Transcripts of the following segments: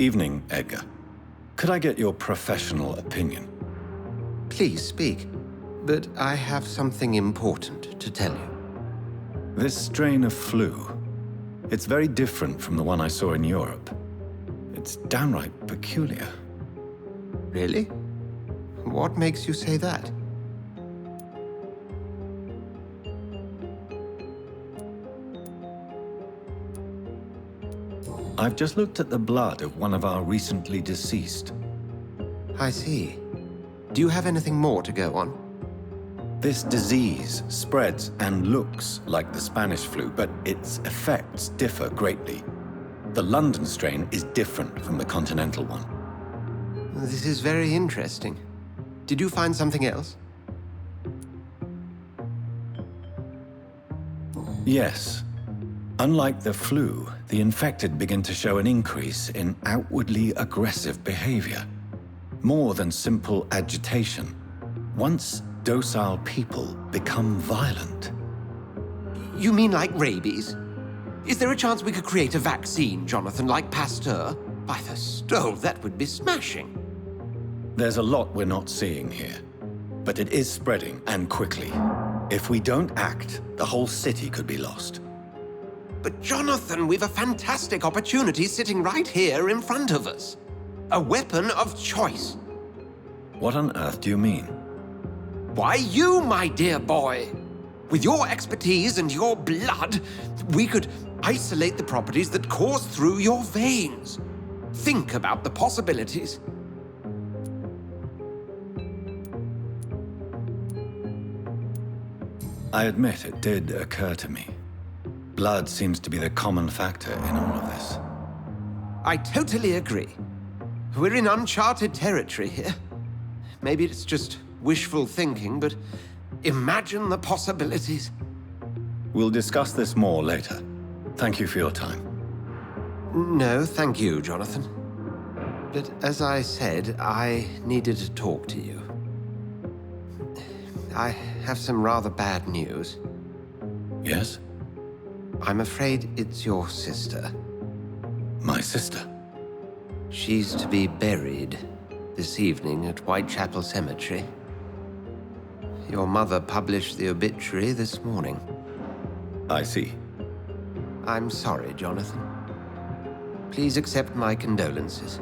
Evening, Edgar. Could I get your professional opinion? Please speak, but I have something important to tell you. This strain of flu, it's very different from the one I saw in Europe. It's downright peculiar. Really? What makes you say that? I've just looked at the blood of one of our recently deceased. I see. Do you have anything more to go on? This disease spreads and looks like the Spanish flu, but its effects differ greatly. The London strain is different from the continental one. This is very interesting. Did you find something else? Yes. Unlike the flu, the infected begin to show an increase in outwardly aggressive behavior. More than simple agitation. Once docile people become violent. You mean like rabies? Is there a chance we could create a vaccine, Jonathan, like Pasteur? By the stove, that would be smashing. There's a lot we're not seeing here, but it is spreading, and quickly. If we don't act, the whole city could be lost. But Jonathan, we've a fantastic opportunity sitting right here in front of us. A weapon of choice. What on earth do you mean? Why, you, my dear boy. With your expertise and your blood, we could isolate the properties that course through your veins. Think about the possibilities. I admit it did occur to me. Blood seems to be the common factor in all of this. I totally agree. We're in uncharted territory here. Maybe it's just wishful thinking, but imagine the possibilities. We'll discuss this more later. Thank you for your time. No, thank you, Jonathan. But as I said, I needed to talk to you. I have some rather bad news. Yes? I'm afraid it's your sister. My sister? She's to be buried this evening at Whitechapel Cemetery. Your mother published the obituary this morning. I see. I'm sorry, Jonathan. Please accept my condolences.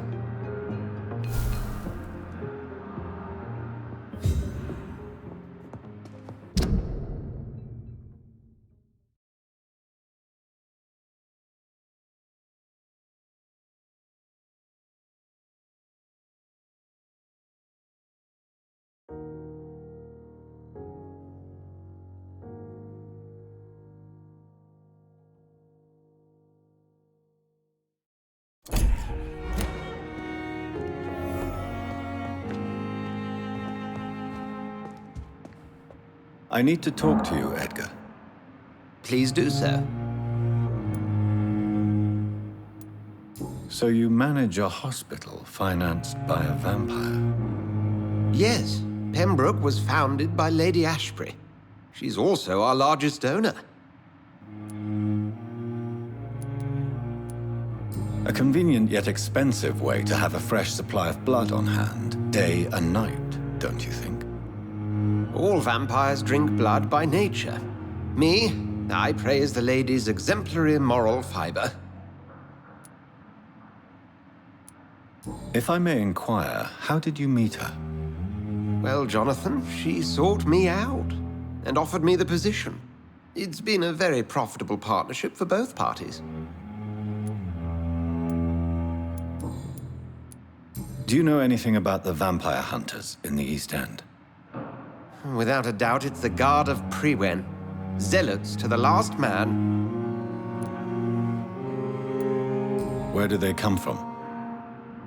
I need to talk to you, Edgar. Please do so. So you manage a hospital financed by a vampire? Yes, Pembroke was founded by Lady Ashbury. She's also our largest donor. A convenient yet expensive way to have a fresh supply of blood on hand, day and night, don't you think? All vampires drink blood by nature. Me, I praise the lady's exemplary moral fiber. If I may inquire, how did you meet her? Well, Jonathan, she sought me out and offered me the position. It's been a very profitable partnership for both parties. Do you know anything about the vampire hunters in the East End? Without a doubt, it's the Guard of Prewen. Zealots to the last man. Where do they come from?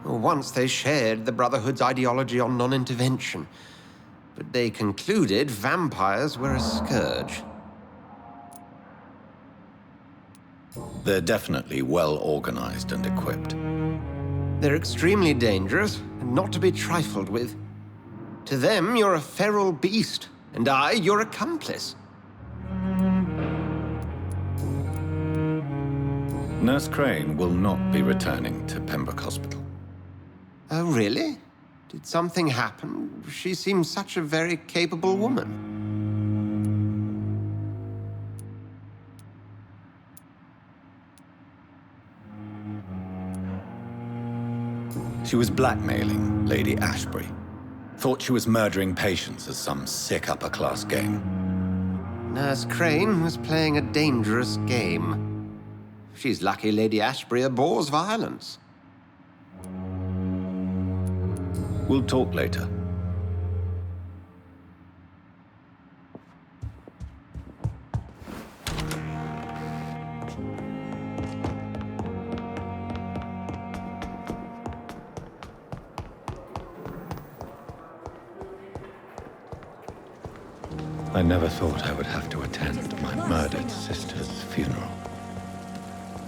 Once they shared the Brotherhood's ideology on non-intervention, but they concluded vampires were a scourge. They're definitely well organized and equipped. They're extremely dangerous and not to be trifled with. To them, you're a feral beast, and I, your accomplice. Nurse Crane will not be returning to Pembroke Hospital. Oh, really? Did something happen? She seems such a very capable woman. She was blackmailing Lady Ashbury. Thought she was murdering patients as some sick upper-class game. Nurse Crane was playing a dangerous game. She's lucky Lady Ashbury abhors violence. We'll talk later. I never thought I would have to attend my murdered sister's funeral.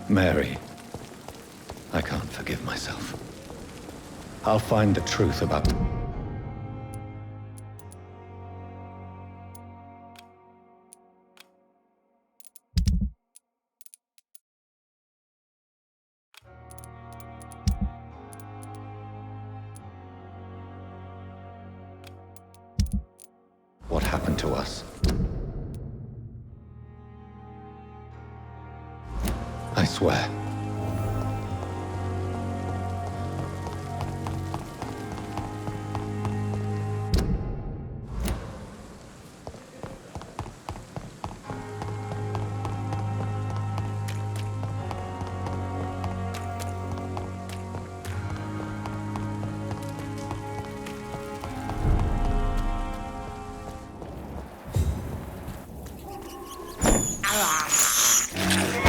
Mary, I can't forgive myself. I'll find the truth about... what happened to us. I swear.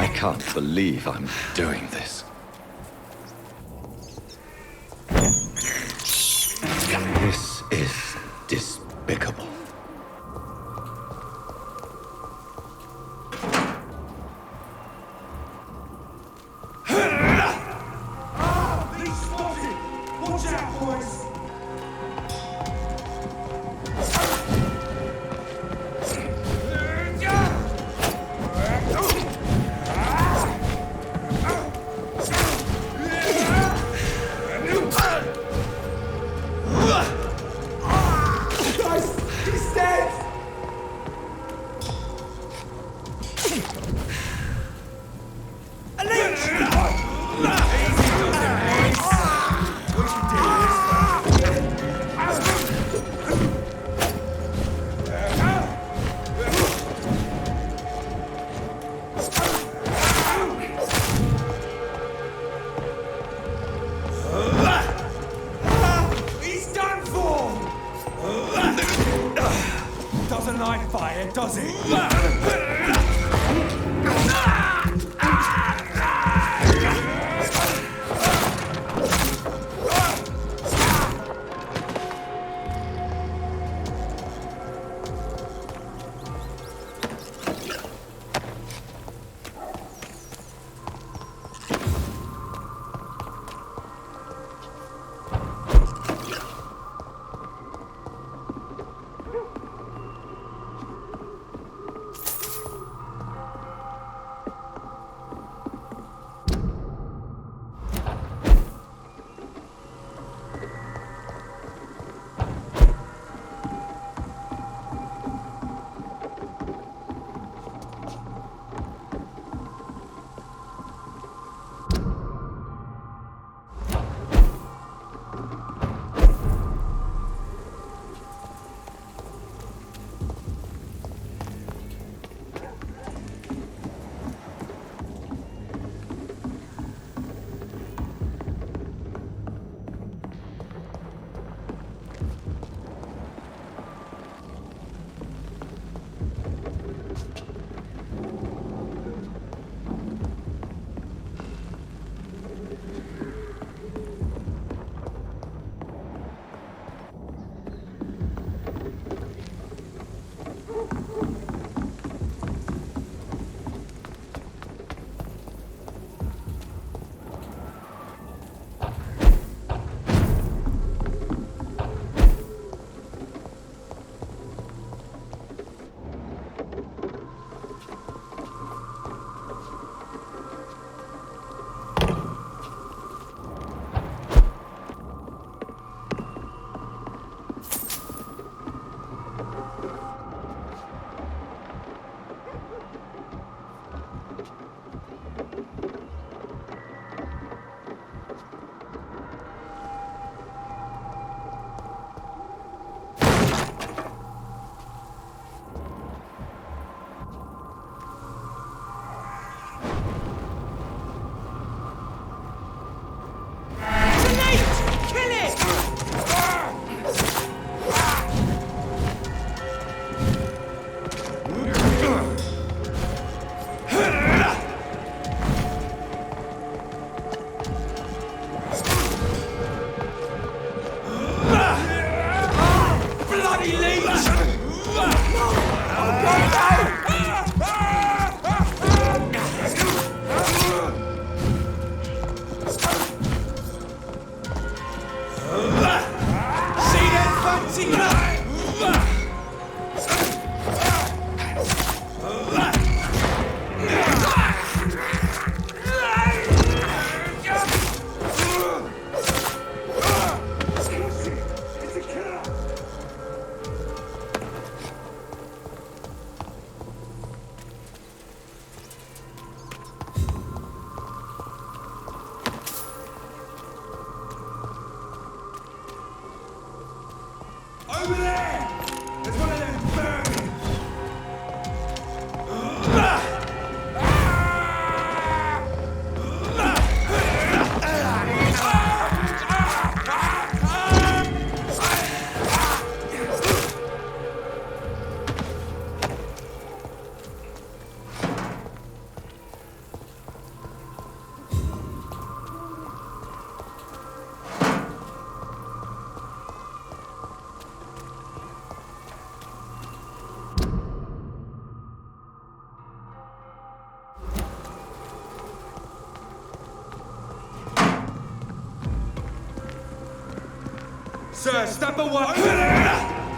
I can't believe I'm doing this. This is despicable. He's spotted! Watch out, boys! Doesn't like fire, does he? Sir, step away!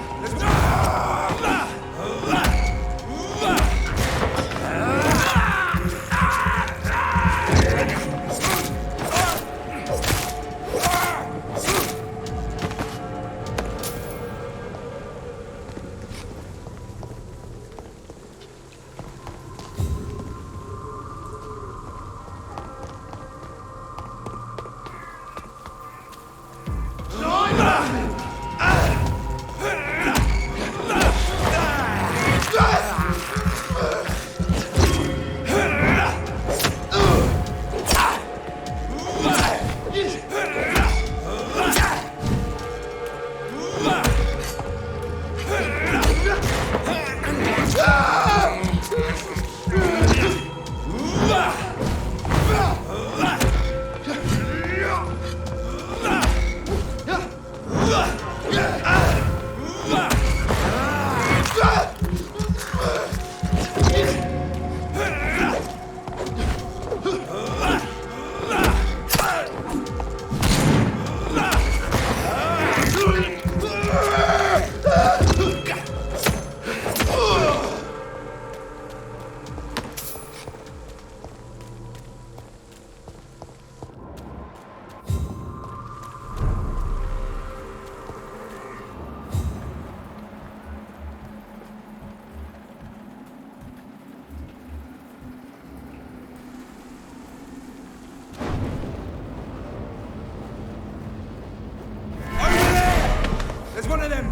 There's one of them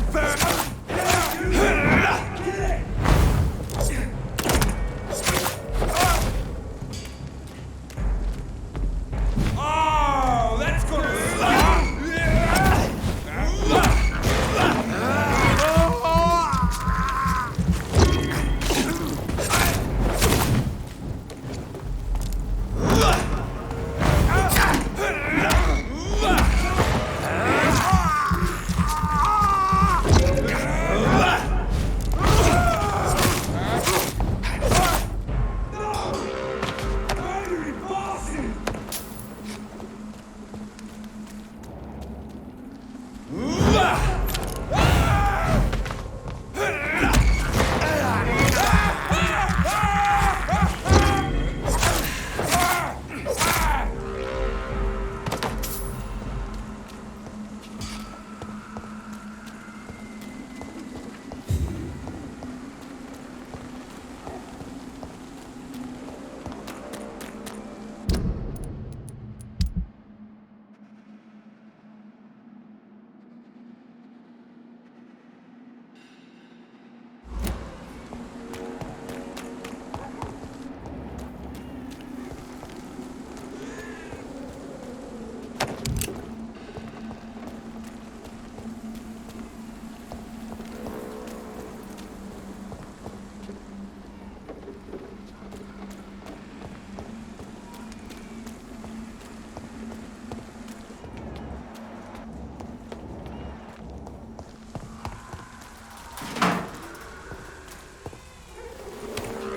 Oh, that's gonna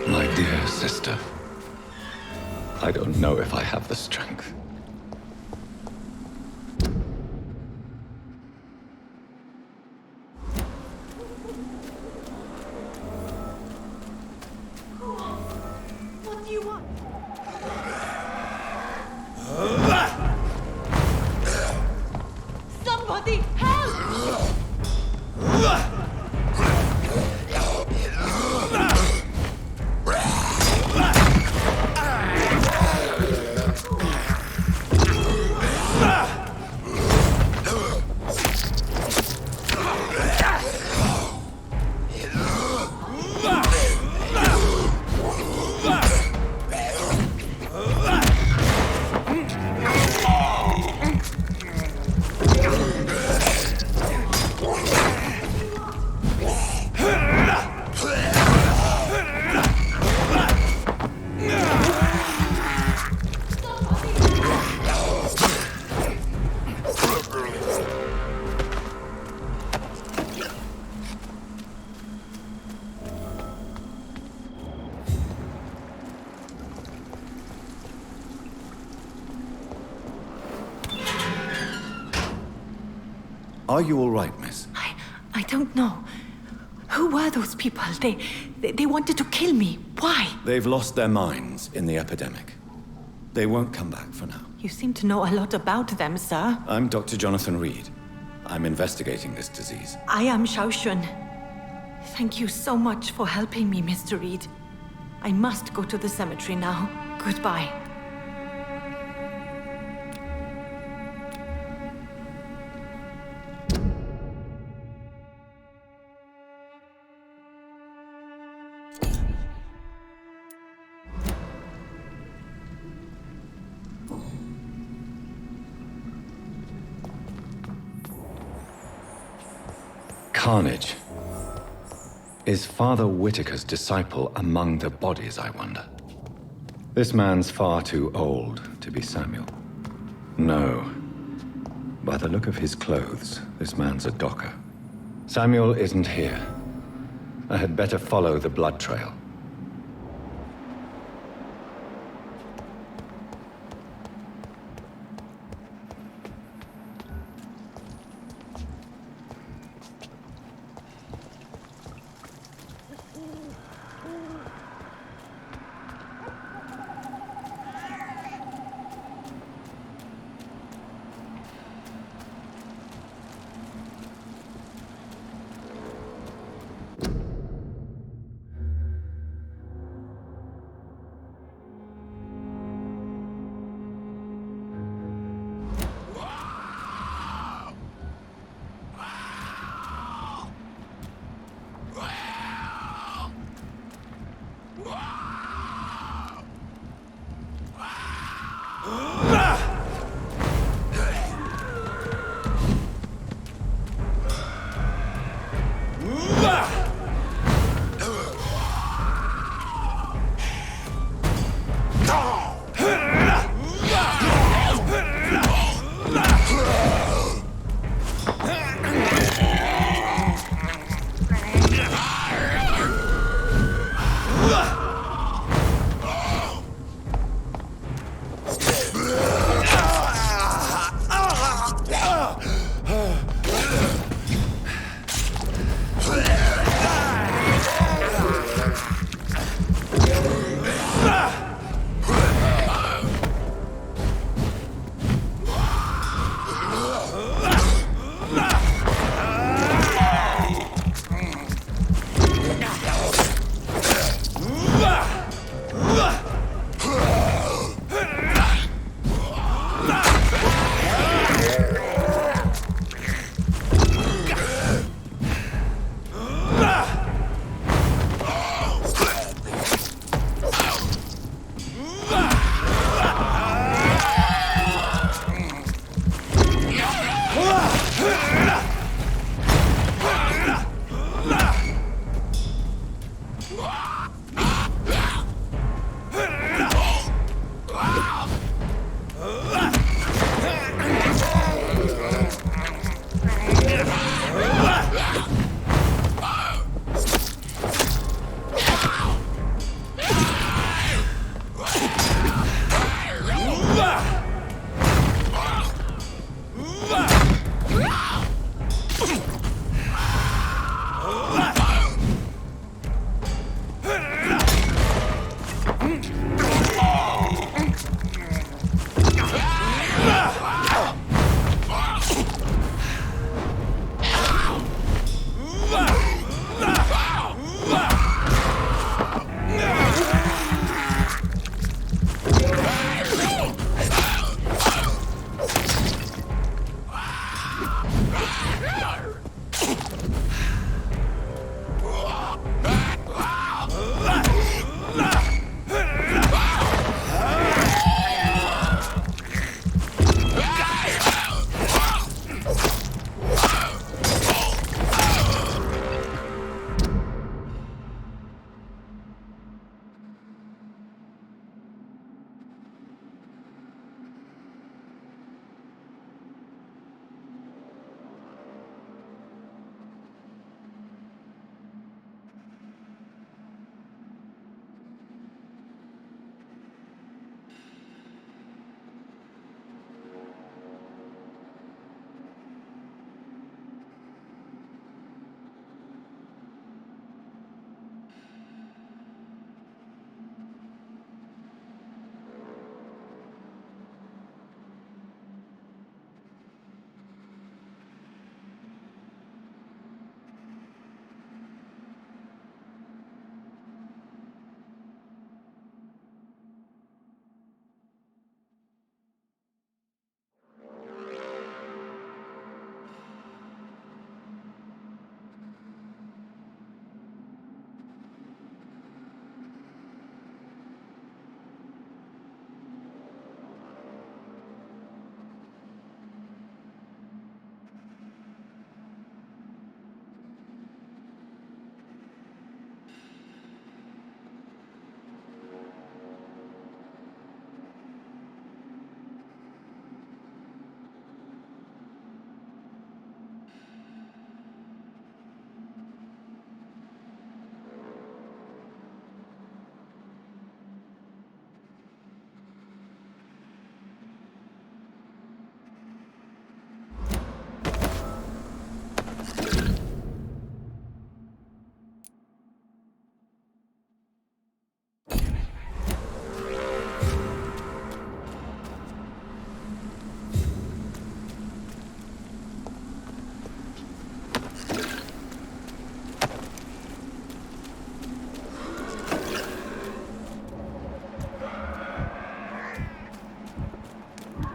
My dear sister, I don't know if I have the strength. What do you want? Somebody help! Are you all right, miss? I don't know. Who were those people? They wanted to kill me. Why? They've lost their minds in the epidemic. They won't come back for now. You seem to know a lot about them, sir. I'm Dr. Jonathan Reid. I'm investigating this disease. I am Xiaoxun. Thank you so much for helping me, Mr. Reid. I must go to the cemetery now. Goodbye. Carnage. Is Father Whitaker's disciple among the bodies, I wonder? This man's far too old to be Samuel. No. By the look of his clothes, this man's a docker. Samuel isn't here. I had better follow the blood trail.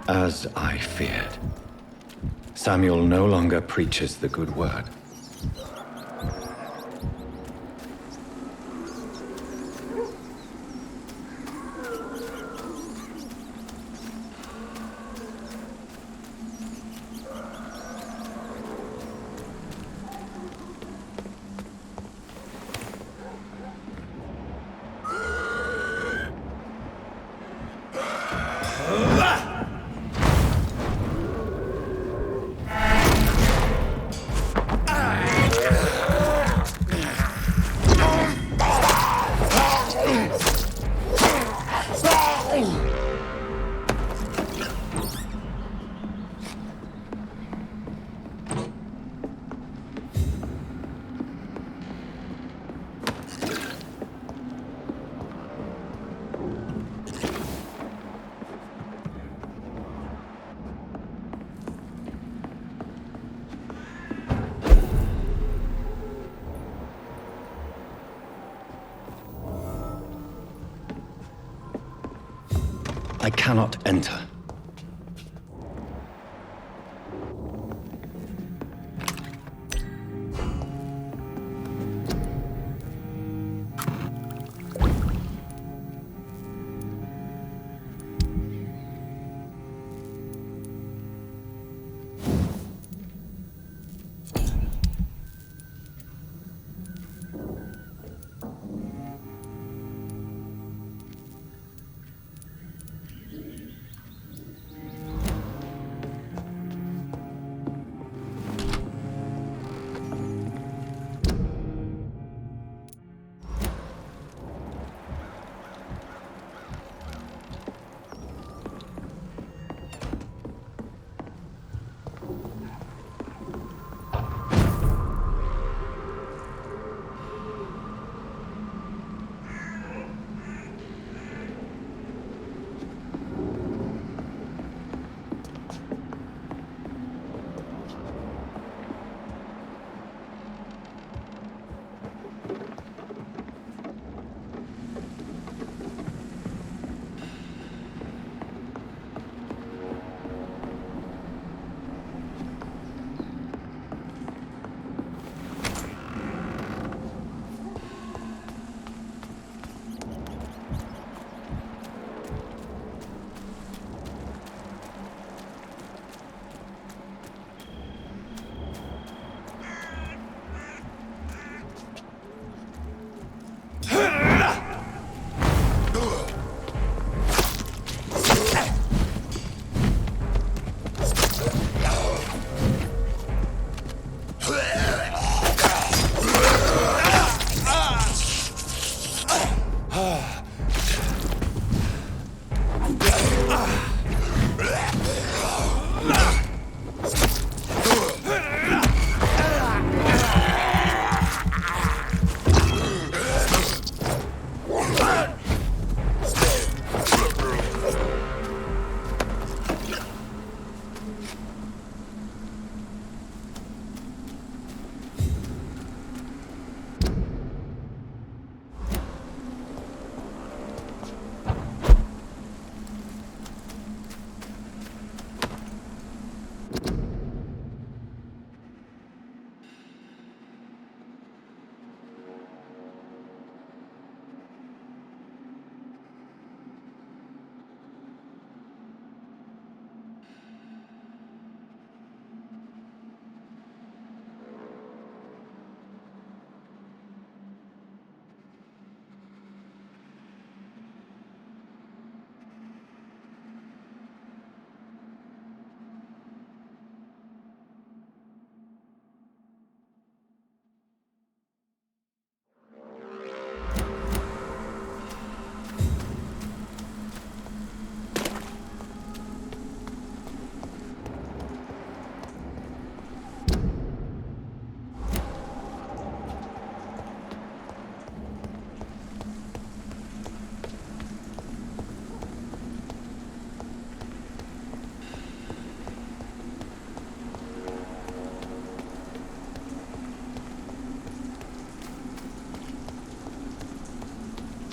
As I feared. Samuel no longer preaches the good word. I cannot enter.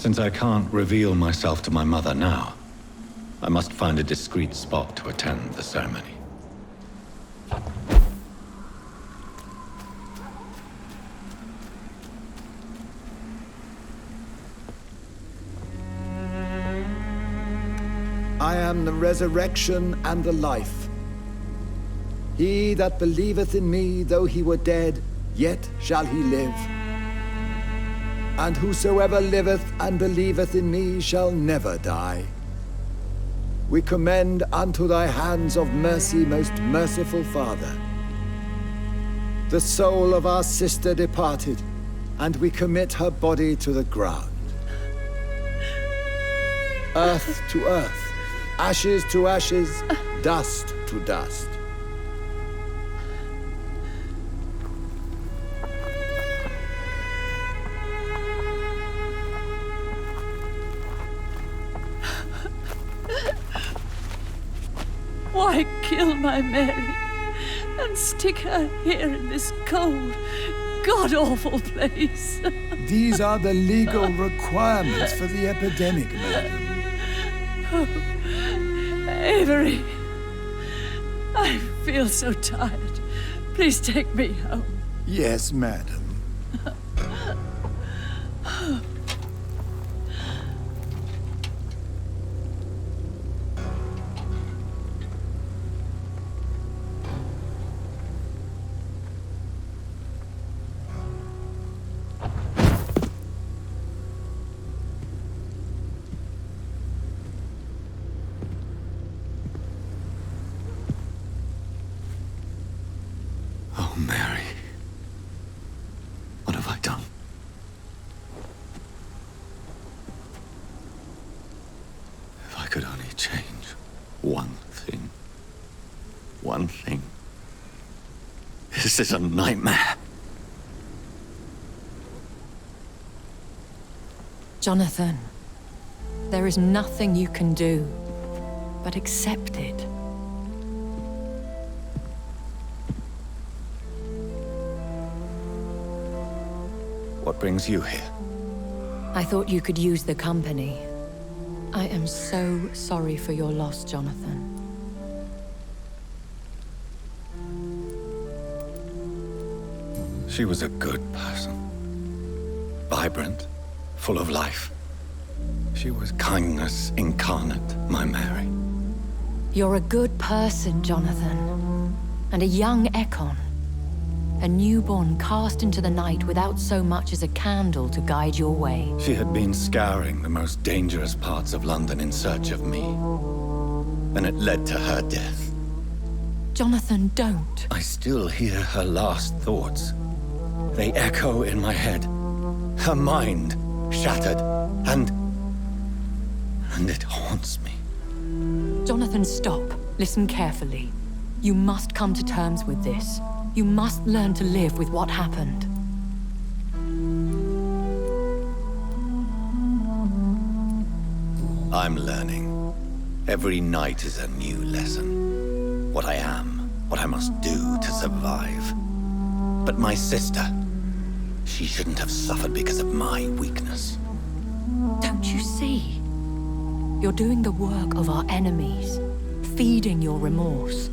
Since I can't reveal myself to my mother now, I must find a discreet spot to attend the ceremony. I am the resurrection and the life. He that believeth in me, though he were dead, yet shall he live. And whosoever liveth and believeth in me shall never die. We commend unto thy hands of mercy, most merciful Father, the soul of our sister departed, and we commit her body to the ground. Earth to earth, ashes to ashes, dust to dust. Why kill my Mary and stick her here in this cold, god-awful place? These are the legal requirements for the epidemic, madam. Oh, Avery, I feel so tired. Please take me home. Yes, madam. Oh, Mary. What have I done? If I could only change one thing. One thing. This is a nightmare. Jonathan, there is nothing you can do but accept it. What brings you here? I thought you could use the company. I am so sorry for your loss, Jonathan. She was a good person. Vibrant, full of life. She was kindness incarnate, my Mary. You're a good person, Jonathan. And a young Ekon. A newborn cast into the night without so much as a candle to guide your way. She had been scouring the most dangerous parts of London in search of me. And it led to her death. Jonathan, don't. I still hear her last thoughts. They echo in my head. Her mind shattered, and it haunts me. Jonathan, stop. Listen carefully. You must come to terms with this. You must learn to live with what happened. I'm learning. Every night is a new lesson. What I am, what I must do to survive. But my sister, she shouldn't have suffered because of my weakness. Don't you see? You're doing the work of our enemies, feeding your remorse.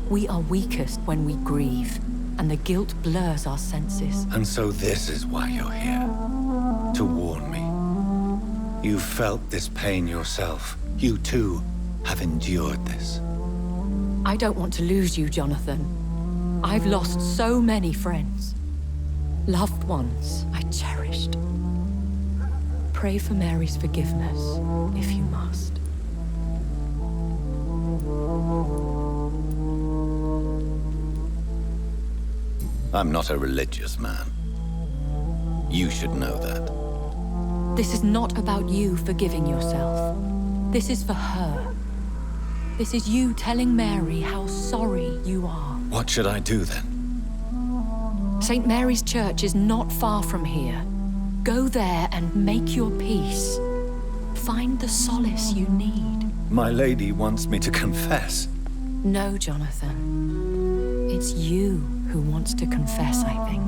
We are weakest when we grieve, and the guilt blurs our senses. And so this is why you're here. To warn me. You've felt this pain yourself. You too have endured this. I don't want to lose you, Jonathan. I've lost so many friends. Loved ones I cherished. Pray for Mary's forgiveness, if you must. I'm not a religious man. You should know that. This is not about you forgiving yourself. This is for her. This is you telling Mary how sorry you are. What should I do then? St. Mary's Church is not far from here. Go there and make your peace. Find the solace you need. My lady wants me to confess. No, Jonathan. It's you who wants to confess, I think.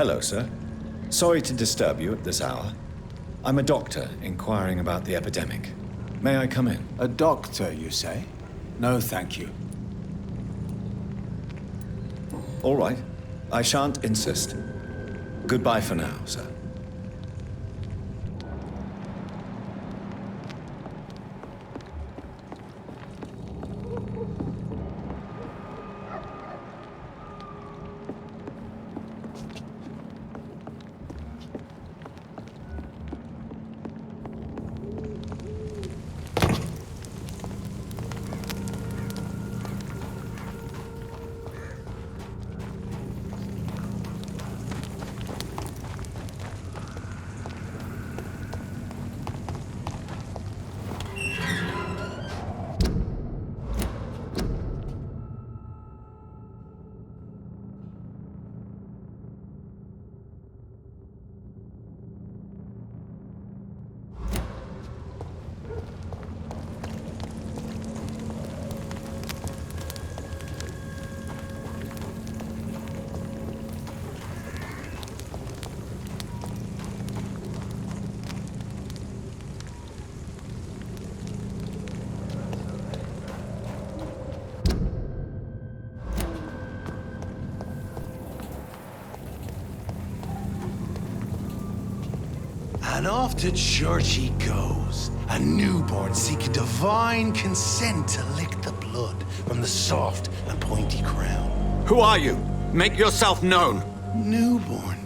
Hello, sir. Sorry to disturb you at this hour. I'm a doctor inquiring about the epidemic. May I come in? A doctor, you say? No, thank you. All right. I shan't insist. Goodbye for now, sir. And off to church he goes, a newborn seeking divine consent to lick the blood from the soft and pointy crown. Who are you? Make yourself known. Newborn,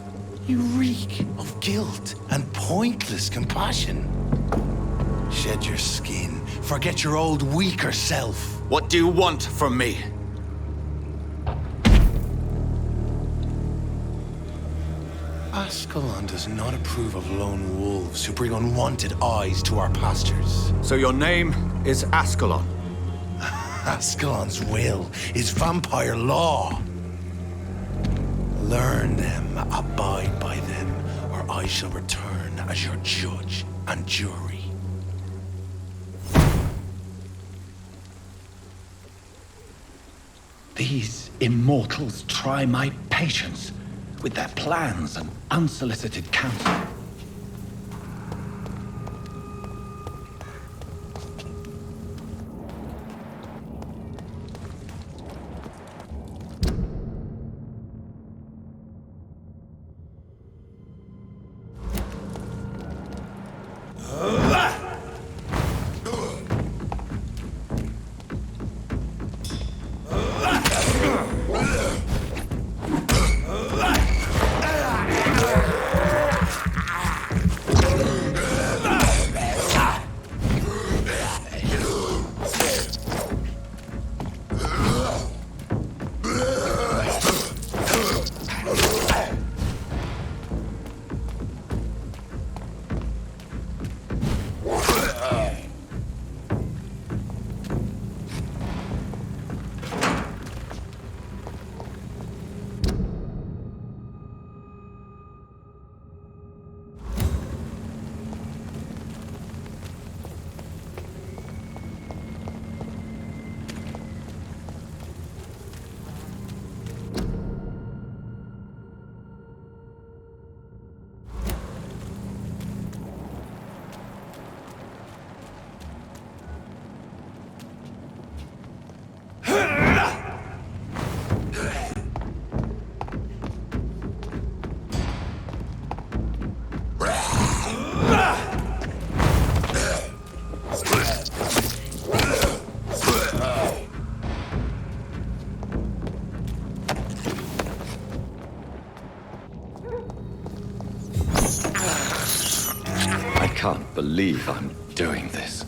you reek of guilt and pointless compassion. Shed your skin, forget your old weaker self. What do you want from me? Ascalon does not approve of lone wolves who bring unwanted eyes to our pastures. So your name is Ascalon? Ascalon's will is vampire law. Learn them, abide by them, or I shall return as your judge and jury. These immortals try my patience with their plans and unsolicited counsel. can't believe I'm doing this.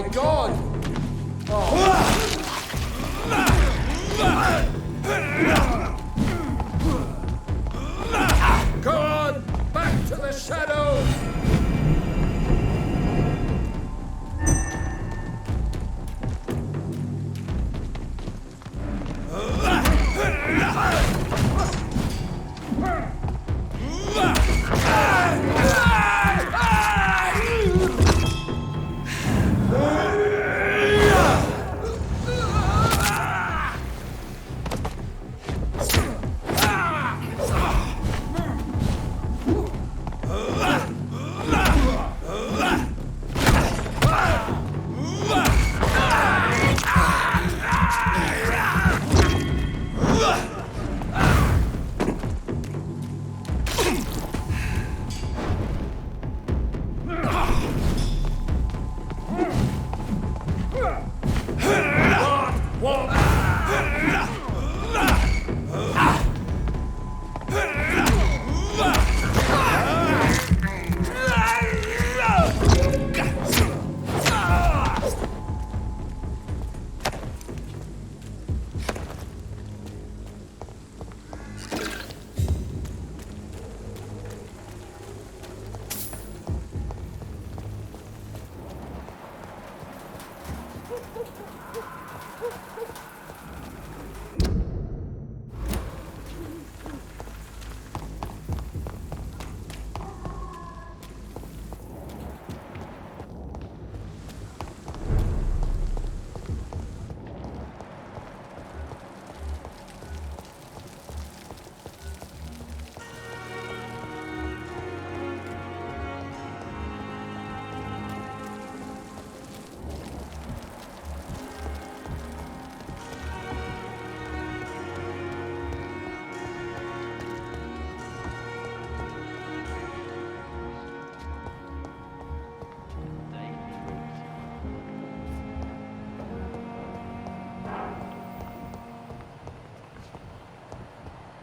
my God! Go on! Back to the shadows!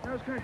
Okay.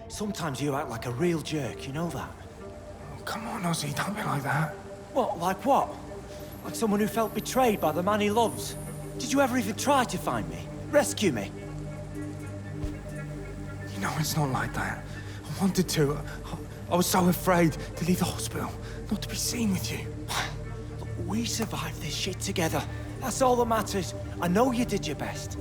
Sometimes you act like a real jerk, you know that? Oh, come on, Ozzy, don't be like that. What, like what? Like someone who felt betrayed by the man he loves? Did you ever even try to find me? Rescue me? You know, it's not like that. I wanted to. I was so afraid to leave the hospital, not to be seen with you. Look, we survived this shit together. That's all that matters. I know you did your best.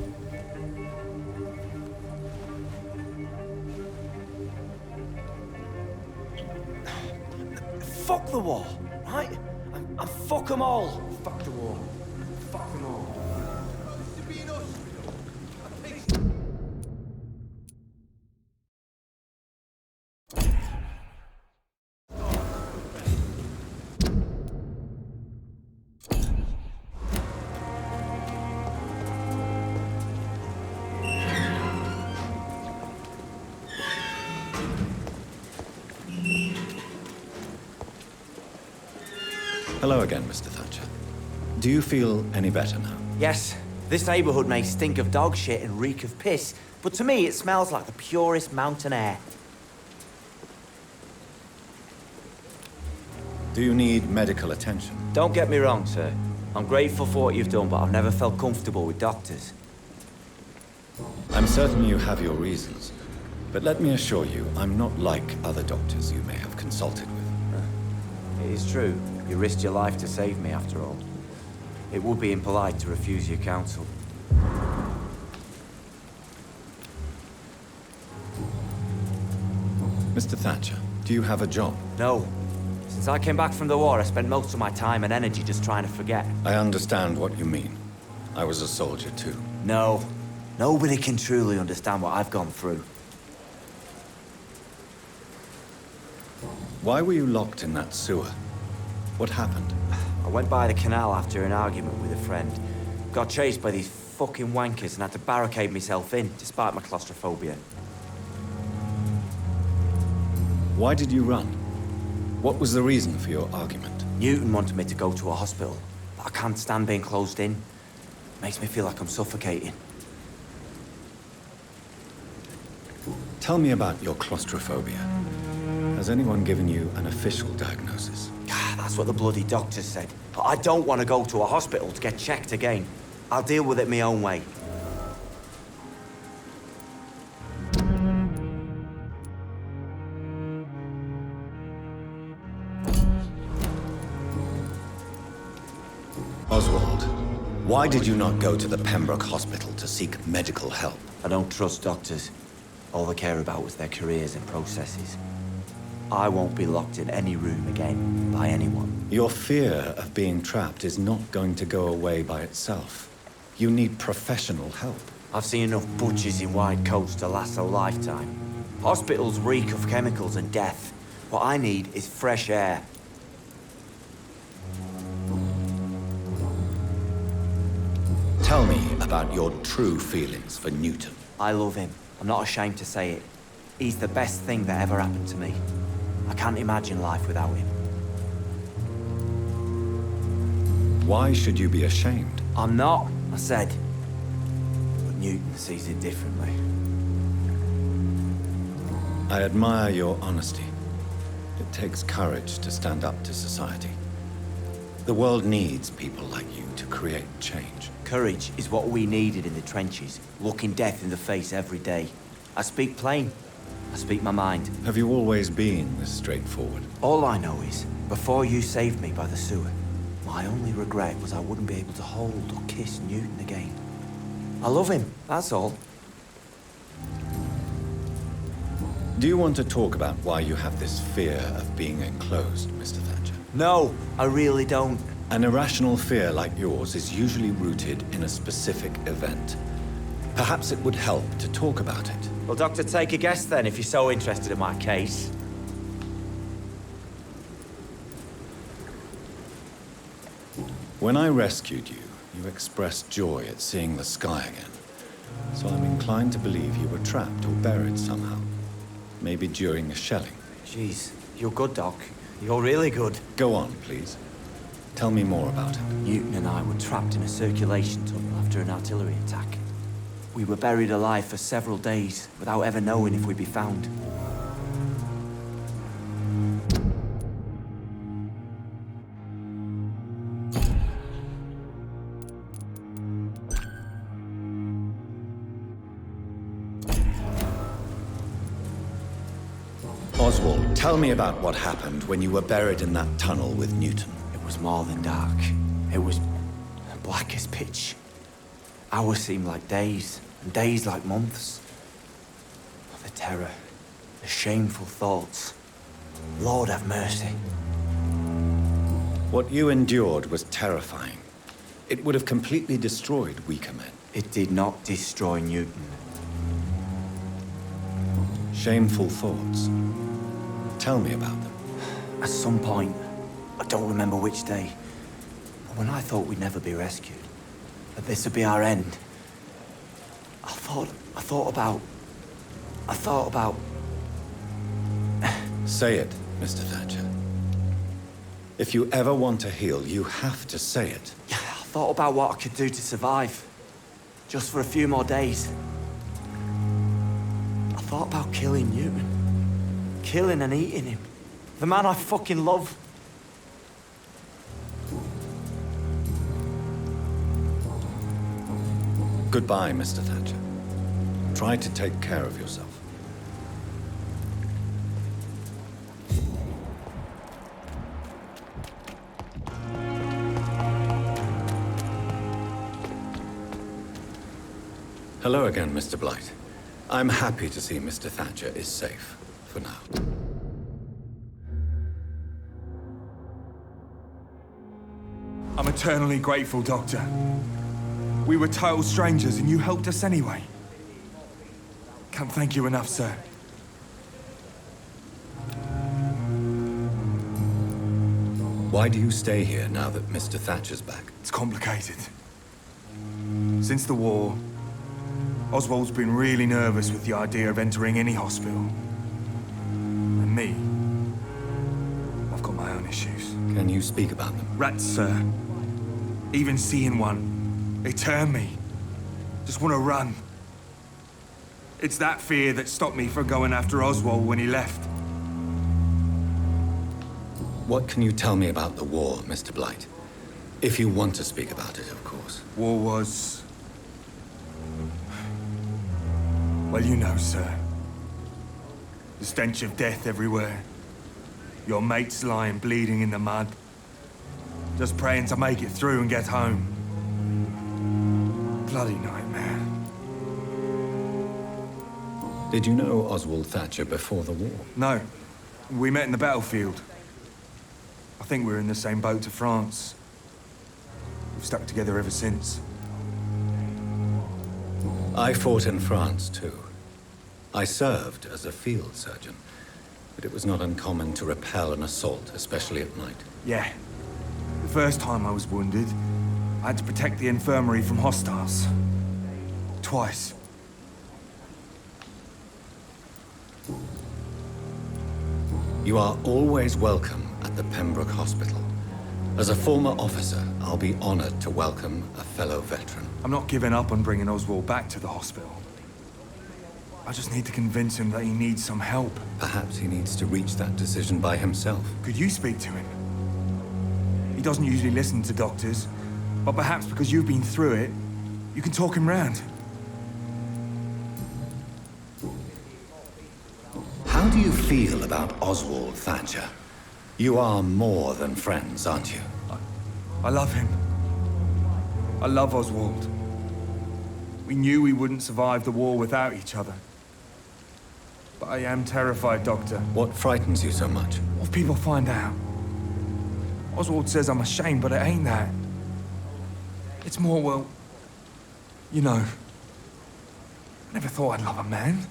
Fuck the war, right? And fuck them all. Fuck the war. Fuck them all. Hello again, Mr. Thatcher. Do you feel any better now? Yes, This neighborhood may stink of dog shit and reek of piss, but to me it smells like the purest mountain air. Do you need medical attention? Don't get me wrong, sir. I'm grateful for what you've done, but I've never felt comfortable with doctors. I'm certain you have your reasons. But let me assure you, I'm not like other doctors you may have consulted with. It is true. You risked your life to save me, after all. It would be impolite to refuse your counsel. Mr. Thatcher, do you have a job? No. Since I came back from the war, I spent most of my time and energy just trying to forget. I understand what you mean. I was a soldier too. No. Nobody can truly understand what I've gone through. Why were you locked in that sewer? What happened? I went by the canal after an argument with a friend. Got chased by these fucking wankers and had to barricade myself in, despite my claustrophobia. Why did you run? What was the reason for your argument? Newton wanted me to go to a hospital, but I can't stand being closed in. Makes me feel like I'm suffocating. Tell me about your claustrophobia. Has anyone given you an official diagnosis? That's what the bloody doctor said. But I don't want to go to a hospital to get checked again. I'll deal with it my own way. Oswald, why did you not go to the Pembroke Hospital to seek medical help? I don't trust doctors. All they care about was their careers and processes. I won't be locked in any room again by anyone. Your fear of being trapped is not going to go away by itself. You need professional help. I've seen enough butchers in white coats to last a lifetime. Hospitals reek of chemicals and death. What I need is fresh air. Tell me about your true feelings for Newton. I love him. I'm not ashamed to say it. He's the best thing that ever happened to me. I can't imagine life without him. Why should you be ashamed? I'm not, I said. But Newton sees it differently. I admire your honesty. It takes courage to stand up to society. The world needs people like you to create change. Courage is what we needed in the trenches, looking death in the face every day. I speak plain. I speak my mind. Have you always been this straightforward? All I know is, before you saved me by the sewer, my only regret was I wouldn't be able to hold or kiss Newton again. I love him, that's all. Do you want to talk about why you have this fear of being enclosed, Mr. Thatcher? No, I really don't. An irrational fear like yours is usually rooted in a specific event. Perhaps it would help to talk about it. Well, Doctor, take a guess then, if you're so interested in my case. When I rescued you, you expressed joy at seeing the sky again. So I'm inclined to believe you were trapped or buried somehow. Maybe during a shelling. Jeez, you're good, Doc. You're really good. Go on, please. Tell me more about it. Newton and I were trapped in a circulation tunnel after an artillery attack. We were buried alive for several days without ever knowing if we'd be found. Oswald, tell me about what happened when you were buried in that tunnel with Newton. It was more than dark. It was black as pitch. Hours seemed like days, and days like months. The terror, the shameful thoughts. Lord have mercy. What you endured was terrifying. It would have completely destroyed weaker men. It did not destroy Newton. Shameful thoughts. Tell me about them. At some point, I don't remember which day, but when I thought we'd never be rescued, that this would be our end, I thought about... Say it, Mr. Thatcher. If you ever want to heal, you have to say it. I thought about what I could do to survive. Just for a few more days. I thought about killing you. Killing and eating him. The man I fucking love. Goodbye, Mr. Thatcher. Try to take care of yourself. Hello again, Mr. Blight. I'm happy to see Mr. Thatcher is safe, for now. I'm eternally grateful, Doctor. We were total strangers and you helped us anyway. Can't thank you enough, sir. Why do you stay here now that Mr. Thatcher's back? It's complicated. Since the war, Oswald's been really nervous with the idea of entering any hospital. And me, I've got my own issues. Can you speak about them? Rats, sir. Even seeing one, they turn me. Just want to run. It's that fear that stopped me from going after Oswald when he left. What can you tell me about the war, Mr. Blight? If you want to speak about it, of course. War was... well, you know, sir. The stench of death everywhere. Your mates lying bleeding in the mud. Just praying to make it through and get home. Bloody nightmare. Did you know Oswald Thatcher before the war? No. We met in the battlefield. I think we're in the same boat to France. We've stuck together ever since. I fought in France, too. I served as a field surgeon, but it was not uncommon to repel an assault, especially at night. Yeah. The first time I was wounded, I had to protect the infirmary from hostiles. Twice. You are always welcome at the Pembroke Hospital. As a former officer, I'll be honored to welcome a fellow veteran. I'm not giving up on bringing Oswald back to the hospital. I just need to convince him that he needs some help. Perhaps he needs to reach that decision by himself. Could you speak to him? He doesn't usually listen to doctors, but perhaps because you've been through it, you can talk him round. How do you feel about Oswald Thatcher? You are more than friends, aren't you? I love him. I love Oswald. We knew we wouldn't survive the war without each other. But I am terrified, Doctor. What frightens you so much? What if people find out? Oswald says I'm ashamed, but it ain't that. It's more, well, you know, I never thought I'd love a man.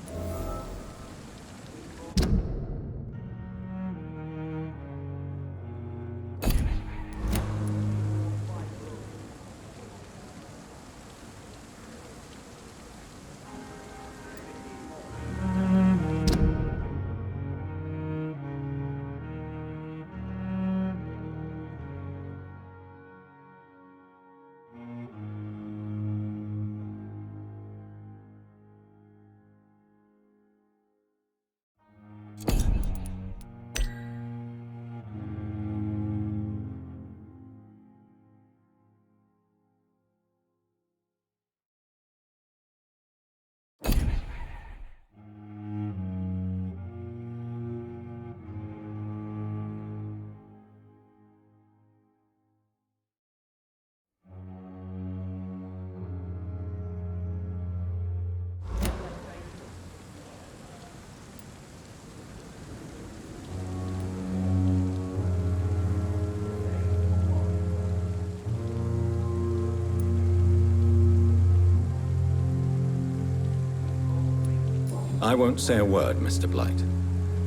I won't say a word, Mr. Blight.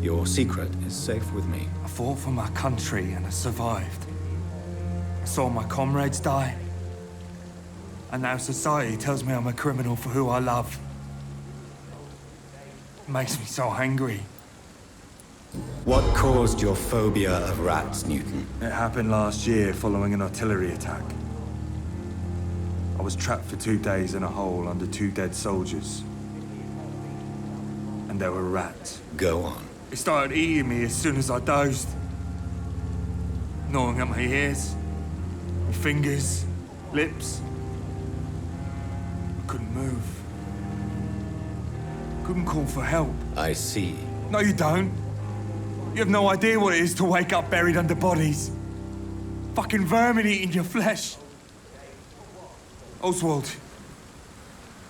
Your secret is safe with me. I fought for my country and I survived. I saw my comrades die. And now society tells me I'm a criminal for who I love. It makes me so angry. What caused your phobia of rats, Newton? It happened last year following an artillery attack. I was trapped for 2 days in a hole under 2 dead soldiers. And there were rats. Go on. It started eating me as soon as I dozed. Gnawing at my ears, my fingers, lips. I couldn't move. Couldn't call for help. I see. No, you don't. You have no idea what it is to wake up buried under bodies. Fucking vermin eating your flesh. Oswald.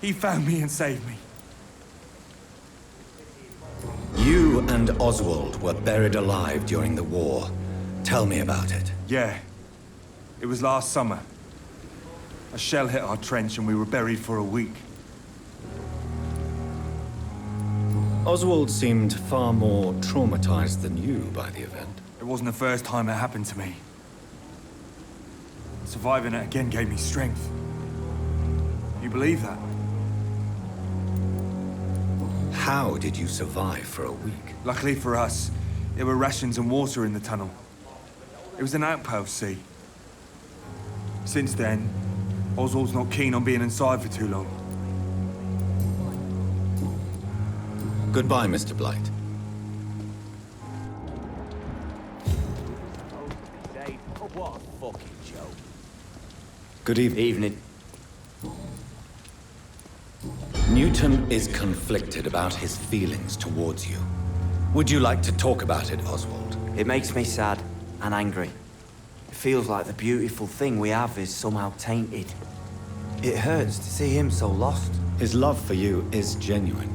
He found me and saved me. You and Oswald were buried alive during the war. Tell me about it. Yeah. It was last summer. A shell hit our trench and we were buried for a week. Oswald seemed far more traumatized than you by the event. It wasn't the first time it happened to me. Surviving it again gave me strength. You believe that? How did you survive for a week? Luckily for us, there were rations and water in the tunnel. It was an outpost, see? Since then, Oswald's not keen on being inside for too long. Goodbye, Mr. Blight. What a fucking joke. Good evening. Evening. Newton is conflicted about his feelings towards you. Would you like to talk about it, Oswald? It makes me sad and angry. It feels like the beautiful thing we have is somehow tainted. It hurts to see him so lost. His love for you is genuine.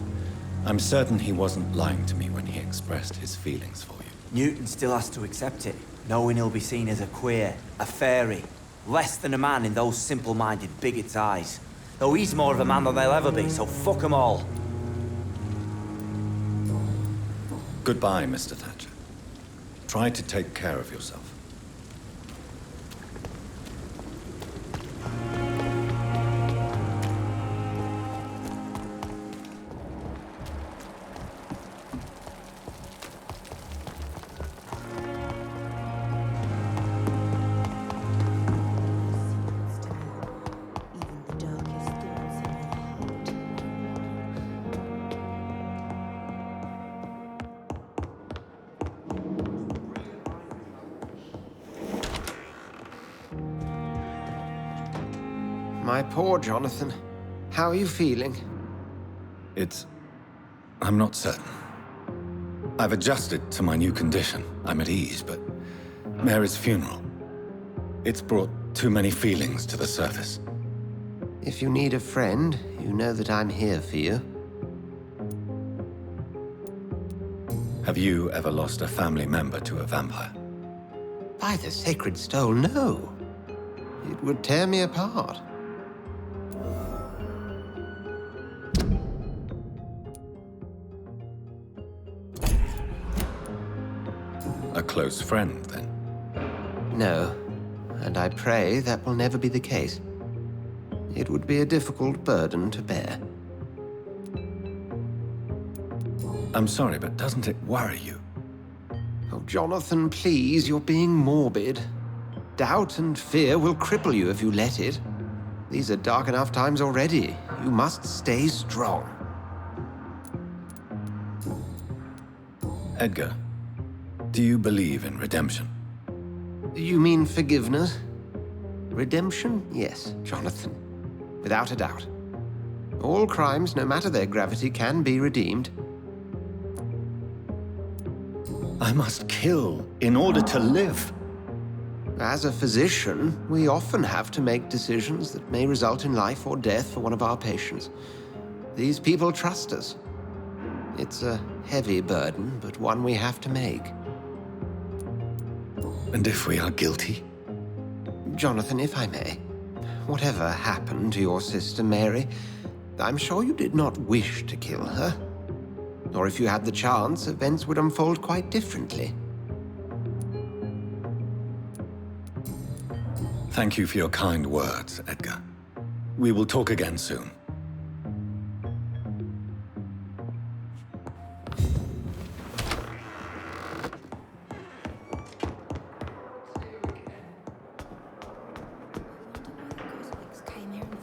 I'm certain he wasn't lying to me when he expressed his feelings for you. Newton still has to accept it, knowing he'll be seen as a queer, a fairy, less than a man in those simple-minded bigots' eyes. Though he's more of a man than they'll ever be, so fuck them all. Goodbye, Mr. Thatcher. Try to take care of yourself. My poor Jonathan. How are you feeling? I'm not certain. I've adjusted to my new condition. I'm at ease, but Mary's funeral, it's brought too many feelings to the surface. If you need a friend, you know that I'm here for you. Have you ever lost a family member to a vampire? By the sacred stole, no. It would tear me apart. A close friend, then? No, and I pray that will never be the case. It would be a difficult burden to bear. I'm sorry, but doesn't it worry you? Oh, Jonathan, please, you're being morbid. Doubt and fear will cripple you if you let it. These are dark enough times already. You must stay strong. Edgar, do you believe in redemption? You mean forgiveness? Redemption? Yes, Jonathan. Without a doubt. All crimes, no matter their gravity, can be redeemed. I must kill in order to live. As a physician, we often have to make decisions that may result in life or death for one of our patients. These people trust us. It's a heavy burden, but one we have to make. And if we are guilty? Jonathan, if I may, whatever happened to your sister Mary, I'm sure you did not wish to kill her. Or if you had the chance, events would unfold quite differently. Thank you for your kind words, Edgar. We will talk again soon. Came here in the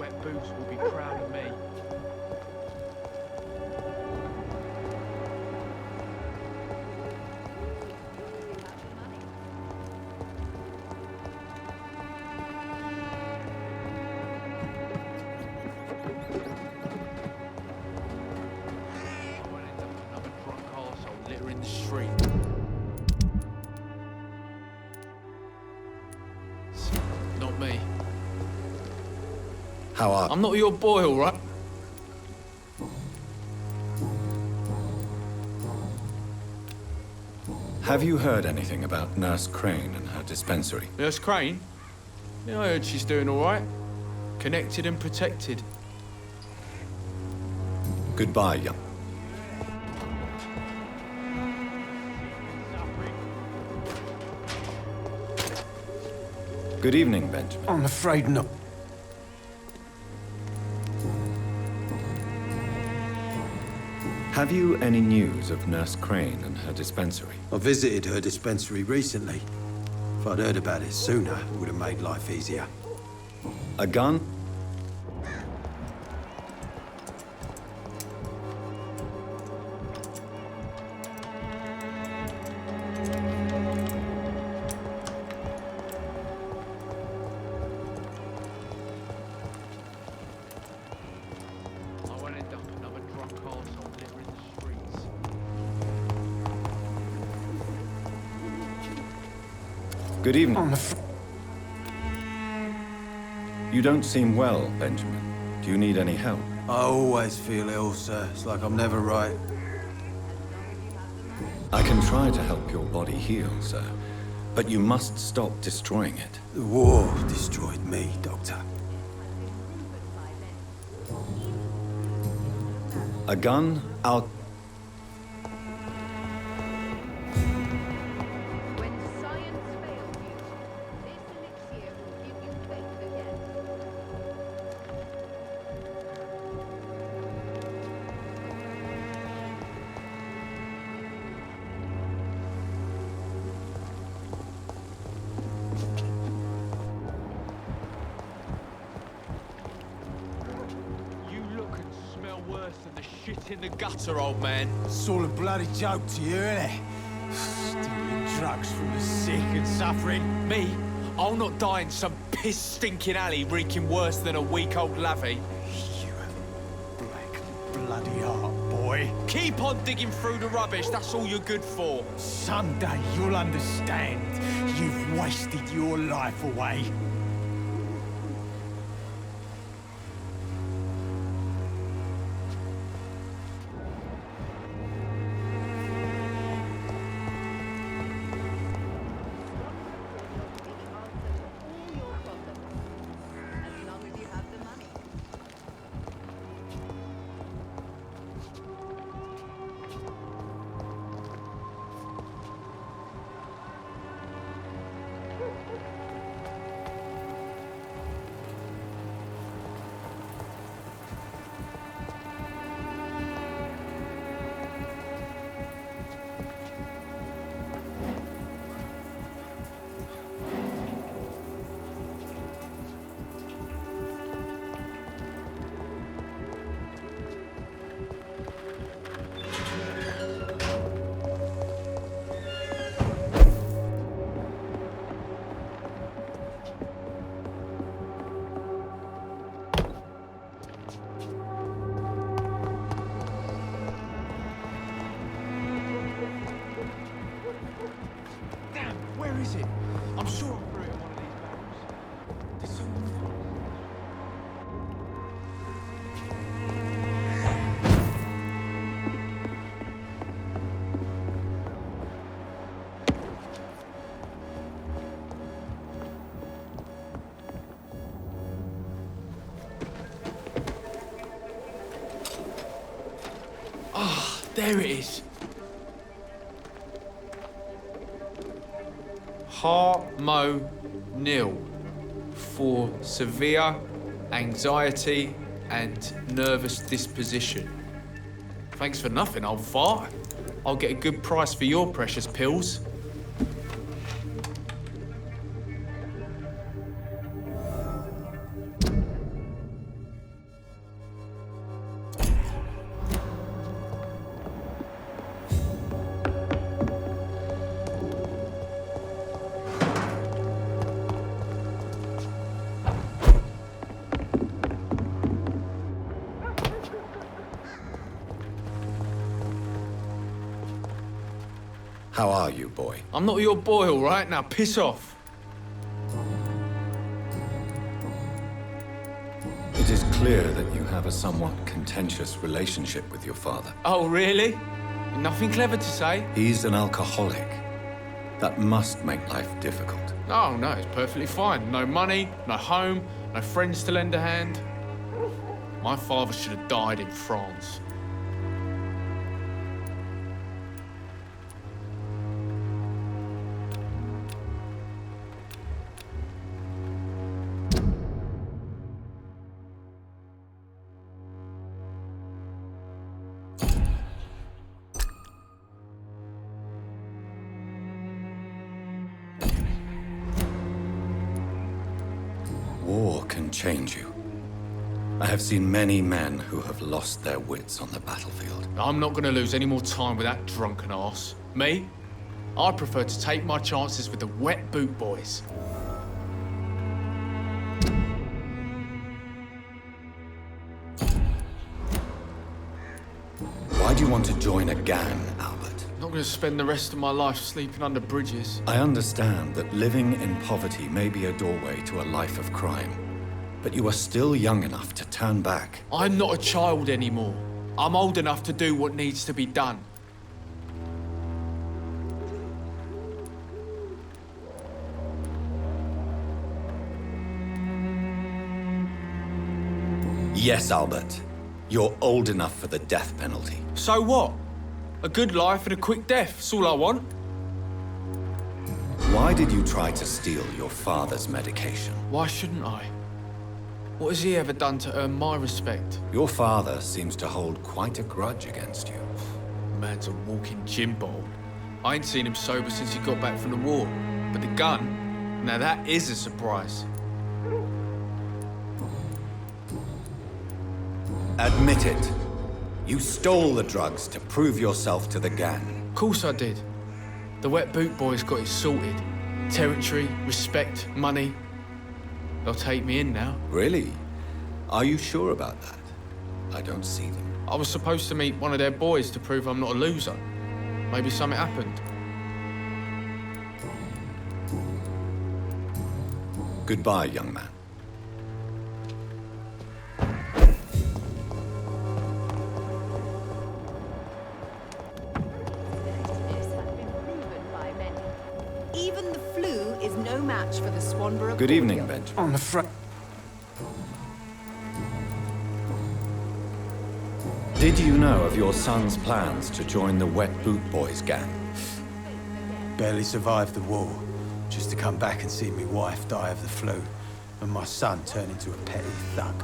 wet boots will be proud of me. Litter in the street. Not me. How are... I'm not your boy, all right? Have you heard anything about Nurse Crane and her dispensary? Nurse Crane? Yeah, I heard she's doing all right. Connected and protected. Goodbye, young. Good evening, Benjamin. I'm afraid not. Have you any news of Nurse Crane and her dispensary? I visited her dispensary recently. If I'd heard about it sooner, it would have made life easier. A gun? Good evening. You don't seem well, Benjamin. Do you need any help? I always feel ill, sir. It's like I'm never right. I can try to help your body heal, sir. But you must stop destroying it. The war destroyed me, Doctor. A gun? I'll... In the gutter, old man. It's all a bloody joke to you, isn't it? Stealing drugs from the sick and suffering. Me? I'll not die in some piss-stinking alley reeking worse than a week-old lavvy. You have a black, bloody heart, boy. Keep on digging through the rubbish, that's all you're good for. Someday you'll understand. You've wasted your life away. Where is it? I'm sure I threw it in one of these barrels. There's so Ah, there it is. Harmonil for severe anxiety and nervous disposition. Thanks for nothing, old fart. I'll get a good price for your precious pills. How are you, boy? I'm not your boy, all right? Now piss off. It is clear that you have a somewhat contentious relationship with your father. Oh, really? Nothing clever to say? He's an alcoholic. That must make life difficult. Oh, no, it's perfectly fine. No money, no home, no friends to lend a hand. My father should have died in France. War can change you. I have seen many men who have lost their wits on the battlefield. I'm not going to lose any more time with that drunken arse. Me? I prefer to take my chances with the wet boot boys. Why do you want to join a gang, Albert? I'm not going to spend the rest of my life sleeping under bridges. I understand that living in poverty may be a doorway to a life of crime, but you are still young enough to turn back. I'm not a child anymore. I'm old enough to do what needs to be done. Yes, Albert. You're old enough for the death penalty. So what? A good life and a quick death, that's all I want. Why did you try to steal your father's medication? Why shouldn't I? What has he ever done to earn my respect? Your father seems to hold quite a grudge against you. Man's a walking gym ball. I ain't seen him sober since he got back from the war. But the gun, now that is a surprise. Admit it. You stole the drugs to prove yourself to the gang. Of course I did. The wet boot boys got it sorted. Territory, respect, money. They'll take me in now. Really? Are you sure about that? I don't see them. I was supposed to meet one of their boys to prove I'm not a loser. Maybe something happened. Goodbye, young man. Even the flu is no match for the Swanborough. Good evening, Benjamin. I'm afraid. Did you know of your son's plans to join the Wet Boot Boys gang? Barely survived the war, just to come back and see me wife die of the flu, and my son turn into a petty thug.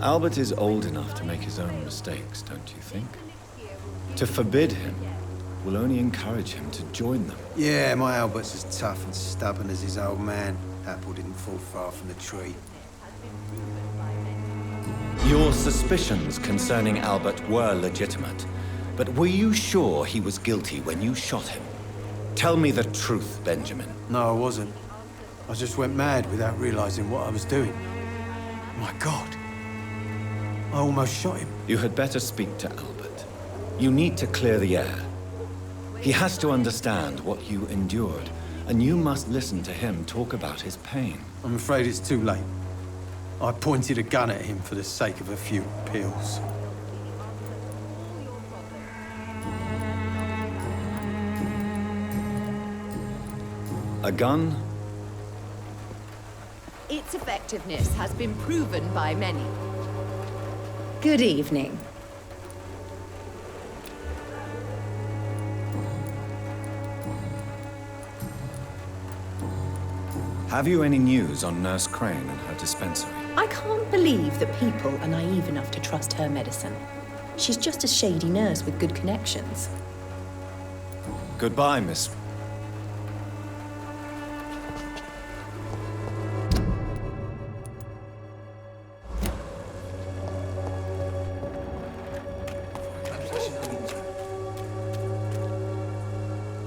Albert is old enough to make his own mistakes, don't you think? To forbid him will only encourage him to join them. Yeah, my Albert's as tough and stubborn as his old man. Apple didn't fall far from the tree. Your suspicions concerning Albert were legitimate, but were you sure he was guilty when you shot him? Tell me the truth, Benjamin. No, I wasn't. I just went mad without realizing what I was doing. My God. I almost shot him. You had better speak to Albert. You need to clear the air. He has to understand what you endured, and you must listen to him talk about his pain. I'm afraid it's too late. I pointed a gun at him for the sake of a few pills. A gun? Its effectiveness has been proven by many. Good evening. Have you any news on Nurse Crane and her dispensary? I can't believe that people are naive enough to trust her medicine. She's just a shady nurse with good connections. Goodbye, Miss.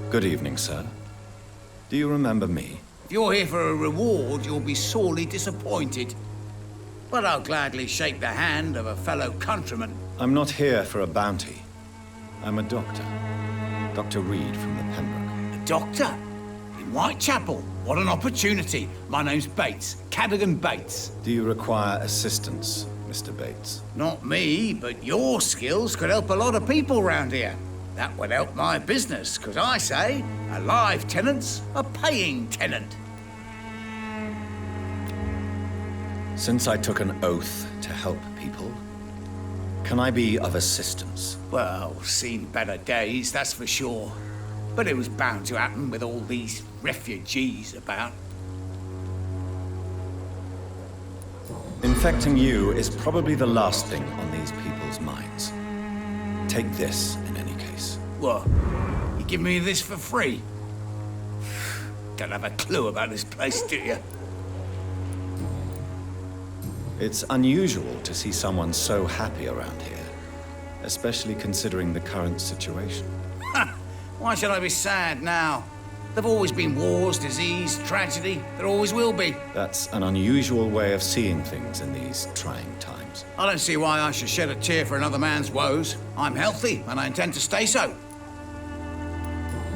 Good evening, sir. Do you remember me? If you're here for a reward, you'll be sorely disappointed. But I'll gladly shake the hand of a fellow countryman. I'm not here for a bounty. I'm a doctor. Dr. Reid from the Pembroke. A doctor? In Whitechapel? What an opportunity. My name's Bates. Cadogan Bates. Do you require assistance, Mr. Bates? Not me, but your skills could help a lot of people round here. That would help my business, because I say a live tenant's a paying tenant. Since I took an oath to help people, can I be of assistance? Well, seen better days, that's for sure. But it was bound to happen with all these refugees about. Infecting you is probably the last thing on these people's minds. Take this, in any case. What? You give me this for free? Don't have a clue about this place, do you? It's unusual to see someone so happy around here, especially considering the current situation. Why should I be sad now? There've always been wars, disease, tragedy. There always will be. That's an unusual way of seeing things in these trying times. I don't see why I should shed a tear for another man's woes. I'm healthy, and I intend to stay so.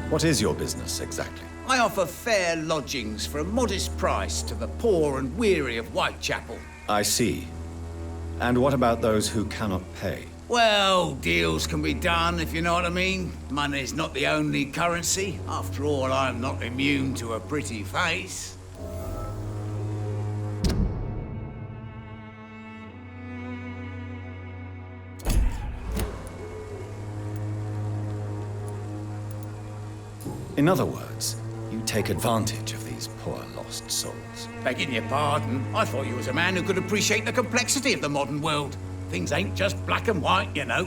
What is your business, exactly? I offer fair lodgings for a modest price to the poor and weary of Whitechapel. I see. And what about those who cannot pay? Well, deals can be done, if you know what I mean. Money's not the only currency. After all, I'm not immune to a pretty face. In other words, you take advantage of these poor lost souls. Begging your pardon, I thought you was a man who could appreciate the complexity of the modern world. Things ain't just black and white, you know.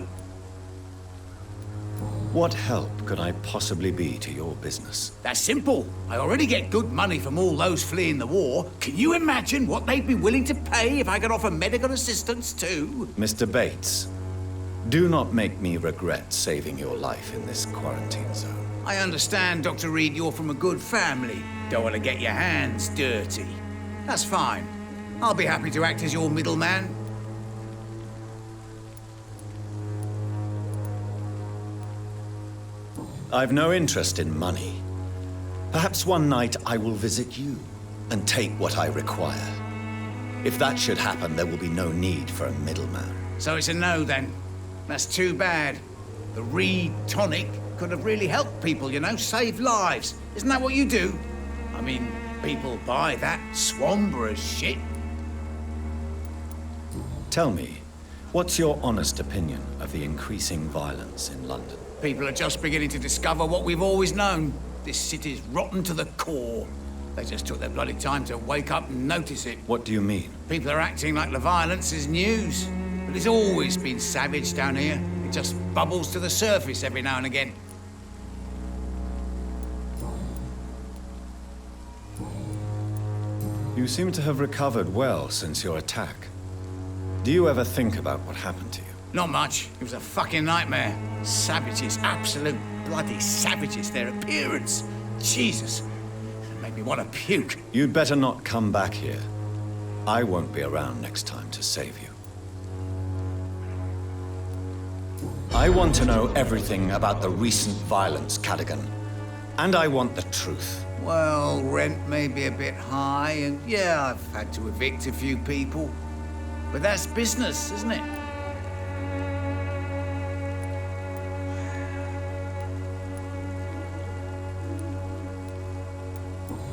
What help could I possibly be to your business? That's simple. I already get good money from all those fleeing the war. Can you imagine what they'd be willing to pay if I could offer medical assistance too? Mr. Bates, do not make me regret saving your life in this quarantine zone. I understand, Dr. Reid, you're from a good family. Don't want to get your hands dirty. That's fine. I'll be happy to act as your middleman. I've no interest in money. Perhaps one night I will visit you and take what I require. If that should happen, there will be no need for a middleman. So it's a no, then. That's too bad. The Reid tonic could have really helped people, you know, save lives. Isn't that what you do? I mean, people buy that Swamburer's shit. Tell me, what's your honest opinion of the increasing violence in London? People are just beginning to discover what we've always known. This city's rotten to the core. They just took their bloody time to wake up and notice it. What do you mean? People are acting like the violence is news. But it's always been savage down here. It just bubbles to the surface every now and again. You seem to have recovered well since your attack. Do you ever think about what happened to you? Not much. It was a fucking nightmare. Savages, absolute bloody savages. Their appearance. Jesus. It made me want to puke. You'd better not come back here. I won't be around next time to save you. I want to know everything about the recent violence, Cadogan. And I want the truth. Well, rent may be a bit high, and yeah, I've had to evict a few people. But that's business, isn't it?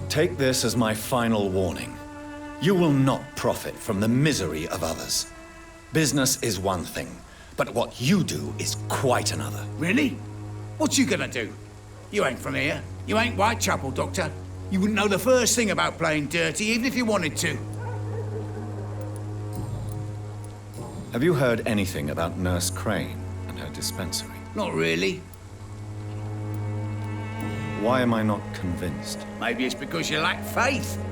Take this as my final warning. You will not profit from the misery of others. Business is one thing, but what you do is quite another. Really? What you gonna do? You ain't from here. You ain't Whitechapel, Doctor. You wouldn't know the first thing about playing dirty, even if you wanted to. Have you heard anything about Nurse Crane and her dispensary? Not really. Why am I not convinced? Maybe it's because you lack faith.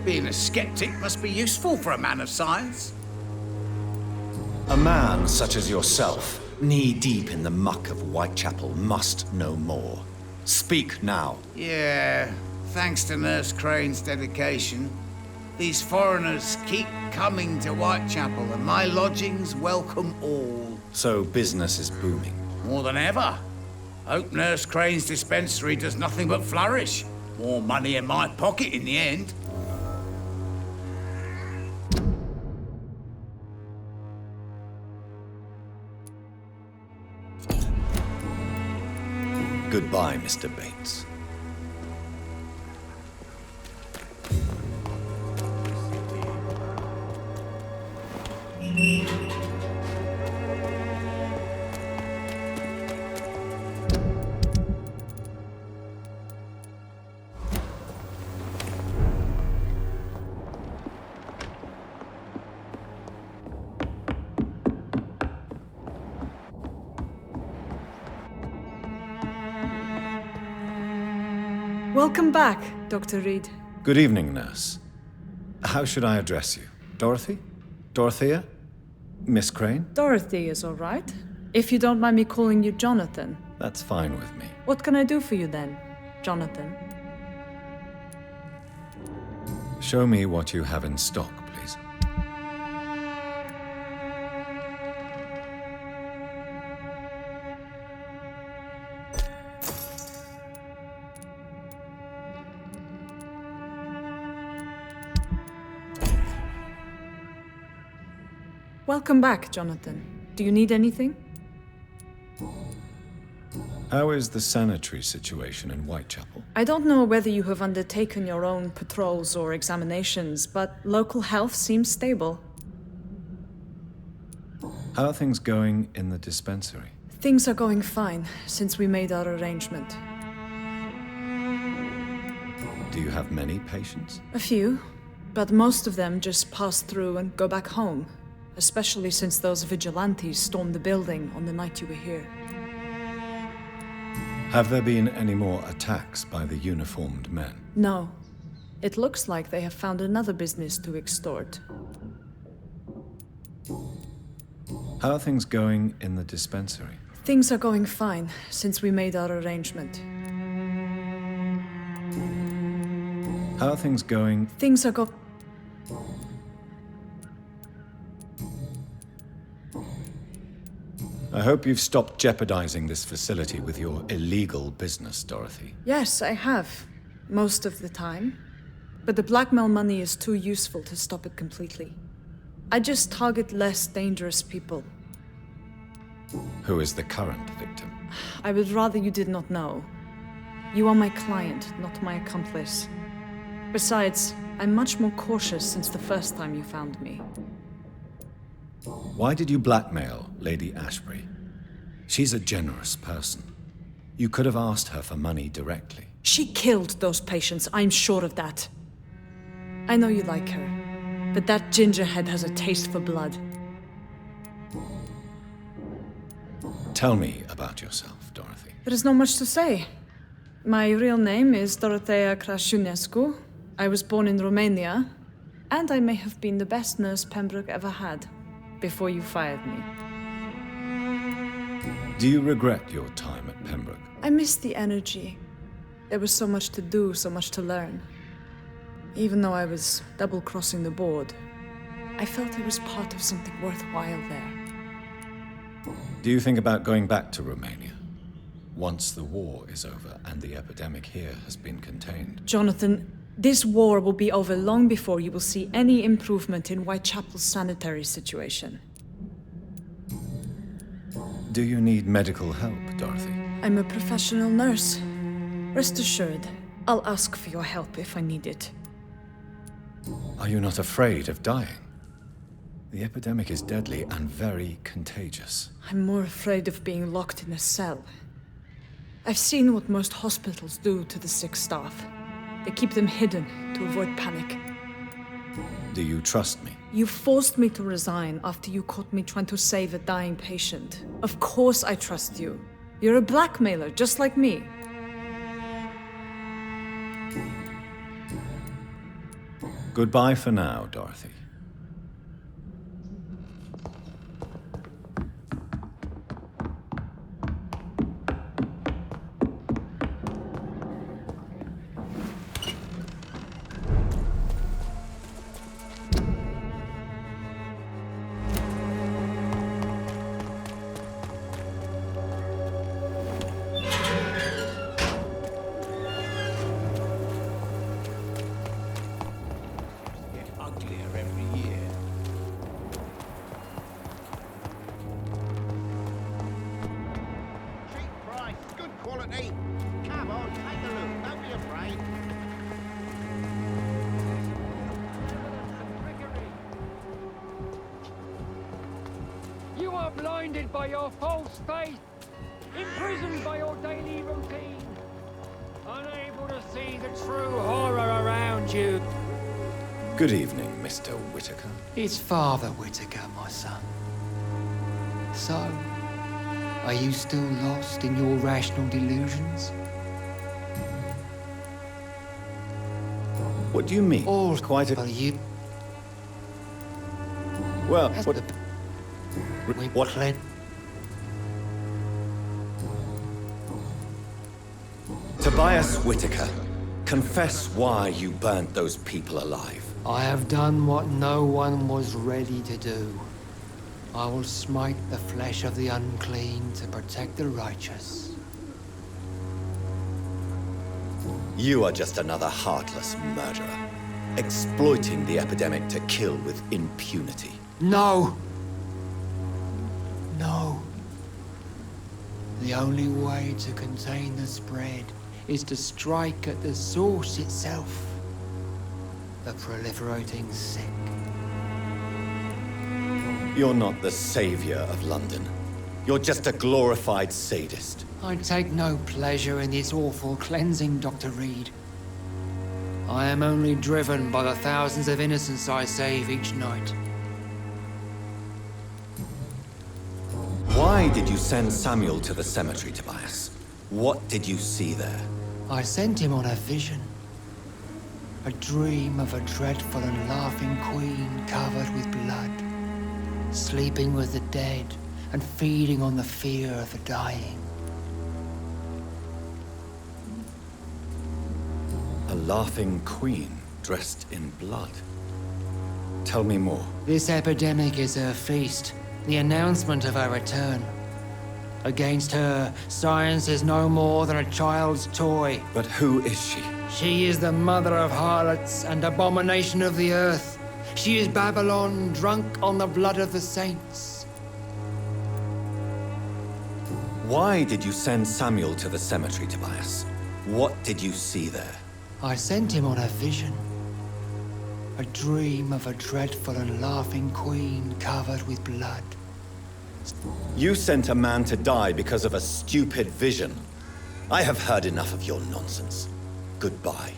Being a skeptic must be useful for a man of science. A man such as yourself, knee-deep in the muck of Whitechapel, must know more. Speak now. Yeah, thanks to Nurse Crane's dedication, these foreigners keep coming to Whitechapel, and my lodgings welcome all. So business is booming. More than ever. Hope Nurse Crane's dispensary does nothing but flourish. More money in my pocket in the end. Goodbye, Mr. Bates. Welcome back, Dr. Reid. Good evening, nurse. How should I address you? Dorothy? Dorothea? Miss Crane? Dorothy is all right. If you don't mind me calling you Jonathan. That's fine with me. What can I do for you then, Jonathan? Show me what you have in stock, please. Welcome back, Jonathan. Do you need anything? How is the sanitary situation in Whitechapel? I don't know whether you have undertaken your own patrols or examinations, but local health seems stable. How are things going in the dispensary? Things are going fine since we made our arrangement. Do you have many patients? A few, but most of them just pass through and go back home, especially since those vigilantes stormed the building on the night you were here. Have there been any more attacks by the uniformed men? No. It looks like they have found another business to extort. How are things going in the dispensary? Things are going fine since we made our arrangement. How are things going? Things are I hope you've stopped jeopardizing this facility with your illegal business, Dorothy. Yes, I have. Most of the time. But the blackmail money is too useful to stop it completely. I just target less dangerous people. Who is the current victim? I would rather you did not know. You are my client, not my accomplice. Besides, I'm much more cautious since the first time you found me. Why did you blackmail Lady Ashbury? She's a generous person. You could have asked her for money directly. She killed those patients, I'm sure of that. I know you like her, but that gingerhead has a taste for blood. Tell me about yourself, Dorothy. There is not much to say. My real name is Dorothea Crasiunescu. I was born in Romania, and I may have been the best nurse Pembroke ever had, before you fired me. Do you regret your time at Pembroke? I miss the energy. There was so much to do, so much to learn. Even though I was double-crossing the board, I felt I was part of something worthwhile there. Do you think about going back to Romania? Once the war is over and the epidemic here has been contained. Jonathan, this war will be over long before you will see any improvement in Whitechapel's sanitary situation. Do you need medical help, Dorothy? I'm a professional nurse. Rest assured, I'll ask for your help if I need it. Are you not afraid of dying? The epidemic is deadly and very contagious. I'm more afraid of being locked in a cell. I've seen what most hospitals do to the sick staff. They keep them hidden to avoid panic. Do you trust me? You forced me to resign after you caught me trying to save a dying patient. Of course I trust you. You're a blackmailer, just like me. Goodbye for now, Dorothy. quality. Come on, take a look. Don't be afraid. You are blinded by your false faith, imprisoned by your daily routine, unable to see the true horror around you. Good evening, Mr. Whitaker. It's Father Whitaker, my son. So, are you still lost in your rational delusions? What do you mean? Or quite a... you... Well, what... Tobias Whitaker, confess why you burnt those people alive. I have done what no one was ready to do. I will smite the flesh of the unclean to protect the righteous. You are just another heartless murderer, exploiting the epidemic to kill with impunity. No! No. The only way to contain the spread is to strike at the source itself. The proliferating sick. You're not the savior of London. You're just a glorified sadist. I take no pleasure in this awful cleansing, Dr. Reid. I am only driven by the thousands of innocents I save each night. Why did you send Samuel to the cemetery, Tobias? What did you see there? I sent him on a vision. A dream of a dreadful and laughing queen covered with blood, sleeping with the dead and feeding on the fear of the dying. A laughing queen dressed in blood. Tell me more. This epidemic is her feast, the announcement of her return. Against her, science is no more than a child's toy. But who is she? She is the mother of harlots and abomination of the earth. She is Babylon, drunk on the blood of the saints. Why did you send Samuel to the cemetery, Tobias? What did you see there? I sent him on a vision. A dream of a dreadful and laughing queen covered with blood. You sent a man to die because of a stupid vision. I have heard enough of your nonsense. Goodbye.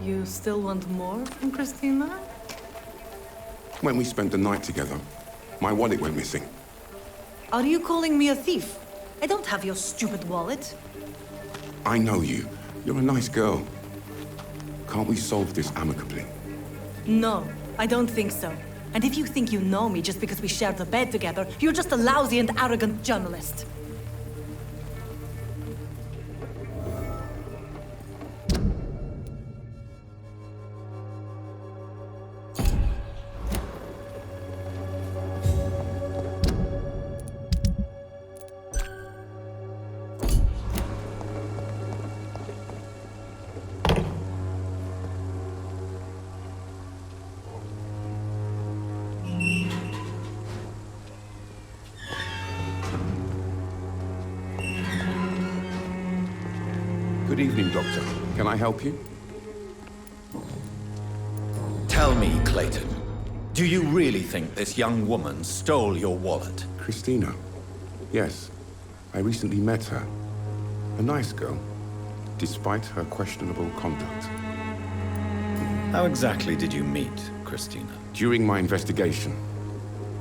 You still want more from Christina? When we spent the night together, my wallet went missing. Are you calling me a thief? I don't have your stupid wallet. I know you. You're a nice girl. Can't we solve this amicably? No, I don't think so. And if you think you know me just because we shared the bed together, you're just a lousy and arrogant journalist. Good evening, Doctor. Can I help you? Tell me, Clayton, do you really think this young woman stole your wallet? Christina? Yes. I recently met her. A nice girl, despite her questionable conduct. How exactly did you meet Christina? During my investigation,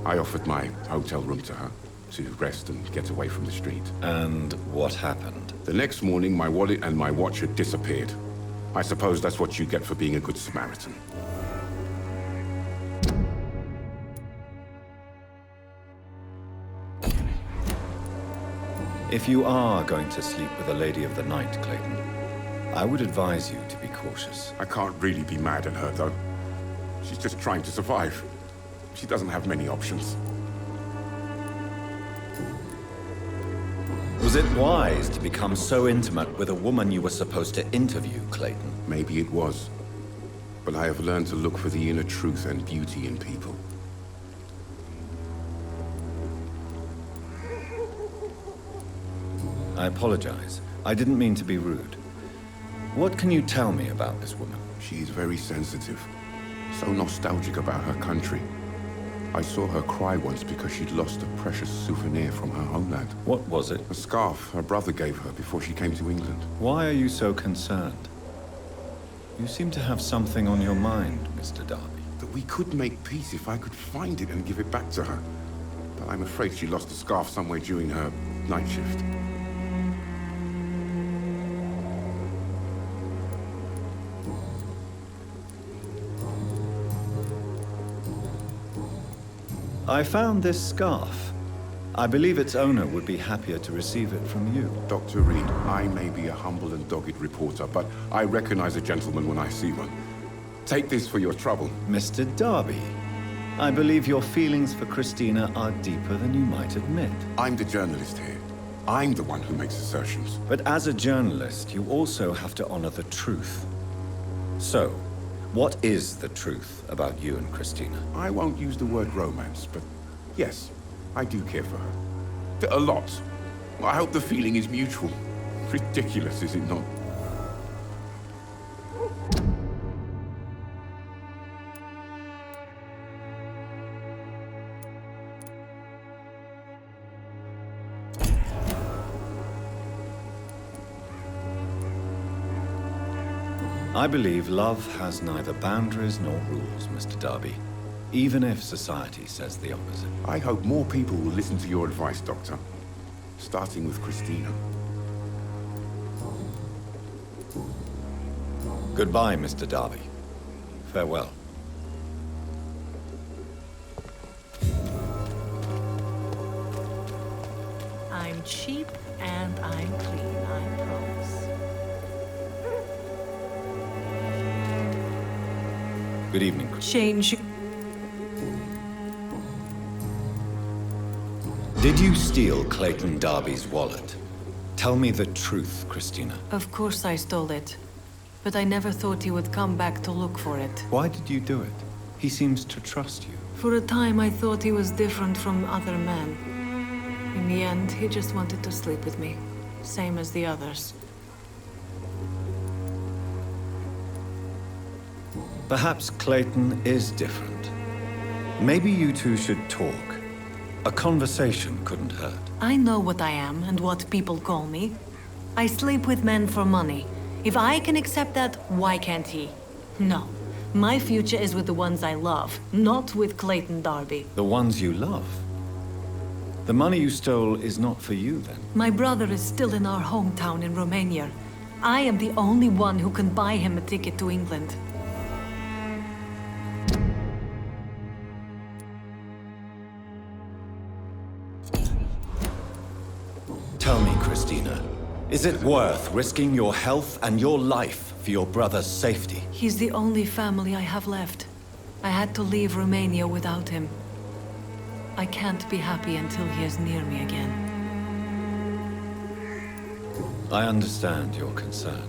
I offered my hotel room to her. to rest and get away from the street. And what happened? The next morning, my wallet and my watch had disappeared. I suppose that's what you get for being a good Samaritan. If you are going to sleep with a lady of the night, Clayton, I would advise you to be cautious. I can't really be mad at her, though. She's just trying to survive. She doesn't have many options. Was it wise to become so intimate with a woman you were supposed to interview, Clayton? Maybe it was. But I have learned to look for the inner truth and beauty in people. I apologize. I didn't mean to be rude. What can you tell me about this woman? She is very sensitive. So nostalgic about her country. I saw her cry once because she'd lost a precious souvenir from her homeland. What was it? A scarf her brother gave her before she came to England. Why are you so concerned? You seem to have something on your mind, Mr. Darby. That we could make peace if I could find it and give it back to her. But I'm afraid she lost the scarf somewhere during her night shift. I found this scarf. I believe its owner would be happier to receive it from you. Dr. Reid, I may be a humble and dogged reporter, but I recognize a gentleman when I see one. Take this for your trouble. Mr. Darby, I believe your feelings for Christina are deeper than you might admit. I'm the journalist here. I'm the one who makes assertions. But as a journalist, you also have to honor the truth. So, what is the truth about you and Christina? I won't use the word romance, but yes, I do care for her. A lot. I hope the feeling is mutual. Ridiculous, is it not? I believe love has neither boundaries nor rules, Mr. Darby, even if society says the opposite. I hope more people will listen to your advice, Doctor. Starting with Christina. Goodbye, Mr. Darby. Farewell. I'm cheap and I'm clean, I promise. Good evening. Change. Did you steal Clayton Darby's wallet? Tell me the truth, Christina. Of course I stole it. But I never thought he would come back to look for it. Why did you do it? He seems to trust you. For a time I thought he was different from other men. In the end, he just wanted to sleep with me. Same as the others. Perhaps Clayton is different. Maybe you two should talk. A conversation couldn't hurt. I know what I am and what people call me. I sleep with men for money. If I can accept that, why can't he? No. My future is with the ones I love, not with Clayton Darby. The ones you love? The money you stole is not for you, then? My brother is still in our hometown in Romania. I am the only one who can buy him a ticket to England. Tell me, Christina, is it worth risking your health and your life for your brother's safety? He's the only family I have left. I had to leave Romania without him. I can't be happy until he is near me again. I understand your concern.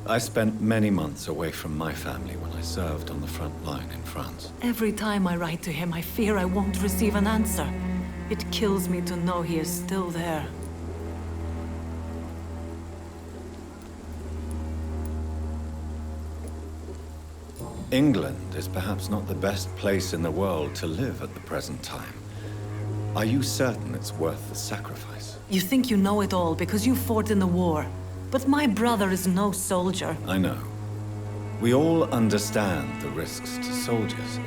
I spent many months away from my family when I served on the front line in France. Every time I write to him, I fear I won't receive an answer. It kills me to know he is still there. England is perhaps not the best place in the world to live at the present time. Are you certain it's worth the sacrifice? You think you know it all because you fought in the war. But my brother is no soldier. I know. We all understand the risks to soldiers.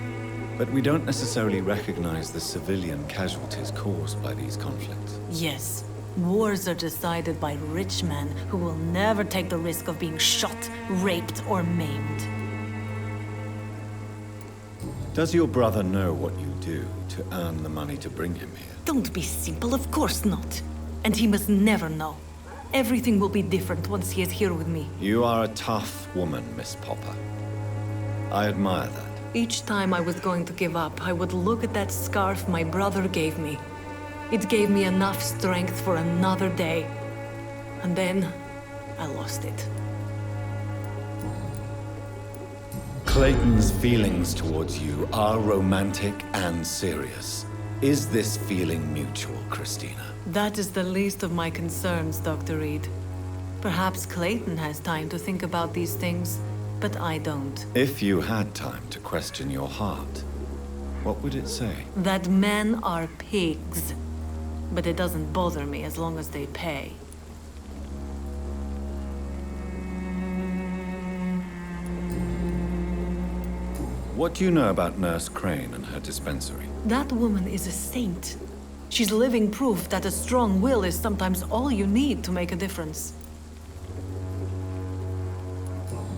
But we don't necessarily recognize the civilian casualties caused by these conflicts. Yes. Wars are decided by rich men who will never take the risk of being shot, raped, or maimed. Does your brother know what you do to earn the money to bring him here? Don't be simple, of course not. And he must never know. Everything will be different once he is here with me. You are a tough woman, Miss Popper. I admire that. Each time I was going to give up, I would look at that scarf my brother gave me. It gave me enough strength for another day. And then, I lost it. Clayton's feelings towards you are romantic and serious. Is this feeling mutual, Christina? That is the least of my concerns, Dr. Reid. Perhaps Clayton has time to think about these things, but I don't. If you had time to question your heart, what would it say? That men are pigs. But it doesn't bother me as long as they pay. What do you know about Nurse Crane and her dispensary? That woman is a saint. She's living proof that a strong will is sometimes all you need to make a difference.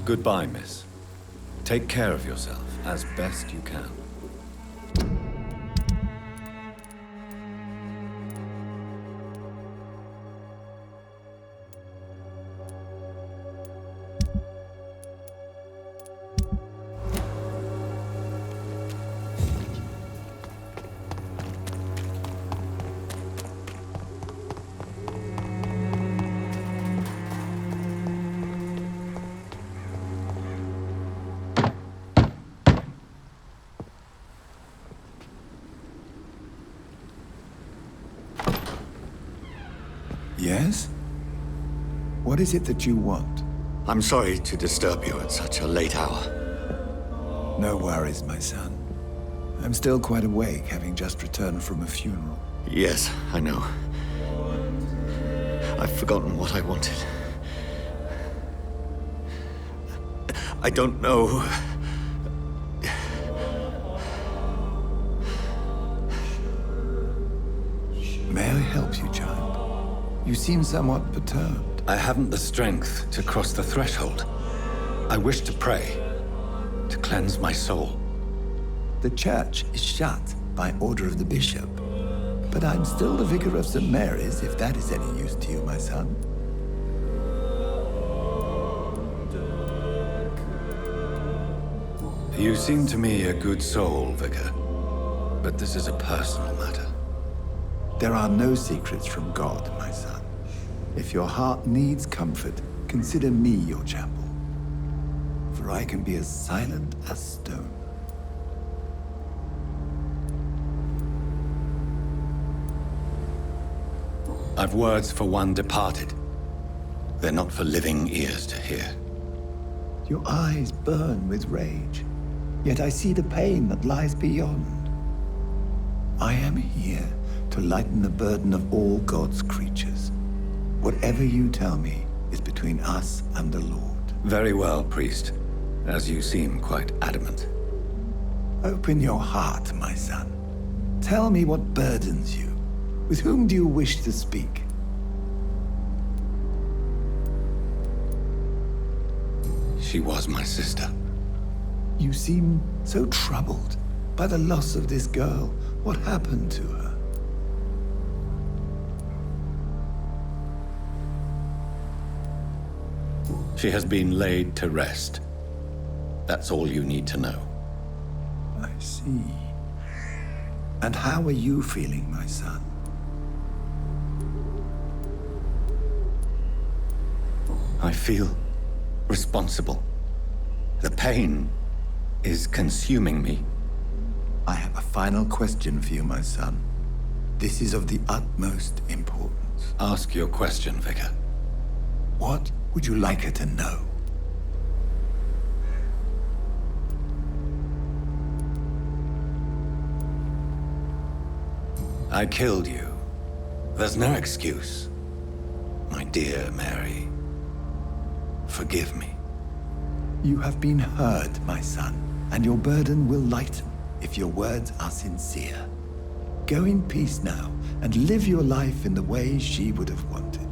Goodbye, miss. Take care of yourself as best you can. Yes? What is it that you want? I'm sorry to disturb you at such a late hour. No worries, my son. I'm still quite awake, having just returned from a funeral. Yes, I know. I've forgotten what I wanted. I don't know. May I help you, child? You seem somewhat perturbed. I haven't the strength to cross the threshold. I wish to pray, to cleanse my soul. The church is shut by order of the bishop. But I'm still the vicar of St. Mary's, if that is any use to you, my son. You seem to me a good soul, Vicar. But this is a personal matter. There are no secrets from God, my son. If your heart needs comfort, consider me your chapel. For I can be as silent as stone. I've words for one departed. They're not for living ears to hear. Your eyes burn with rage, yet I see the pain that lies beyond. I am here to lighten the burden of all God's creatures. Whatever you tell me is between us and the Lord. Very well, priest, as you seem quite adamant. Open your heart, my son. Tell me what burdens you. With whom do you wish to speak? She was my sister. You seem so troubled by the loss of this girl. What happened to her? She has been laid to rest. That's all you need to know. I see. And how are you feeling, my son? I feel responsible. The pain is consuming me. I have a final question for you, my son. This is of the utmost importance. Ask your question, Vicar. What would you like her to know? I killed you. There's no excuse. My dear Mary, forgive me. You have been heard, my son, and your burden will lighten if your words are sincere. Go in peace now, and live your life in the way she would have wanted.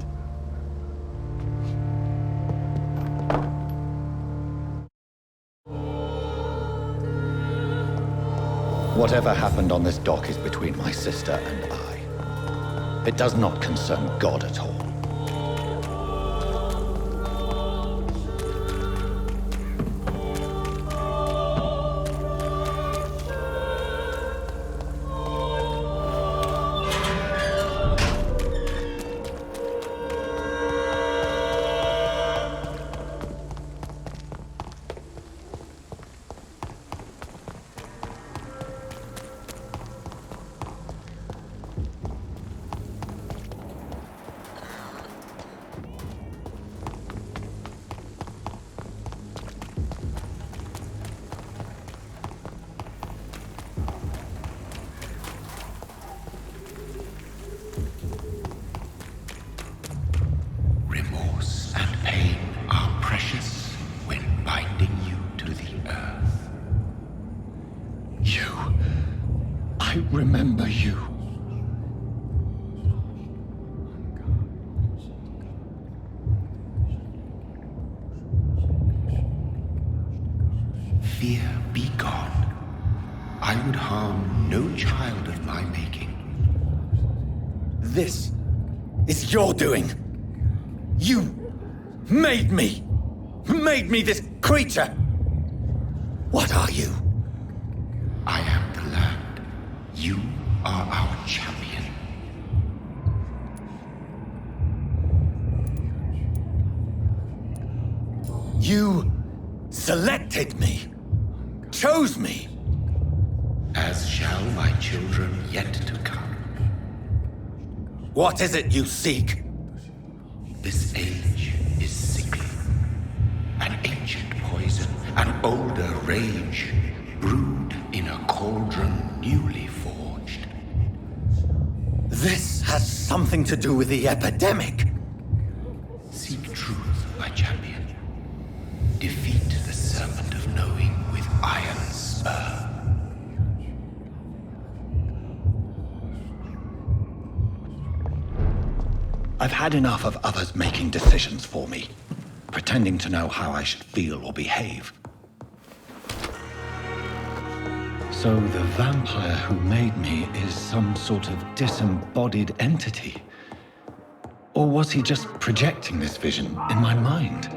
Whatever happened on this dock is between my sister and I. It does not concern God at all. Remorse and pain are precious when binding you to the earth. You. I remember you. Fear be gone. I would harm no child of my making. This is your doing. You made me this creature. What are you? I am the land. You are our champion. You selected me, chose me. As shall my children yet to come. What is it you seek? This age is sickly. An ancient poison, an older rage, brewed in a cauldron newly forged. This has something to do with the epidemic. Seek truth, my champion. Defeat the serpent of knowing with iron spur. I've had enough of others making decisions for me, pretending to know how I should feel or behave. So the vampire who made me is some sort of disembodied entity? Or was he just projecting this vision in my mind?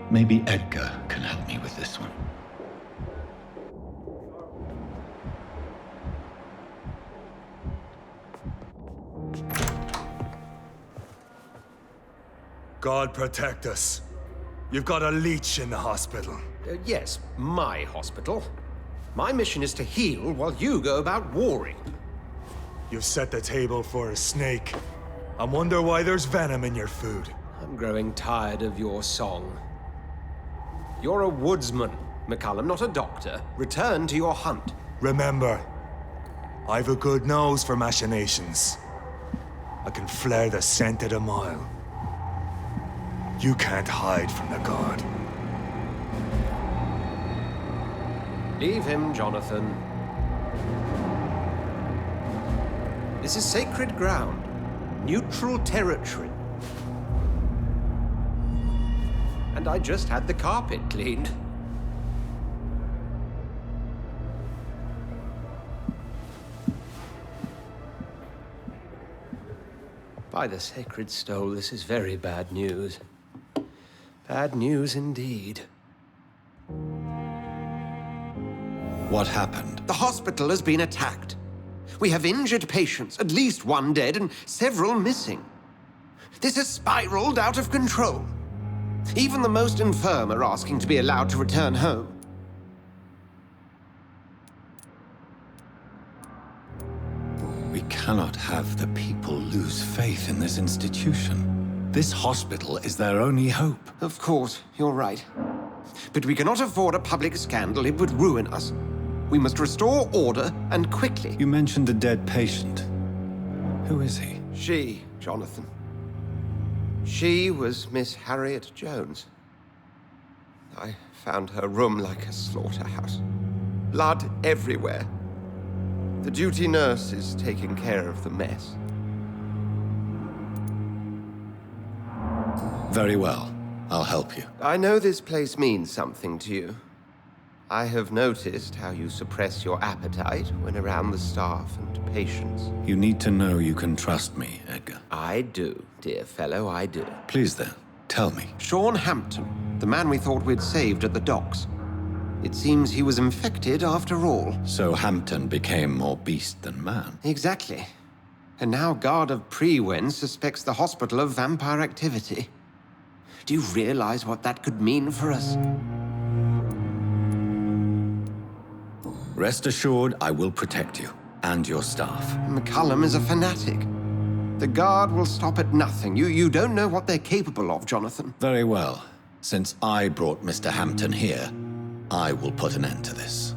Maybe Edgar can help me with this one. God protect us. You've got a leech in the hospital. Yes, my hospital. My mission is to heal while you go about warring. You've set the table for a snake. I wonder why there's venom in your food. I'm growing tired of your song. You're a woodsman, McCullum, not a doctor. Return to your hunt. Remember, I've a good nose for machinations. I can flare the scent at a mile. You can't hide from the god. Leave him, Jonathan. This is sacred ground. Neutral territory. And I just had the carpet cleaned. By the sacred stole, this is very bad news. Bad news indeed. What happened? The hospital has been attacked. We have injured patients, at least one dead and several missing. This has spiraled out of control. Even the most infirm are asking to be allowed to return home. We cannot have the people lose faith in this institution. This hospital is their only hope. Of course, you're right. But we cannot afford a public scandal. It would ruin us. We must restore order, and quickly. You mentioned a dead patient. Who is he? She, Jonathan. She was Miss Harriet Jones. I found her room like a slaughterhouse. Blood everywhere. The duty nurse is taking care of the mess. Very well. I'll help you. I know this place means something to you. I have noticed how you suppress your appetite when around the staff and patients. You need to know you can trust me, Edgar. I do, dear fellow, I do. Please then, tell me. Sean Hampton, the man we thought we'd saved at the docks. It seems he was infected after all. So Hampton became more beast than man. Exactly. And now Guard of Prewen suspects the hospital of vampire activity. Do you realize what that could mean for us? Rest assured, I will protect you and your staff. McCullum is a fanatic. The Guard will stop at nothing. You don't know what they're capable of, Jonathan. Very well. Since I brought Mr. Hampton here, I will put an end to this.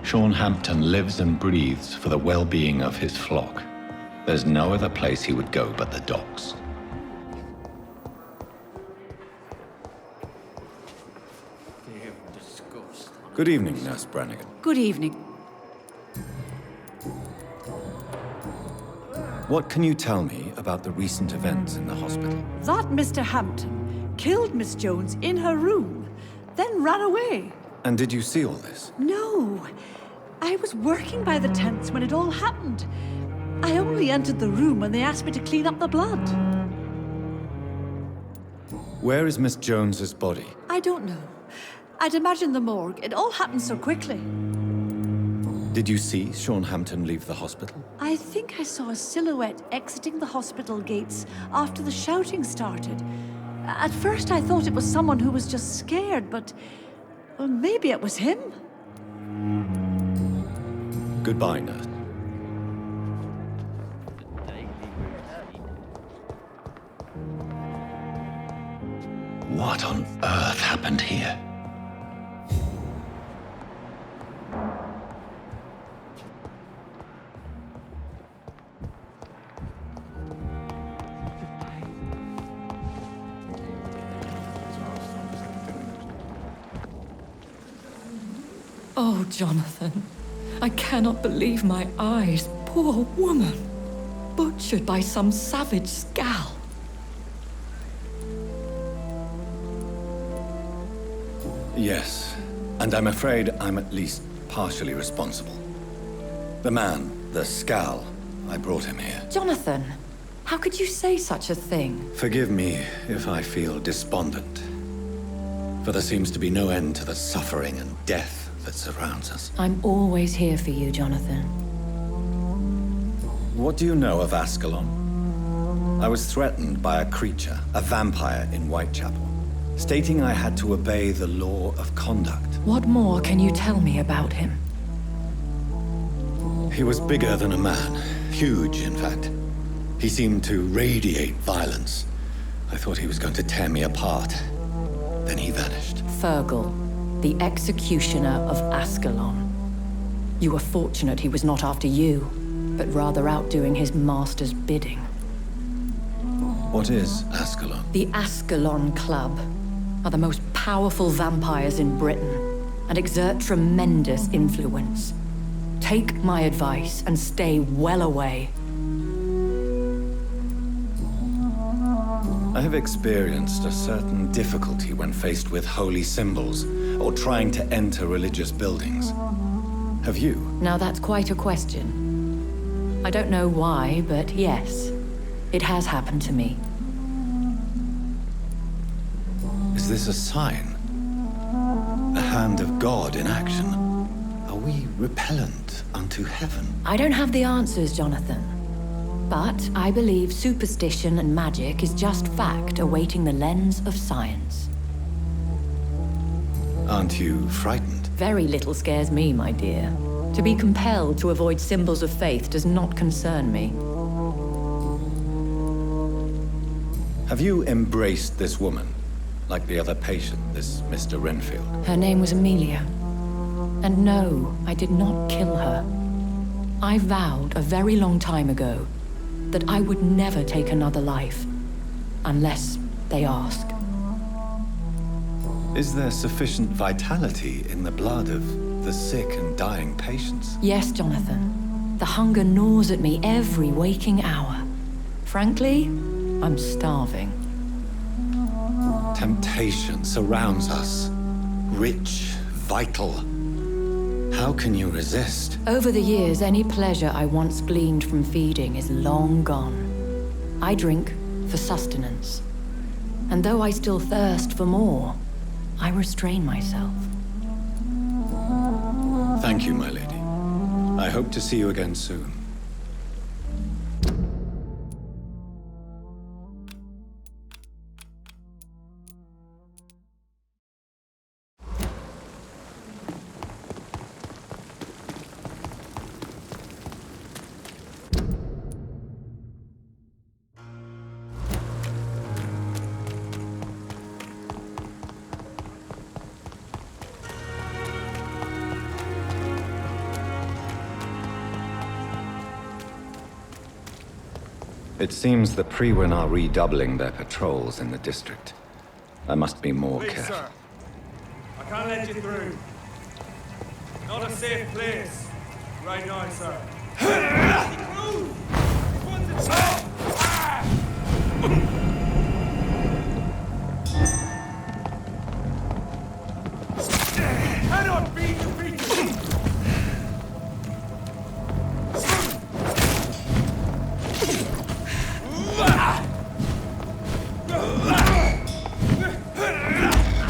Sean Hampton lives and breathes for the well-being of his flock. There's no other place he would go but the docks. Good evening, Nurse Brannigan. Good evening. What can you tell me about the recent events in the hospital? That Mr. Hampton killed Miss Jones in her room, then ran away. And did you see all this? No. I was working by the tents when it all happened. I only entered the room when they asked me to clean up the blood. Where is Miss Jones's body? I don't know. I'd imagine the morgue. It all happened so quickly. Did you see Sean Hampton leave the hospital? I think I saw a silhouette exiting the hospital gates after the shouting started. At first I thought it was someone who was just scared, but... well, maybe it was him. Goodbye, nurse. What on earth happened here? Oh, Jonathan. I cannot believe my eyes. Poor woman. Butchered by some savage skal. Yes, and I'm afraid I'm at least partially responsible. The man, the skal, I brought him here. Jonathan, how could you say such a thing? Forgive me if I feel despondent, for there seems to be no end to the suffering and death that surrounds us. I'm always here for you, Jonathan. What do you know of Ascalon? I was threatened by a creature, a vampire in Whitechapel, stating I had to obey the law of conduct. What more can you tell me about him? He was bigger than a man. Huge, in fact. He seemed to radiate violence. I thought he was going to tear me apart. Then he vanished. Fergal, the executioner of Ascalon. You were fortunate he was not after you, but rather out doing his master's bidding. What is Ascalon? The Ascalon Club are the most powerful vampires in Britain and exert tremendous influence. Take my advice and stay well away. I have experienced a certain difficulty when faced with holy symbols or trying to enter religious buildings. Have you? Now that's quite a question. I don't know why, but yes, it has happened to me. Is this a sign? The hand of God in action? Are we repellent unto heaven? I don't have the answers, Jonathan. But I believe superstition and magic is just fact awaiting the lens of science. Aren't you frightened? Very little scares me, my dear. To be compelled to avoid symbols of faith does not concern me. Have you embraced this woman? Like the other patient, this Mr. Renfield? Her name was Amelia. And no, I did not kill her. I vowed a very long time ago that I would never take another life, unless they ask. Is there sufficient vitality in the blood of the sick and dying patients? Yes, Jonathan. The hunger gnaws at me every waking hour. Frankly, I'm starving. Temptation surrounds us. Rich, vital. How can you resist? Over the years, any pleasure I once gleaned from feeding is long gone. I drink for sustenance. And though I still thirst for more, I restrain myself. Thank you, my lady. I hope to see you again soon. It seems the Priwen are redoubling their patrols in the district. I must be more Please, careful. sir. I can't let you through. Not a safe place. Right now, sir. Cannot be defeated!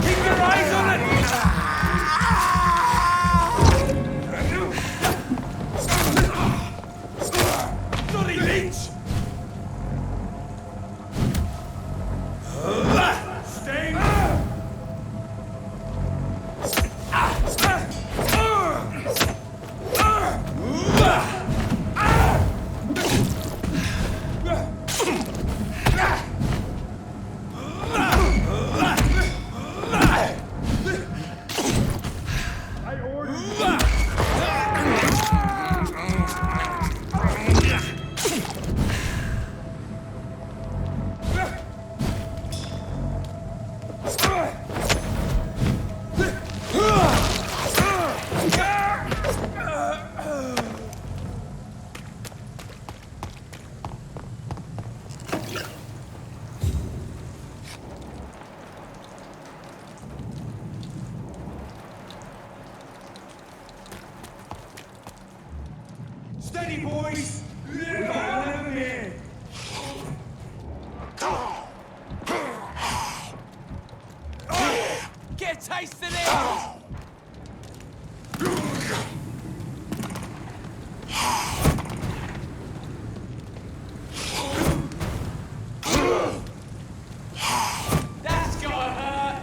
Keep your eyes on it! Bloody leech! Stay! Steady, boys! We got one of them here! Get a taste of this! That's gotta hurt!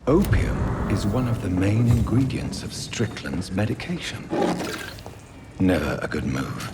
Opium is one of the main ingredients of Strickland's medication. Never a good move.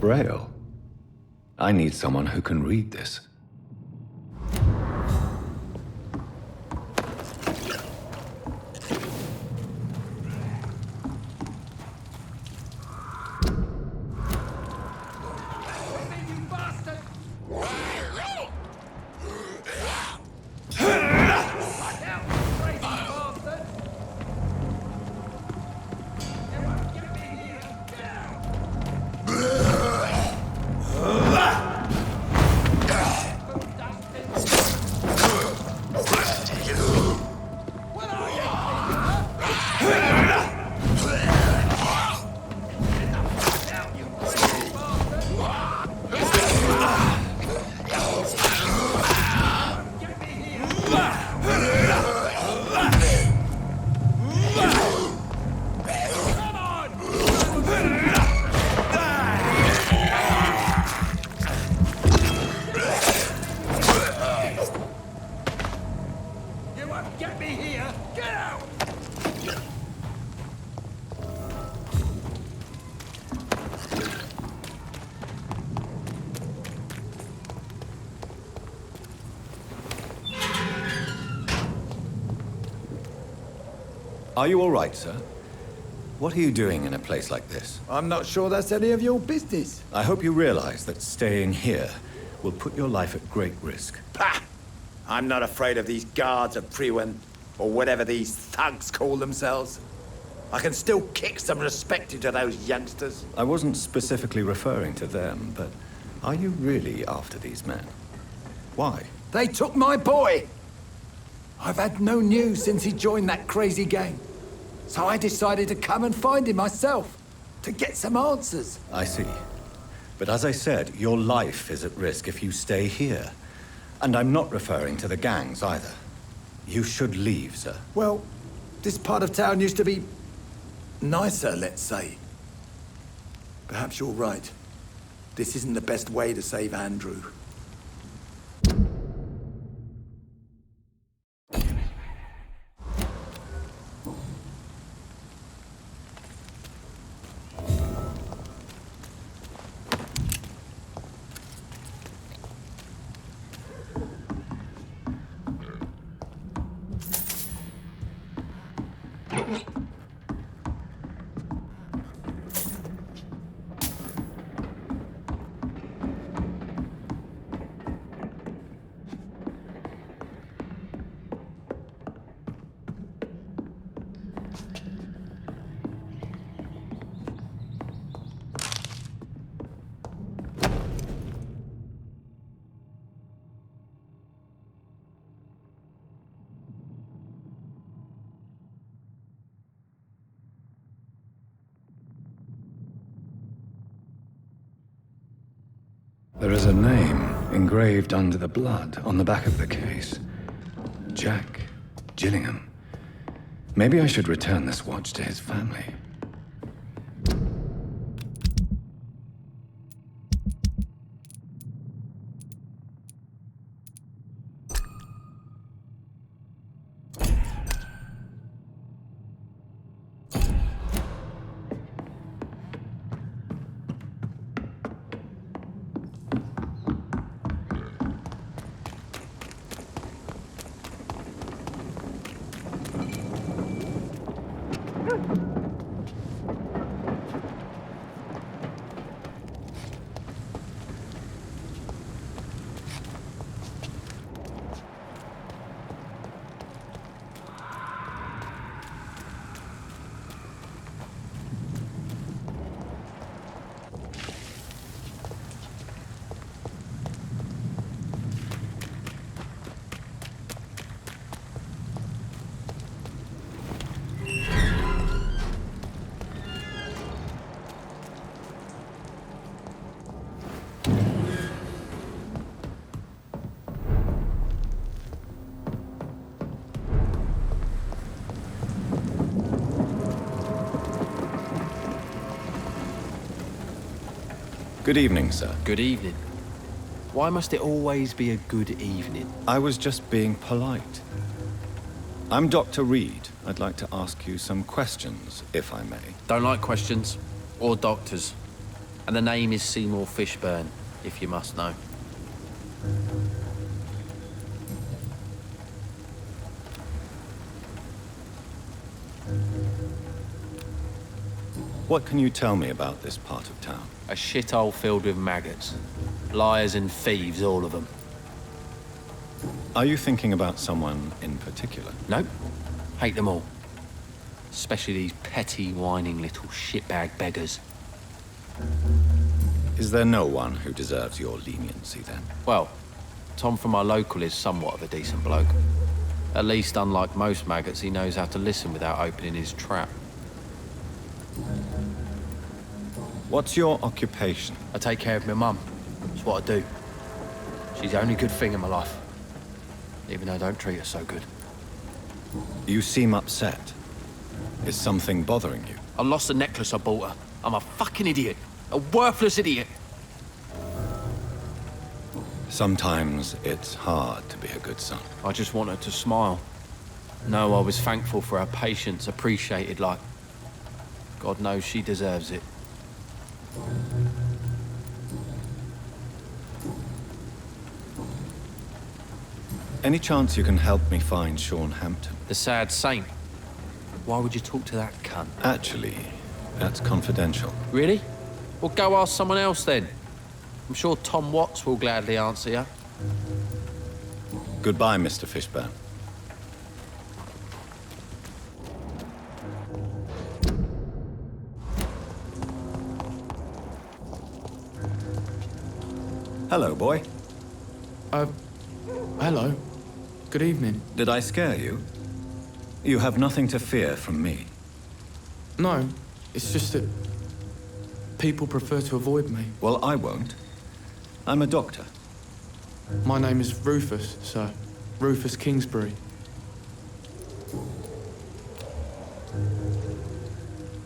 Braille. I need someone who can read this. Are you all right, sir? What are you doing in a place like this? I'm not sure that's any of your business. I hope you realize that staying here will put your life at great risk. Pah! I'm not afraid of these guards of Priwen, or whatever these thugs call themselves. I can still kick some respect into those youngsters. I wasn't specifically referring to them, but are you really after these men? Why? They took my boy! I've had no news since he joined that crazy gang. So I decided to come and find him myself, to get some answers. I see. But as I said, your life is at risk if you stay here. And I'm not referring to the gangs either. You should leave, sir. Well, this part of town used to be nicer, let's say. Perhaps you're right. This isn't the best way to save Andrew. There is a name engraved under the blood on the back of the case. Jack Gillingham. Maybe I should return this watch to his family. Good evening, sir. Good evening. Why must it always be a good evening? I was just being polite. I'm Dr. Reid. I'd like to ask you some questions, if I may. Don't like questions. Or doctors. And the name is Seymour Fishburne, if you must know. What can you tell me about this part of town? A shithole filled with maggots. Liars and thieves, all of them. Are you thinking about someone in particular? Nope. Hate them all. Especially these petty, whining little shitbag beggars. Is there no one who deserves your leniency, then? Well, Tom from our local is somewhat of a decent bloke. At least, unlike most maggots, he knows how to listen without opening his trap. What's your occupation? I take care of my mum. It's what I do. She's the only good thing in my life. Even though I don't treat her so good. You seem upset. Is something bothering you? I lost the necklace I bought her. I'm a fucking idiot. A worthless idiot. Sometimes it's hard to be a good son. I just want her to smile. No, I was thankful for her patience, appreciated like... God knows she deserves it. Any chance you can help me find Sean Hampton? The sad saint. Why would you talk to that cunt? Actually, that's confidential. Really? Well, go ask someone else then. I'm sure Tom Watts will gladly answer you. Goodbye, Mr. Fishburne. Hello, boy. Hello. Good evening. Did I scare you? You have nothing to fear from me. No, it's just that people prefer to avoid me. Well, I won't. I'm a doctor. My name is Rufus, sir. Rufus Kingsbury.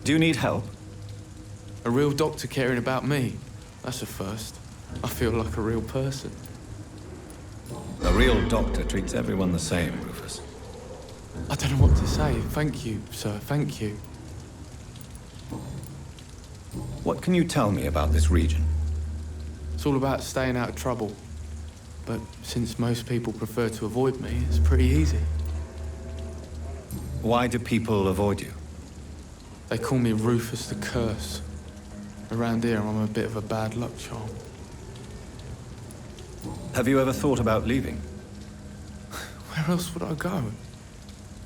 Do you need help? A real doctor caring about me. That's a first. I feel like a real person. A real doctor treats everyone the same, Rufus. I don't know what to say. Thank you, sir. Thank you. What can you tell me about this region? It's all about staying out of trouble. But since most people prefer to avoid me, it's pretty easy. Why do people avoid you? They call me Rufus the Curse. Around here, I'm a bit of a bad luck charm. Have you ever thought about leaving? Where else would I go?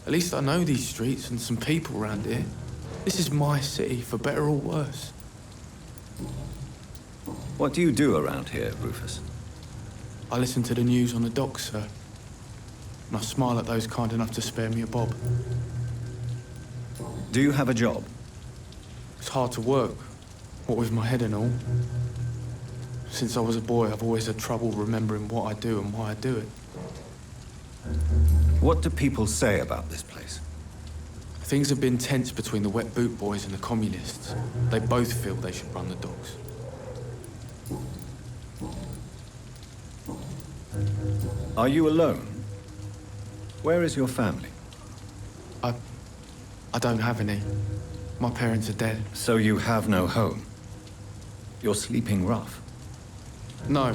At least I know these streets and some people around here. This is my city, for better or worse. What do you do around here, Rufus? I listen to the news on the docks, sir. And I smile at those kind enough to spare me a bob. Do you have a job? It's hard to work, what with my head and all. Since I was a boy, I've always had trouble remembering what I do and why I do it. What do people say about this place? Things have been tense between the wet boot boys and the communists. They both feel they should run the docks. Are you alone? Where is your family? I don't have any. My parents are dead. So you have no home? You're sleeping rough? No.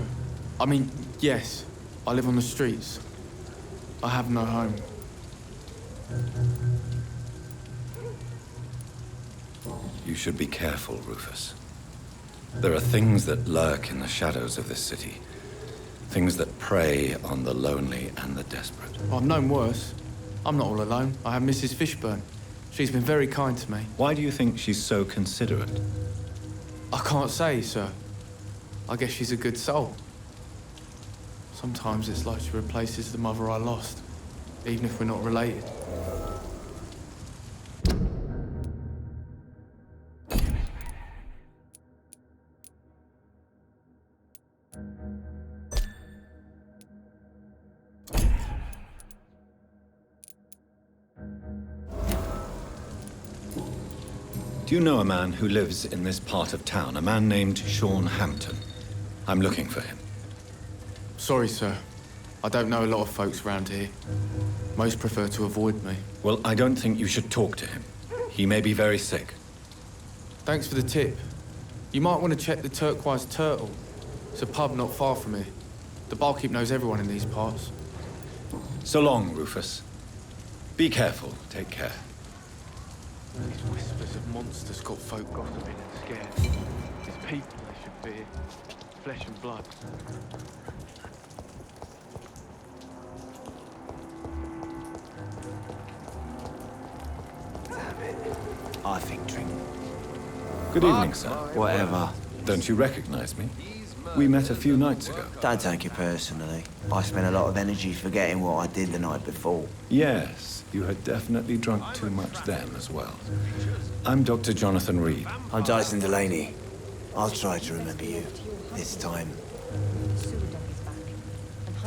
I mean, yes. I live on the streets. I have no home. You should be careful, Rufus. There are things that lurk in the shadows of this city. Things that prey on the lonely and the desperate. I've known worse. I'm not all alone. I have Mrs. Fishburne. She's been very kind to me. Why do you think she's so considerate? I can't say, sir. I guess she's a good soul. Sometimes it's like she replaces the mother I lost, even if we're not related. Do you know a man who lives in this part of town? A man named Sean Hampton. I'm looking for him. Sorry, sir. I don't know a lot of folks around here. Most prefer to avoid me. Well, I don't think you should talk to him. He may be very sick. Thanks for the tip. You might want to check the Turquoise Turtle. It's a pub not far from here. The barkeep knows everyone in these parts. So long, Rufus. Be careful. Take care. These whispers of monsters got folk gossiping and scared. It's people they should fear. Flesh and blood. I think drink. Good evening, sir. Whatever. Don't you recognize me? We met a few nights ago. Don't take it personally. I spent a lot of energy forgetting what I did the night before. Yes, you had definitely drunk too much then as well. I'm Dr. Jonathan Reid. I'm Dyson Delaney. I'll try to remember you. This time.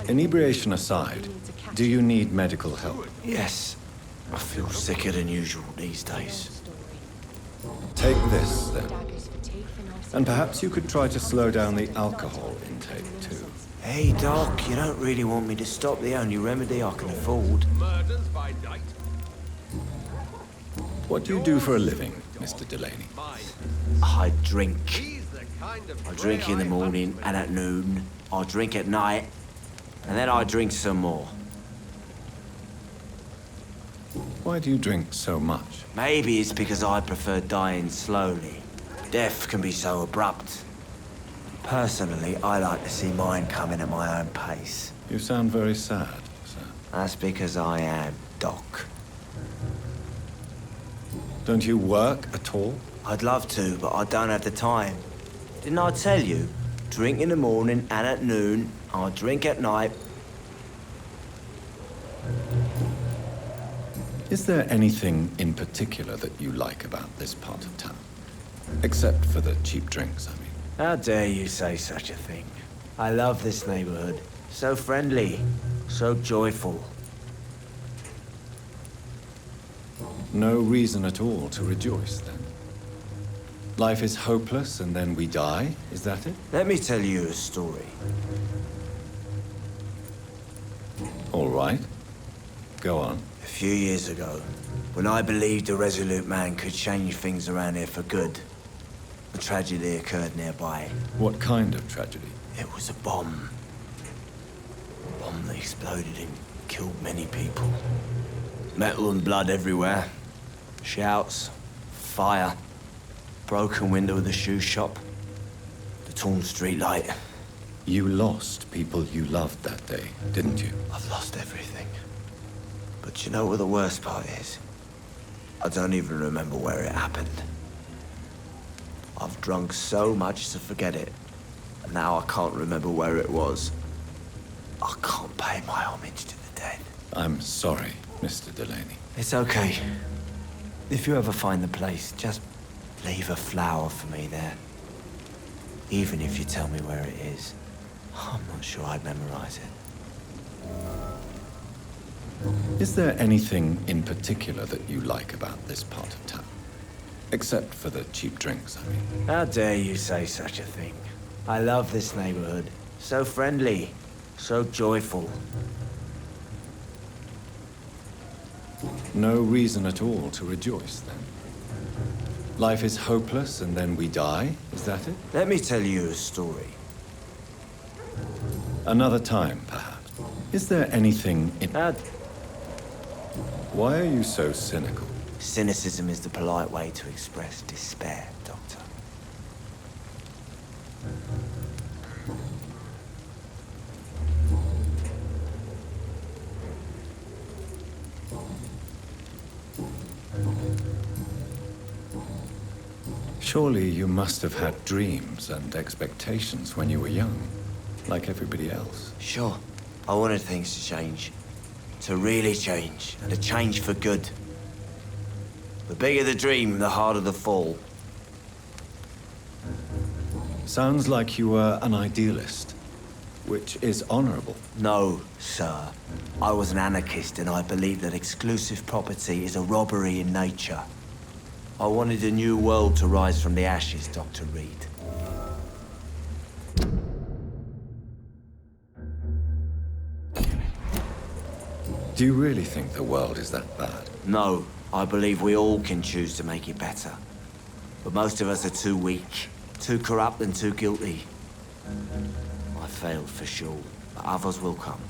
Inebriation aside, do you need medical help? Yes. I feel sicker than usual these days. Take this, then. And perhaps you could try to slow down the alcohol intake, too. Hey, Doc, you don't really want me to stop the only remedy I can afford. What do you do for a living, Mr. Delaney? I drink. I drink in the morning and at noon. I drink at night. And then I drink some more. Why do you drink so much? Maybe it's because I prefer dying slowly. Death can be so abrupt. Personally, I like to see mine coming at my own pace. You sound very sad, sir. That's because I am, Doc. Don't you work at all? I'd love to, but I don't have the time. Didn't I tell you? Drink in the morning and at noon. I drink at night. Is there anything in particular that you like about this part of town? Except for the cheap drinks, I mean. How dare you say such a thing? I love this neighborhood. So friendly, so joyful. No reason at all to rejoice, then. Life is hopeless and then we die, is that it? Let me tell you a story. All right. Go on. A few years ago, when I believed a resolute man could change things around here for good, a tragedy occurred nearby. What kind of tragedy? It was a bomb. A bomb that exploded and killed many people. Metal and blood everywhere. Shouts, fire, broken window of the shoe shop, the torn street light. You lost people you loved that day, didn't you? I've lost everything. But you know what the worst part is? I don't even remember where it happened. I've drunk so much to forget it, and now I can't remember where it was. I can't pay my homage to the dead. I'm sorry, Mr. Delaney. It's okay. If you ever find the place, just leave a flower for me there. Even if you tell me where it is. I'm not sure I'd memorize it. Is there anything in particular that you like about this part of town? Except for the cheap drinks, I mean. How dare you say such a thing? I love this neighborhood. So friendly, so joyful. No reason at all to rejoice, then. Life is hopeless and then we die, is that it? Let me tell you a story. Another time, perhaps. Is there anything in... Why are you so cynical? Cynicism is the polite way to express despair, Doctor. Surely you must have had dreams and expectations when you were young, like everybody else. Sure. I wanted things to change. To really change, and to change for good. The bigger the dream, the harder the fall. Sounds like you were an idealist, which is honorable. No, sir. I was an anarchist, and I believed that exclusive property is a robbery in nature. I wanted a new world to rise from the ashes, Dr. Reid. Do you really think the world is that bad? No, I believe we all can choose to make it better. But most of us are too weak, Too corrupt and too guilty. I failed for sure, but others will come.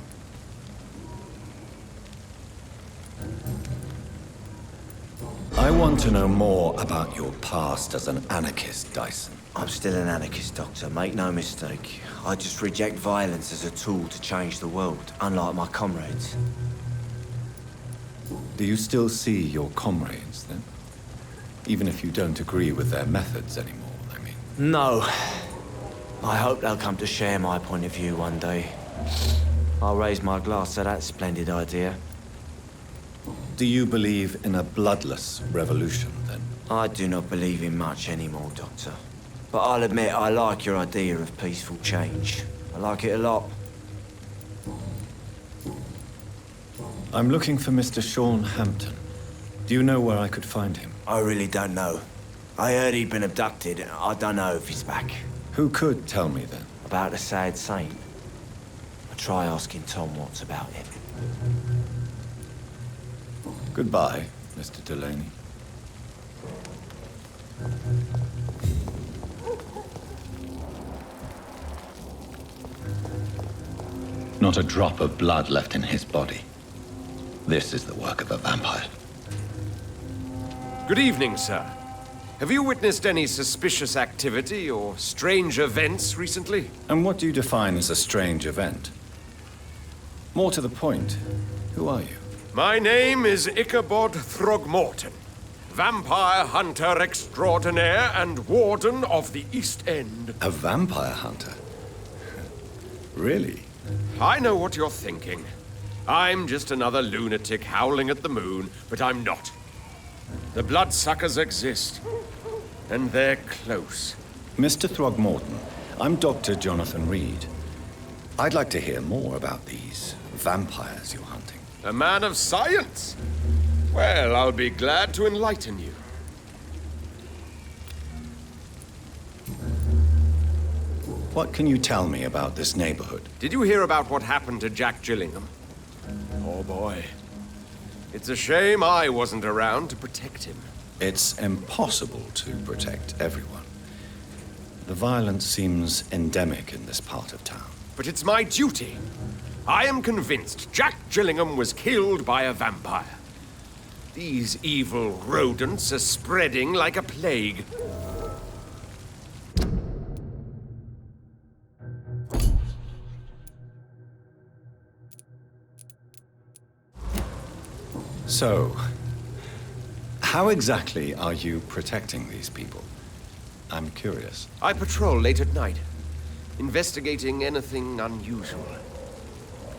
I want to know more about your past as an anarchist, Dyson. I'm still an anarchist, Doctor, make no mistake. I just reject violence as a tool to change the world, unlike my comrades. Do you still see your comrades, then? Even if you don't agree with their methods anymore, I mean. No. I hope they'll come to share my point of view one day. I'll raise my glass to that splendid idea. Do you believe in a bloodless revolution, then? I do not believe in much anymore, Doctor. But I'll admit I like your idea of peaceful change. I like it a lot. I'm looking for Mr. Sean Hampton. Do you know where I could find him? I really don't know. I heard he'd been abducted, and I don't know if he's back. Who could tell me, then? About the sad saint. I'll try asking Tom Watts about him. Goodbye, Mr. Delaney. Not a drop of blood left in his body. This is the work of a vampire. Good evening, sir. Have you witnessed any suspicious activity or strange events recently? And what do you define as a strange event? More to the point, who are you? My name is Ichabod Throgmorton, vampire hunter extraordinaire and warden of the East End. A vampire hunter? Really? I know what you're thinking. I'm just another lunatic howling at the moon, but I'm not. The bloodsuckers exist, and they're close. Mr. Throgmorton, I'm Dr. Jonathan Reid. I'd like to hear more about these vampires you're hunting. A man of science? Well, I'll be glad to enlighten you. What can you tell me about this neighborhood? Did you hear about what happened to Jack Gillingham? Oh boy. It's a shame I wasn't around to protect him. It's impossible to protect everyone. The violence seems endemic in this part of town. But it's my duty. I am convinced Jack Gillingham was killed by a vampire. These evil rodents are spreading like a plague. So, how exactly are you protecting these people? I'm curious. I patrol late at night, investigating anything unusual.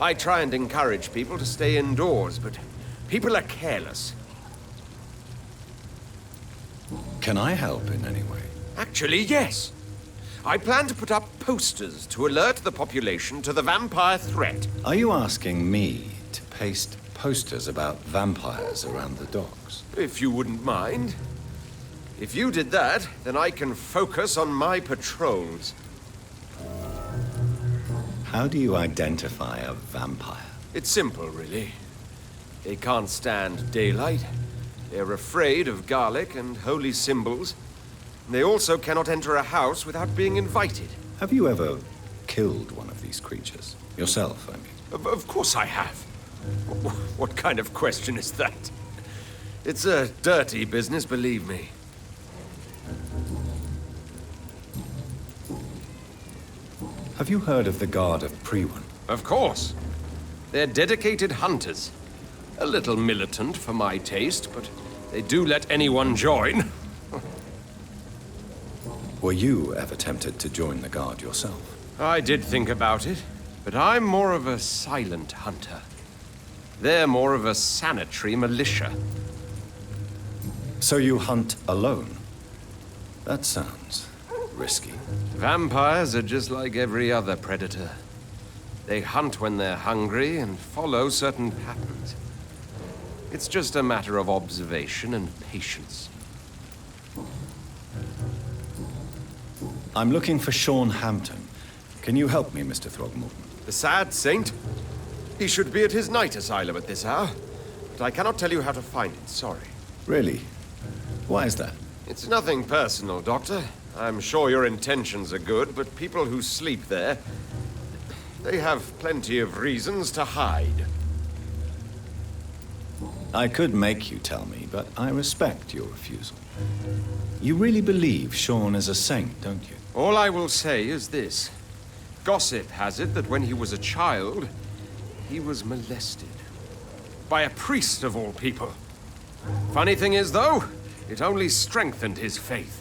I try and encourage people to stay indoors, but people are careless. Can I help in any way? Actually, yes. I plan to put up posters to alert the population to the vampire threat. Are you asking me to paste posters about vampires around the docks? If you wouldn't mind. If you did that, then I can focus on my patrols. How do you identify a vampire? It's simple, really. They can't stand daylight. They're afraid of garlic and holy symbols. They also cannot enter a house without being invited. Have you ever killed one of these creatures? Yourself, I mean. Of course I have. What kind of question is that? It's a dirty business, believe me. Have you heard of the Guard of Priwen? Of course. They're dedicated hunters. A little militant for my taste, but they do let anyone join. Were you ever tempted to join the Guard yourself? I did think about it, but I'm more of a silent hunter. They're more of a sanitary militia. So you hunt alone? That sounds risky. Vampires are just like every other predator. They hunt when they're hungry and follow certain patterns. It's just a matter of observation and patience. I'm looking for Sean Hampton. Can you help me, Mr. Throgmorton? The sad saint? He should be at his night asylum at this hour. But I cannot tell you how to find it, sorry. Really? Why is that? It's nothing personal, Doctor. I'm sure your intentions are good, but people who sleep there, they have plenty of reasons to hide. I could make you tell me, but I respect your refusal. You really believe Sean is a saint, don't you? All I will say is this. Gossip has it that when he was a child, he was molested. By a priest of all people. Funny thing is, though, it only strengthened his faith.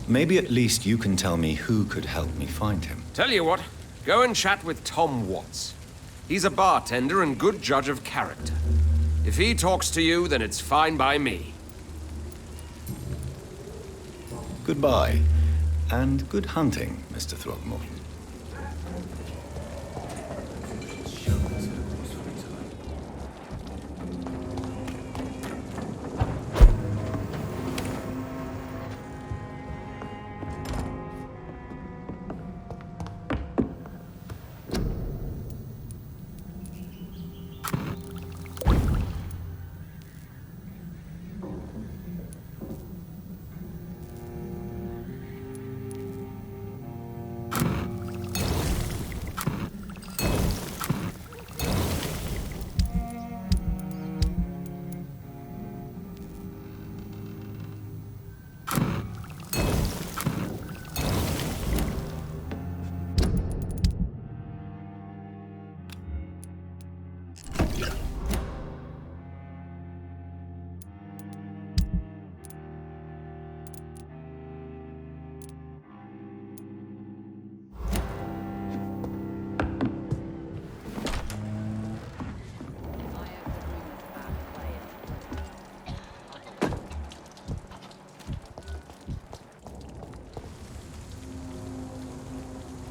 Maybe at least you can tell me who could help me find him. Tell you what, go and chat with Tom Watts. He's a bartender and good judge of character. If he talks to you, then it's fine by me. Goodbye, and good hunting, Mr. Throgmorton.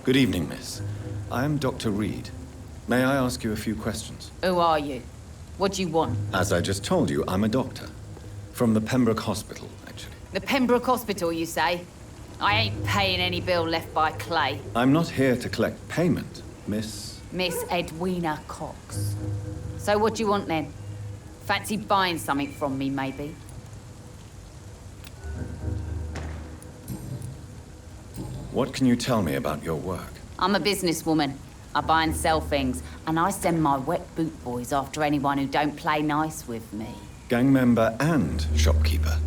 Good evening, miss. I am Dr. Reid. May I ask you a few questions? Who are you? What do you want? As I just told you, I'm a doctor. From the Pembroke Hospital, actually. The Pembroke Hospital, you say? I ain't paying any bill left by Clay. I'm not here to collect payment, Miss Edwina Cox. So what do you want then? Fancy buying something from me, maybe? What can you tell me about your work? I'm a businesswoman. I buy and sell things, and I send my wet boot boys after anyone who don't play nice with me. Gang member and shopkeeper.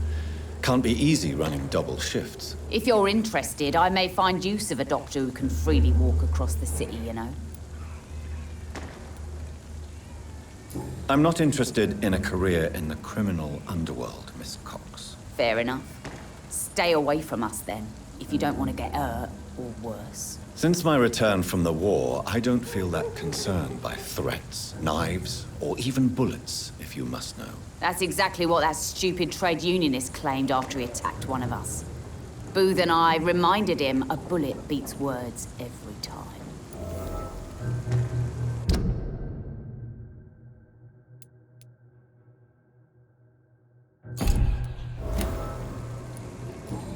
Can't be easy running double shifts. If you're interested, I may find use of a doctor who can freely walk across the city, you know. I'm not interested in a career in the criminal underworld, Miss Cox. Fair enough. Stay away from us then, if you don't want to get hurt, or worse. Since my return from the war, I don't feel that concerned by threats, knives, or even bullets, if you must know. That's exactly what that stupid trade unionist claimed after he attacked one of us. Booth and I reminded him a bullet beats words every time.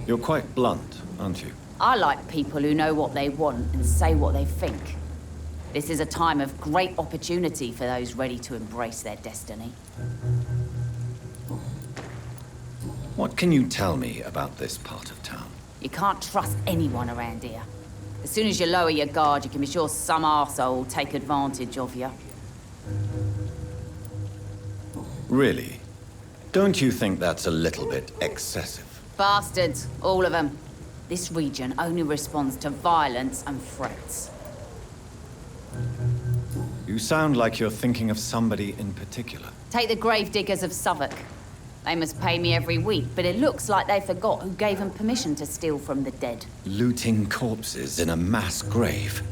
You're quite blunt, aren't you? I like people who know what they want and say what they think. This is a time of great opportunity for those ready to embrace their destiny. What can you tell me about this part of town? You can't trust anyone around here. As soon as you lower your guard, you can be sure some arsehole will take advantage of you. Really? Don't you think that's a little bit excessive? Bastards, all of them. This region only responds to violence and threats. You sound like you're thinking of somebody in particular. Take the gravediggers of Southwark. They must pay me every week, but it looks like they forgot who gave them permission to steal from the dead. Looting corpses in a mass grave.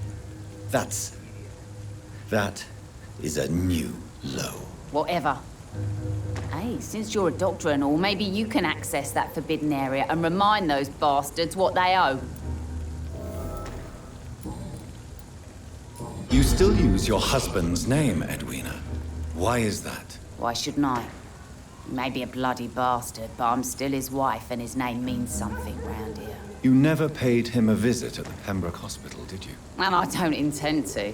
That is a new low. Whatever. Hey, since you're a doctor and all, maybe you can access that forbidden area and remind those bastards what they owe. You still use your husband's name, Edwina. Why is that? Why shouldn't I? He may be a bloody bastard, but I'm still his wife and his name means something round here. You never paid him a visit at the Pembroke Hospital, did you? And I don't intend to.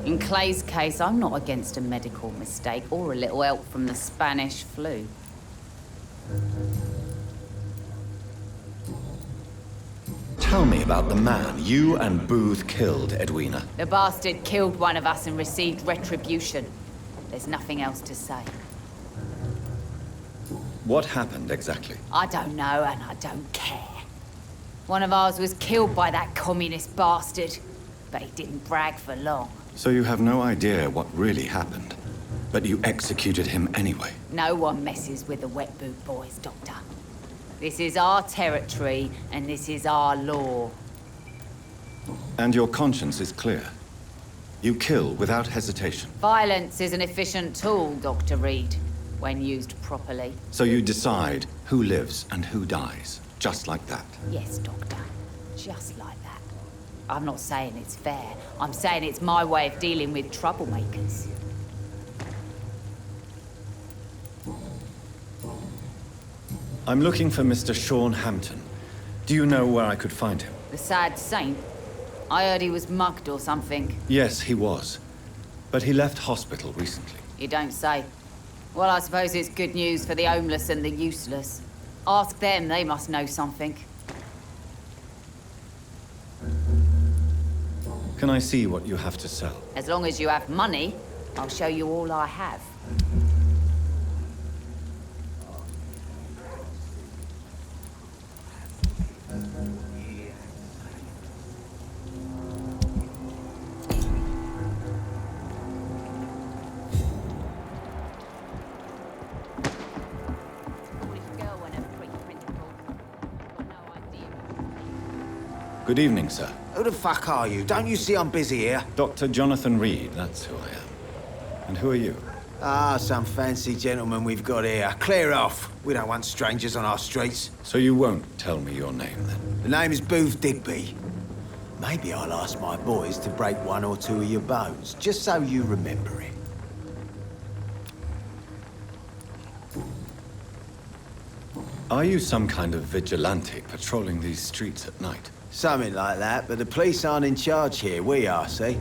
In Clay's case, I'm not against a medical mistake or a little help from the Spanish flu. Tell me about the man you and Booth killed, Edwina. The bastard killed one of us and received retribution. There's nothing else to say. What happened exactly? I don't know, and I don't care. One of ours was killed by that communist bastard, but he didn't brag for long. So you have no idea what really happened, but you executed him anyway. No one messes with the wet boot boys, Doctor. This is our territory, and this is our law. And your conscience is clear. You kill without hesitation. Violence is an efficient tool, Dr. Reid, when used properly. So you decide who lives and who dies, just like that. Yes, Doctor. Just like that. I'm not saying it's fair. I'm saying it's my way of dealing with troublemakers. I'm looking for Mr. Sean Hampton. Do you know where I could find him? The sad saint? I heard he was mugged or something. Yes, he was. But he left hospital recently. You don't say. Well, I suppose it's good news for the homeless and the useless. Ask them, they must know something. Can I see what you have to sell? As long as you have money, I'll show you all I have. Good evening, sir. Who the fuck are you? Don't you see I'm busy here? Dr. Jonathan Reid, that's who I am. And who are you? Ah, some fancy gentleman we've got here. Clear off. We don't want strangers on our streets. So you won't tell me your name, then? The name is Booth Digby. Maybe I'll ask my boys to break one or two of your bones, just so you remember it. Are you some kind of vigilante patrolling these streets at night? Something like that, but the police aren't in charge here. We are, see?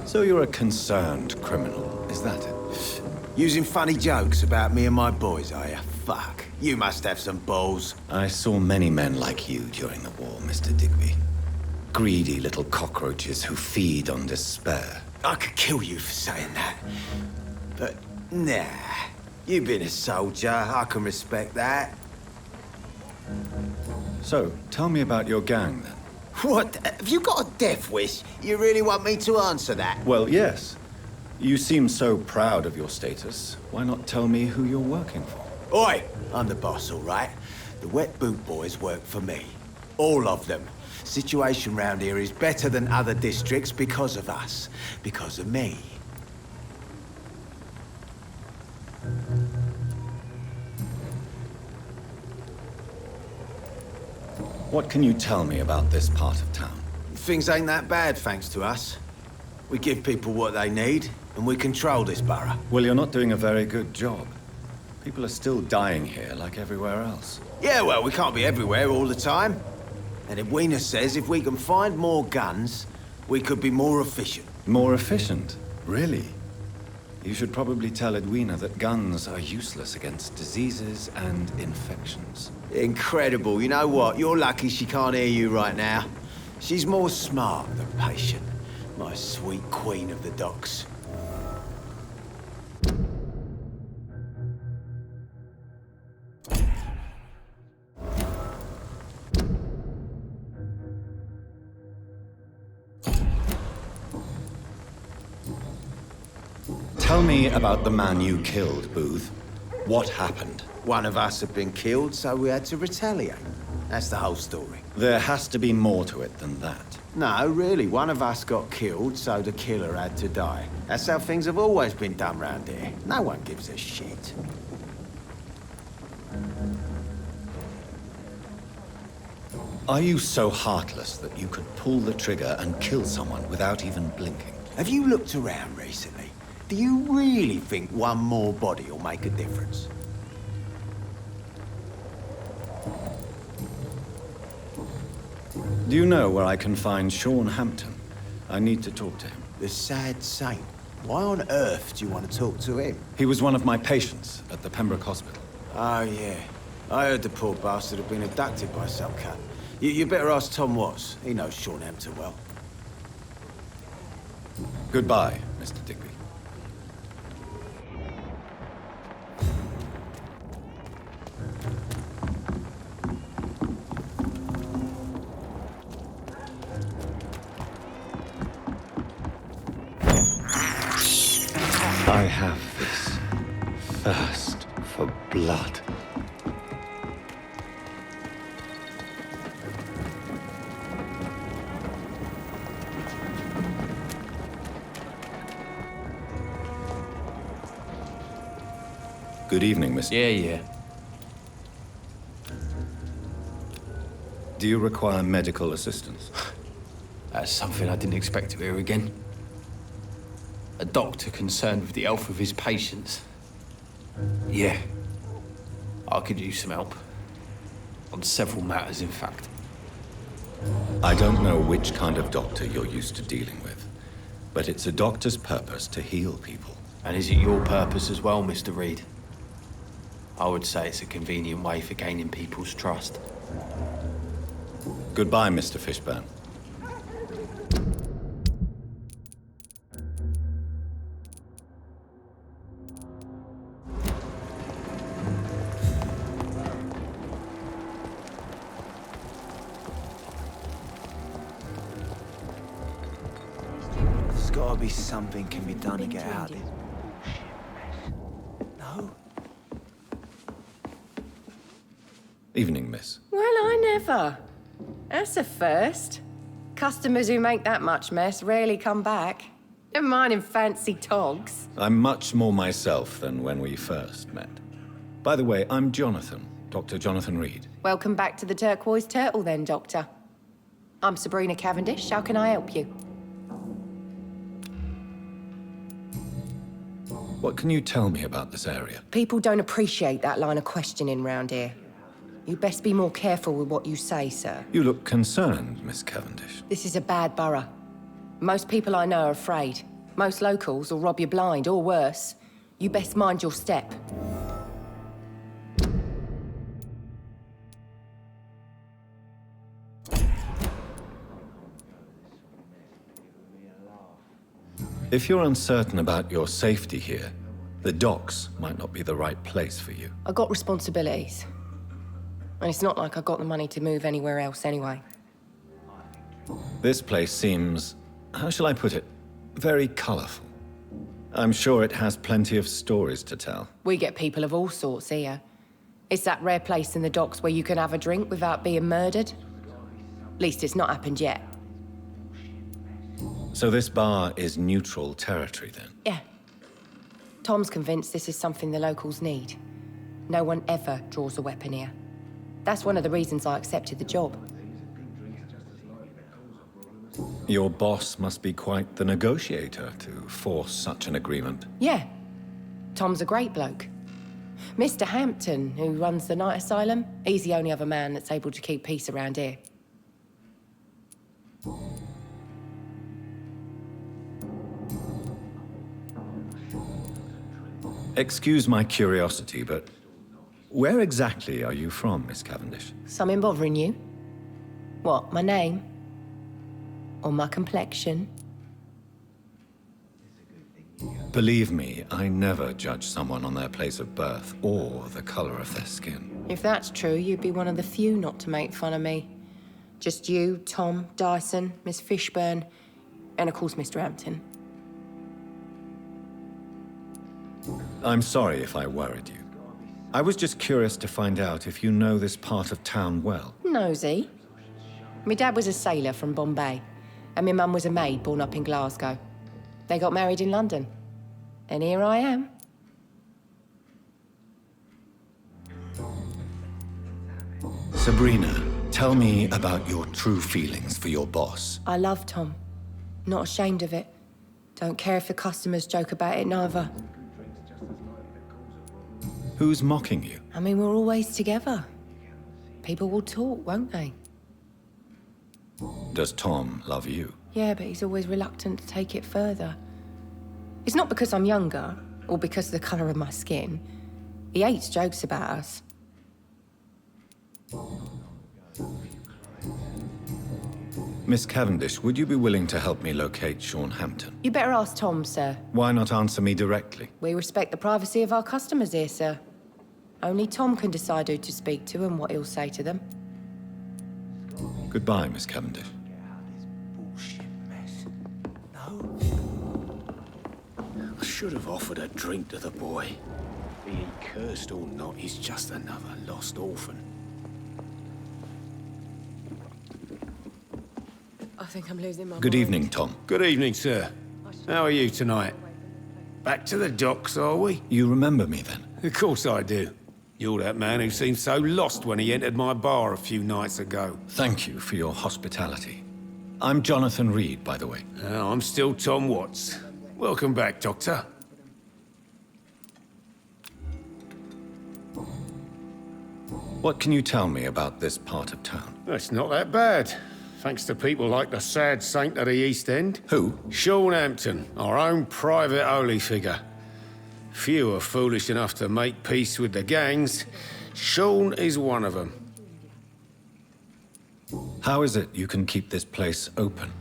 So you're a concerned criminal, is that it? Using funny jokes about me and my boys, are you? Fuck. You must have some balls. I saw many men like you during the war, Mr. Digby. Greedy little cockroaches who feed on despair. I could kill you for saying that. But, nah. You've been a soldier. I can respect that. So, tell me about your gang, then. What? Have you got a death wish? You really want me to answer that? Well, yes. You seem so proud of your status. Why not tell me who you're working for? Oi! I'm the boss, all right? The wet boot boys work for me. All of them. Situation round here is better than other districts because of us. Because of me. What can you tell me about this part of town? Things ain't that bad, thanks to us. We give people what they need, and we control this borough. Well, you're not doing a very good job. People are still dying here, like everywhere else. Yeah, well, we can't be everywhere all the time. And Edwina says if we can find more guns, we could be more efficient. More efficient? Really? You should probably tell Edwina that guns are useless against diseases and infections. Incredible. You know what? You're lucky she can't hear you right now. She's more smart than patient. My sweet queen of the docks. Tell me about the man you killed, Booth. What happened? One of us had been killed, so we had to retaliate. That's the whole story. There has to be more to it than that. No, really. One of us got killed, so the killer had to die. That's how things have always been done round here. No one gives a shit. Are you so heartless that you could pull the trigger and kill someone without even blinking? Have you looked around recently? Do you really think one more body will make a difference? Do you know where I can find Sean Hampton? I need to talk to him. The sad saint. Why on earth do you want to talk to him? He was one of my patients at the Pembroke Hospital. Oh, yeah. I heard the poor bastard had been abducted by some cat. You better ask Tom Watts. He knows Sean Hampton well. Goodbye, Mr. Digby. I have this thirst for blood. Good evening, Mr. Yeah. Do you require medical assistance? That's something I didn't expect to hear again. A doctor concerned with the health of his patients. Yeah. I could use some help. On several matters, in fact. I don't know which kind of doctor you're used to dealing with, but it's a doctor's purpose to heal people. And is it your purpose as well, Mr. Reid? I would say it's a convenient way for gaining people's trust. Goodbye, Mr. Fishburne. There's gotta be something can be done to get out of it. No? Evening, miss. Well, I never. That's a first. Customers who make that much mess rarely come back. Never mind in fancy togs. I'm much more myself than when we first met. By the way, I'm Jonathan, Dr. Jonathan Reid. Welcome back to the Turquoise Turtle then, Doctor. I'm Sabrina Cavendish. How can I help you? What can you tell me about this area? People don't appreciate that line of questioning round here. You best be more careful with what you say, sir. You look concerned, Miss Cavendish. This is a bad borough. Most people I know are afraid. Most locals will rob you blind, or worse. You best mind your step. If you're uncertain about your safety here, the docks might not be the right place for you. I got responsibilities. And it's not like I got the money to move anywhere else anyway. This place seems, how shall I put it, very colorful. I'm sure it has plenty of stories to tell. We get people of all sorts here. It's that rare place in the docks where you can have a drink without being murdered. At least it's not happened yet. So this bar is neutral territory then? Yeah. Tom's convinced this is something the locals need. No one ever draws a weapon here. That's one of the reasons I accepted the job. Your boss must be quite the negotiator to force such an agreement. Yeah. Tom's a great bloke. Mr. Hampton, who runs the night asylum, he's the only other man that's able to keep peace around here. Excuse my curiosity, but where exactly are you from, Miss Cavendish? Something bothering you? What, my name? Or my complexion? Believe me, I never judge someone on their place of birth or the color of their skin. If that's true, you'd be one of the few not to make fun of me. Just you, Tom, Dyson, Miss Fishburne, and of course Mr. Hampton. I'm sorry if I worried you. I was just curious to find out if you know this part of town well. Nosy. My dad was a sailor from Bombay, and my mum was a maid born up in Glasgow. They got married in London. And here I am. Sabrina, tell me about your true feelings for your boss. I love Tom. Not ashamed of it. Don't care if the customers joke about it, neither. Who's mocking you? I mean, we're always together. People will talk, won't they? Does Tom love you? Yeah, but he's always reluctant to take it further. It's not because I'm younger, or because of the colour of my skin. He hates jokes about us. Miss Cavendish, would you be willing to help me locate Sean Hampton? You better ask Tom, sir. Why not answer me directly? We respect the privacy of our customers here, sir. Only Tom can decide who to speak to and what he'll say to them. Goodbye, Miss Cavendish. I should have offered a drink to the boy. Be he cursed or not, he's just another lost orphan. I think I'm losing my Good mind. evening, Tom. Good evening, sir. How are you tonight? Back to the docks, are we? You remember me then? Of course I do. You're that man who seemed so lost when he entered my bar a few nights ago. Thank you for your hospitality. I'm Jonathan Reid, by the way. I'm still Tom Watts. Welcome back, Doctor. What can you tell me about this part of town? It's not that bad. Thanks to people like the sad saint of the East End. Who? Sean Hampton, our own private holy figure. Few are foolish enough to make peace with the gangs. Sean is one of them. How is it you can keep this place open?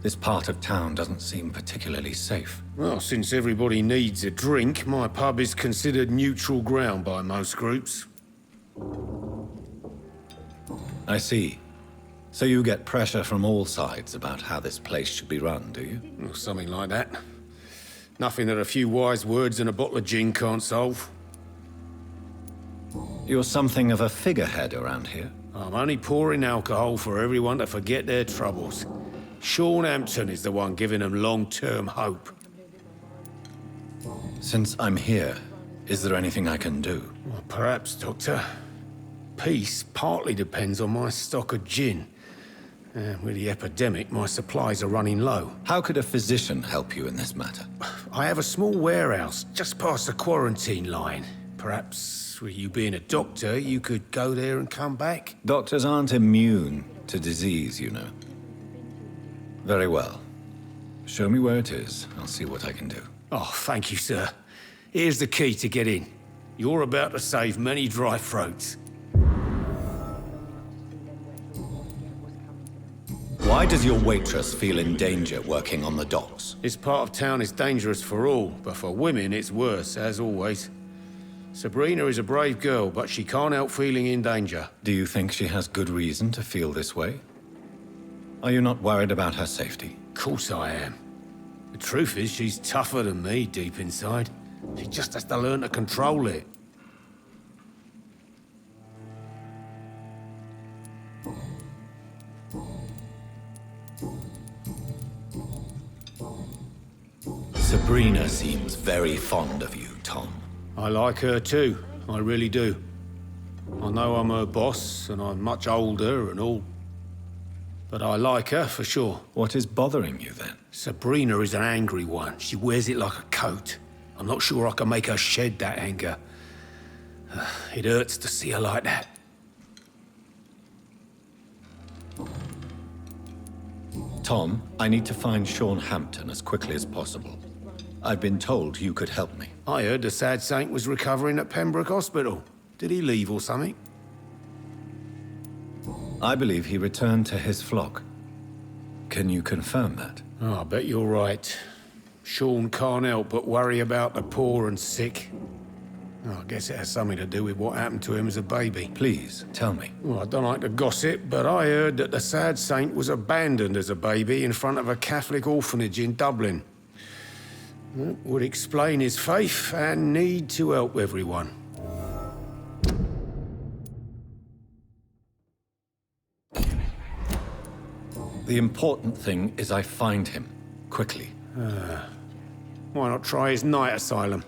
This part of town doesn't seem particularly safe. Well, since everybody needs a drink, my pub is considered neutral ground by most groups. I see. So you get pressure from all sides about how this place should be run, do you? Well, something like that. Nothing that a few wise words and a bottle of gin can't solve. You're something of a figurehead around here. I'm only pouring alcohol for everyone to forget their troubles. Sean Hampton is the one giving them long-term hope. Since I'm here, is there anything I can do? Well, perhaps, Doctor. Peace partly depends on my stock of gin. With the epidemic, my supplies are running low. How could a physician help you in this matter? I have a small warehouse just past the quarantine line. Perhaps, with you being a doctor, you could go there and come back? Doctors aren't immune to disease, you know. Very well. Show me where it is. I'll see what I can do. Oh, thank you, sir. Here's the key to get in. You're about to save many dry throats. Why does your waitress feel in danger working on the docks? This part of town is dangerous for all, but for women it's worse, as always. Sabrina is a brave girl, but she can't help feeling in danger. Do you think she has good reason to feel this way? Are you not worried about her safety? Of course I am. The truth is, she's tougher than me deep inside. She just has to learn to control it. Sabrina seems very fond of you, Tom. I like her too, I really do. I know I'm her boss, and I'm much older and all. But I like her, for sure. What is bothering you, then? Sabrina is an angry one. She wears it like a coat. I'm not sure I can make her shed that anger. It hurts to see her like that. Tom, I need to find Sean Hampton as quickly as possible. I've been told you could help me. I heard the sad saint was recovering at Pembroke Hospital. Did he leave or something? I believe he returned to his flock. Can you confirm that? Oh, I bet you're right. Sean can't help but worry about the poor and sick. Oh, I guess it has something to do with what happened to him as a baby. Please, tell me. Well, I don't like to gossip, but I heard that the sad saint was abandoned as a baby in front of a Catholic orphanage in Dublin. That would explain his faith and need to help everyone. The important thing is I find him, quickly. Why not try his night asylum?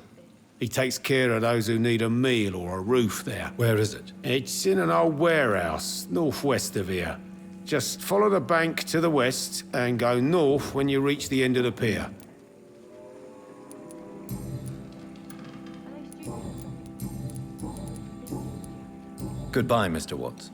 He takes care of those who need a meal or a roof there. Where is it? It's in an old warehouse, northwest of here. Just follow the bank to the west and go north when you reach the end of the pier. Goodbye, Mr. Watts.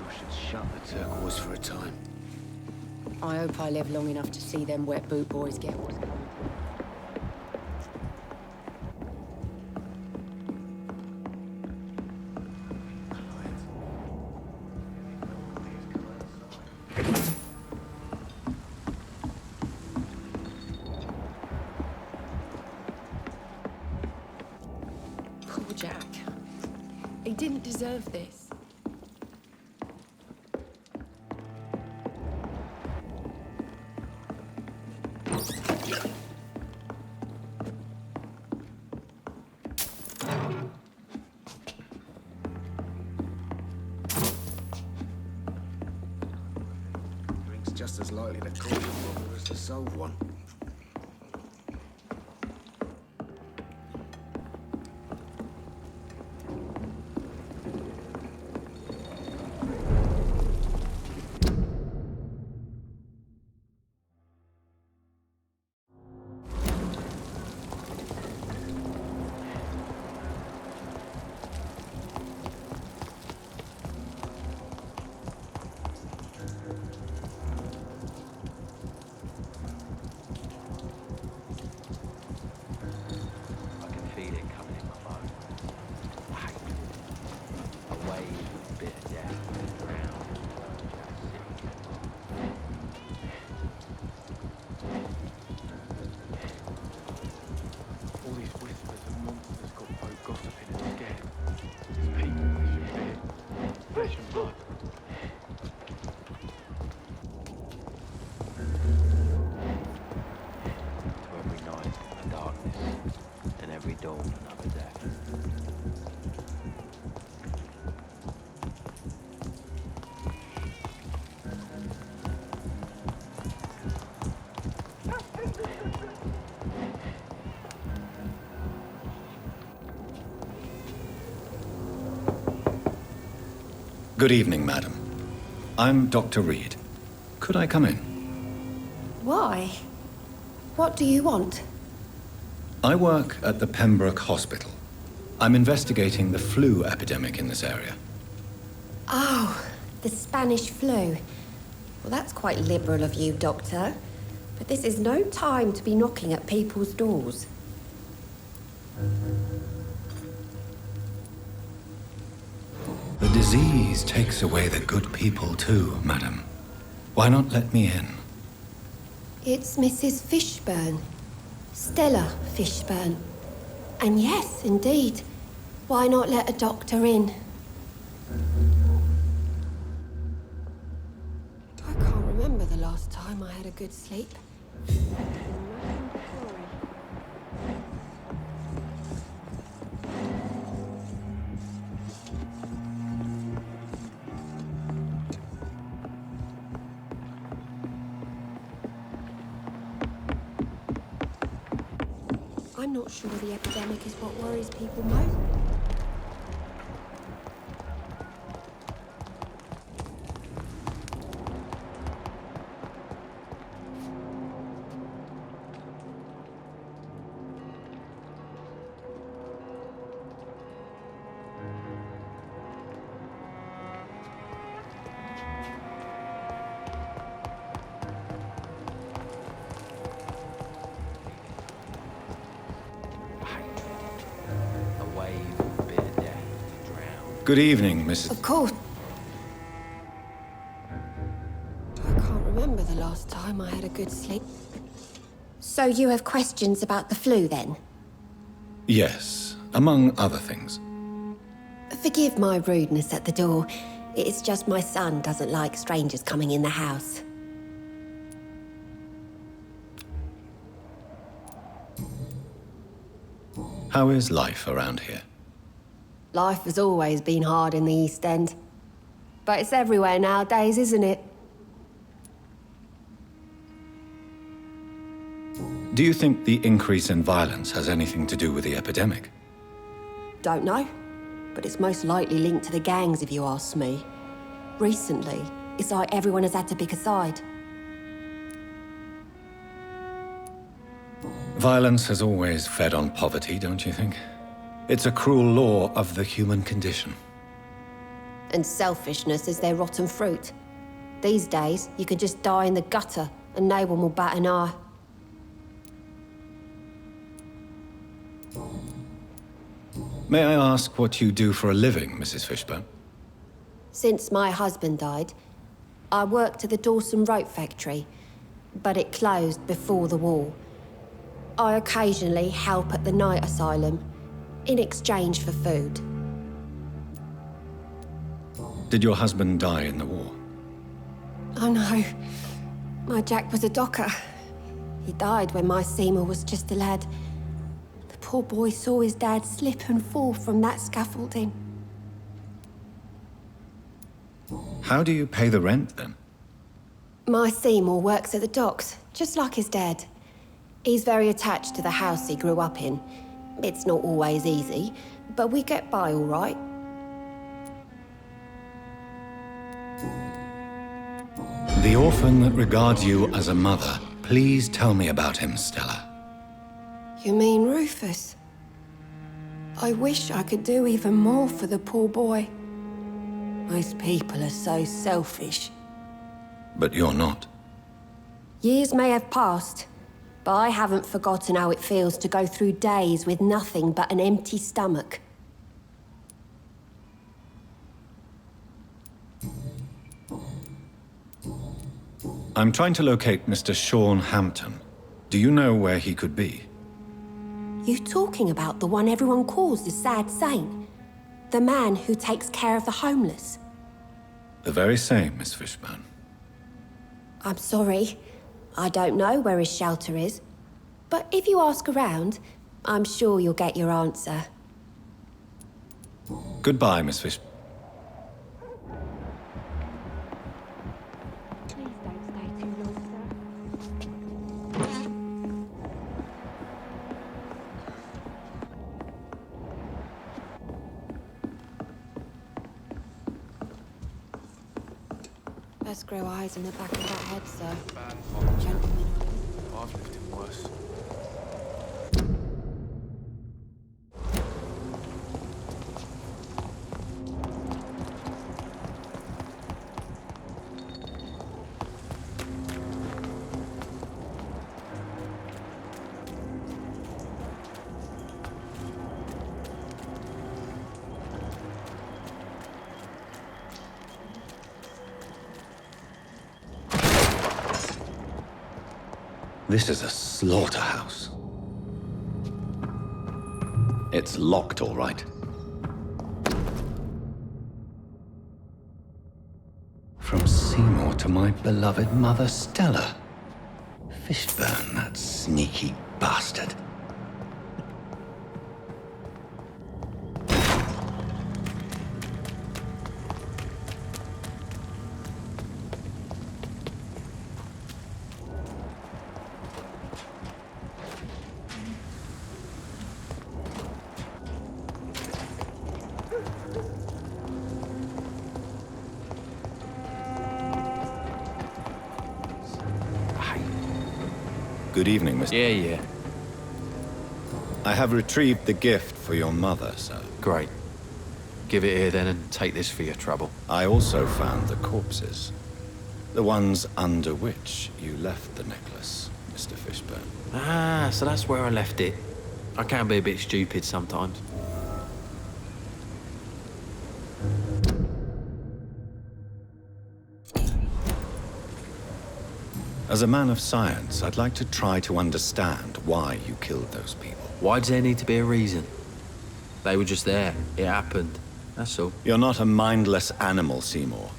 I should shut the turquoise for a time. I hope I live long enough to see them wet boot boys get one. Poor Jack. He didn't deserve this. Drink's just as likely to cause a problem as to solve one. Good evening, madam. I'm Dr. Reid. Could I come in? Why? What do you want? I work at the Pembroke Hospital. I'm investigating the flu epidemic in this area. Oh, the Spanish flu. Well, that's quite liberal of you, Doctor. But this is no time to be knocking at people's doors. The disease takes away the good people too, madam. Why not let me in? It's Mrs. Fishburne. Stella Fishburne. And yes, indeed. Why not let a doctor in? I can't remember the last time I had a good sleep. I'm not sure the epidemic is what worries people most. Good evening, Mrs. Of course. I can't remember the last time I had a good sleep. So you have questions about the flu, then? Yes, among other things. Forgive my rudeness at the door. It's just my son doesn't like strangers coming in the house. How is life around here? Life has always been hard in the East End. But it's everywhere nowadays, isn't it? Do you think the increase in violence has anything to do with the epidemic? Don't know. But it's most likely linked to the gangs, if you ask me. Recently, it's like everyone has had to pick a side. Violence has always fed on poverty, don't you think? It's a cruel law of the human condition. and selfishness is their rotten fruit. These days, you can just die in the gutter and no one will bat an eye. May I ask what you do for a living, Mrs. Fishburne? Since my husband died, I worked at the Dawson Rope factory, but it closed before the war. I occasionally help at the night asylum, in exchange for food. Did your husband die in the war? Oh no, my Jack was a docker. He died when my Seymour was just a lad. The poor boy saw his dad slip and fall from that scaffolding. How do you pay the rent, then? My Seymour works at the docks, just like his dad. He's very attached to the house he grew up in. It's not always easy, but we get by all right. The orphan that regards you as a mother. Please tell me about him, Stella. You mean Rufus? I wish I could do even more for the poor boy. Most people are so selfish. But you're not. Years may have passed, but I haven't forgotten how it feels to go through days with nothing but an empty stomach. I'm trying to locate Mr. Sean Hampton. Do you know where he could be? You talking about the one everyone calls the sad saint? The man who takes care of the homeless? The very same, Miss Fishburne. I'm sorry. I don't know where his shelter is. But if you ask around, I'm sure you'll get your answer. Goodbye, Miss Fishburne. Best grow eyes in the back of that head, sir. I've lived in worse. This is a slaughterhouse. It's locked, all right. From Seymour to my beloved mother, Stella. Fishburne, that sneaky bastard. Good evening, Mr. Yeah. I have retrieved the gift for your mother, sir. Great. Give it here then and take this for your trouble. I also found the corpses. The ones under which you left the necklace, Mr. Fishburne. Ah, so that's where I left it. I can be a bit stupid sometimes. As a man of science, I'd like to try to understand why you killed those people. Why does there need to be a reason? They were just there. It happened. That's all. You're not a mindless animal, Seymour.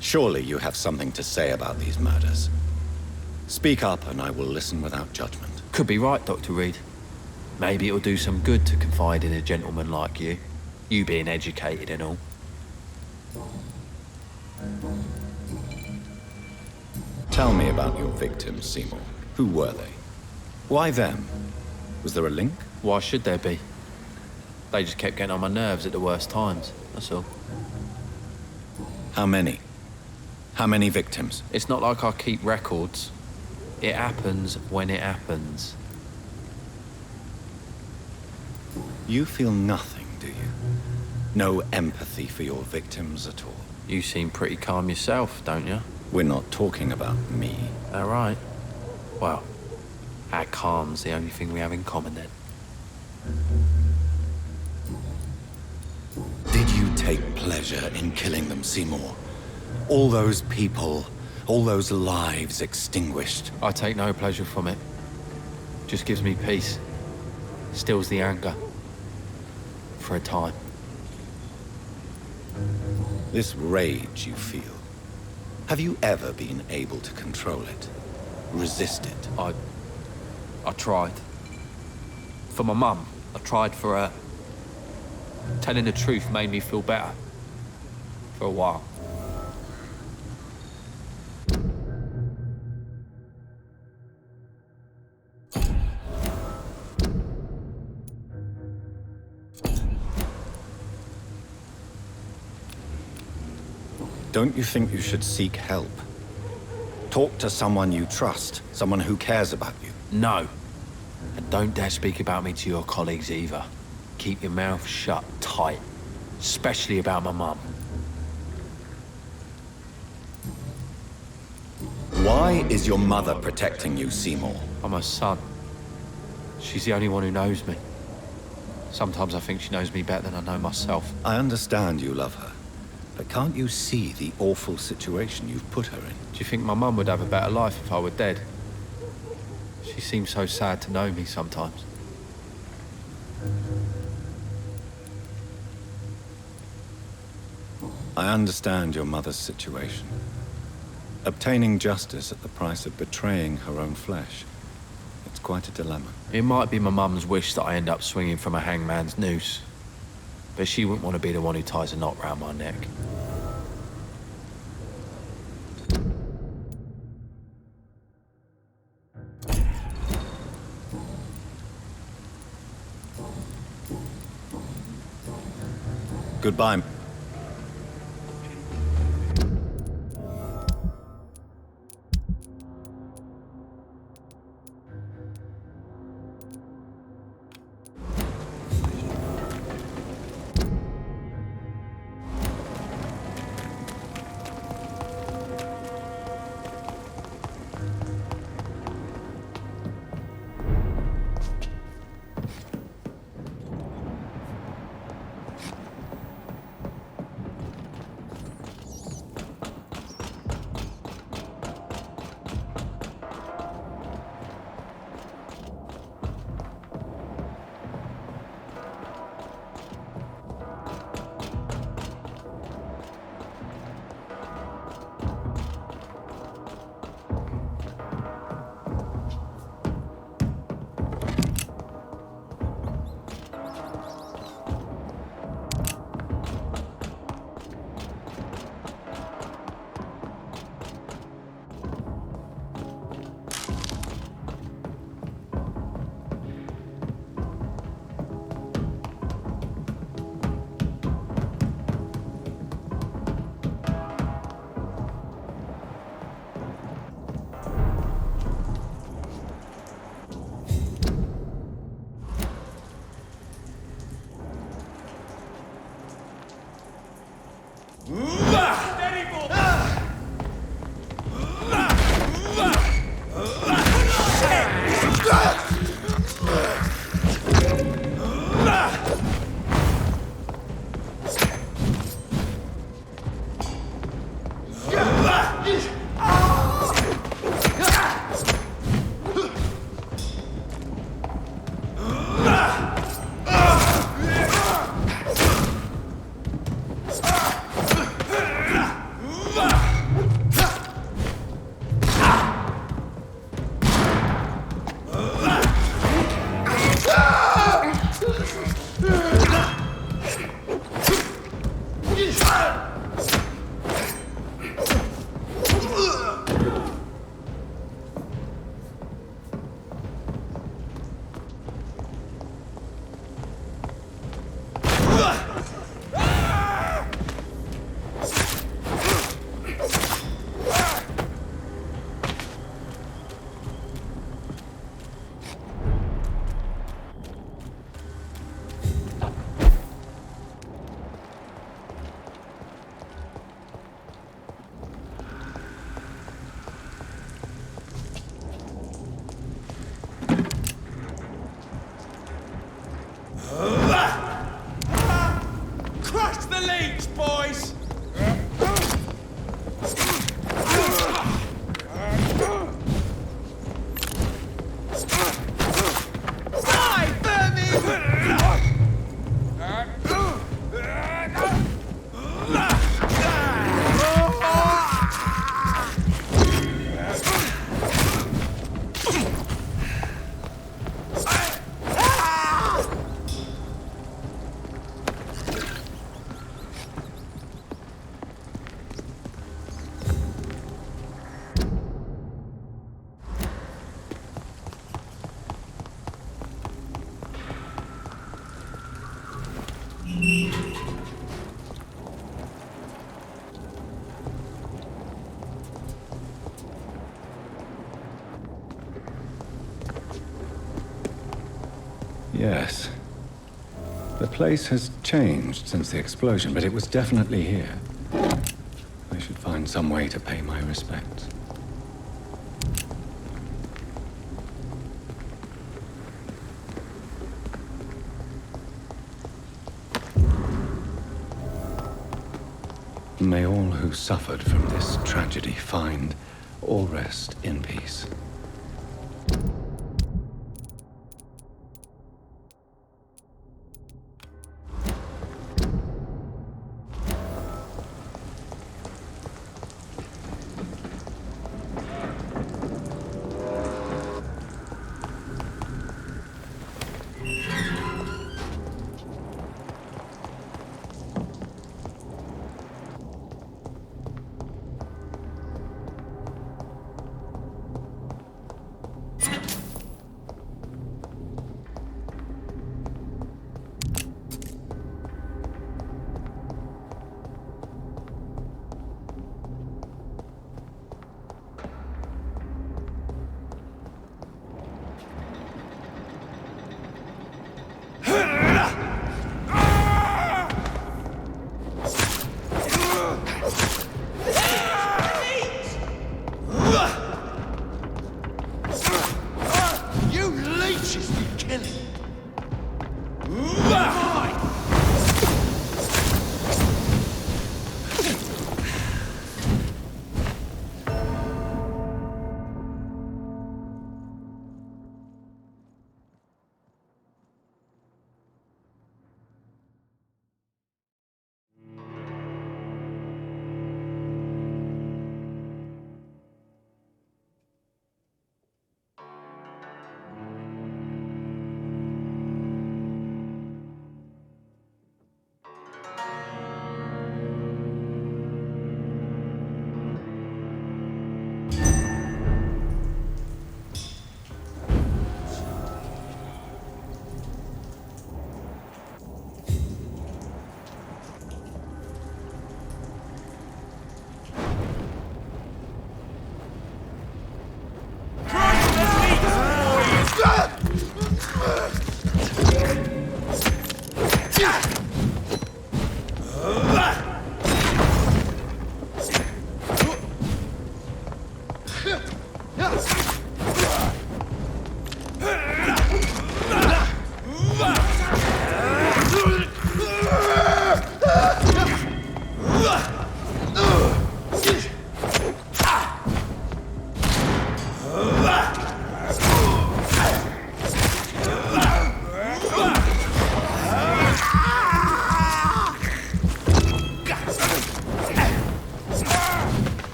Surely you have something to say about these murders. Speak up and I will listen without judgment. Could be right, Dr. Reid. Maybe it'll do some good to confide in a gentleman like you. You being educated and all. Tell me about your victims, Seymour. Who were they? Why them? Was there a link? Why should there be? They just kept getting on my nerves at the worst times, that's all. How many? How many victims? It's not like I keep records. It happens when it happens. You feel nothing, do you? No empathy for your victims at all. You seem pretty calm yourself, don't you? We're not talking about me. All right. Well, our calm's the only thing we have in common then. Did you take pleasure in killing them, Seymour? All those people, all those lives extinguished. I take no pleasure from it. Just gives me peace. Stills the anger. For a time. This rage you feel, have you ever been able to control it? Resist it? I tried. For my mum, I tried for her. Telling the truth made me feel better. For a while. Don't you think you should seek help? Talk to someone you trust, someone who cares about you. No. And don't dare speak about me to your colleagues either. Keep your mouth shut tight. Especially about my mum. Why is your mother protecting you, Seymour? I'm her son. She's the only one who knows me. Sometimes I think she knows me better than I know myself. I understand you love her, but can't you see the awful situation you've put her in? Do you think my mum would have a better life if I were dead? She seems so sad to know me sometimes. I understand your mother's situation. Obtaining justice at the price of betraying her own flesh. It's quite a dilemma. It might be my mum's wish that I end up swinging from a hangman's noose. But she wouldn't want to be the one who ties a knot round my neck. Goodbye. boys! Yes. The place has changed since the explosion, but it was definitely here. I should find some way to pay my respects. May all who suffered from this tragedy find or rest in peace.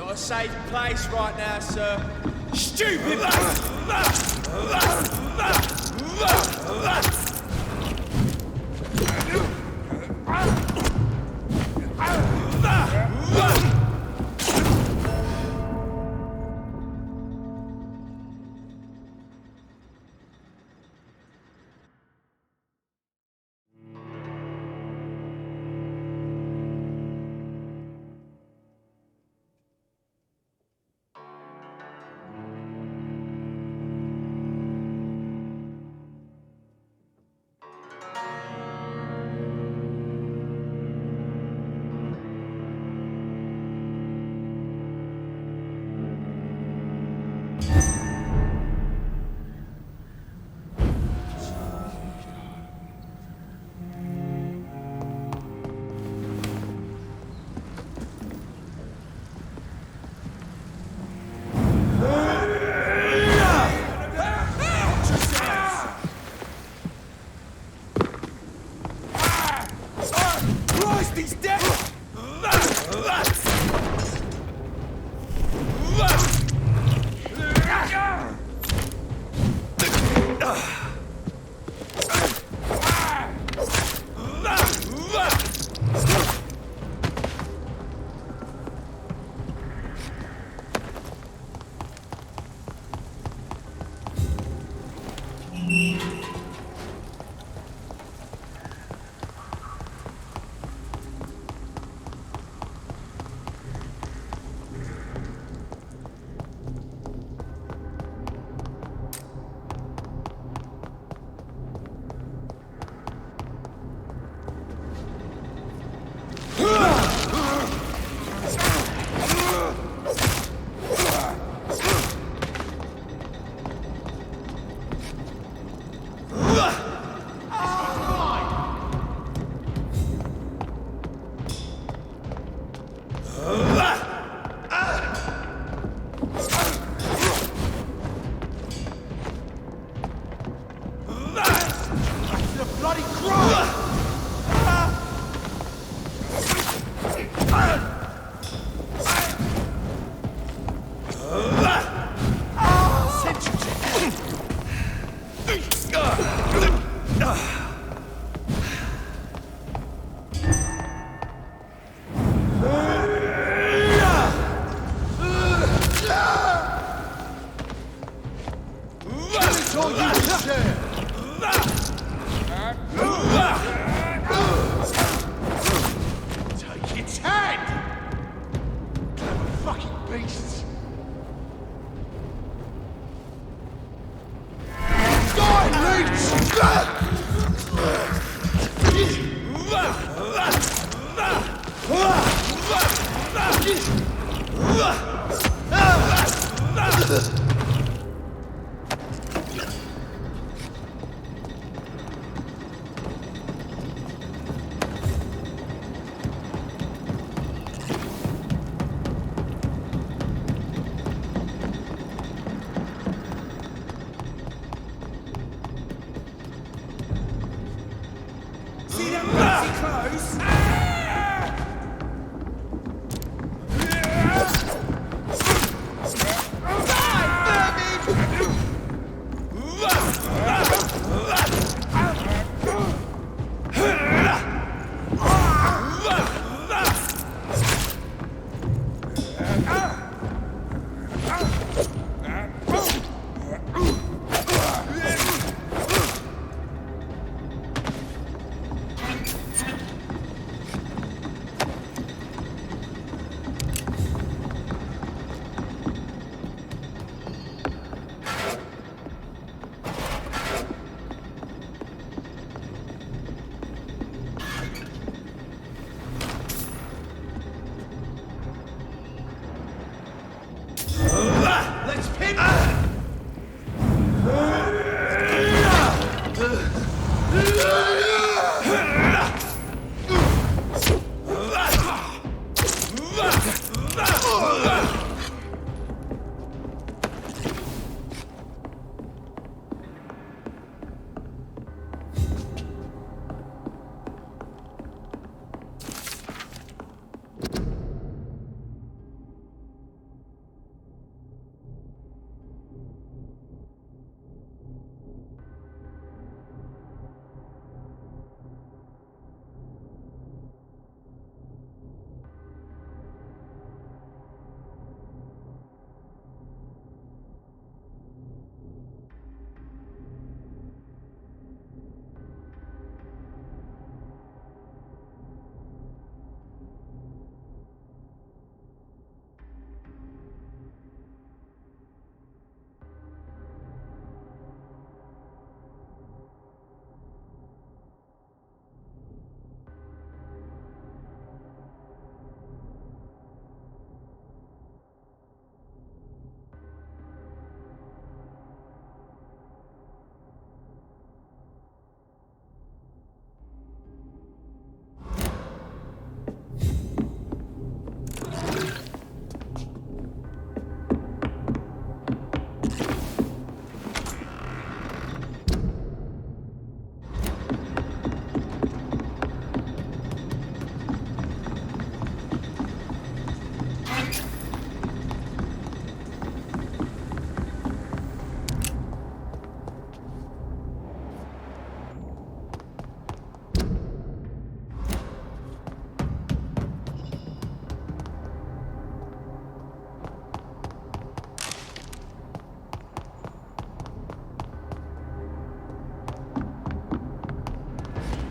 Not a safe place right now, sir. Stupid!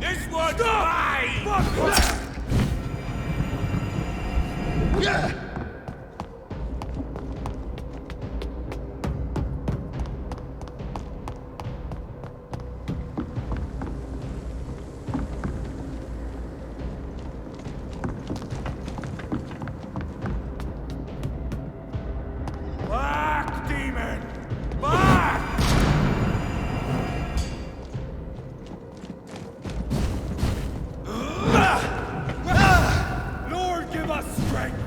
This one's mine! Yeah! Back, demon! Back! Lord, give us strength!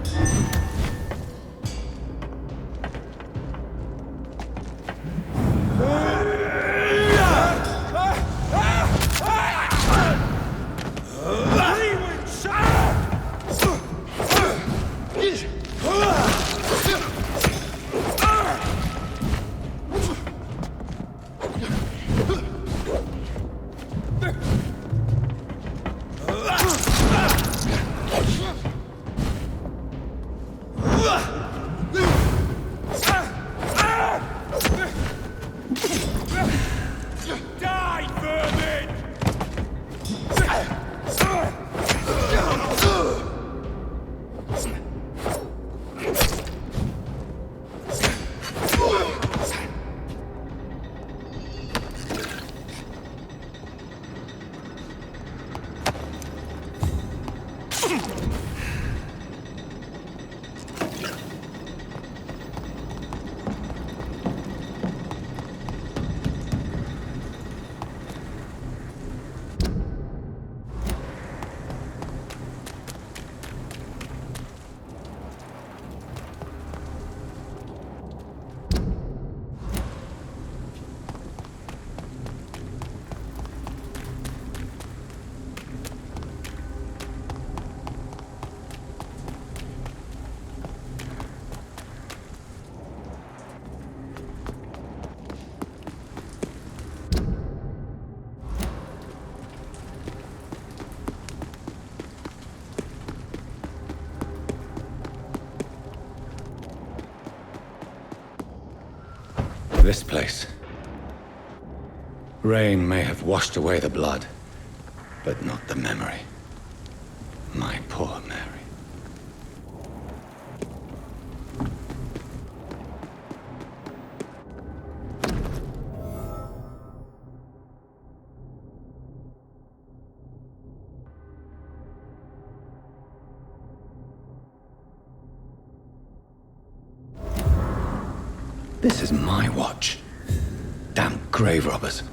Die, vermin! This place. Rain may have washed away the blood, but not the memory. My poor Mary. This is my watch. Damn grave robbers.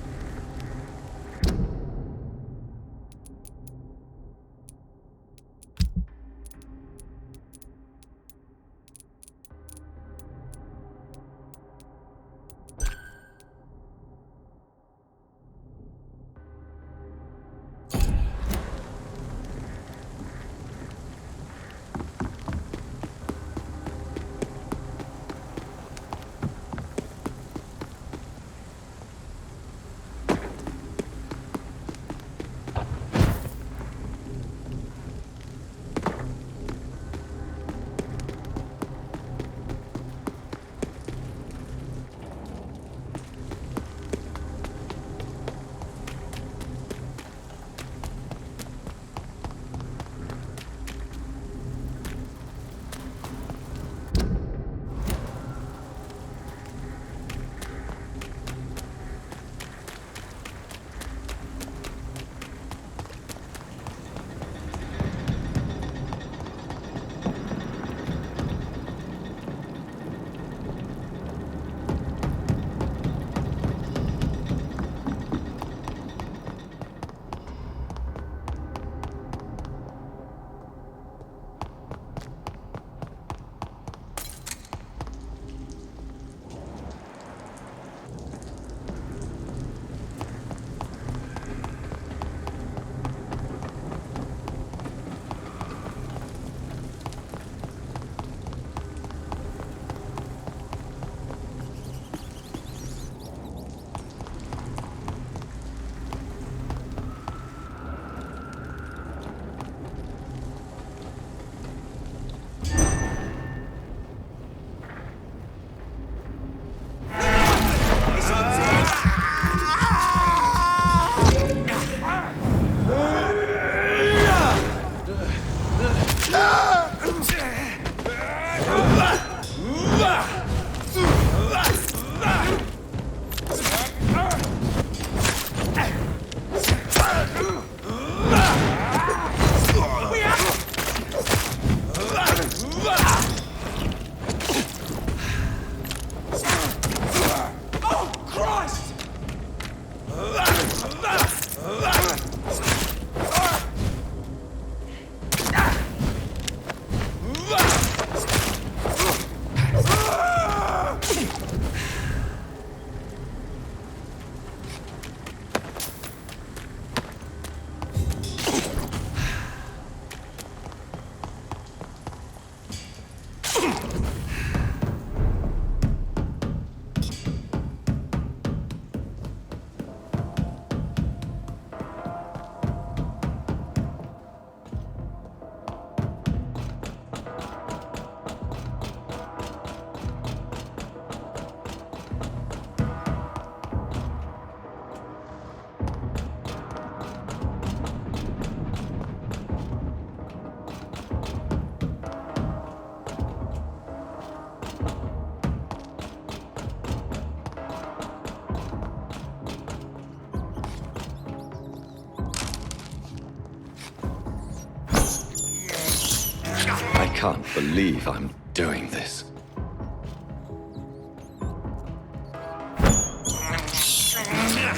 can't believe I'm doing this.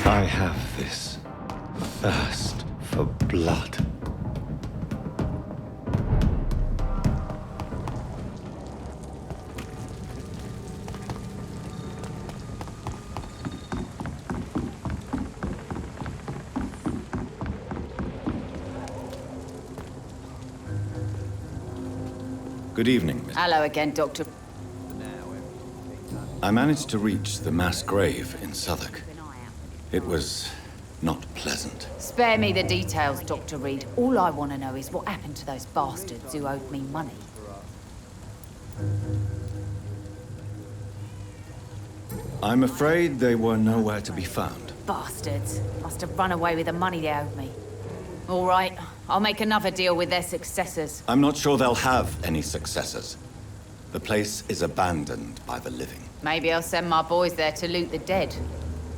I have this thirst for blood. Good evening, Miss. Hello again, Doctor. I managed to reach the mass grave in Southwark. It was not pleasant. Spare me the details, Dr. Reid. All I want to know is what happened to those bastards who owed me money. I'm afraid they were nowhere to be found. Bastards. Must have run away with the money they owed me. All right, I'll make another deal with their successors. I'm not sure they'll have any successors. The place is abandoned by the living. Maybe I'll send my boys there to loot the dead.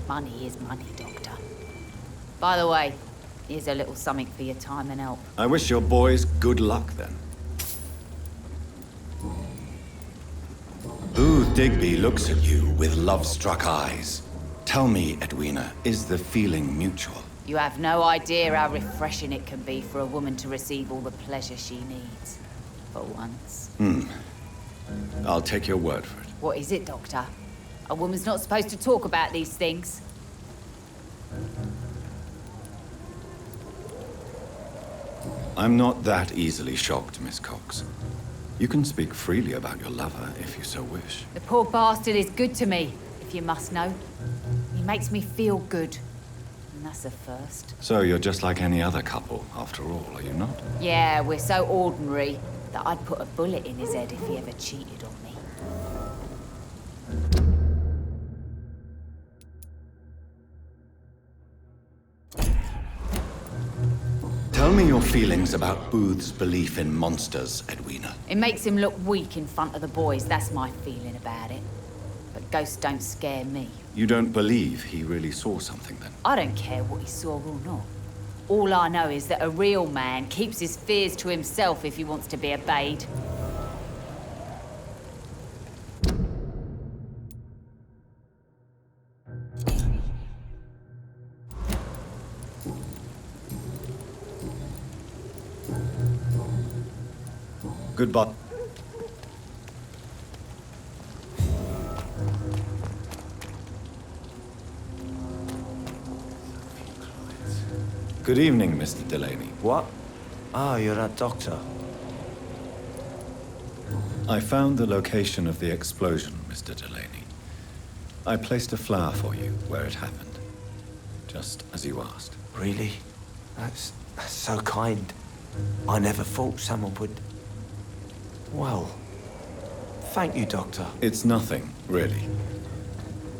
Money is money, Doctor. By the way, here's a little something for your time and help. I wish your boys good luck, then. Booth Digby looks at you with love-struck eyes. Tell me, Edwina, is the feeling mutual? You have no idea how refreshing it can be for a woman to receive all the pleasure she needs. For once. I'll take your word for it. What is it, Doctor? A woman's not supposed to talk about these things. I'm not that easily shocked, Miss Cox. You can speak freely about your lover if you so wish. The poor bastard is good to me, if you must know. He makes me feel good. And that's a first. So you're just like any other couple, after all, are you not? Yeah, we're so ordinary that I'd put a bullet in his head if he ever cheated on me. Tell me your feelings about Booth's belief in monsters, Edwina. It makes him look weak in front of the boys, that's my feeling about it. But ghosts don't scare me. You don't believe he really saw something, then? I don't care what he saw or not. All I know is that a real man keeps his fears to himself if he wants to be obeyed. Goodbye. Good evening, Mr. Delaney. What? Ah, you're that doctor. I found the location of the explosion, Mr. Delaney. I placed a flower for you where it happened, just as you asked. Really? That's so kind. I never thought someone would... Well, thank you, Doctor. It's nothing, really.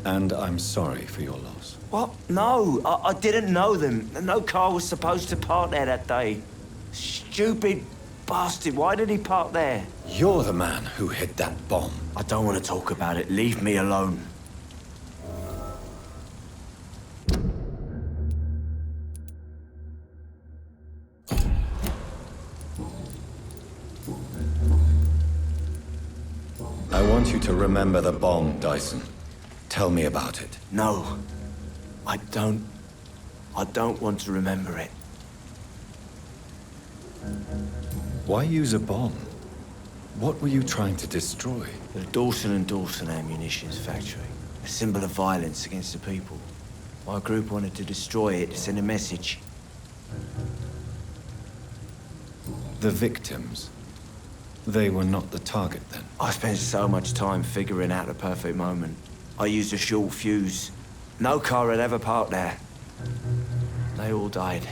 And I'm sorry for your loss. What? No, I didn't know them. No car was supposed to park there that day. Stupid bastard, why did he park there? You're the man who hid that bomb. I don't want to talk about it. Leave me alone. I want you to remember the bomb, Dyson. Tell me about it. No, I don't want to remember it. Why use a bomb? What were you trying to destroy? The Dawson & Dawson ammunitions factory. A symbol of violence against the people. My group wanted to destroy it to send a message. The victims. They were not the target then. I spent so much time figuring out the perfect moment. I used a short fuse. No car had ever parked there. They all died.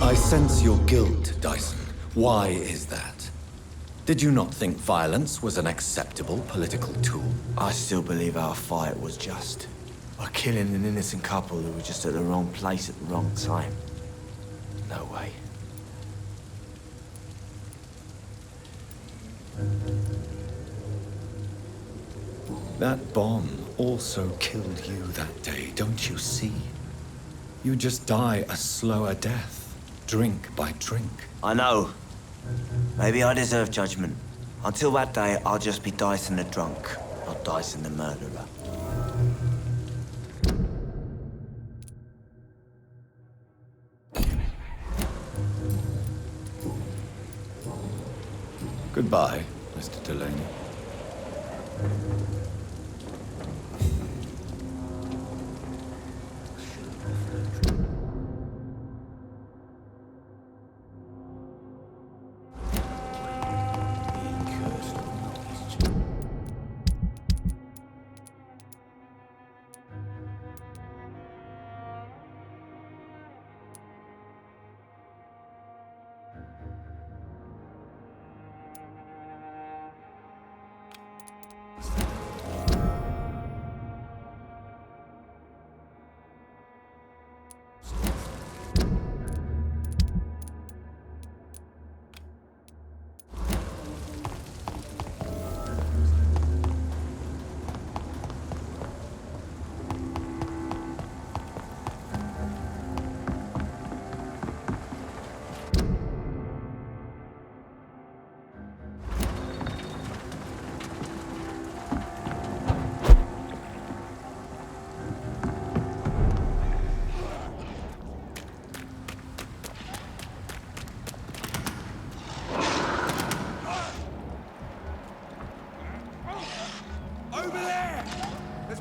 I sense your guilt, Dyson. Why is that? Did you not think violence was an acceptable political tool? I still believe our fight was just. By killing an innocent couple who were just at the wrong place at the wrong time. No way. That bomb also killed you that day, don't you see? You just die a slower death, drink by drink. I know. Maybe I deserve judgment. Until that day, I'll just be Dyson the drunk, not Dyson the murderer. Goodbye, Mr. Delaney.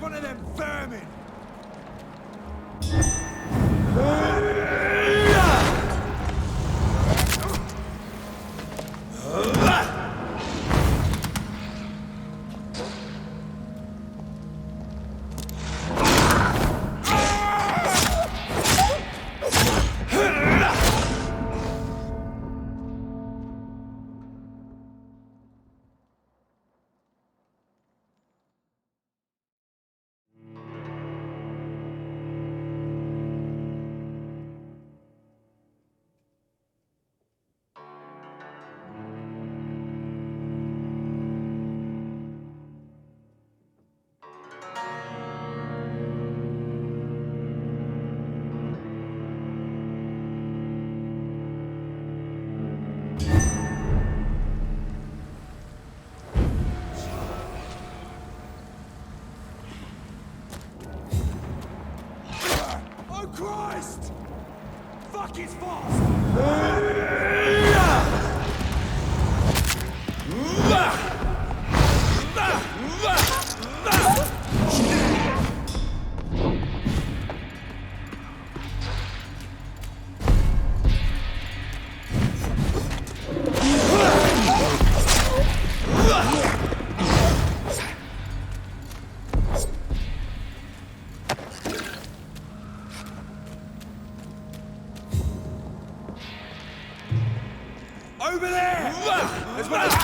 One of them vermin! Christ! Fuck, it's fast! Over there! There's one of...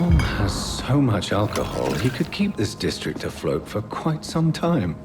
Tom has so much alcohol, he could keep this district afloat for quite some time.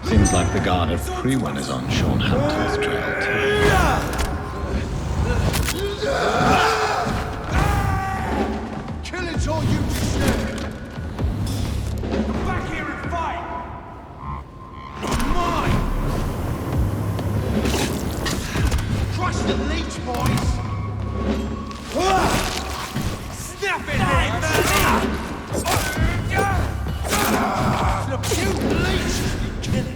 Seems like the guard of Prewan is on Sean Hampton's trail, too. Kill it or you deserve! Come back here and fight! Mine! Crush the leech, boys! Snap it, Reid! The puke leech you kill it!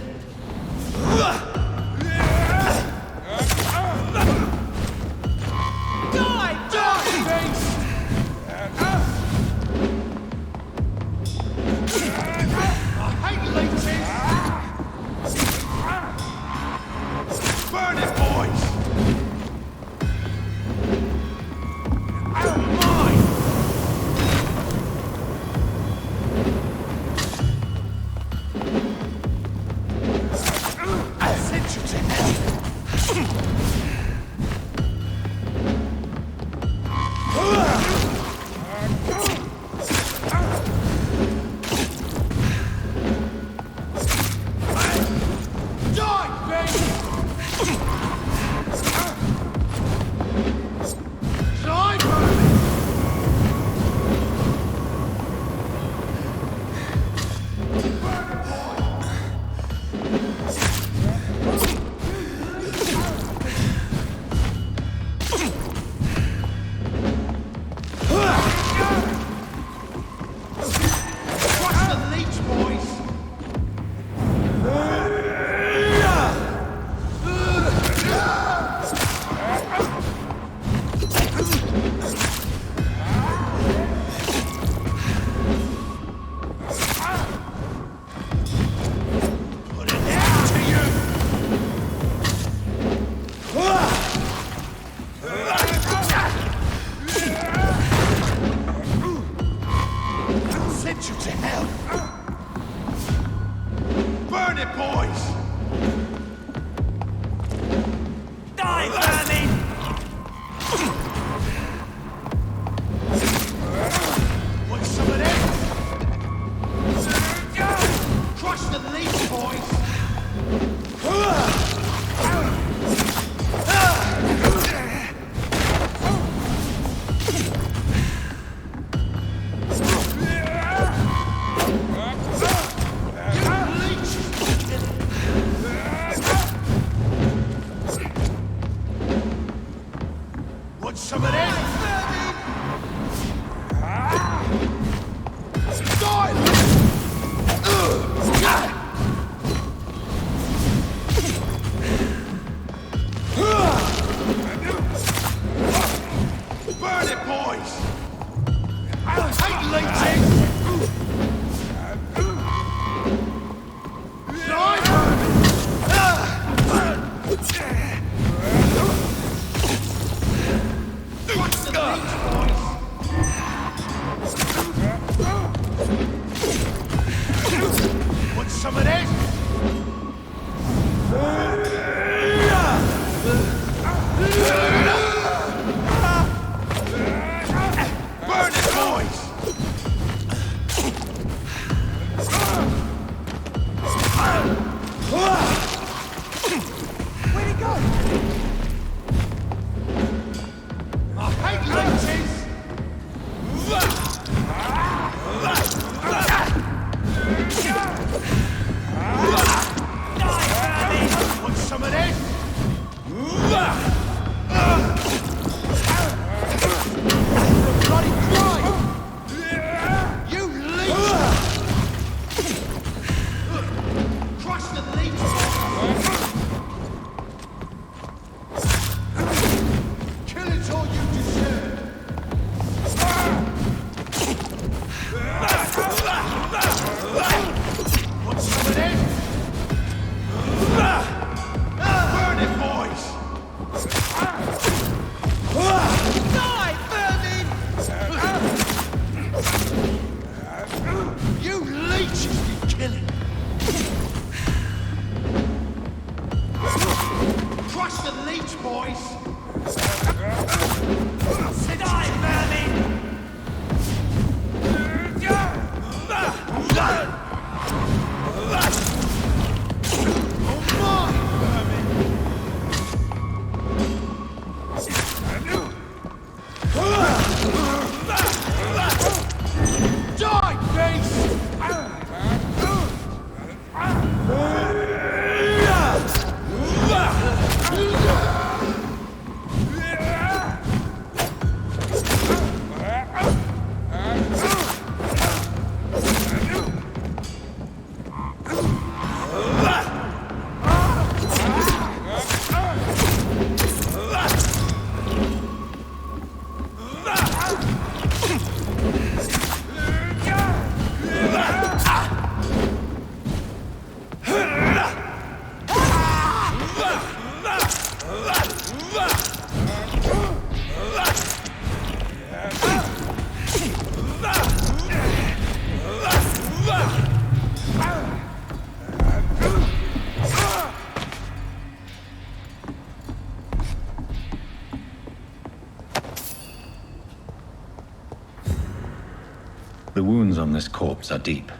Want some of this? kill him. Crush the leech, boys! Die, vermin! The wounds on this corpse are deep,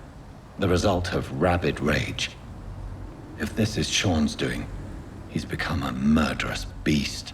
the result of rabid rage. If this is Sean's doing, he's become a murderous beast.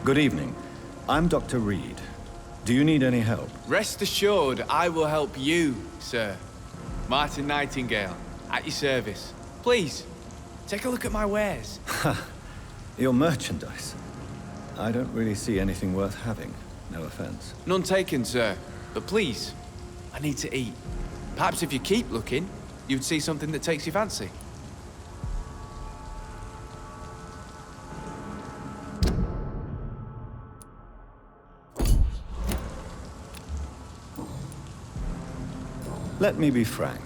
Good evening. I'm Dr. Reid. Do you need any help? Rest assured, I will help you, sir. Martin Nightingale, at your service. Please, take a look at my wares. Your merchandise. I don't really see anything worth having. No offense. None taken, sir. But please, I need to eat. Perhaps if you keep looking, you'd see something that takes your fancy. Let me be frank.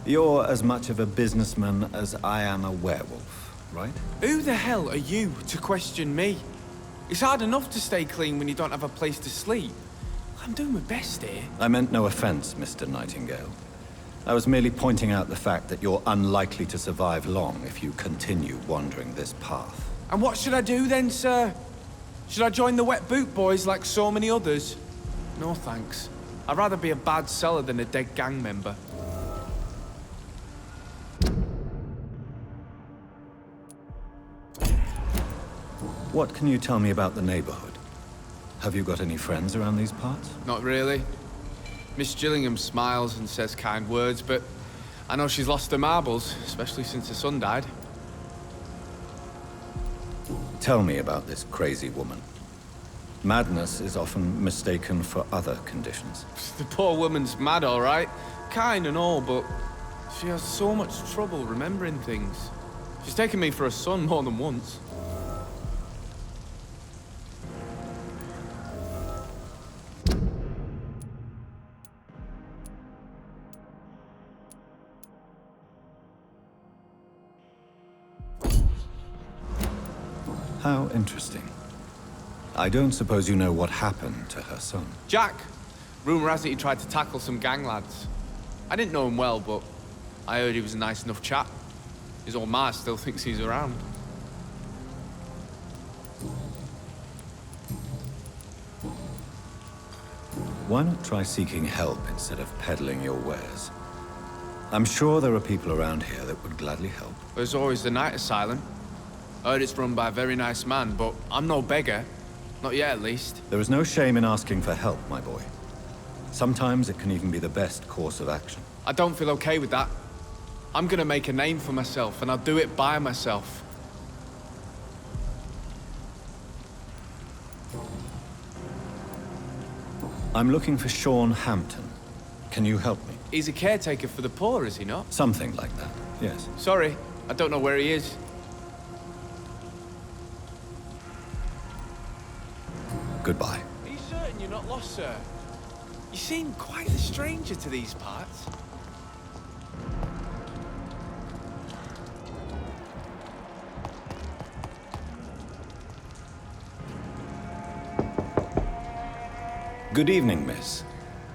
You're as much of a businessman as I am a werewolf, right? Who the hell are you to question me? It's hard enough to stay clean when you don't have a place to sleep. I'm doing my best here. I meant no offense, Mr. Nightingale. I was merely pointing out the fact that you're unlikely to survive long if you continue wandering this path. And what should I do then, sir? Should I join the Wet Boot Boys like so many others? No thanks. I'd rather be a bad seller than a dead gang member. What can you tell me about the neighborhood? Have you got any friends around these parts? Not really. Miss Gillingham smiles and says kind words, but I know she's lost her marbles, especially since her son died. Tell me about this crazy woman. Madness is often mistaken for other conditions. The poor woman's mad, all right. Kind and all, but she has so much trouble remembering things. She's taken me for a son more than once. How interesting. I don't suppose you know what happened to her son. Jack! Rumour has it he tried to tackle some gang lads. I didn't know him well, but I heard he was a nice enough chap. His old ma still thinks he's around. Why not try seeking help instead of peddling your wares? I'm sure there are people around here that would gladly help. There's always the night asylum. I heard it's run by a very nice man, but I'm no beggar. Not yet, at least. There is no shame in asking for help, my boy. Sometimes it can even be the best course of action. I don't feel okay with that. I'm gonna make a name for myself, and I'll do it by myself. I'm looking for Sean Hampton. Can you help me? He's a caretaker for the poor, is he not? Something like that, yes. Sorry, I don't know where he is. Goodbye. Are you certain you're not lost, sir? You seem quite a stranger to these parts. Good evening, miss.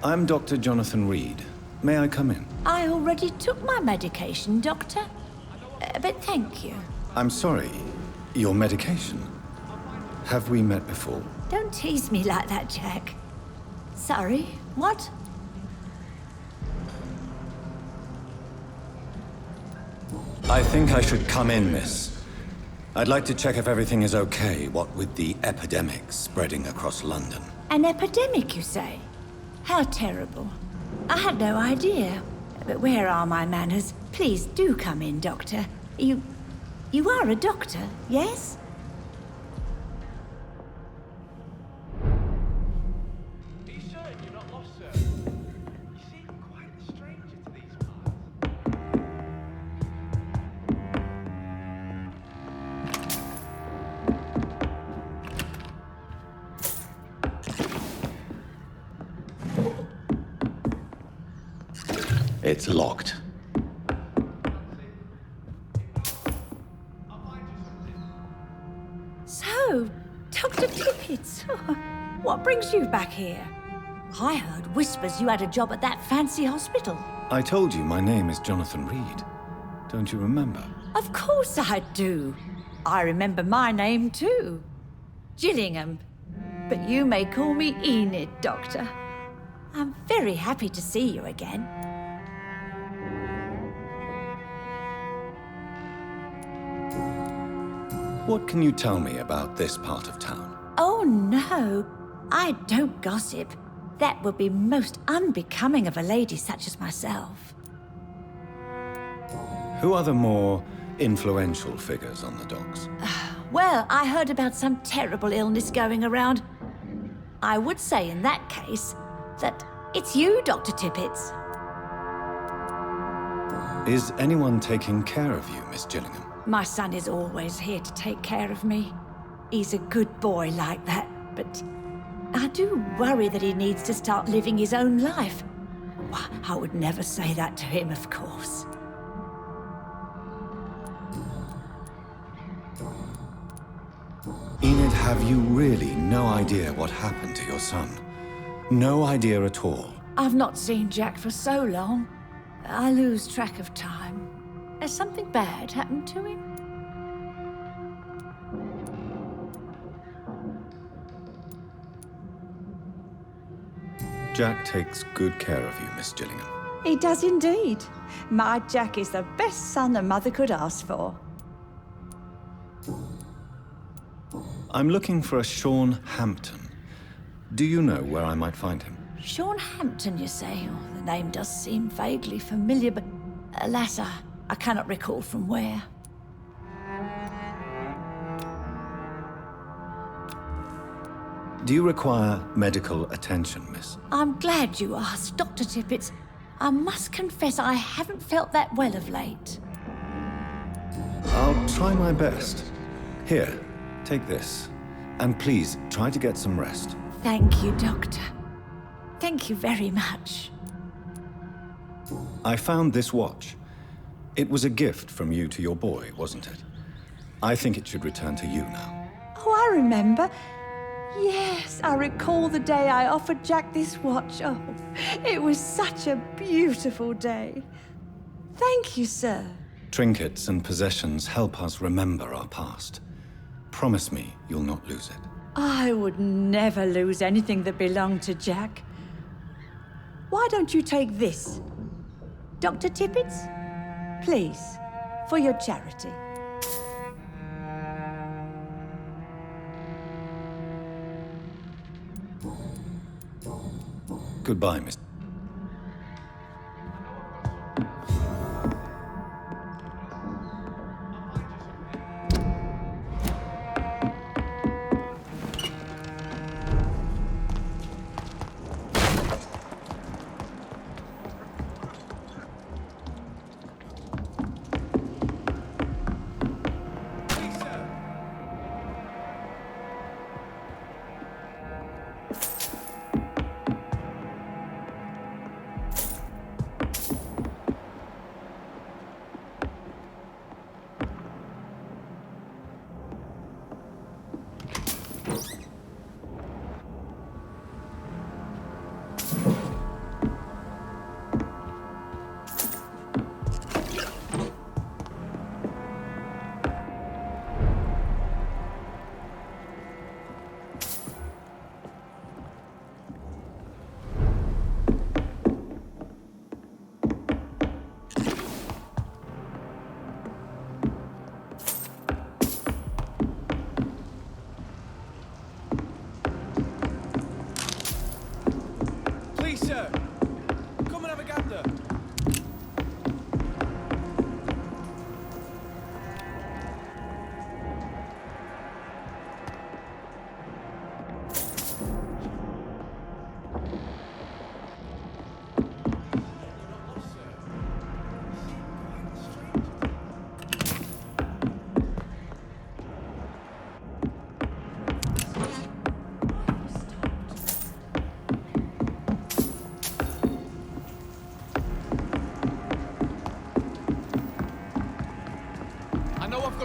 I'm Dr. Jonathan Reid. May I come in? I already took my medication, Doctor. But thank you. I'm sorry. Your medication? Have we met before? Don't tease me like that, Jack. Sorry, what? I think I should come in, miss. I'd like to check if everything is okay, what with the epidemic spreading across London. An epidemic, you say? How terrible. I had no idea. But where are my manners? Please do come in, Doctor. You are a doctor, yes? It's locked. So, Dr. Tippett, what brings you back here? I heard whispers you had a job at that fancy hospital. I told you my name is Jonathan Reid. Don't you remember? Of course I do. I remember my name too. Gillingham. But you may call me Enid, Doctor. I'm very happy to see you again. What can you tell me about this part of town? Oh, no. I don't gossip. That would be most unbecoming of a lady such as myself. Who are the more influential figures on the docks? Well, I heard about some terrible illness going around. I would say in that case that it's you, Dr. Tippets. Is anyone taking care of you, Miss Gillingham? My son is always here to take care of me. He's a good boy like that, but I do worry that he needs to start living his own life. Well, I would never say that to him, of course. Enid, have you really no idea what happened to your son? No idea at all? I've not seen Jack for so long. I lose track of time. Has something bad happened to him? Jack takes good care of you, Miss Gillingham. He does indeed. My Jack is the best son a mother could ask for. I'm looking for a Sean Hampton. Do you know where I might find him? Sean Hampton, you say? Oh, the name does seem vaguely familiar, but alas, I cannot recall from where. Do you require medical attention, miss? I'm glad you asked, Dr. Tippets. I must confess I haven't felt that well of late. I'll try my best. Here, take this. And please, try to get some rest. Thank you, Doctor. Thank you very much. I found this watch. It was a gift from you to your boy, wasn't it? I think it should return to you now. Oh, I remember. Yes, I recall the day I offered Jack this watch. Oh, it was such a beautiful day. Thank you, sir. Trinkets and possessions help us remember our past. Promise me you'll not lose it. I would never lose anything that belonged to Jack. Why don't you take this? Dr. Tippets? Please, for your charity. Goodbye, Miss.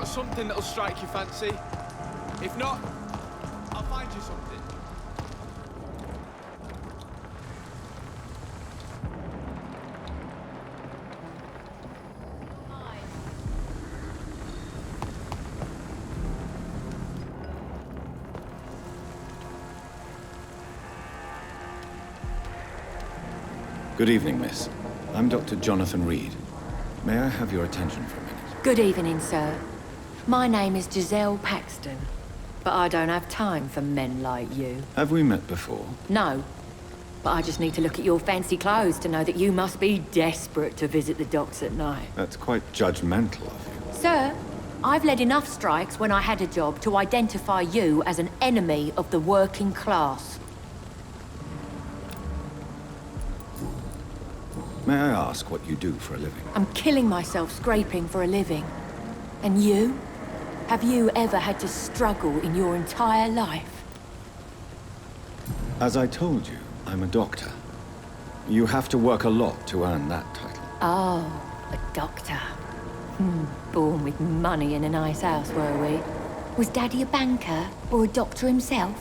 Something that'll strike your fancy. If not, I'll find you something. Good evening, miss. I'm Dr. Jonathan Reid. May I have your attention for a minute? Good evening, sir. My name is Giselle Paxton, but I don't have time for men like you. Have we met before? No, but I just need to look at your fancy clothes to know that you must be desperate to visit the docks at night. That's quite judgmental of you. Sir, I've led enough strikes when I had a job to identify you as an enemy of the working class. May I ask what you do for a living? I'm killing myself scraping for a living. And you? Have you ever had to struggle in your entire life? As I told you, I'm a doctor. You have to work a lot to earn that title. Oh, a doctor. Born with money in a nice house, were we? Was Daddy a banker or a doctor himself?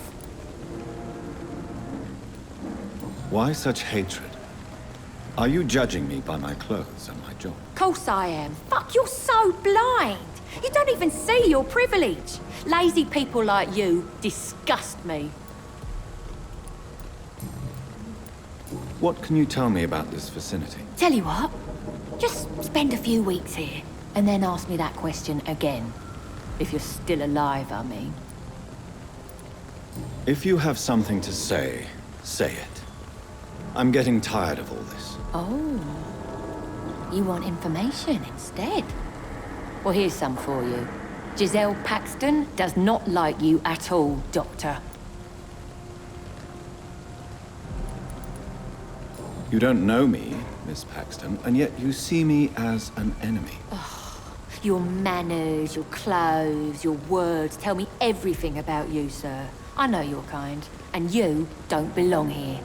Why such hatred? Are you judging me by my clothes and my job? Course I am. Fuck, you're so blind. You don't even see your privilege. Lazy people like you disgust me. What can you tell me about this vicinity? Tell you what, just spend a few weeks here, and then ask me that question again. If you're still alive, I mean. If you have something to say, say it. I'm getting tired of all this. Oh. You want information instead? Well, here's some for you. Giselle Paxton does not like you at all, Doctor. You don't know me, Miss Paxton, and yet you see me as an enemy. Your manners, your clothes, your words tell me everything about you, sir. I know your kind, and you don't belong here.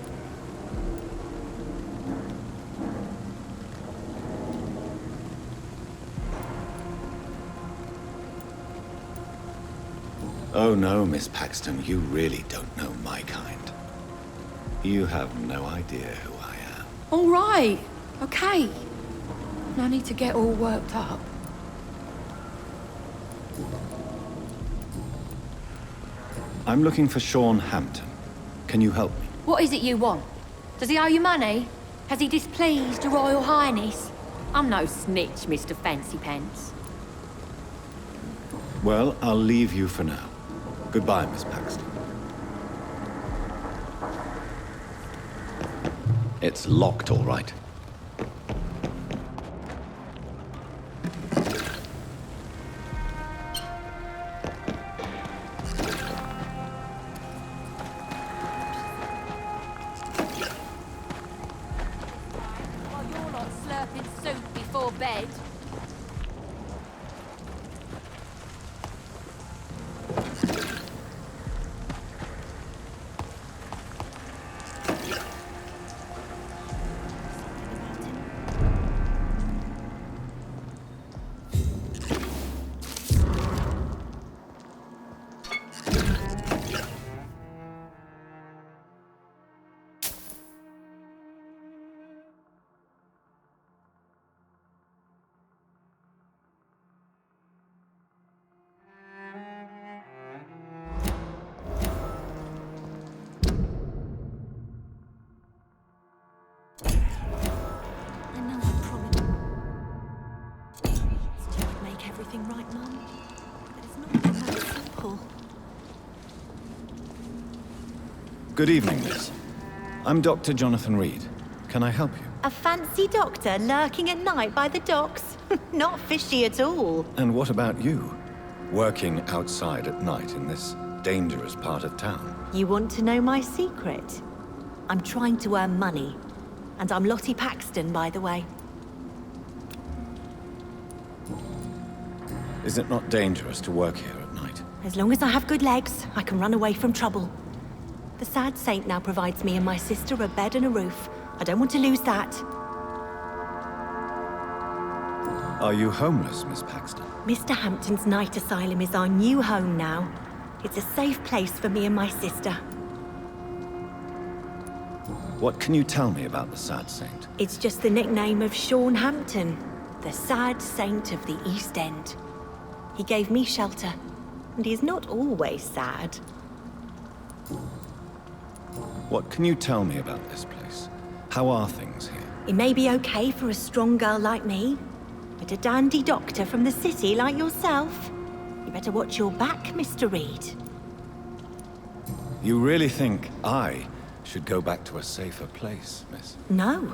Oh no, Miss Paxton, you really don't know my kind. You have no idea who I am. All right, okay. No need to get all worked up. I'm looking for Sean Hampton. Can you help me? What is it you want? Does he owe you money? Has he displeased your Royal Highness? I'm no snitch, Mr. Fancy Pants. Well, I'll leave you for now. Goodbye, Miss Paxton. It's locked, all right. While you're not slurping soup before bed. Right, Mum? But it's not been that simple. Good evening, miss. I'm Dr. Jonathan Reid. Can I help you? A fancy doctor lurking at night by the docks? Not fishy at all. And what about you? Working outside at night in this dangerous part of town? You want to know my secret? I'm trying to earn money. And I'm Lottie Paxton, by the way. Is it not dangerous to work here at night? As long as I have good legs, I can run away from trouble. The sad saint now provides me and my sister a bed and a roof. I don't want to lose that. Are you homeless, Miss Paxton? Mr. Hampton's night asylum is our new home now. It's a safe place for me and my sister. What can you tell me about the sad saint? It's just the nickname of Sean Hampton, the sad saint of the East End. He gave me shelter, and he's not always sad. What can you tell me about this place? How are things here? It may be okay for a strong girl like me, but a dandy doctor from the city like yourself? You better watch your back, Mr. Reid. You really think I should go back to a safer place, miss? No.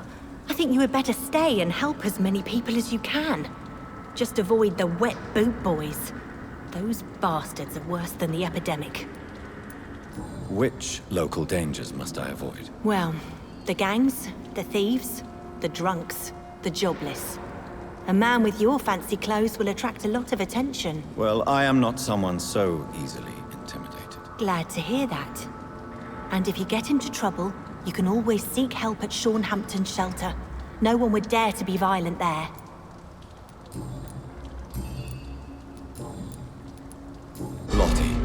I think you had better stay and help as many people as you can. Just avoid the wet boot boys. Those bastards are worse than the epidemic. Which local dangers must I avoid? Well, the gangs, the thieves, the drunks, the jobless. A man with your fancy clothes will attract a lot of attention. Well, I am not someone so easily intimidated. Glad to hear that. And if you get into trouble, you can always seek help at Hampton's shelter. No one would dare to be violent there. Lottie,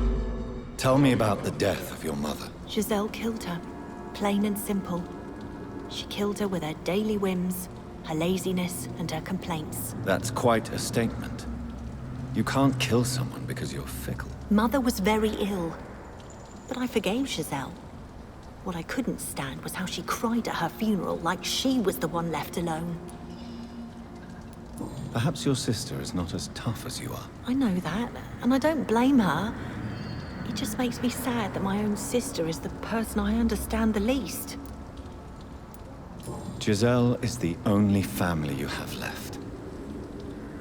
tell me about the death of your mother. Giselle killed her. Plain and simple. She killed her with her daily whims, her laziness, and her complaints. That's quite a statement. You can't kill someone because you're fickle. Mother was very ill. But I forgave Giselle. What I couldn't stand was how she cried at her funeral like she was the one left alone. Perhaps your sister is not as tough as you are. I know that, and I don't blame her. It just makes me sad that my own sister is the person I understand the least. Giselle is the only family you have left.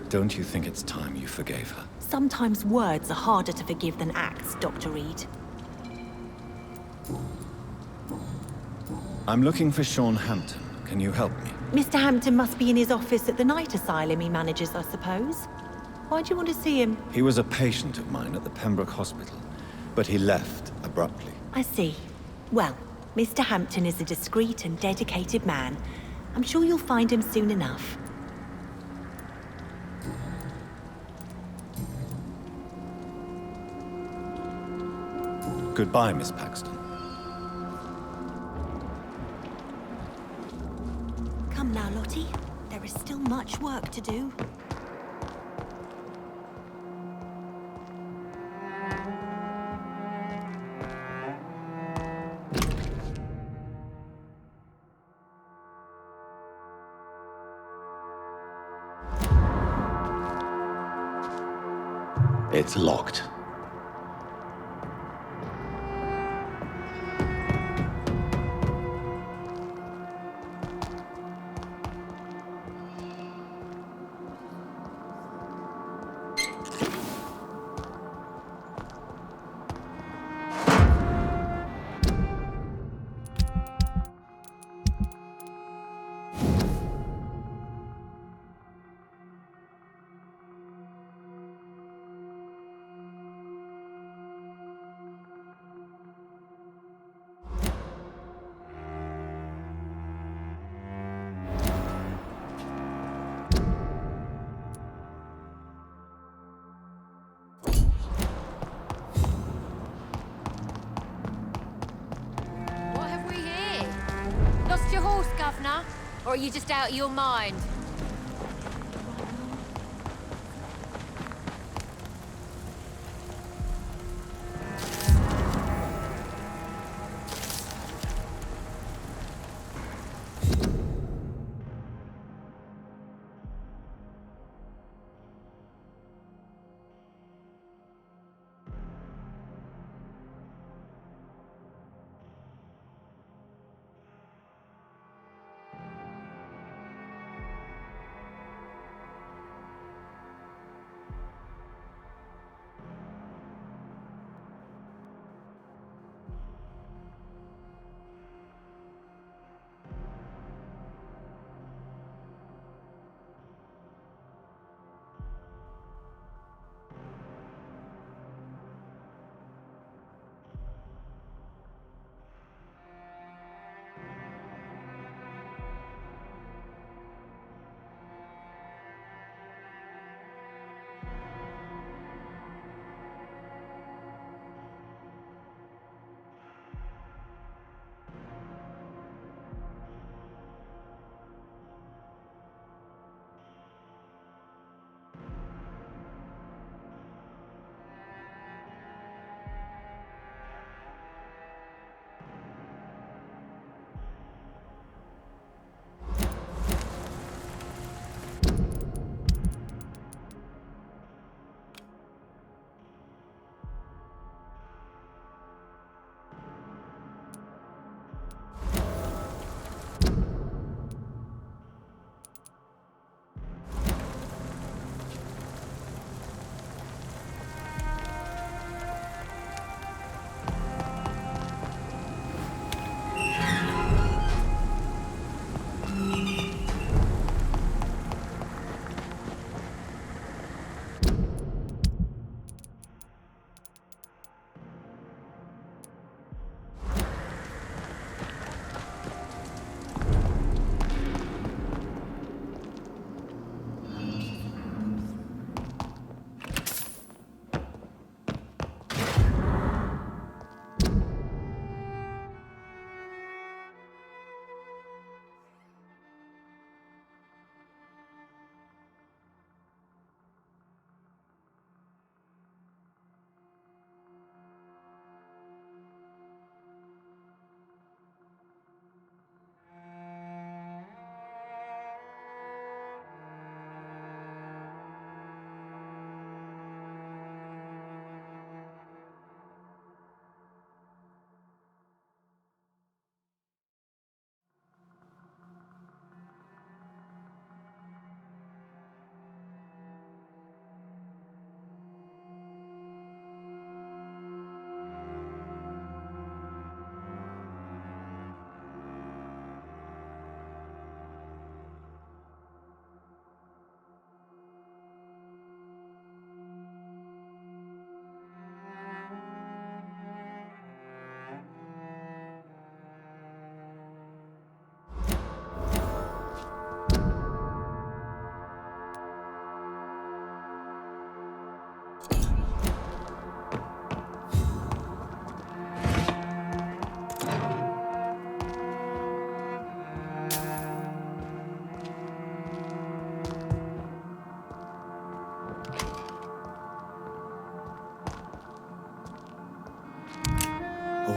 Don't you think it's time you forgave her? Sometimes words are harder to forgive than acts, Dr. Reid. I'm looking for Sean Hampton. Can you help me? Mr. Hampton must be in his office at the night asylum he manages, I suppose. Why do you want to see him? He was a patient of mine at the Pembroke Hospital, but he left abruptly. I see. Well, Mr. Hampton is a discreet and dedicated man. I'm sure you'll find him soon enough. Goodbye, Miss Paxton. Come now, Lottie. There is still much work to do. It's locked. Or are you just out of your mind?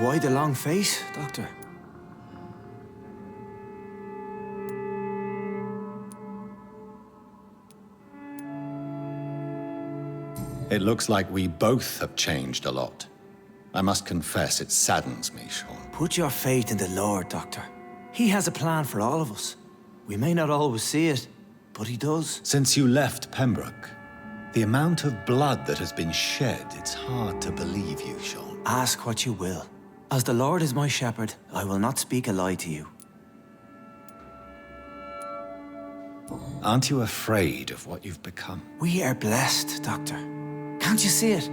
why the long face, Doctor? It looks like we both have changed a lot. I must confess, it saddens me, Sean. Put your faith in the Lord, Doctor. He has a plan for all of us. We may not always see it, but he does. Since you left Pembroke, the amount of blood that has been shed, it's hard to believe you, Sean. Ask what you will. As the Lord is my shepherd, I will not speak a lie to you. Aren't you afraid of what you've become? We are blessed, Doctor. Can't you see it?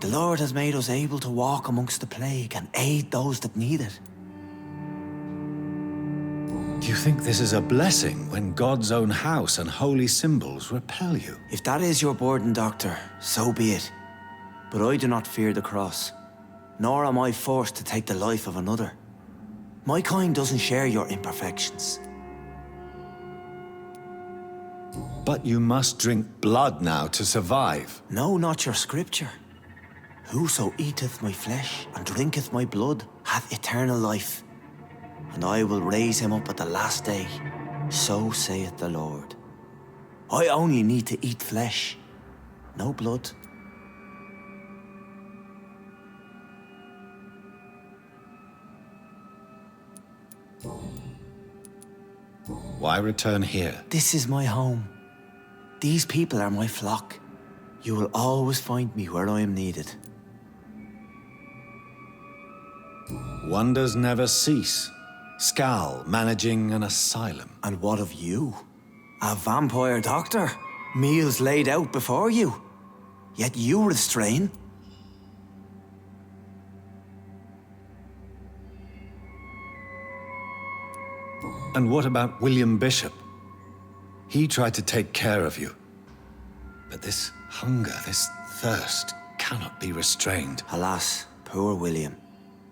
The Lord has made us able to walk amongst the plague and aid those that need it. Do you think this is a blessing when God's own house and holy symbols repel you? If that is your burden, Doctor, so be it. But I do not fear the cross, nor am I forced to take the life of another. My kind doesn't share your imperfections. But you must drink blood now to survive. No, not your scripture. Whoso eateth my flesh and drinketh my blood hath eternal life, and I will raise him up at the last day. So saith the Lord. I only need to eat flesh, no blood. Why return here? This is my home. These people are my flock. You will always find me where I am needed. Wonders never cease. Skal managing an asylum. And what of you? A vampire doctor? Meals laid out before you. Yet you restrain. And what about William Bishop? He tried to take care of you. But this hunger, this thirst, cannot be restrained. Alas, poor William.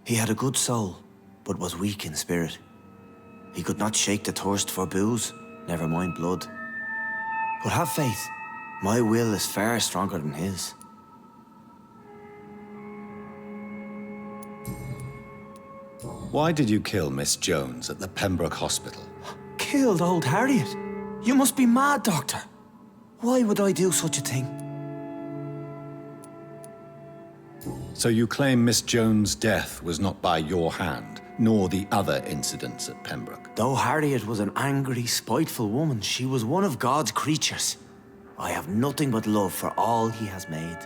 He had a good soul, but was weak in spirit. He could not shake the thirst for booze, never mind blood. But have faith, my will is far stronger than his. Why did you kill Miss Jones at the Pembroke Hospital? Killed old Harriet? You must be mad, Doctor. Why would I do such a thing? So you claim Miss Jones' death was not by your hand, nor the other incidents at Pembroke? Though Harriet was an angry, spiteful woman, she was one of God's creatures. I have nothing but love for all he has made.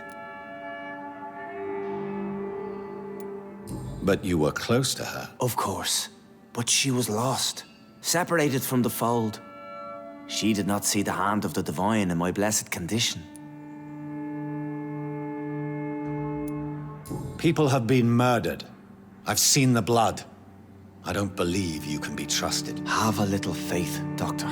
But you were close to her. Of course. But she was lost, separated from the fold. She did not see the hand of the divine in my blessed condition. People have been murdered. I've seen the blood. I don't believe you can be trusted. Have a little faith, Doctor.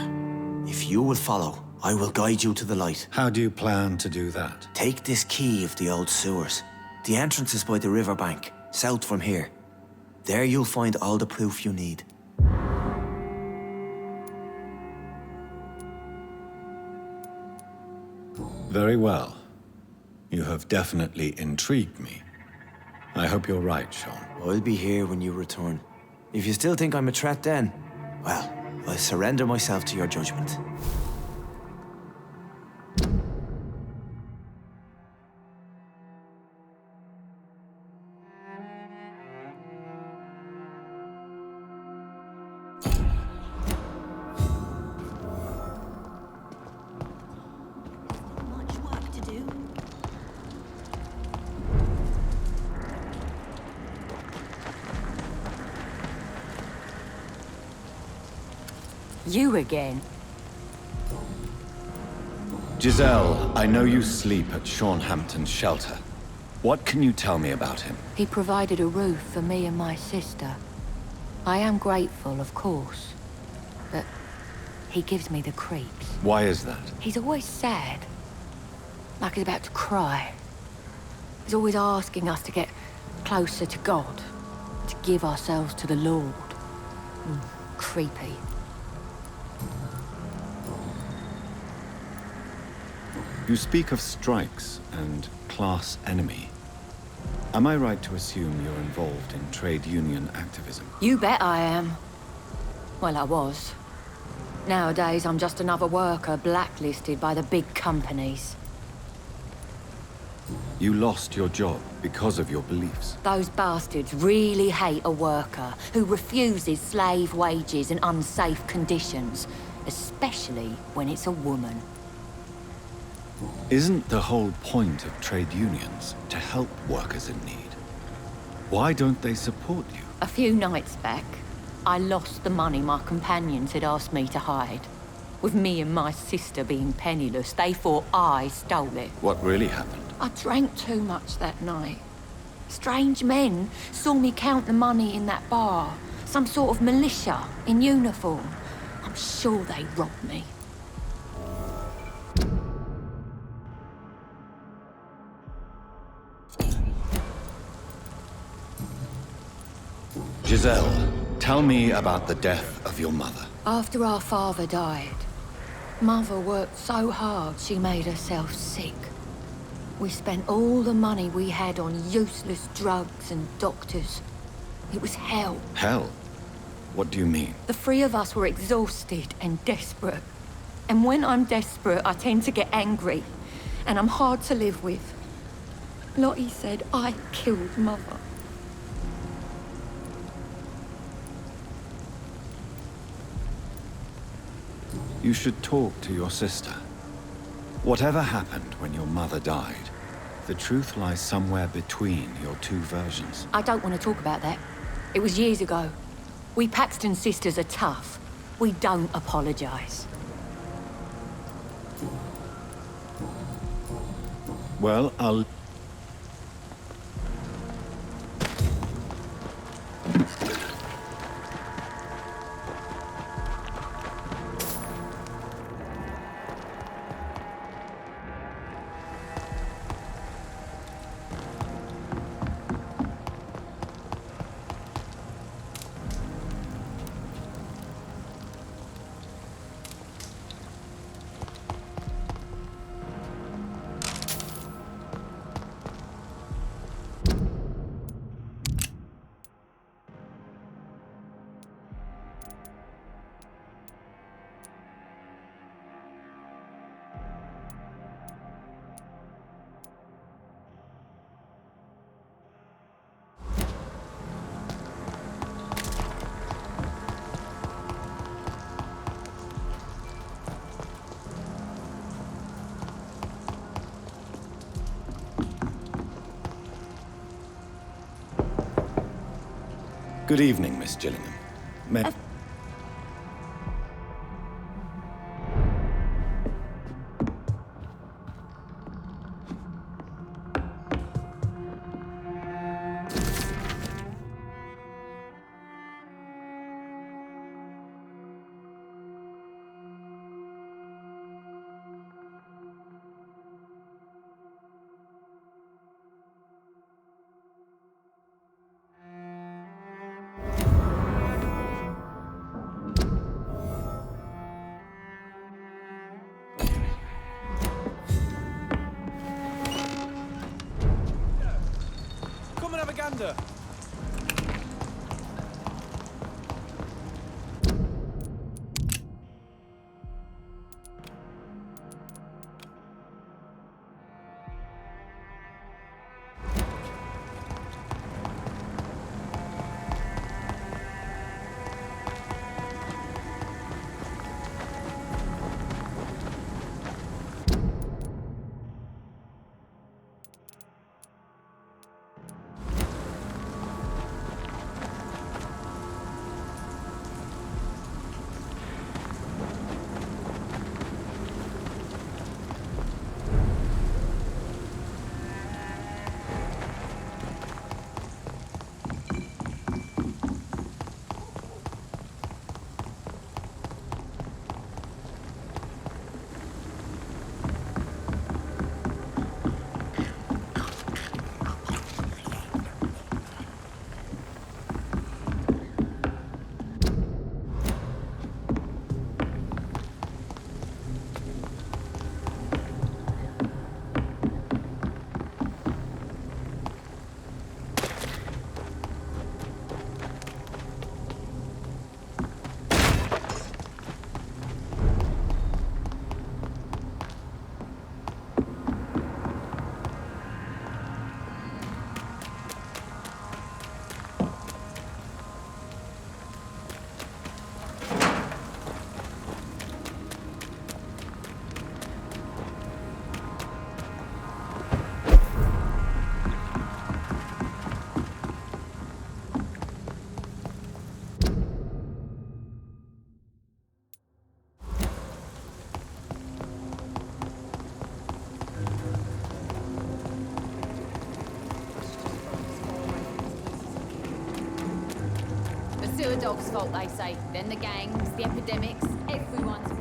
If you will follow, I will guide you to the light. How do you plan to do that? Take this key of the old sewers. The entrance is by the riverbank, south from here. There you'll find all the proof you need. Very well. You have definitely intrigued me. I hope you're right, Sean. I'll be here when you return. If you still think I'm a threat then, well, I surrender myself to your judgment. You again? Giselle, I know you sleep at Shaunhampton's shelter. What can you tell me about him? He provided a roof for me and my sister. I am grateful, of course, but he gives me the creeps. Why is that? He's always sad, like he's about to cry. He's always asking us to get closer to God, to give ourselves to the Lord. Creepy. You speak of strikes and class enemy. Am I right to assume you're involved in trade union activism? You bet I am. Well, I was. Nowadays, I'm just another worker blacklisted by the big companies. You lost your job because of your beliefs. Those bastards really hate a worker who refuses slave wages and unsafe conditions, especially when it's a woman. Isn't the whole point of trade unions to help workers in need? Why don't they support you? A few nights back, I lost the money my companions had asked me to hide. With me and my sister being penniless, they thought I stole it. What really happened? I drank too much that night. Strange men saw me count the money in that bar. Some sort of militia in uniform. I'm sure they robbed me. Giselle, tell me about the death of your mother. After our father died, Mother worked so hard she made herself sick. We spent all the money we had on useless drugs and doctors. It was hell. Hell? What do you mean? The three of us were exhausted and desperate. And when I'm desperate, I tend to get angry. And I'm hard to live with. Lottie said I killed Mother. You should talk to your sister. Whatever happened when your mother died, the truth lies somewhere between your two versions. I don't want to talk about that. It was years ago. We Paxton sisters are tough. We don't apologize. Well, I'll... Good evening, Miss Gillingham. May... Gander. dog's fault, they say. Then the gangs, the epidemics, everyone's throwing.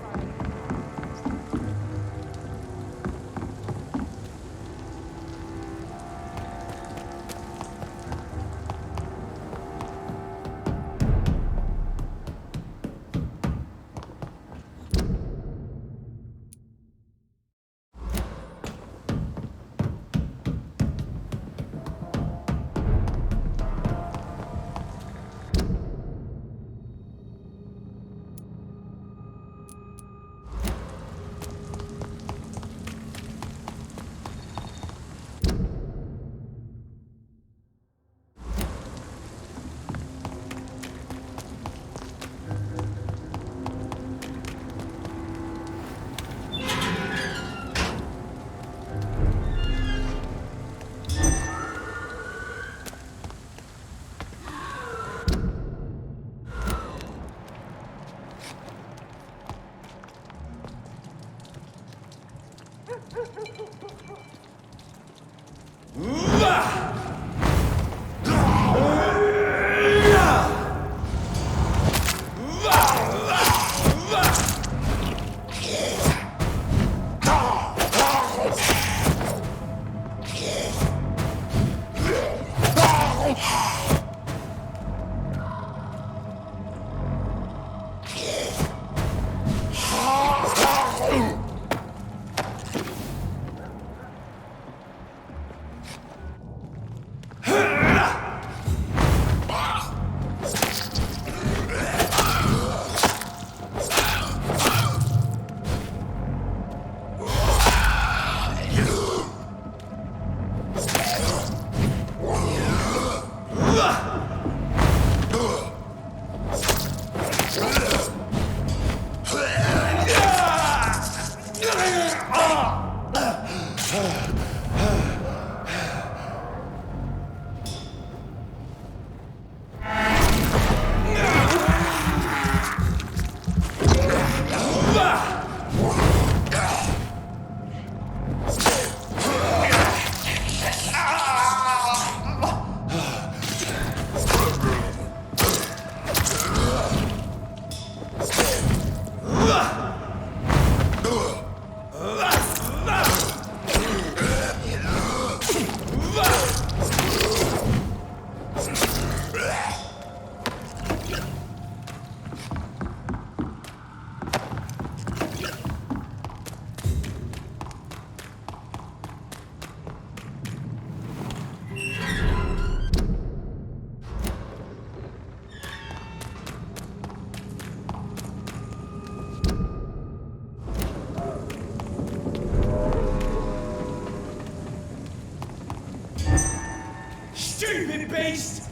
Stupid beast!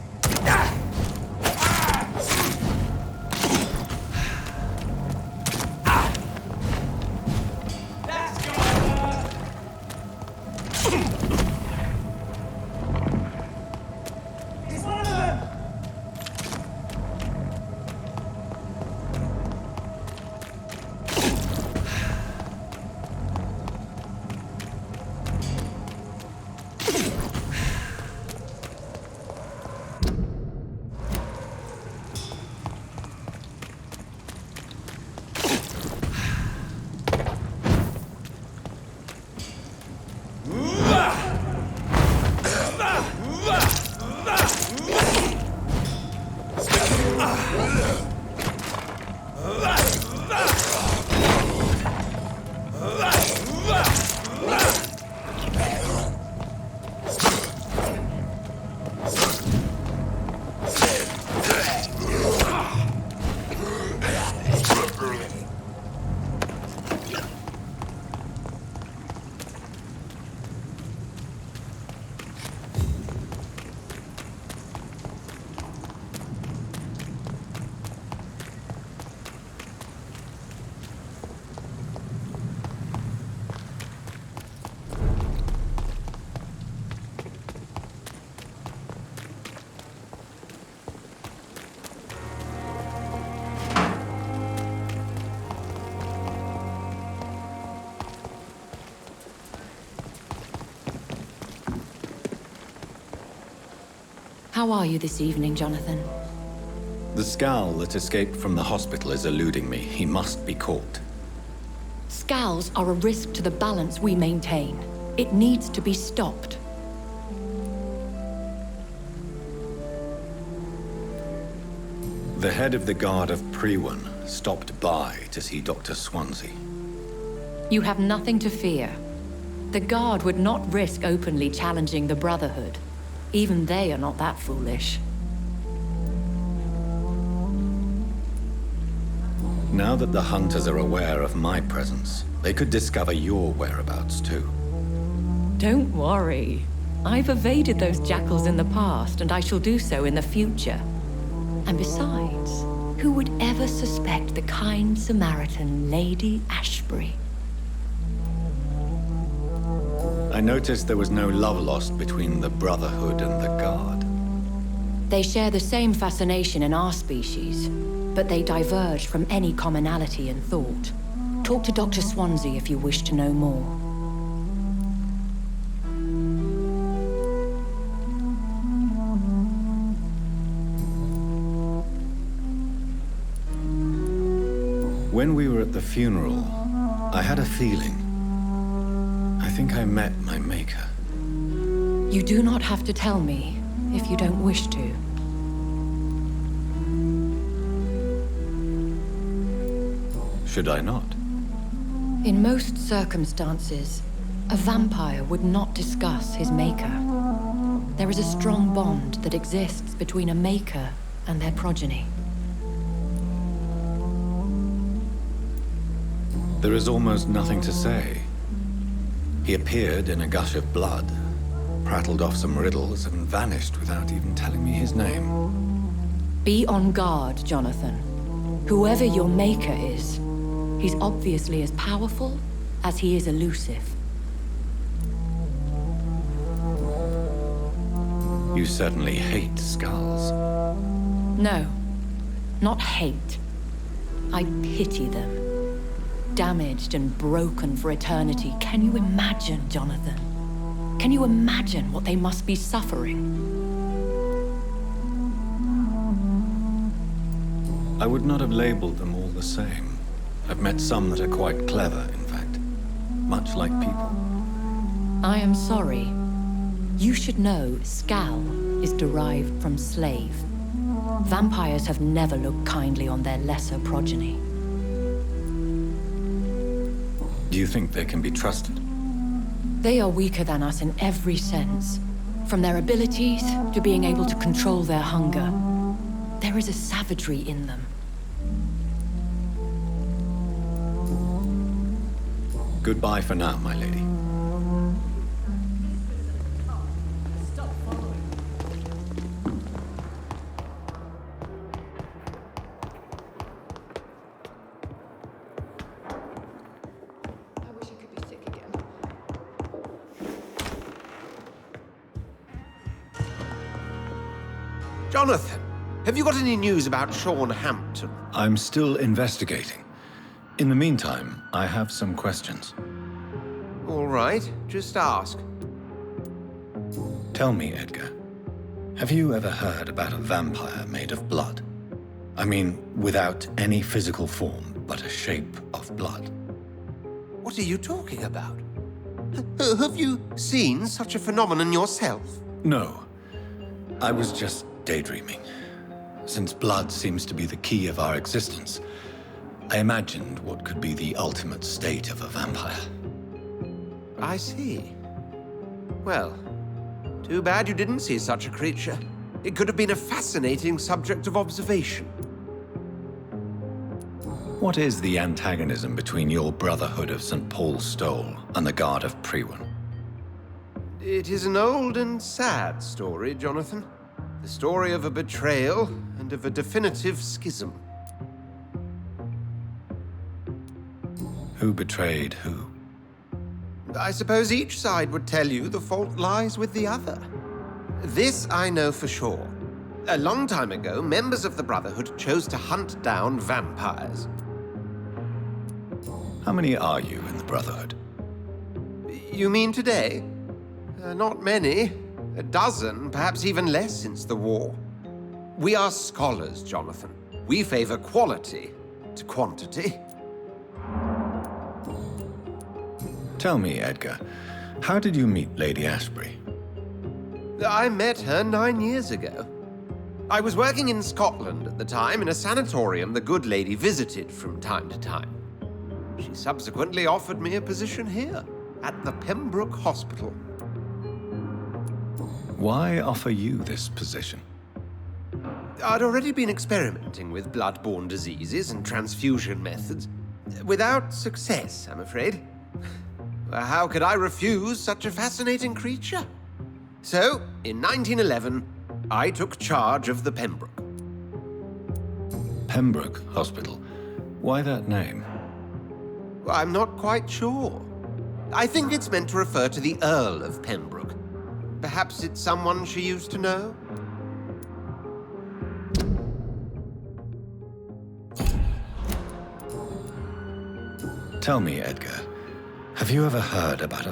How are you this evening, Jonathan? The skal that escaped from the hospital is eluding me. He must be caught. Skals are a risk to the balance we maintain. It needs to be stopped. The head of the Guard of Priwen stopped by to see Dr. Swansea. You have nothing to fear. The Guard would not risk openly challenging the Brotherhood. Even they are not that foolish. Now that the hunters are aware of my presence, they could discover your whereabouts too. Don't worry. I've evaded those jackals in the past, and I shall do so in the future. And besides, who would ever suspect the kind Samaritan Lady Ashbury? I noticed there was no love lost between the Brotherhood and the Guard. They share the same fascination in our species, but they diverge from any commonality in thought. Talk to Dr. Swansea if you wish to know more. When we were at the funeral, I had a feeling. I think I met my maker. You do not have to tell me if you don't wish to. Should I not? In most circumstances, a vampire would not discuss his maker. There is a strong bond that exists between a maker and their progeny. There is almost nothing to say. He appeared in a gush of blood, prattled off some riddles, and vanished without even telling me his name. Be on guard, Jonathan. Whoever your maker is, he's obviously as powerful as he is elusive. You certainly hate skals. No, not hate. I pity them. Damaged and broken for eternity. Can you imagine, Jonathan? Can you imagine what they must be suffering? I would not have labeled them all the same. I've met some that are quite clever, in fact. Much like people. I am sorry. You should know skal is derived from slave. Vampires have never looked kindly on their lesser progeny. Do you think they can be trusted? They are weaker than us in every sense. From their abilities to being able to control their hunger. There is a savagery in them. Goodbye for now, my lady. Jonathan, have you got any news about Sean Hampton? I'm still investigating. In the meantime, I have some questions. All right, just ask. Tell me, Edgar, have you ever heard about a vampire made of blood? I mean, without any physical form, but a shape of blood. What are you talking about? Have you seen such a phenomenon yourself? No. I was just daydreaming. Since blood seems to be the key of our existence, I imagined what could be the ultimate state of a vampire. I see. Well, too bad you didn't see such a creature. It could have been a fascinating subject of observation. What is the antagonism between your Brotherhood of St. Paul's Stole and the Guard of Priwen? It is an old and sad story, Jonathan. The story of a betrayal and of a definitive schism. Who betrayed who? I suppose each side would tell you the fault lies with the other. This I know for sure. A long time ago, members of the Brotherhood chose to hunt down vampires. How many are you in the Brotherhood? You mean today? Not many. A dozen, perhaps even less since the war. We are scholars, Jonathan. We favor quality to quantity. Tell me, Edgar, how did you meet Lady Asprey? I met her 9 years ago. I was working in Scotland at the time in a sanatorium the good lady visited from time to time. She subsequently offered me a position here, at the Pembroke Hospital. Why offer you this position? I'd already been experimenting with blood-borne diseases and transfusion methods. Without success, I'm afraid. How could I refuse such a fascinating creature? So, in 1911, I took charge of the Pembroke. Pembroke Hospital. Why that name? I'm not quite sure. I think it's meant to refer to the Earl of Pembroke. Perhaps it's someone she used to know? Tell me, Edgar, have you ever heard about a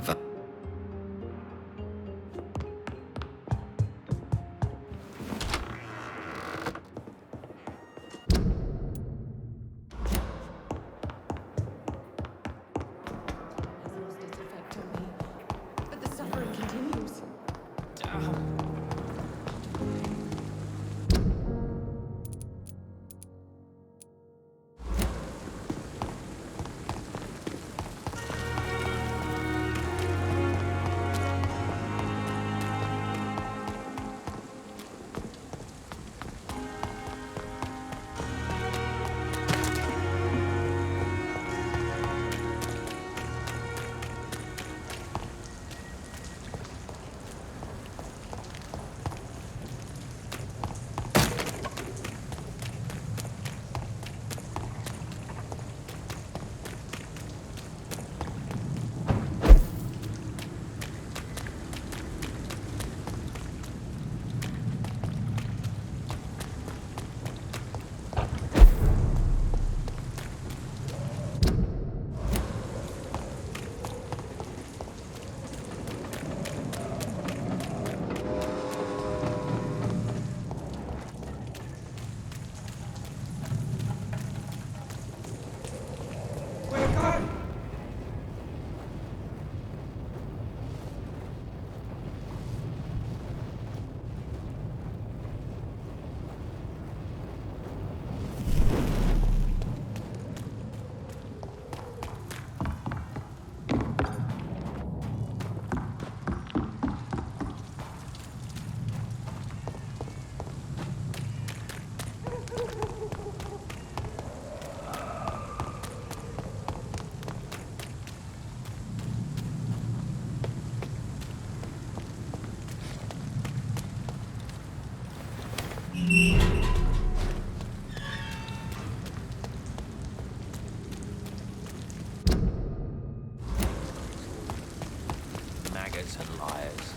maggots and liars.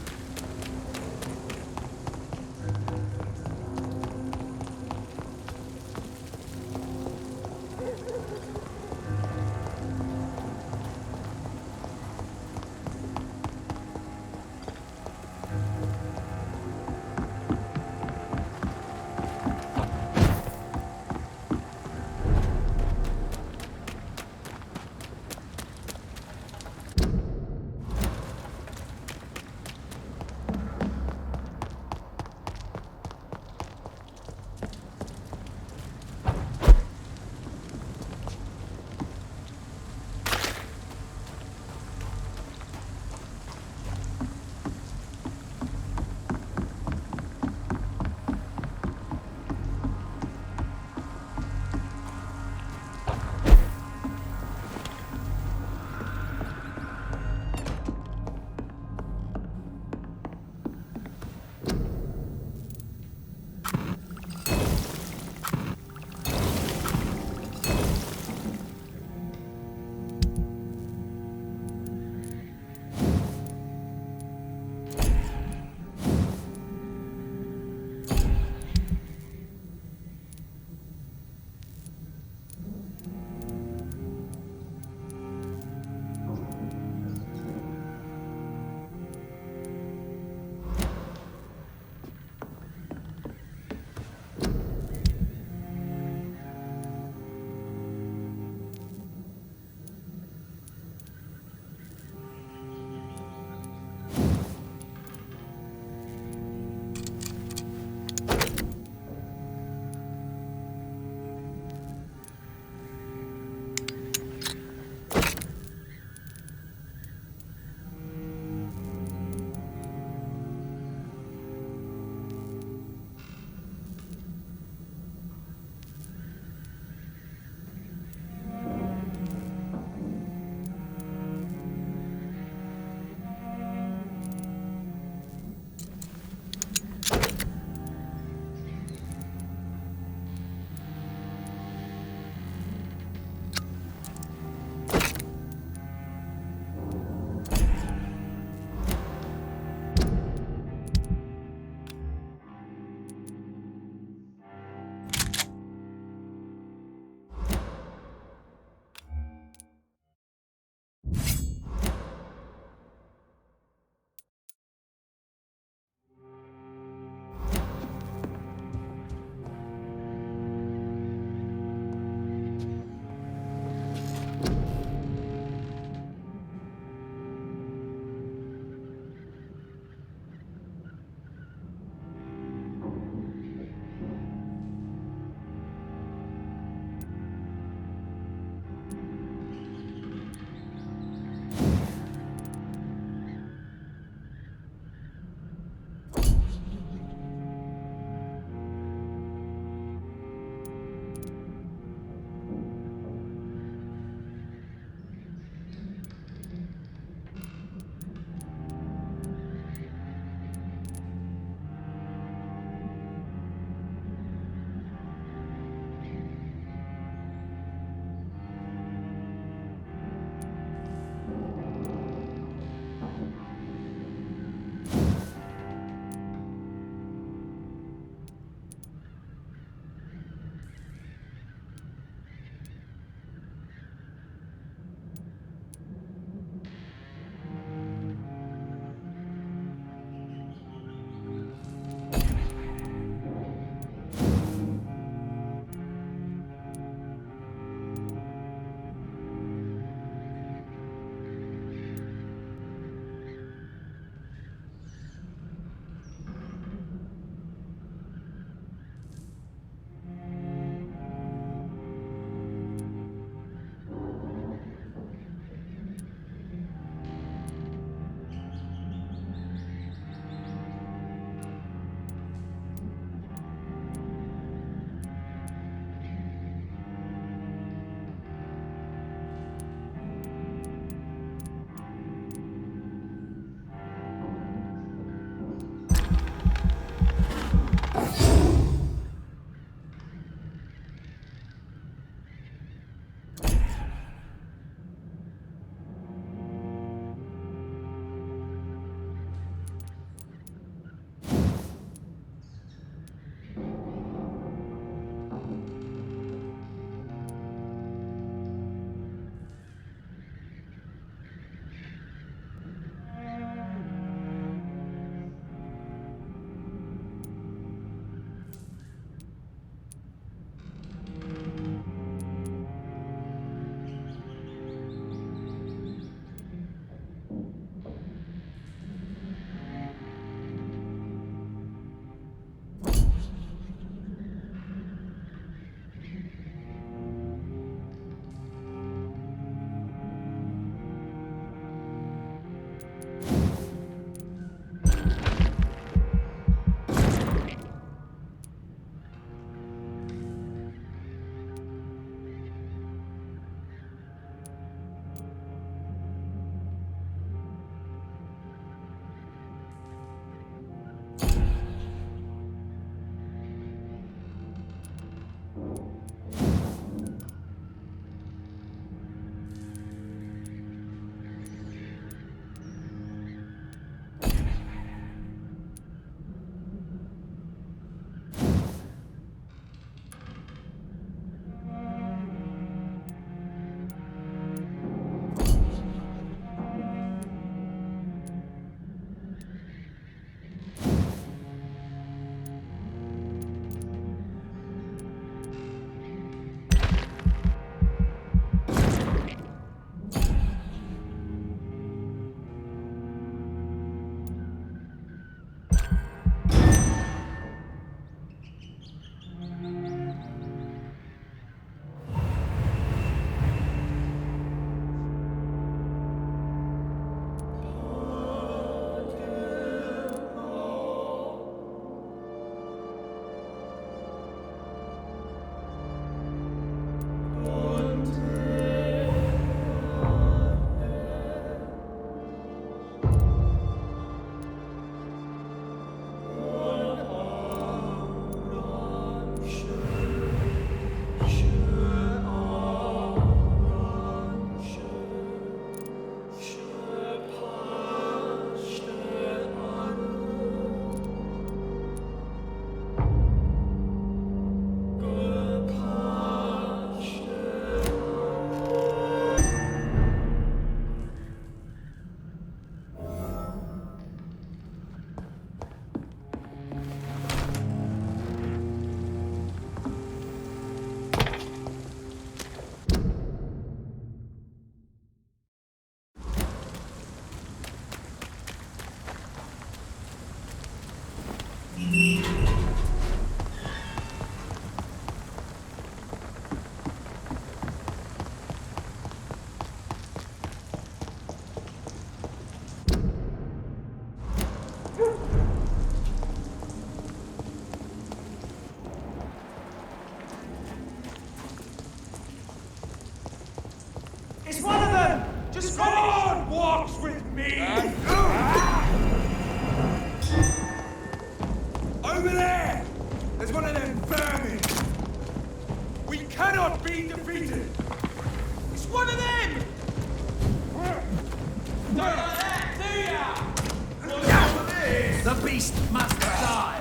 The beast must die!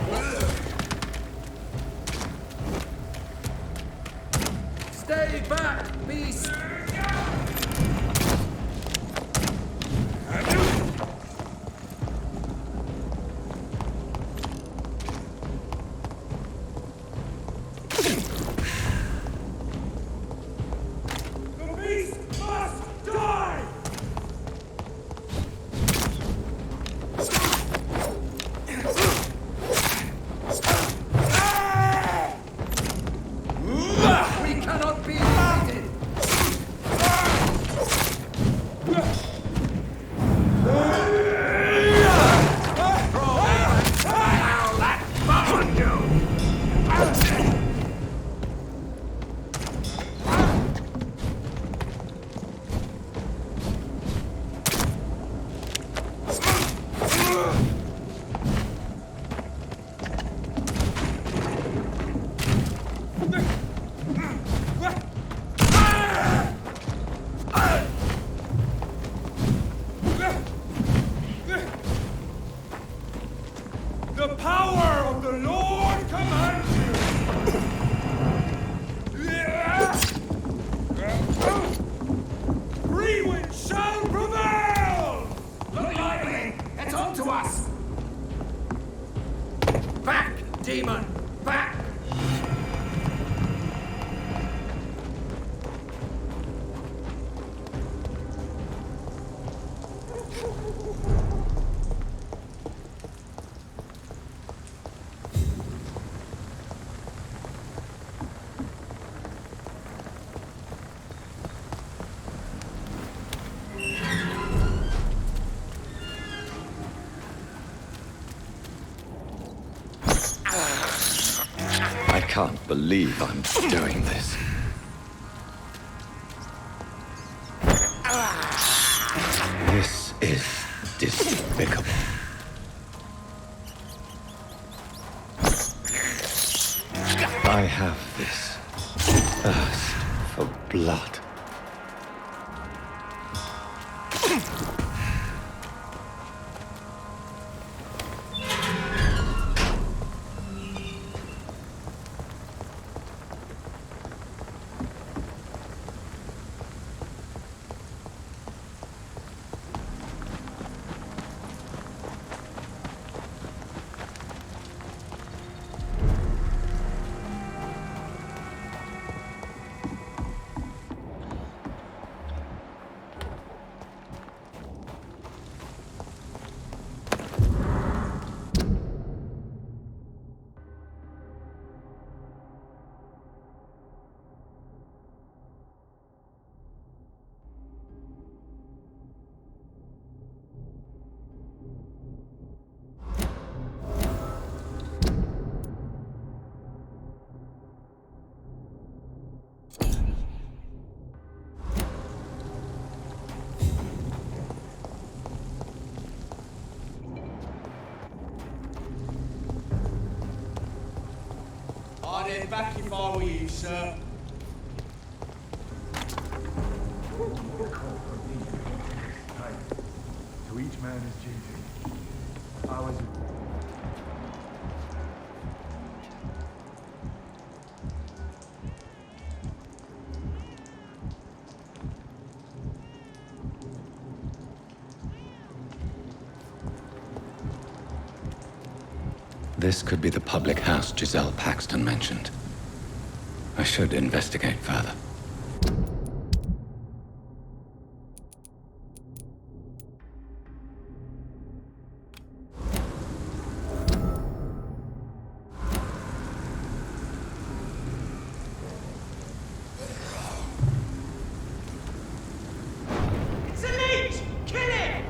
Stay back, beast! The power of the Lord commands you! Free wind shall prevail! Look lively! It's on to us! Back, demon! Back! I can't believe I'm doing this. This is despicable. I have this thirst for blood. I'd head back if I were you, sir. To each man his duty. Ours is... This could be the public house Giselle Paxton mentioned. I should investigate further. It's a leech! Kill it!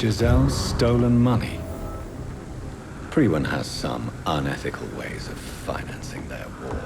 Giselle's stolen money. Priwen has some unethical ways of financing their war.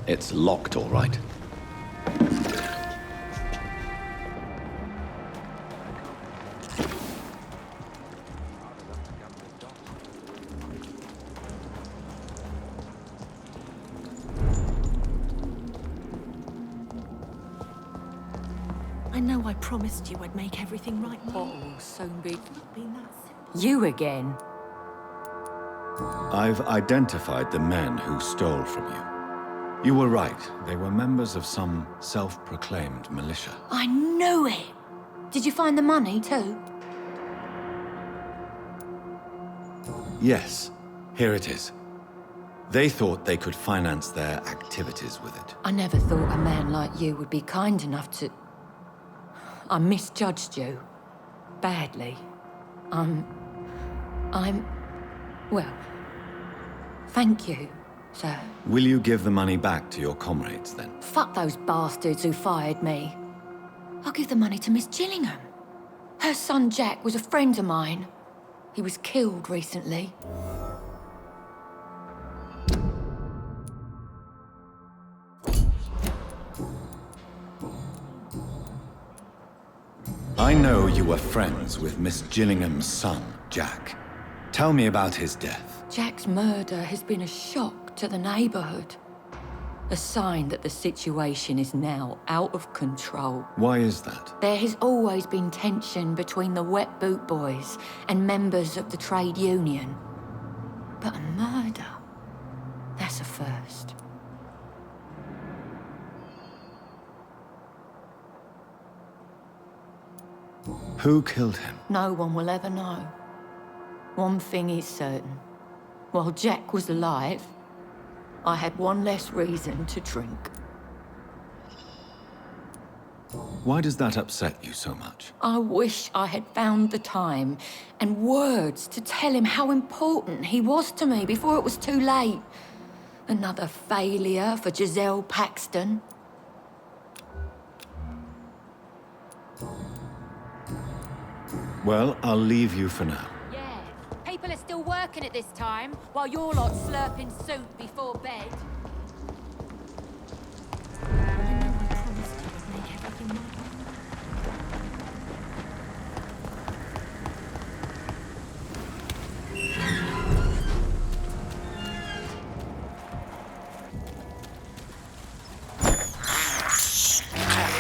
It's locked, all right. I know I promised you I'd make everything right. What will soon be? Not been that simple. You again? I've identified the men who stole from you. You were right. They were members of some self-proclaimed militia. I knew it! Did you find the money too? Yes, here it is. They thought they could finance their activities with it. I never thought a man like you would be kind enough to... I misjudged you. Badly. Well, thank you, sir. Will you give the money back to your comrades, then? Fuck those bastards who fired me. I'll give the money to Miss Gillingham. Her son Jack was a friend of mine. He was killed recently. I know you were friends with Miss Gillingham's son, Jack. Tell me about his death. Jack's murder has been a shock to the neighborhood. A sign that the situation is now out of control. Why is that? There has always been tension between the Wet Boot Boys and members of the trade union. But a murder? That's a first. Who killed him? No one will ever know. One thing is certain. While Jack was alive, I had one less reason to drink. Why does that upset you so much? I wish I had found the time and words to tell him how important he was to me before it was too late. Another failure for Giselle Paxton. Well, I'll leave you for now. Yeah, people are still working at this time, while you're lot slurping soup before bed.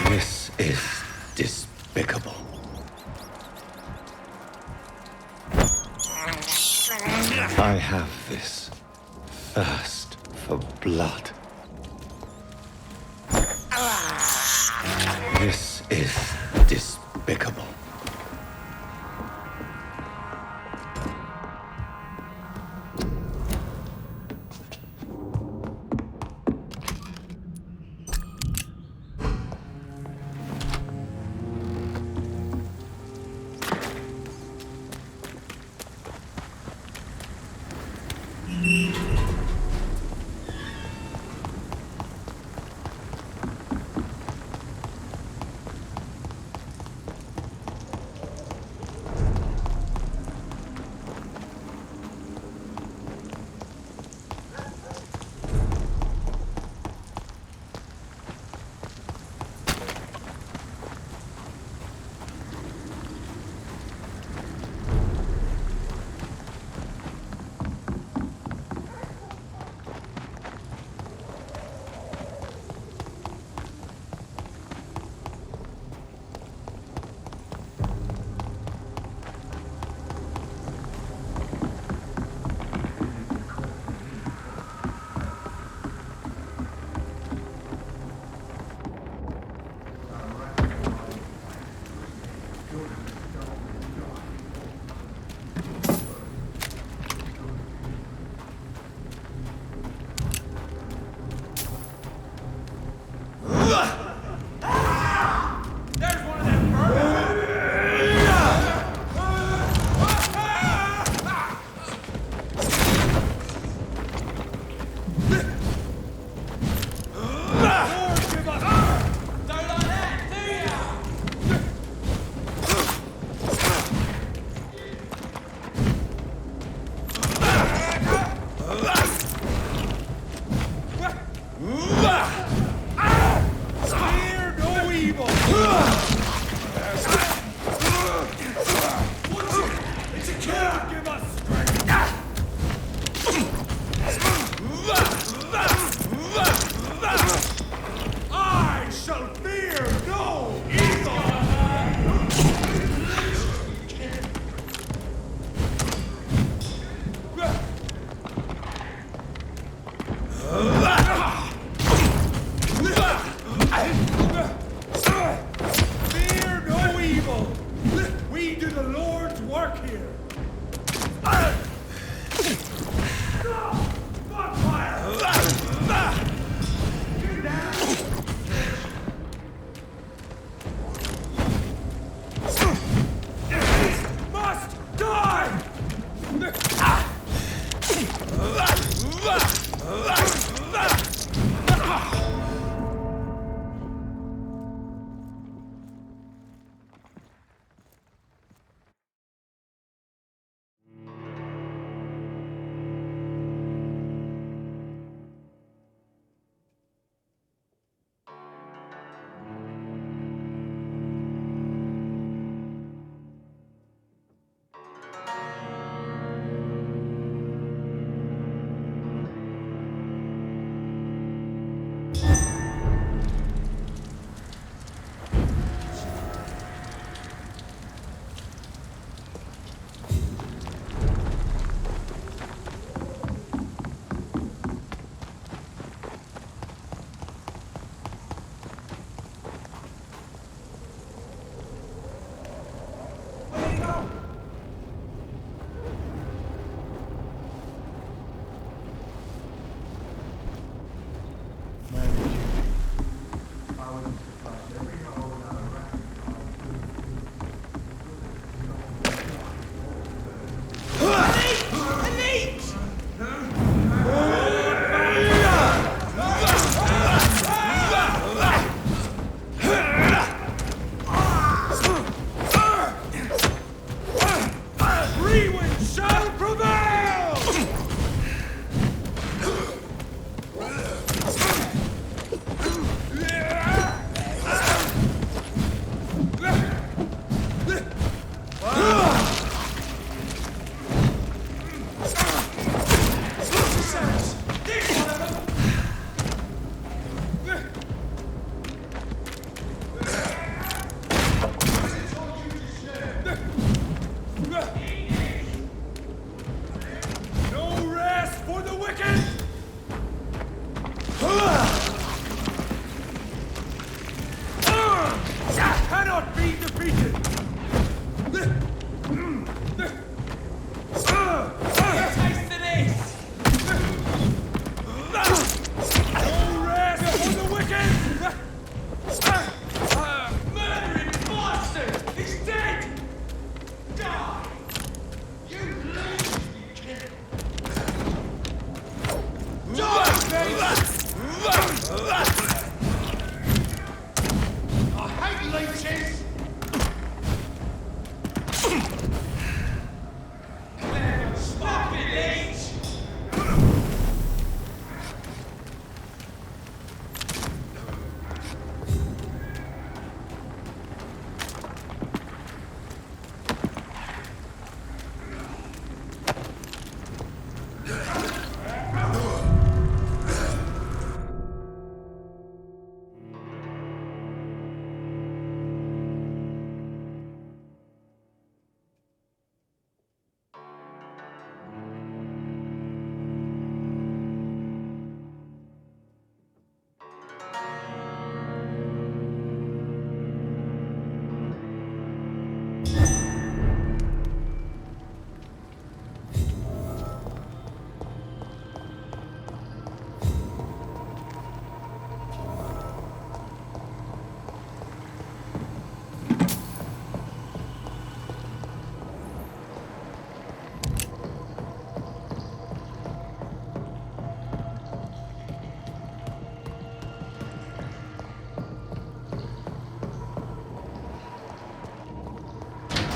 This is despicable. I have this thirst for blood. This is despicable. work here! Must die!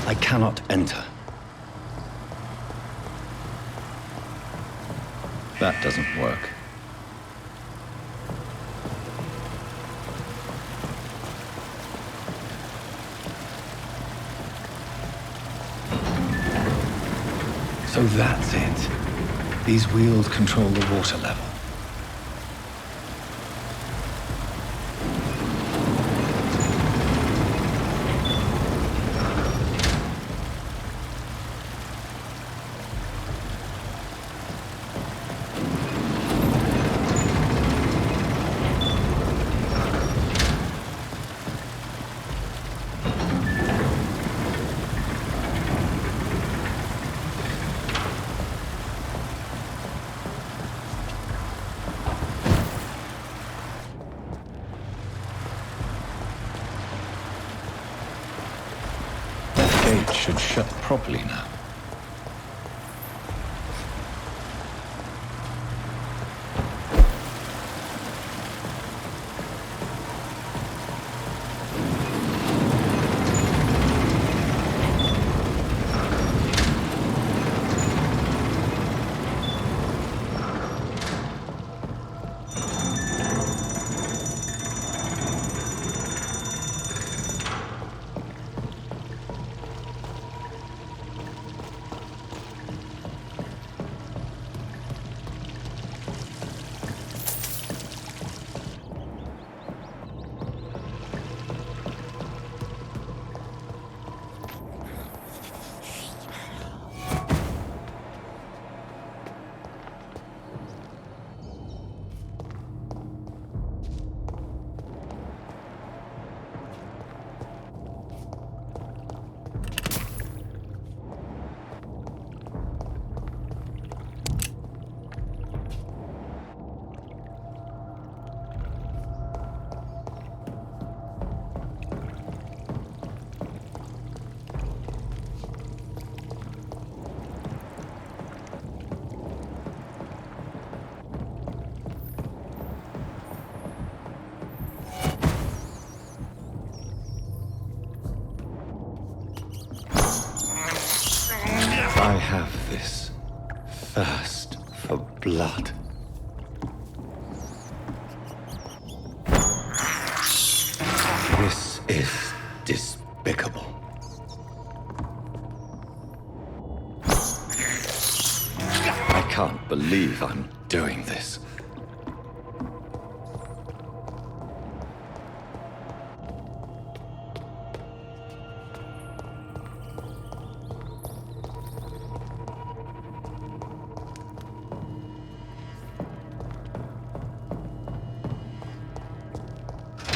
I cannot enter. That doesn't work. So that's it. These wheels control the water level. shut properly now. I have this thirst for blood. This is despicable. I can't believe I'm doing this.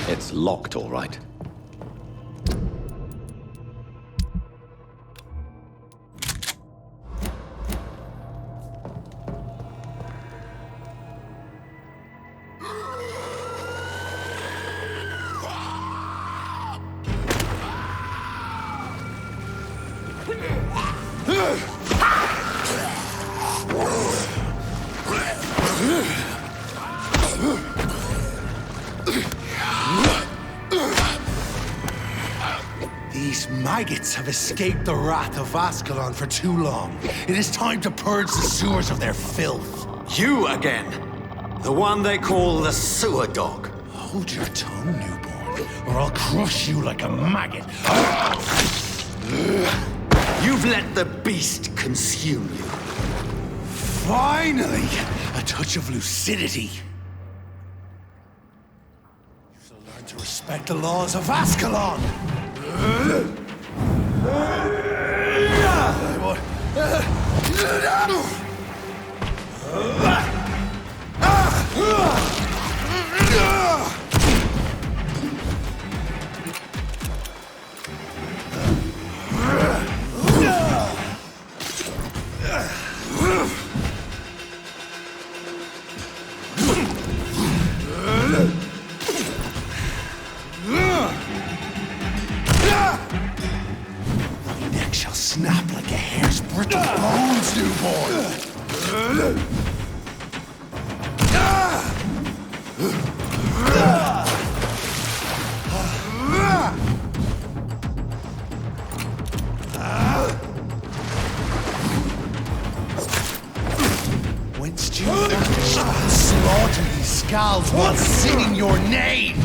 It's locked, all right. These maggots have escaped the wrath of Ascalon for too long. It is time to purge the sewers of their filth. You again! The one they call the sewer dog. Hold your tongue, newborn, or I'll crush you like a maggot. You've let the beast consume you. Finally! A touch of lucidity. You shall learn to respect the laws of Ascalon! Snap like a hare's brittle bones, newborn! Whence do you think I shall slaughter these skals while singing your name?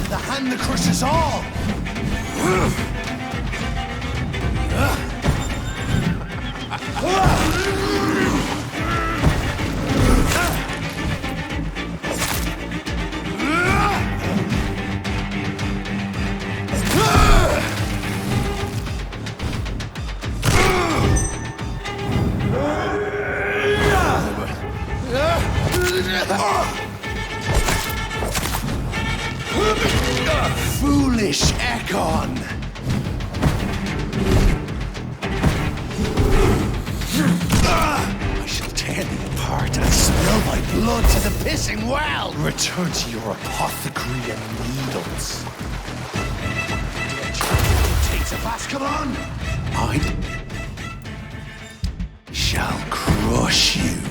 The hand that crushes all! foolish Ekon! I shall tear thee apart and spill thy blood to the pissing well! Return to your apothecary and needles. Takes of Ascalon, I shall crush you.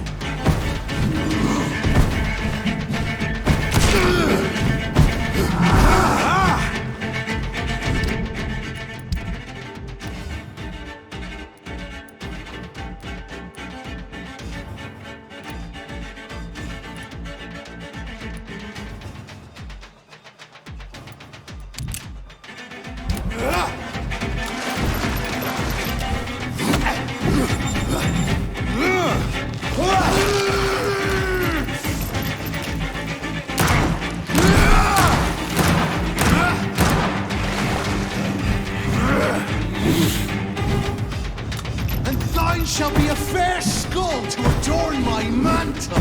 Shall be a fair skull to adorn my mantle.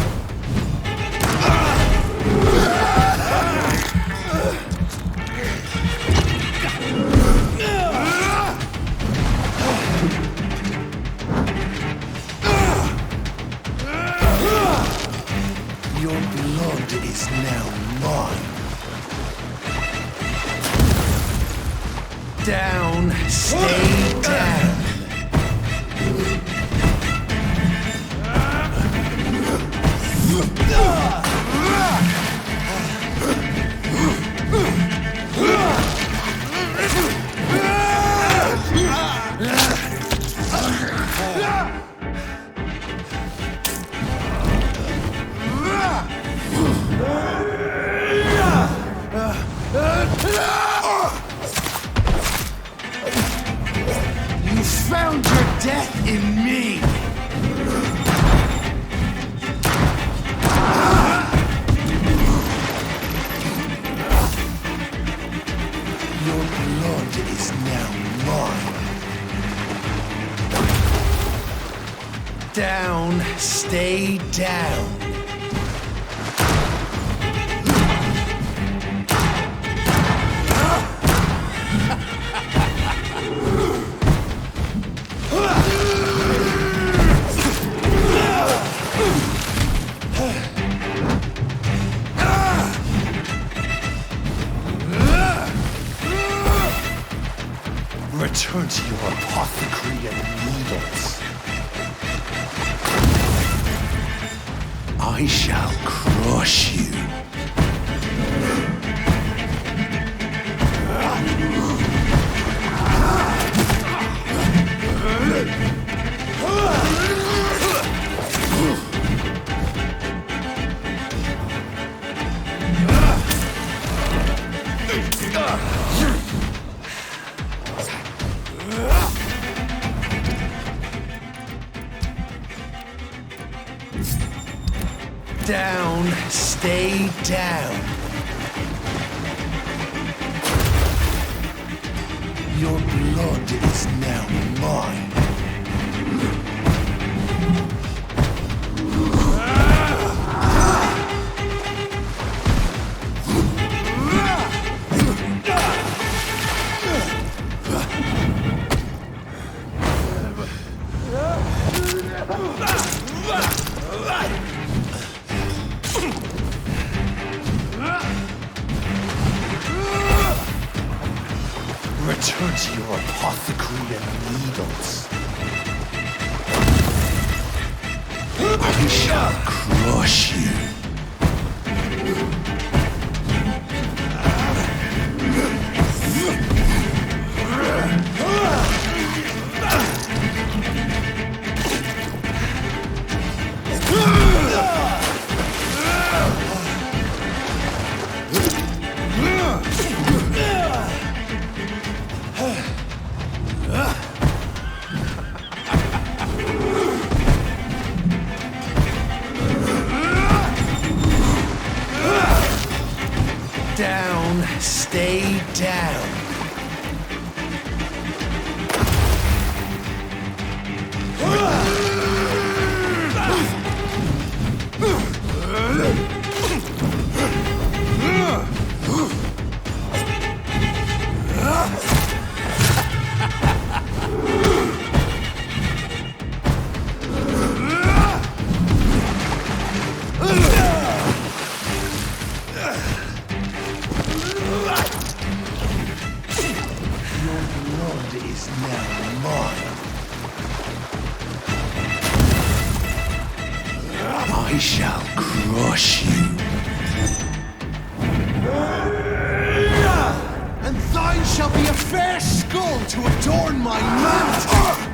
Your blood is now mine. Down, stay down. You found your death in me. Your blood is now mine. Down, stay down. Return to your apothecary and needles. I shall crush you. Down, stay down. Your blood is now mine. Return to your apothecary and needles. I shall crush you. Down, stay down. shall crush you. And thine shall be a fair skull to adorn my mantle.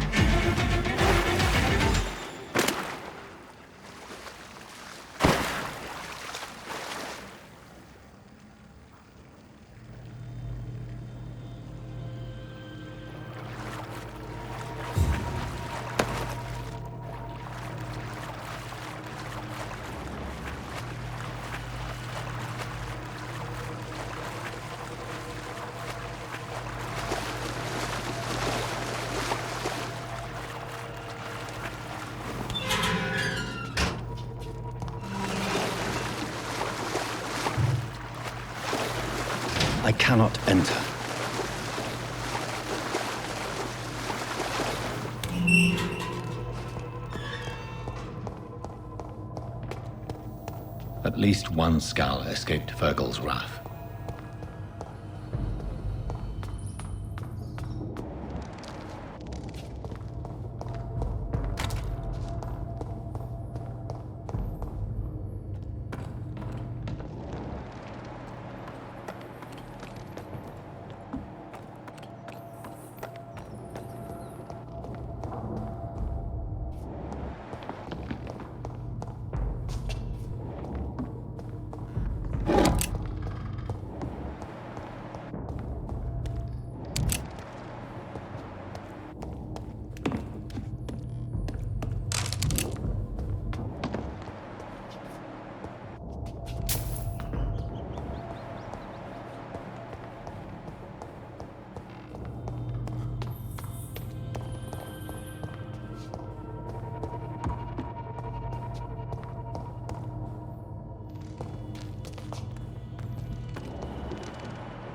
I cannot enter. At least one skal escaped Fergal's wrath.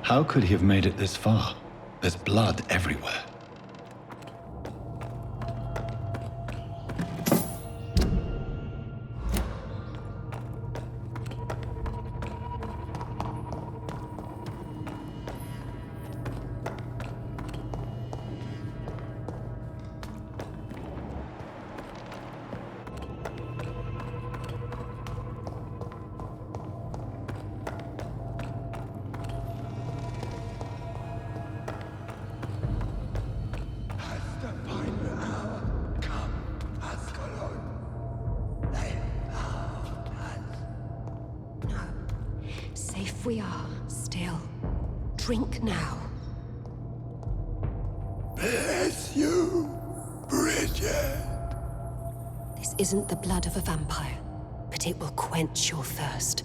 How could he have made it this far? There's blood everywhere. Safe we are, still. Drink now. Bless you, Bridget. This isn't the blood of a vampire, but it will quench your thirst.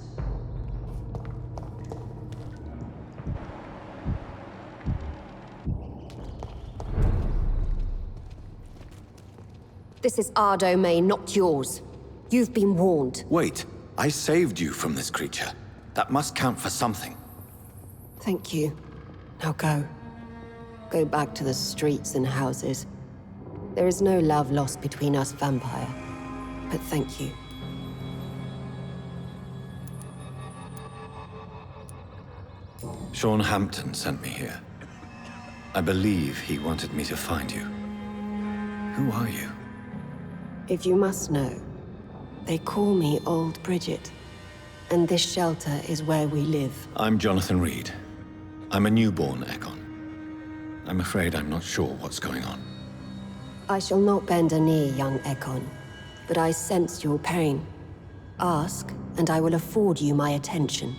This is our domain, not yours. You've been warned. Wait, I saved you from this creature. That must count for something. Thank you. Now go. Go back to the streets and houses. There is no love lost between us, vampire. But thank you. Sean Hampton sent me here. I believe he wanted me to find you. Who are you? If you must know, they call me Old Bridget. And this shelter is where we live. I'm Jonathan Reid. I'm a newborn Ekon. I'm afraid I'm not sure what's going on. I shall not bend a knee, young Ekon, but I sense your pain. Ask, and I will afford you my attention.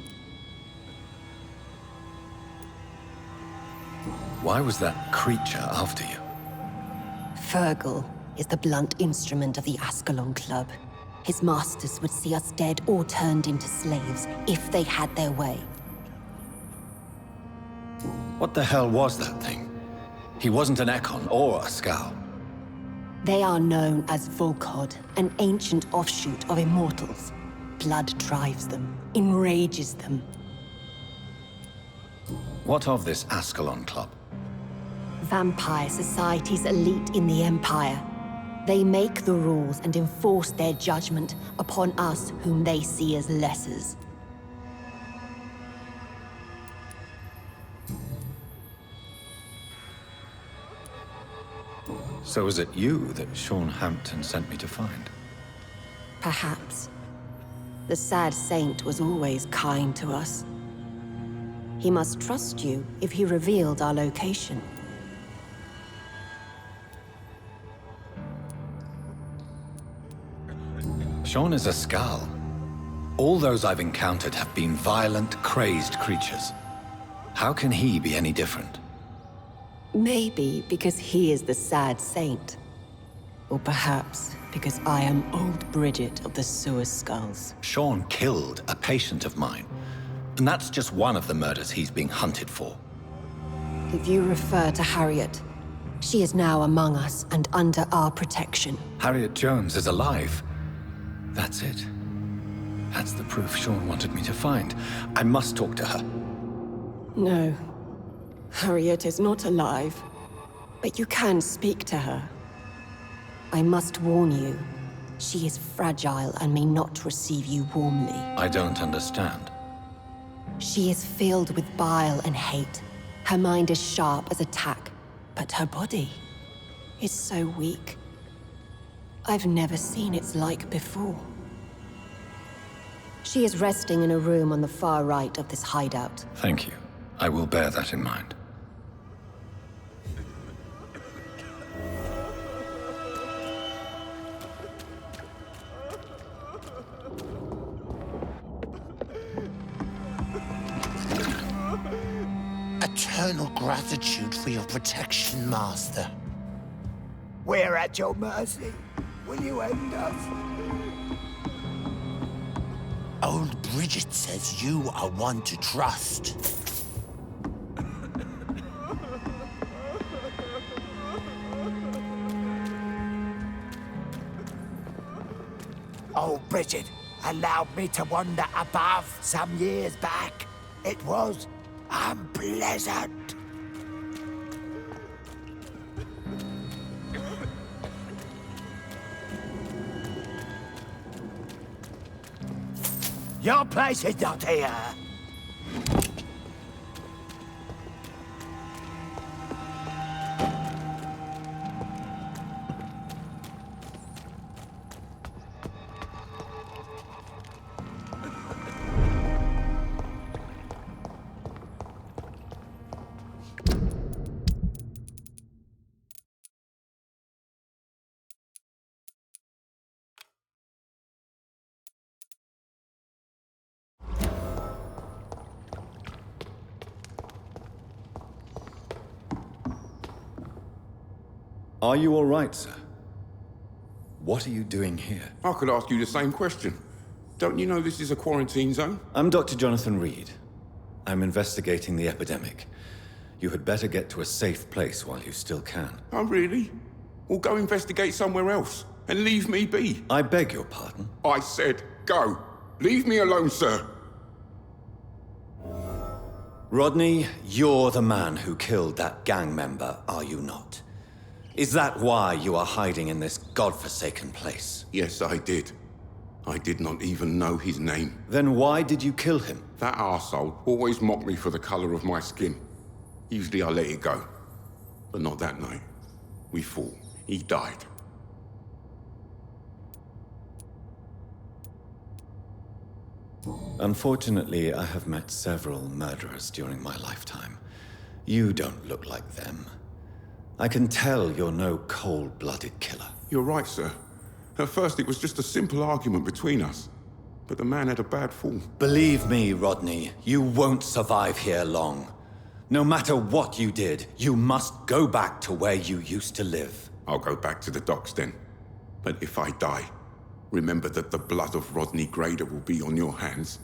Why was that creature after you? Fergal is the blunt instrument of the Ascalon Club. His masters would see us dead or turned into slaves if they had their way. What the hell was that thing? He wasn't an Ekon or a skal. They are known as Volkod, an ancient offshoot of immortals. Blood drives them, enrages them. What of this Ascalon Club? Vampire society's elite in the Empire. They make the rules and enforce their judgment upon us whom they see as lessers. So is it you that Sean Hampton sent me to find? Perhaps. The sad saint was always kind to us. He must trust you if he revealed our location. Sean is a skal. All those I've encountered have been violent, crazed creatures. How can he be any different? Maybe because he is the sad saint. Or perhaps because I am old Bridget of the sewer skulls. Sean killed a patient of mine. And that's just one of the murders he's being hunted for. If you refer to Harriet, she is now among us and under our protection. Harriet Jones is alive. That's it. That's the proof Sean wanted me to find. I must talk to her. No. Harriet is not alive. But you can speak to her. I must warn you, she is fragile and may not receive you warmly. I don't understand. She is filled with bile and hate. Her mind is sharp as a tack, but her body is so weak. I've never seen its like before. She is resting in a room on the far right of this hideout. Thank you. I will bear that in mind. Eternal gratitude for your protection, Master. We're at your mercy. Will you end us? Old Bridget says you are one to trust. Old Bridget allowed me to wander above some years back. It was unpleasant. Your place is not here. Are you all right, sir? What are you doing here? I could ask you the same question. Don't you know this is a quarantine zone? I'm Dr. Jonathan Reid. I'm investigating the epidemic. You had better get to a safe place while you still can. Oh, really? Well, go investigate somewhere else and leave me be. I beg your pardon? I said go. Leave me alone, sir. Rodney, you're the man who killed that gang member, are you not? Is that why you are hiding in this godforsaken place? Yes, I did. I did not even know his name. Then why did you kill him? That arsehole always mocked me for the color of my skin. Usually I let it go. But not that night. We fought. He died. Unfortunately, I have met several murderers during my lifetime. You don't look like them. I can tell you're no cold-blooded killer. You're right, sir. At first it was just a simple argument between us. But the man had a bad fall. Believe me, Rodney, you won't survive here long. No matter what you did, you must go back to where you used to live. I'll go back to the docks then. But if I die, remember that the blood of Rodney Grader will be on your hands.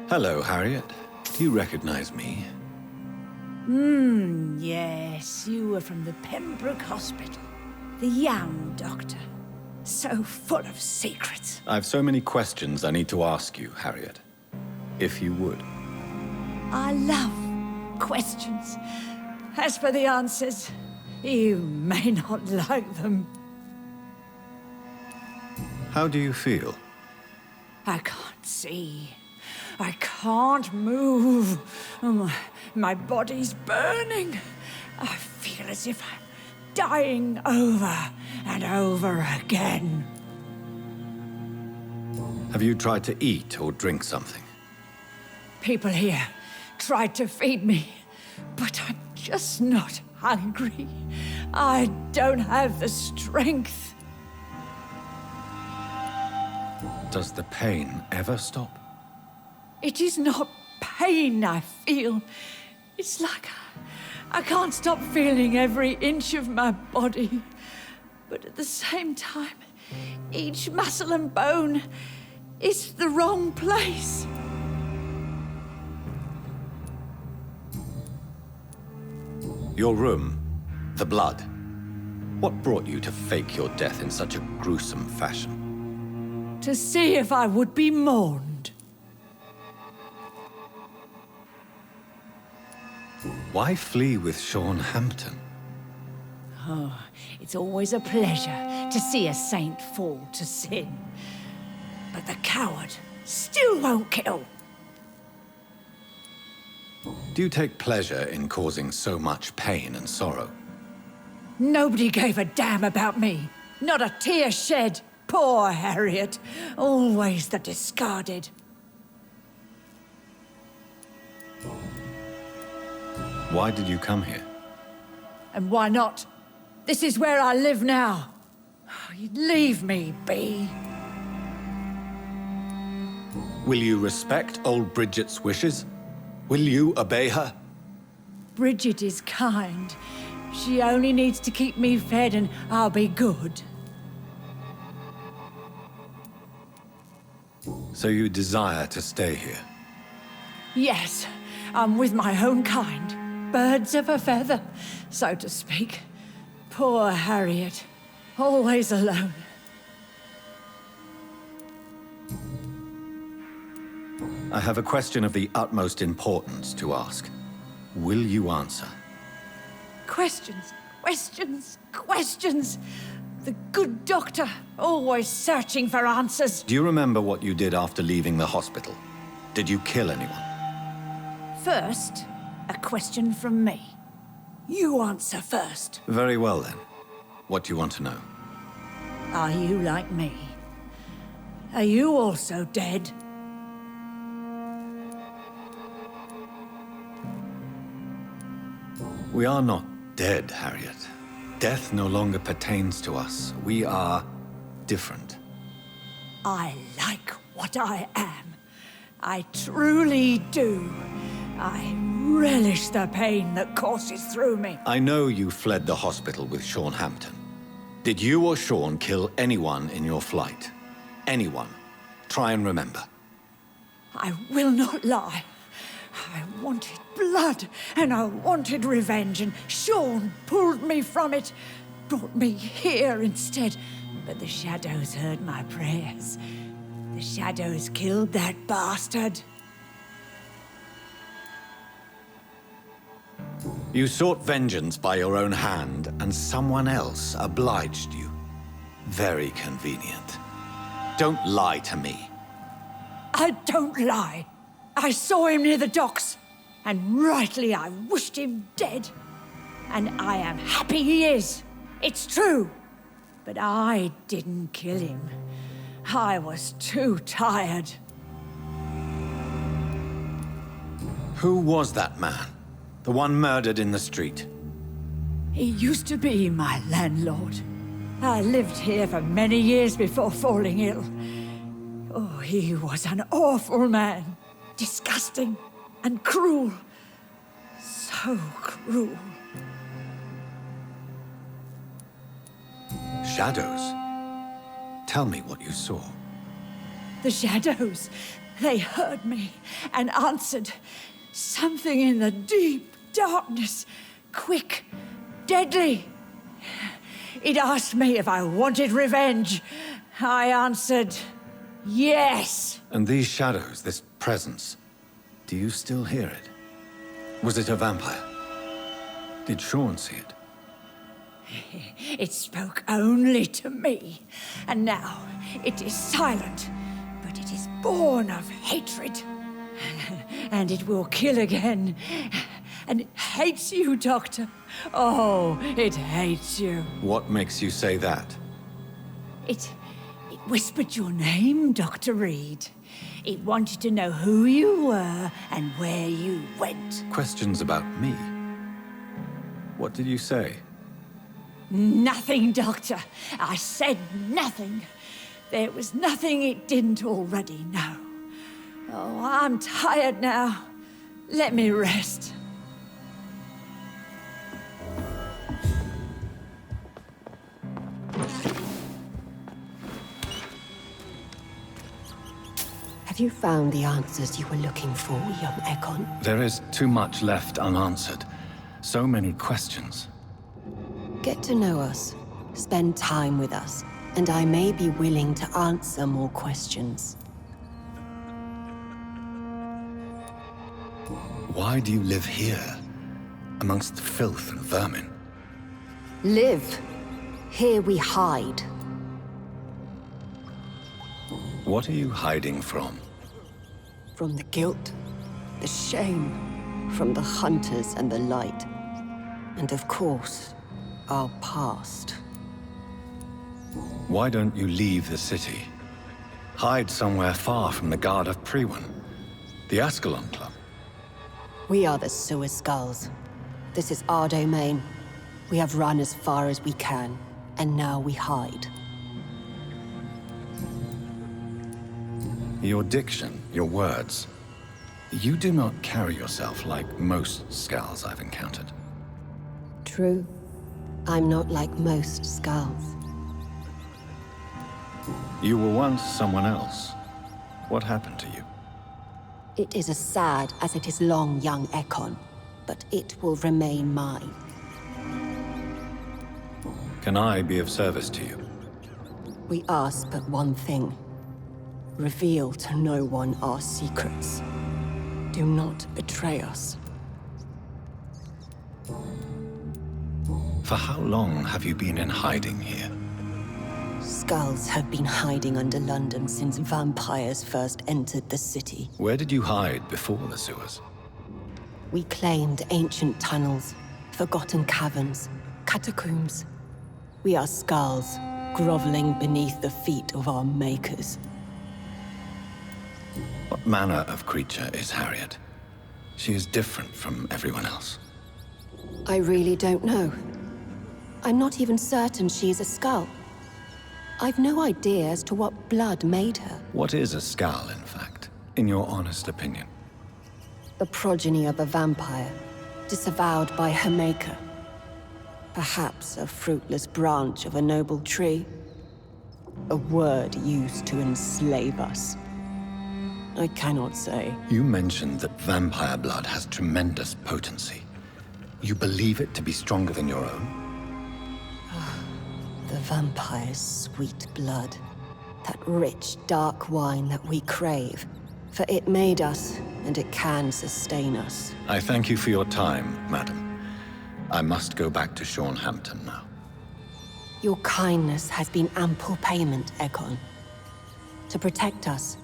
Hello, Harriet. You recognize me? Yes, you were from the Pembroke Hospital. The young doctor. So full of secrets. I've so many questions I need to ask you, Harriet. If you would. I love questions. As for the answers, you may not like them. How do you feel? I can't see. I can't move. My body's burning. I feel as if I'm dying over and over again. Have you tried to eat or drink something? People here tried to feed me, but I'm just not hungry. I don't have the strength. Does the pain ever stop? It is not pain I feel. It's like I can't stop feeling every inch of my body. But at the same time, each muscle and bone is the wrong place. Your room, the blood. What brought you to fake your death in such a gruesome fashion? To see if I would be mourned. Why flee with Sean Hampton? Oh, it's always a pleasure to see a saint fall to sin. But the coward still won't kill. Do you take pleasure in causing so much pain and sorrow? Nobody gave a damn about me. Not a tear shed. Poor Harriet. Always the discarded. Why did you come here? And why not? This is where I live now. Leave me be. Will you respect old Bridget's wishes? Will you obey her? Bridget is kind. She only needs to keep me fed and I'll be good. So you desire to stay here? Yes, I'm with my own kind. Birds of a feather, so to speak. Poor Harriet, always alone. I have a question of the utmost importance to ask. Will you answer? Questions, questions, questions. The good doctor, always searching for answers. Do you remember what you did after leaving the hospital? Did you kill anyone? First, a question from me. You answer first. Very well then. What do you want to know? Are you like me? Are you also dead? We are not dead, Harriet. Death no longer pertains to us. We are different. I like what I am. I truly do. I relish the pain that courses through me. I know you fled the hospital with Sean Hampton. Did you or Sean kill anyone in your flight? Anyone? Try and remember. I will not lie. I wanted blood, and I wanted revenge, and Sean pulled me from it, brought me here instead. But the shadows heard my prayers. The shadows killed that bastard. You sought vengeance by your own hand, and someone else obliged you. Very convenient. Don't lie to me. I don't lie. I saw him near the docks, and rightly I wished him dead. And I am happy he is. It's true. But I didn't kill him. I was too tired. Who was that man? The one murdered in the street? He used to be my landlord. I lived here for many years before falling ill. Oh, he was an awful man. Disgusting and cruel. So cruel. Shadows? Tell me what you saw. The shadows. They heard me and answered. Something in the deep darkness. Quick, deadly. It asked me if I wanted revenge. I answered, yes. And these shadows, this presence, do you still hear it? Was it a vampire? Did Sean see it? It spoke only to me, and now it is silent, but it is born of hatred. And it will kill again. And it hates you, Doctor. Oh, it hates you. What makes you say that? It whispered your name, Dr. Reid. It wanted to know who you were and where you went. Questions about me? What did you say? Nothing, Doctor. I said nothing. There was nothing it didn't already know. Oh, I'm tired now. Let me rest. Have you found the answers you were looking for, young Ekon? There is too much left unanswered. So many questions. Get to know us. Spend time with us. And I may be willing to answer more questions. Why do you live here, amongst filth and vermin? Live. Here we hide. What are you hiding from? From the guilt, the shame, from the hunters and the light. And of course, our past. Why don't you leave the city? Hide somewhere far from the Guard of Priwen, the Ascalon Club. We are the sewer skulls. This is our domain. We have run as far as we can, and now we hide. Your diction, your words. You do not carry yourself like most skals I've encountered. True. I'm not like most skulls. You were once someone else. What happened to you? It is as sad as it is long, young Ekon, but it will remain mine. Can I be of service to you? We ask but one thing. Reveal to no one our secrets. Do not betray us. For how long have you been in hiding here? Skulls have been hiding under London since vampires first entered the city. Where did you hide before the sewers? We claimed ancient tunnels, forgotten caverns, catacombs. We are skulls, groveling beneath the feet of our makers. What manner of creature is Harriet? She is different from everyone else. I really don't know. I'm not even certain she is a skull. I've no idea as to what blood made her. What is a skal, in fact, in your honest opinion? The progeny of a vampire, disavowed by her maker. Perhaps a fruitless branch of a noble tree. A word used to enslave us. I cannot say. You mentioned that vampire blood has tremendous potency. You believe it to be stronger than your own? The vampire's sweet blood. That rich, dark wine that we crave. For it made us, and it can sustain us. I thank you for your time, madam. I must go back to Shornhampton now. Your kindness has been ample payment, Ekon. To protect us,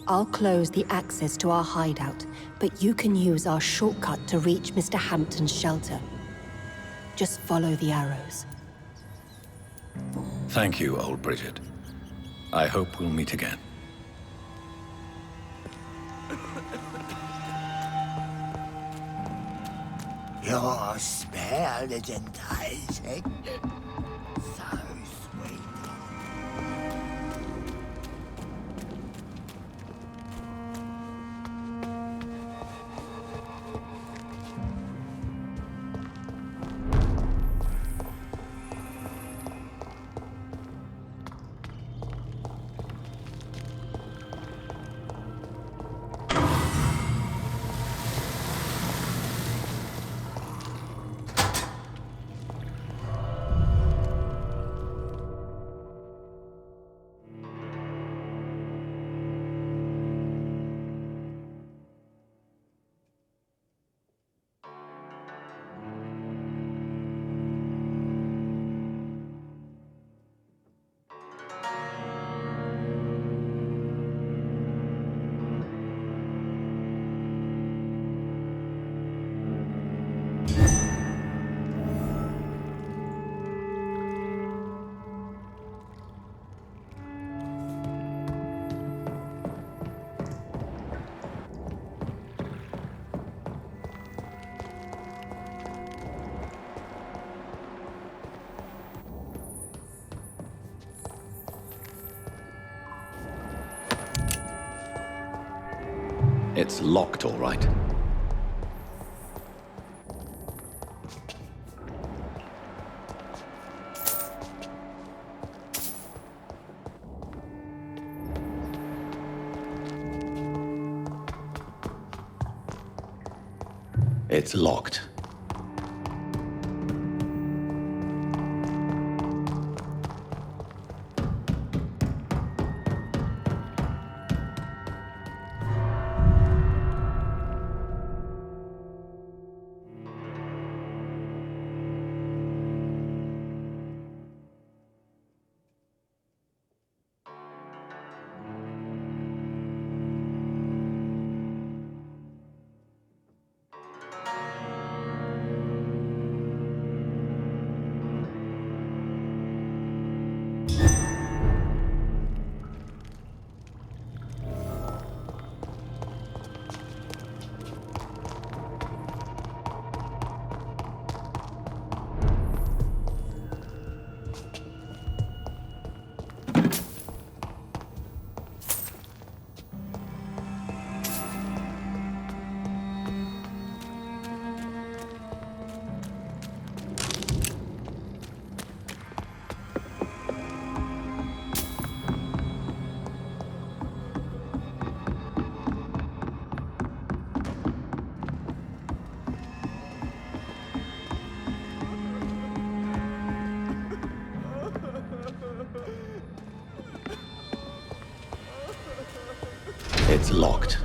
I'll close the access to our hideout, but you can use our shortcut to reach Mr. Hampton's shelter. Just follow the arrows. Thank you, old Bridget. I hope we'll meet again. You're spared, Gentiles, eh? So sweet. It's locked, all right. It's locked. It's locked.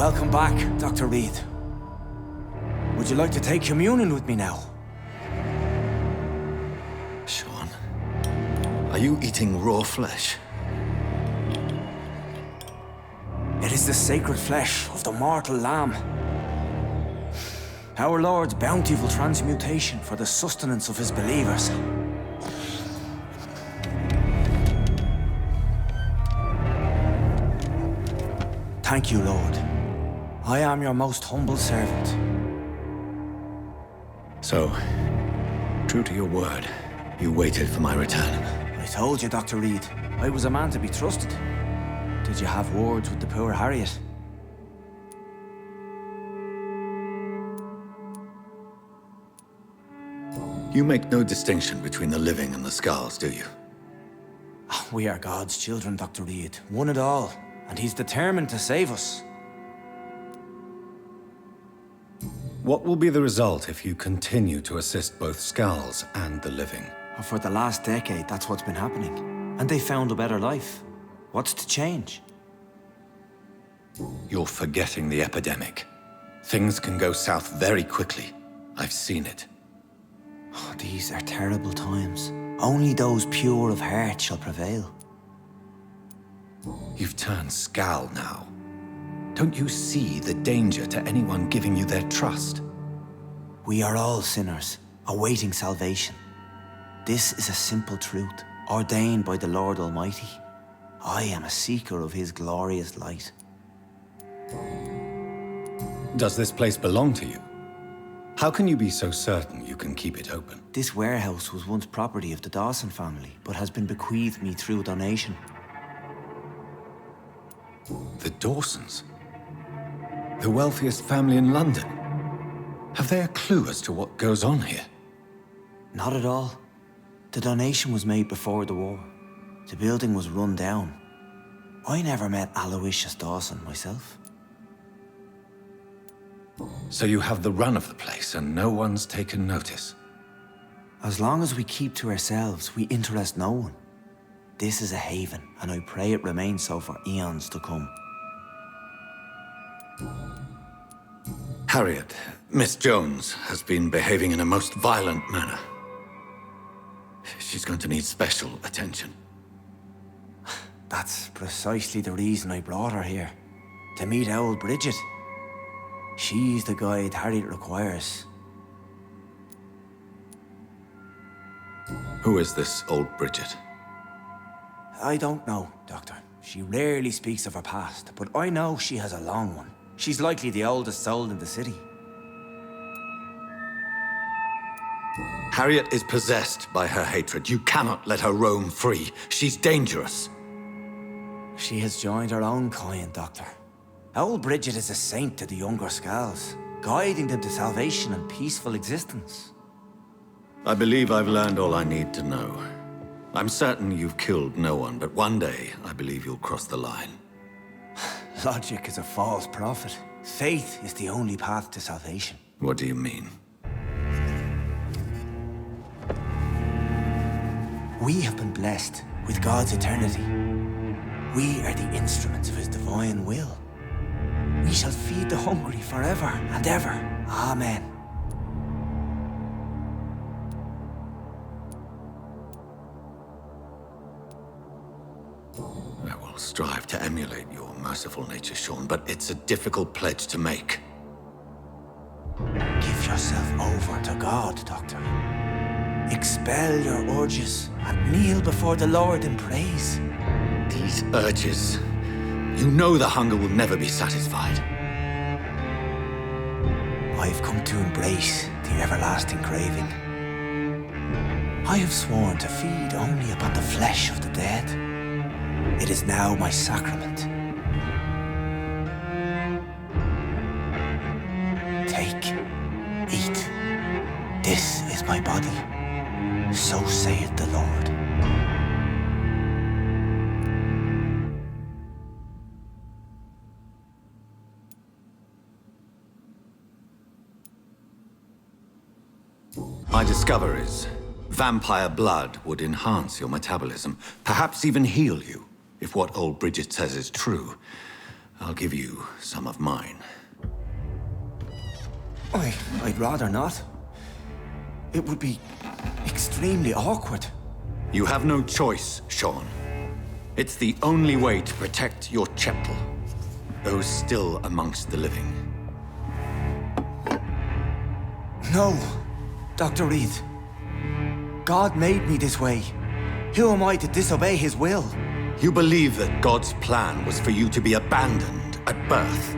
Welcome back, Dr. Reid. Would you like to take communion with me now? Sean, are you eating raw flesh? It is the sacred flesh of the mortal lamb. Our Lord's bountiful transmutation for the sustenance of his believers. Thank you, Lord. I am your most humble servant. So, true to your word, you waited for my return. I told you, Dr. Reid, I was a man to be trusted. Did you have words with the poor Harriet? You make no distinction between the living and the skals, do you? We are God's children, Dr. Reid. One and all. And he's determined to save us. What will be the result if you continue to assist both skals and the living? For the last decade, that's what's been happening. And they found a better life. What's to change? You're forgetting the epidemic. Things can go south very quickly. I've seen it. Oh, these are terrible times. Only those pure of heart shall prevail. You've turned skal now. Don't you see the danger to anyone giving you their trust? We are all sinners, awaiting salvation. This is a simple truth, ordained by the Lord Almighty. I am a seeker of his glorious light. Does this place belong to you? How can you be so certain you can keep it open? This warehouse was once property of the Dawson family, but has been bequeathed me through donation. The Dawsons? The wealthiest family in London? Have they a clue as to what goes on here? Not at all. The donation was made before the war. The building was run down. I never met Aloysius Dawson myself. So you have the run of the place and no one's taken notice? As long as we keep to ourselves, we interest no one. This is a haven, and I pray it remains so for eons to come. Harriet, Miss Jones, has been behaving in a most violent manner. She's going to need special attention. That's precisely the reason I brought her here. To meet old Bridget. She's the guide Harriet requires. Who is this old Bridget? I don't know, Doctor. She rarely speaks of her past, but I know she has a long one. She's likely the oldest soul in the city. Harriet is possessed by her hatred. You cannot let her roam free. She's dangerous. She has joined her own kind, Doctor. Old Bridget is a saint to the younger skals, guiding them to salvation and peaceful existence. I believe I've learned all I need to know. I'm certain you've killed no one, but one day I believe you'll cross the line. Logic is a false prophet. Faith is the only path to salvation. What do you mean? We have been blessed with God's eternity. We are the instruments of his divine will. We shall feed the hungry forever and ever. Amen. I will strive to emulate your merciful nature, Sean, but it's a difficult pledge to make. Give yourself over to God, Doctor. Expel your urges and kneel before the Lord in praise. These urges. You know the hunger will never be satisfied. I've come to embrace the everlasting craving. I have sworn to feed only upon the flesh of the dead. It is now my sacrament. Take, eat. This is my body. So saith the Lord. My discoveries. Vampire blood would enhance your metabolism, perhaps even heal you. If what old Bridget says is true, I'll give you some of mine. I'd rather not. It would be extremely awkward. You have no choice, Sean. It's the only way to protect your cheptel, those still amongst the living. No, Dr. Reid. God made me this way. Who am I to disobey his will? You believe that God's plan was for you to be abandoned at birth?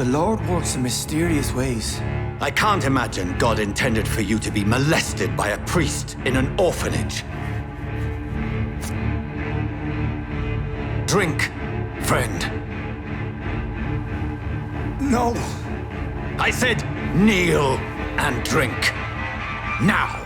The Lord works in mysterious ways. I can't imagine God intended for you to be molested by a priest in an orphanage. Drink, friend. No. I said kneel and drink. Now.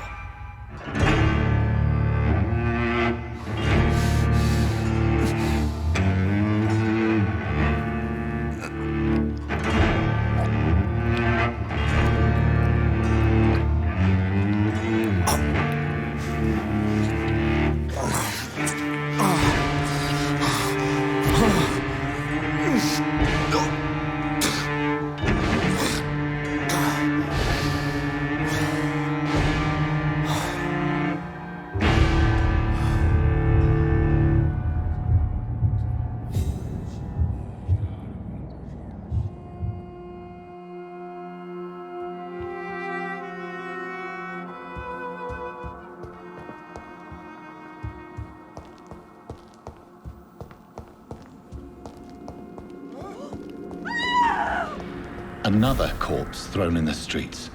Another corpse thrown in the streets.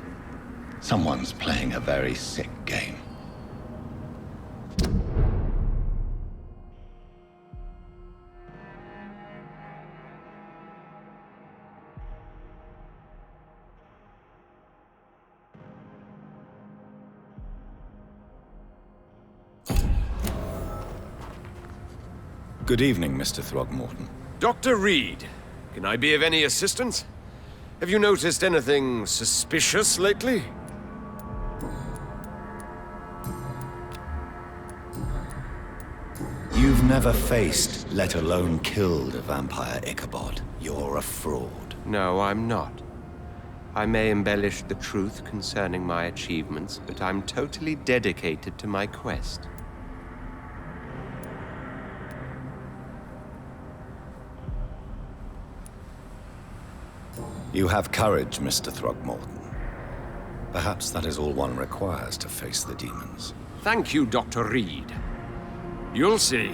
Someone's playing a very sick game. Good evening, Mr. Throgmorton. Dr. Reid, can I be of any assistance? Have you noticed anything suspicious lately? You've never faced, let alone killed, a vampire Ichabod. You're a fraud. No, I'm not. I may embellish the truth concerning my achievements, but I'm totally dedicated to my quest. You have courage, Mr. Throgmorton. Perhaps that is all one requires to face the demons. Thank you, Dr. Reid. You'll see.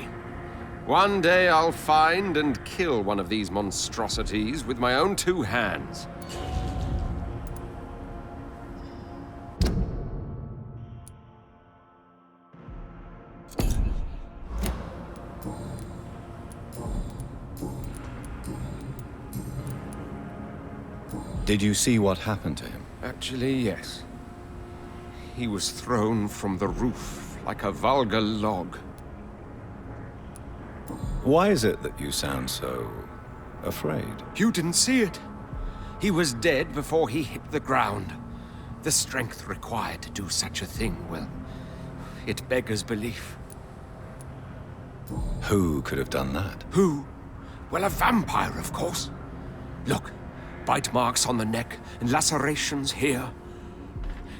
One day I'll find and kill one of these monstrosities with my own 2 hands. Did you see what happened to him? Actually, yes. He was thrown from the roof like a vulgar log. Why is it that you sound so afraid? You didn't see it. He was dead before he hit the ground. The strength required to do such a thing, well, it beggars belief. Who could have done that? Who? Well, a vampire, of course. Look, bite marks on the neck and lacerations here.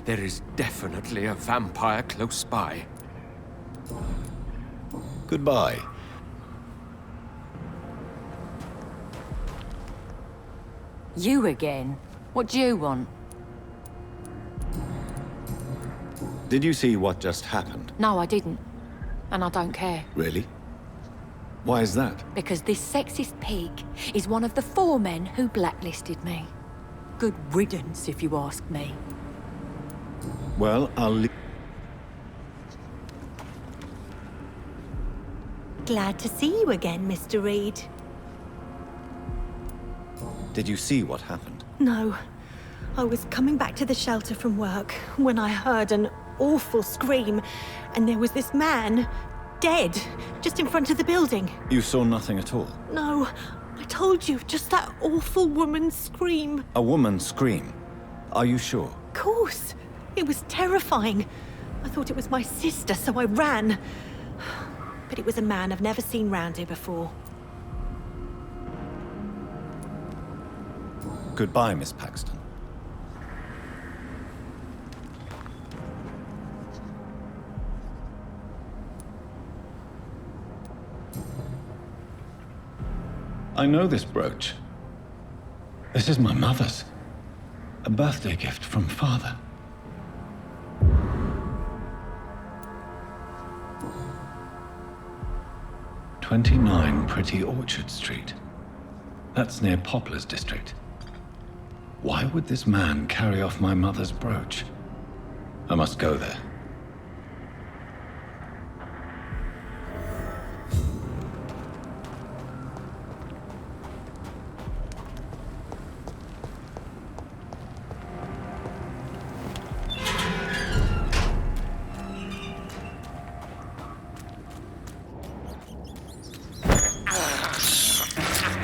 There is definitely a vampire close by. Goodbye. You again? What do you want? Did you see what just happened? No, I didn't. And I don't care. Really? Why is that? Because this sexist pig is one of the 4 men who blacklisted me. Good riddance, if you ask me. Well, I'll leave. Glad to see you again, Mr. Reid. Did you see what happened? No. I was coming back to the shelter from work when I heard an awful scream, and there was this man, dead, just in front of the building. You saw nothing at all? No, I told you, just that awful woman's scream. A woman's scream? Are you sure? Of course. It was terrifying. I thought it was my sister, so I ran. But it was a man I've never seen round here before. Goodbye, Miss Paxton. I know this brooch. This is my mother's. A birthday gift from father. "29 Pretty Orchard Street." That's near Poplar's district. Why would this man carry off my mother's brooch? I must go there.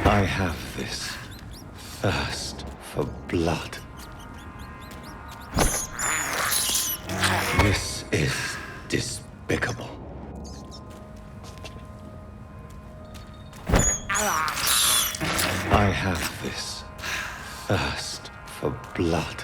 I have this thirst for blood. This is despicable. I have this thirst for blood.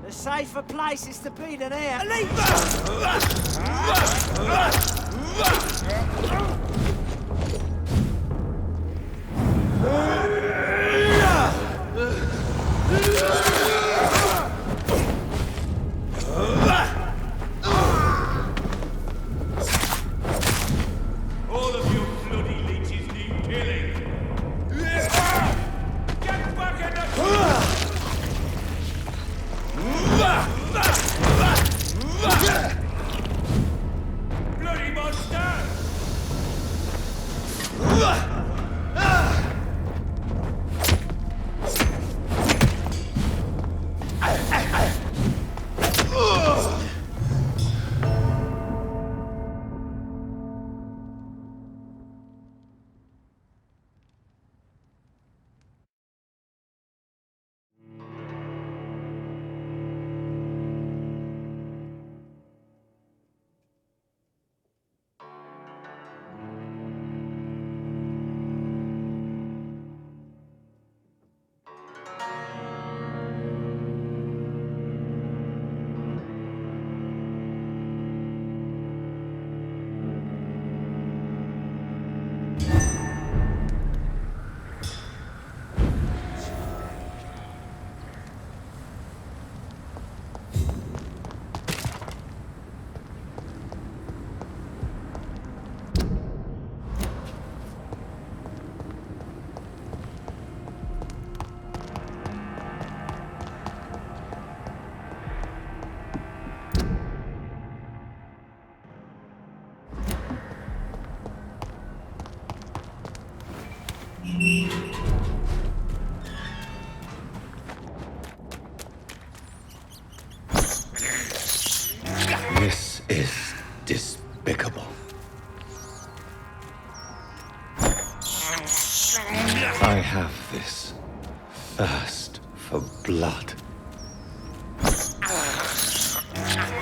Safer places to be than here. All of you bloody leeches need killing. Get back in the... Bloody monster! This is despicable. I have this thirst for blood.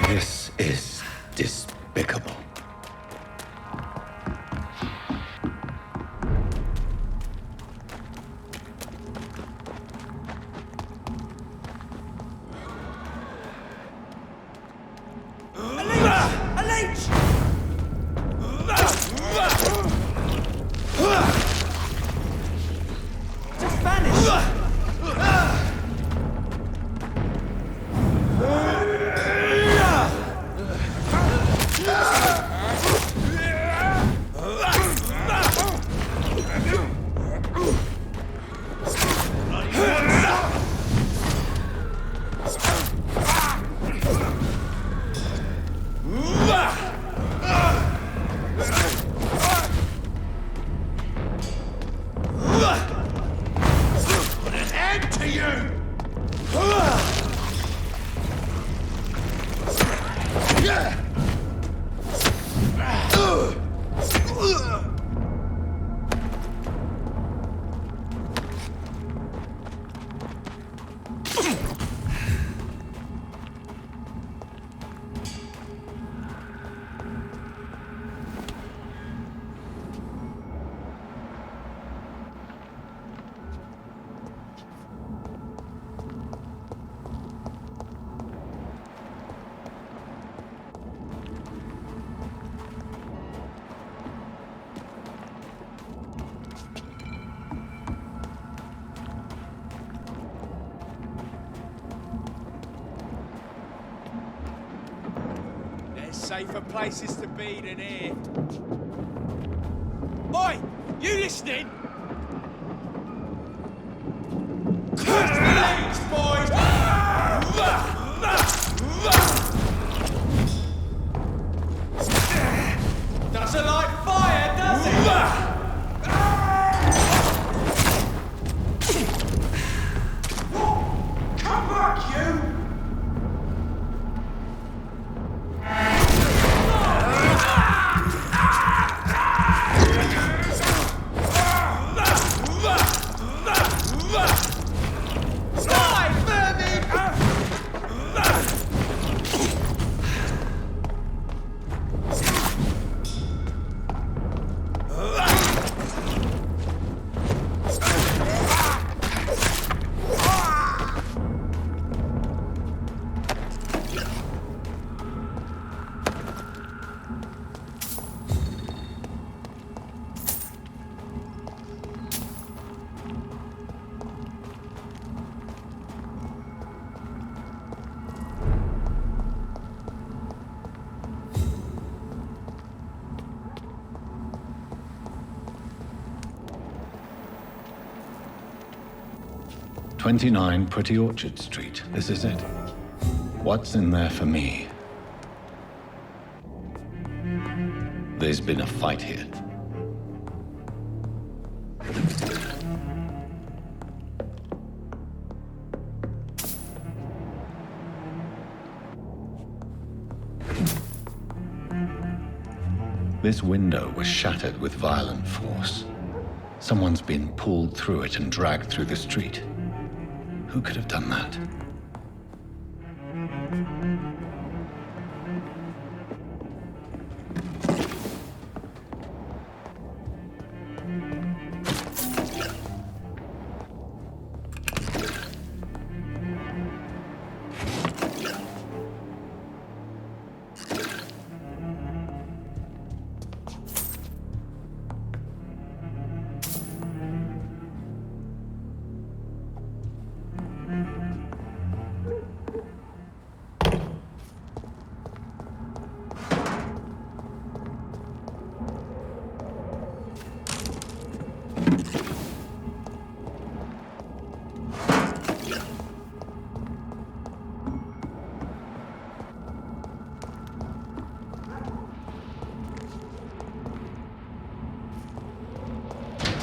This is despicable. There's safer places to be than here. Oi! You listening? Cross the legs, boys! Doesn't like fire, does it? Come back, you! "29 Pretty Orchard Street. This is it. What's in there for me?" There's been a fight here. This window was shattered with violent force. Someone's been pulled through it and dragged through the street. Who could have done that?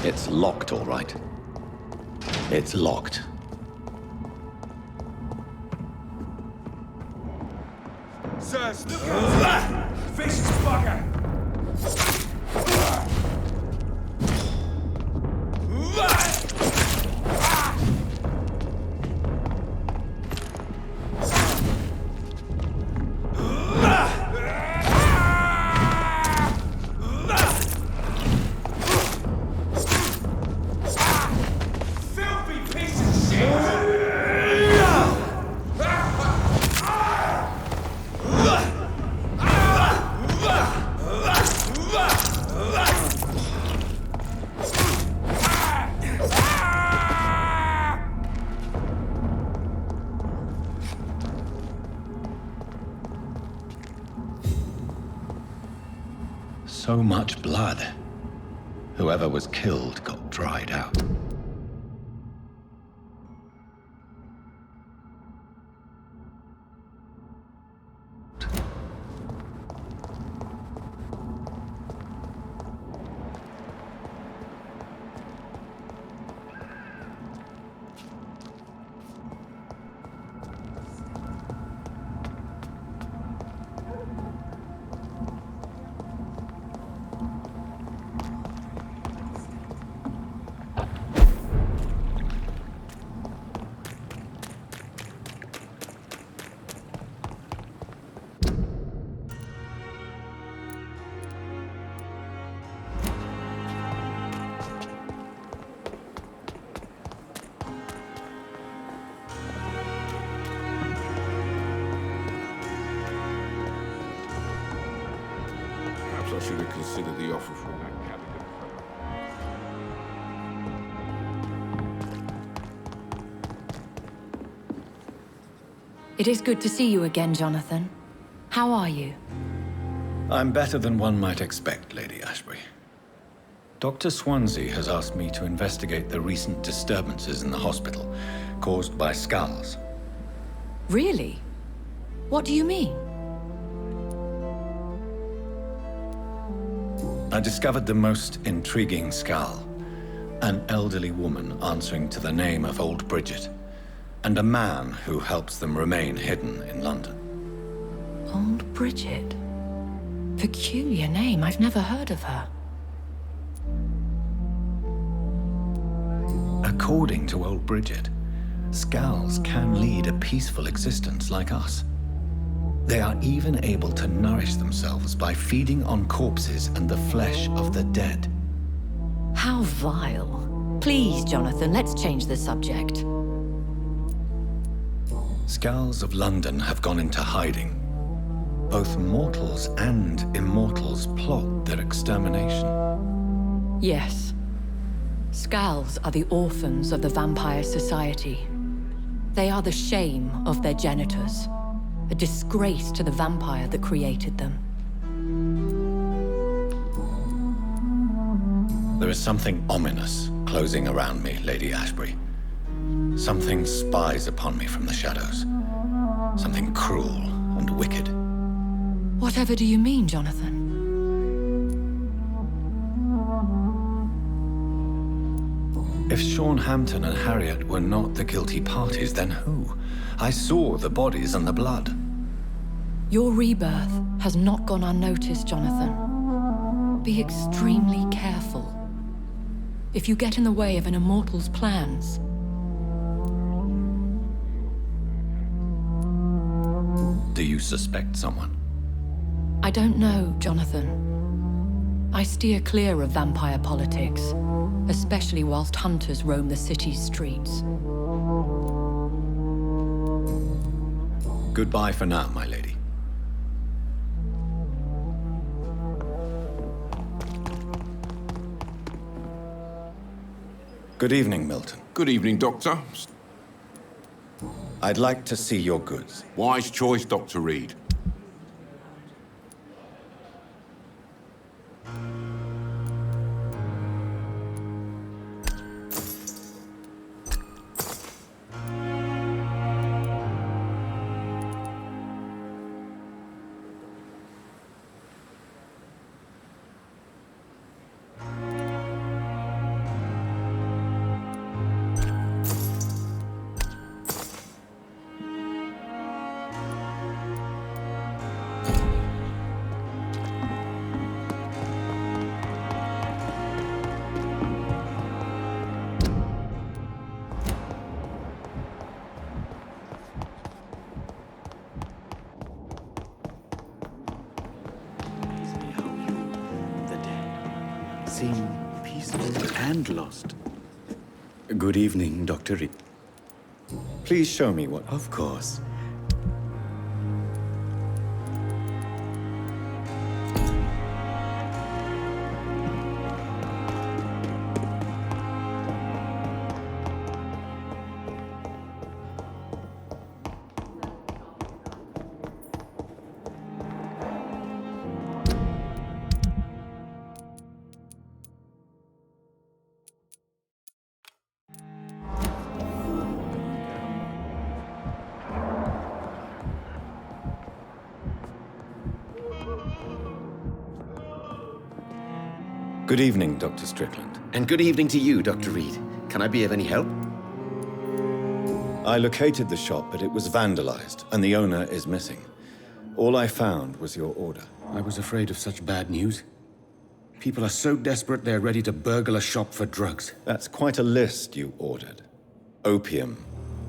It's locked, all right. It's locked. Sirs, look at vicious bugger! So much blood. Whoever was killed got dried out. I should have considered the offer from that cabinet. It is good to see you again, Jonathan. How are you? I'm better than one might expect, Lady Ashbury. Dr. Swansea has asked me to investigate the recent disturbances in the hospital, caused by skals. Really? What do you mean? I discovered the most intriguing skal. An elderly woman answering to the name of Old Bridget, and a man who helps them remain hidden in London. Old Bridget? Peculiar name, I've never heard of her. According to Old Bridget, skals can lead a peaceful existence like us. They are even able to nourish themselves by feeding on corpses and the flesh of the dead. How vile. Please, Jonathan, let's change the subject. Skals of London have gone into hiding. Both mortals and immortals plot their extermination. Yes. Skals are the orphans of the Vampire Society. They are the shame of their genitors, a disgrace to the vampire that created them. There is something ominous closing around me, Lady Ashbury. Something spies upon me from the shadows. Something cruel and wicked. Whatever do you mean, Jonathan? If Sean Hampton and Harriet were not the guilty parties, then who? I saw the bodies and the blood. Your rebirth has not gone unnoticed, Jonathan. Be extremely careful. If you get in the way of an immortal's plans... Do you suspect someone? I don't know, Jonathan. I steer clear of vampire politics, especially whilst hunters roam the city's streets. Goodbye for now, my lady. Good evening, Milton. Good evening, Doctor. I'd like to see your goods. Wise choice, Dr. Reid. Seem peaceful and lost. Good evening, Dr. Reid. Please show me what... Of course. Good evening, Dr. Strickland. And good evening to you, Dr. Reid. Can I be of any help? I located the shop, but it was vandalized, and the owner is missing. All I found was your order. I was afraid of such bad news. People are so desperate they're ready to burgle a shop for drugs. That's quite a list you ordered. Opium,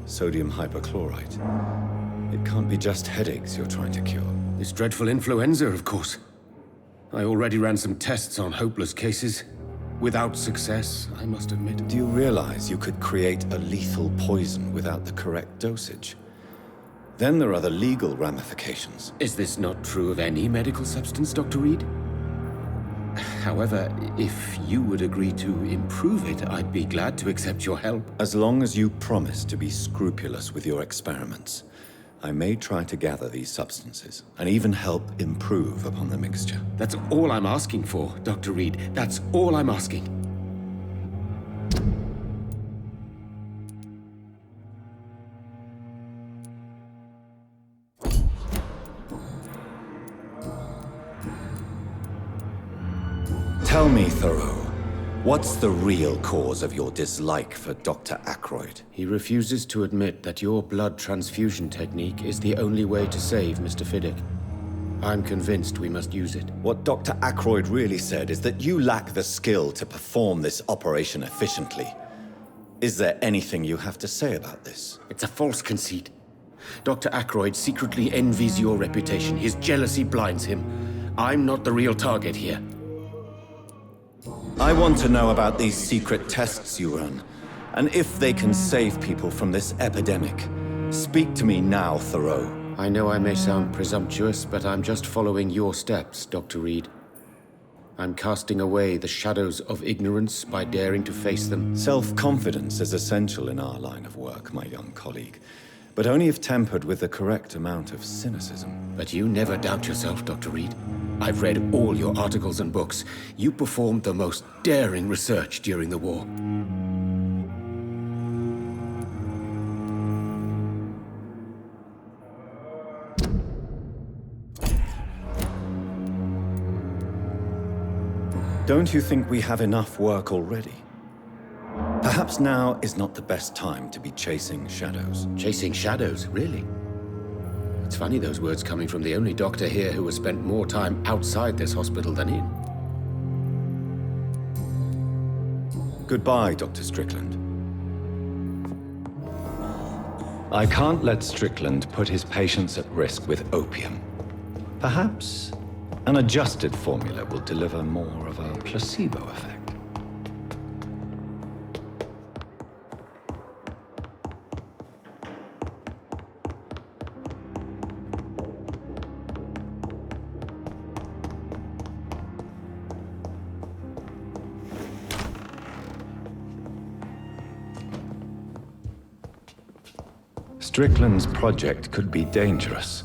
sodium hypochlorite. It can't be just headaches you're trying to cure. This dreadful influenza, of course. I already ran some tests on hopeless cases. Without success, I must admit. Do you realize you could create a lethal poison without the correct dosage? Then there are the legal ramifications. Is this not true of any medical substance, Dr. Reid? However, if you would agree to improve it, I'd be glad to accept your help. As long as you promise to be scrupulous with your experiments, I may try to gather these substances, and even help improve upon the mixture. That's all I'm asking for, Dr. Reid. That's all I'm asking. Tell me, Thoreau, what's the real cause of your dislike for Dr. Ackroyd? He refuses to admit that your blood transfusion technique is the only way to save Mr. Fiddick. I'm convinced we must use it. What Dr. Ackroyd really said is that you lack the skill to perform this operation efficiently. Is there anything you have to say about this? It's a false conceit. Dr. Ackroyd secretly envies your reputation. His jealousy blinds him. I'm not the real target here. I want to know about these secret tests you run, and if they can save people from this epidemic. Speak to me now, Thoreau. I know I may sound presumptuous, but I'm just following your steps, Dr. Reid. I'm casting away the shadows of ignorance by daring to face them. Self-confidence is essential in our line of work, my young colleague, but only if tempered with the correct amount of cynicism. But you never doubt yourself, Dr. Reid. I've read all your articles and books. You performed the most daring research during the war. Don't you think we have enough work already? Perhaps now is not the best time to be chasing shadows. Chasing shadows, really? It's funny those words coming from the only doctor here who has spent more time outside this hospital than in. Goodbye, Dr. Strickland. I can't let Strickland put his patients at risk with opium. Perhaps an adjusted formula will deliver more of a placebo effect. Strickland's project could be dangerous.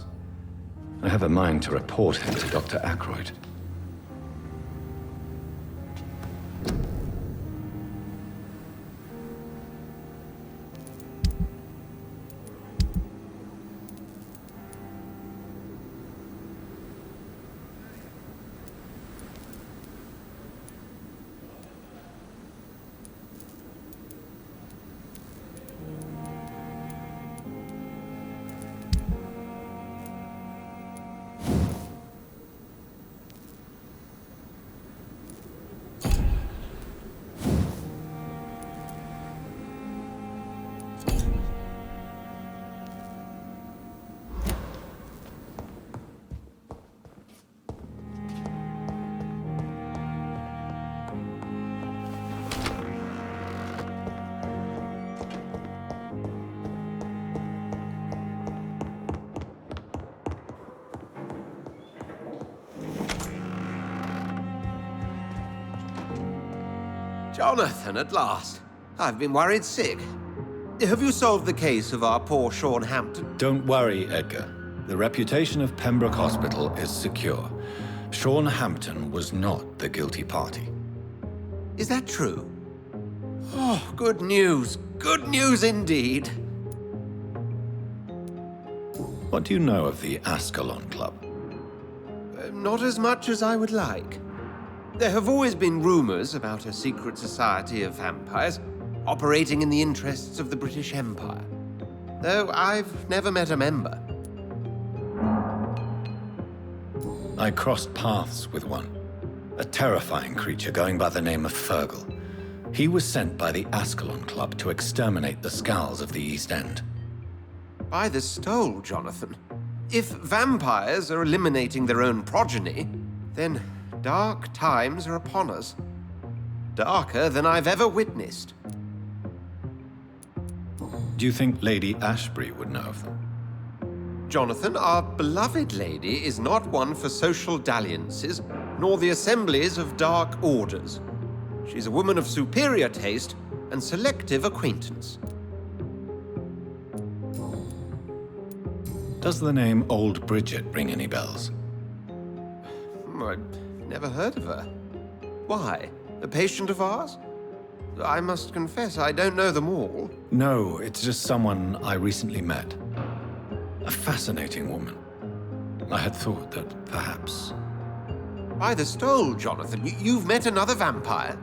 I have a mind to report him to Dr. Ackroyd. Jonathan, at last. I've been worried sick. Have you solved the case of our poor Sean Hampton? Don't worry, Edgar. The reputation of Pembroke Hospital is secure. Sean Hampton was not the guilty party. Is that true? Oh, good news. Good news indeed. What do you know of the Ascalon Club? Not as much as I would like. There have always been rumors about a secret society of vampires operating in the interests of the British Empire, though I've never met a member. I crossed paths with one, a terrifying creature going by the name of Fergal. He was sent by the Ascalon Club to exterminate the skals of the East End. By the stole, Jonathan. If vampires are eliminating their own progeny, then dark times are upon us. Darker than I've ever witnessed. Do you think Lady Ashbury would know of them? Jonathan, our beloved lady is not one for social dalliances, nor the assemblies of dark orders. She's a woman of superior taste and selective acquaintance. Does the name Old Bridget ring any bells? I'd never heard of her. Why? A patient of ours? I must confess, I don't know them all. No, it's just someone I recently met. A fascinating woman. I had thought that perhaps... By the stole, Jonathan, you've met another vampire?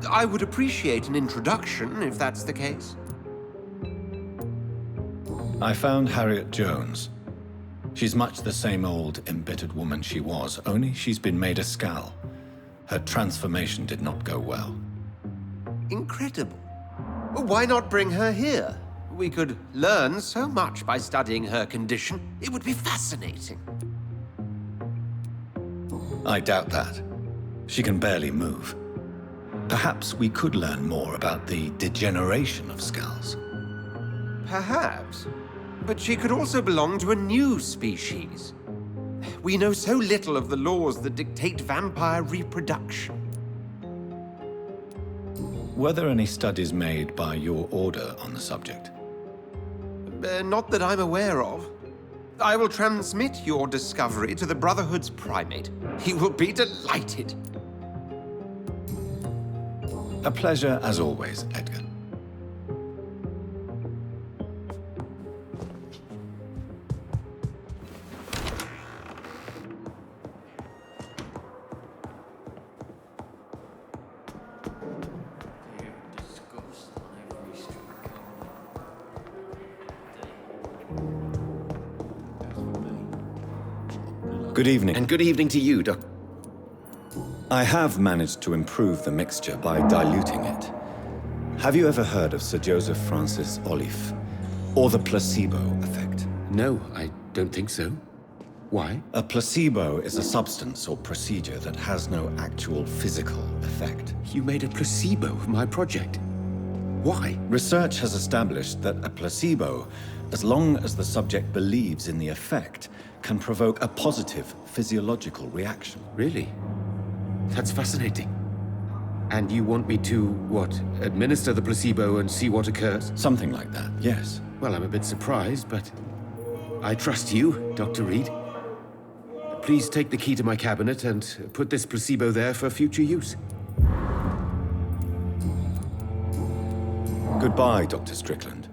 I would appreciate an introduction, if that's the case. I found Harriet Jones. She's much the same old, embittered woman she was, only she's been made a skal. Her transformation did not go well. Incredible. Why not bring her here? We could learn so much by studying her condition. It would be fascinating. I doubt that. She can barely move. Perhaps we could learn more about the degeneration of skals. Perhaps. But she could also belong to a new species. We know so little of the laws that dictate vampire reproduction. Were there any studies made by your order on the subject? Not that I'm aware of. I will transmit your discovery to the Brotherhood's primate. He will be delighted. A pleasure as always, Edgar. Good evening. And good evening to you, Doctor. I have managed to improve the mixture by diluting it. Have you ever heard of Sir Joseph Francis Olive, or the placebo effect? No, I don't think so. Why? A placebo is a substance or procedure that has no actual physical effect. You made a placebo of my project. Why? Research has established that a placebo, as long as the subject believes in the effect, can provoke a positive physiological reaction. Really? That's fascinating. And you want me to, what, administer the placebo and see what occurs? Something like that, yes. Well, I'm a bit surprised, but I trust you, Dr. Reid. Please take the key to my cabinet and put this placebo there for future use. Goodbye, Dr. Strickland.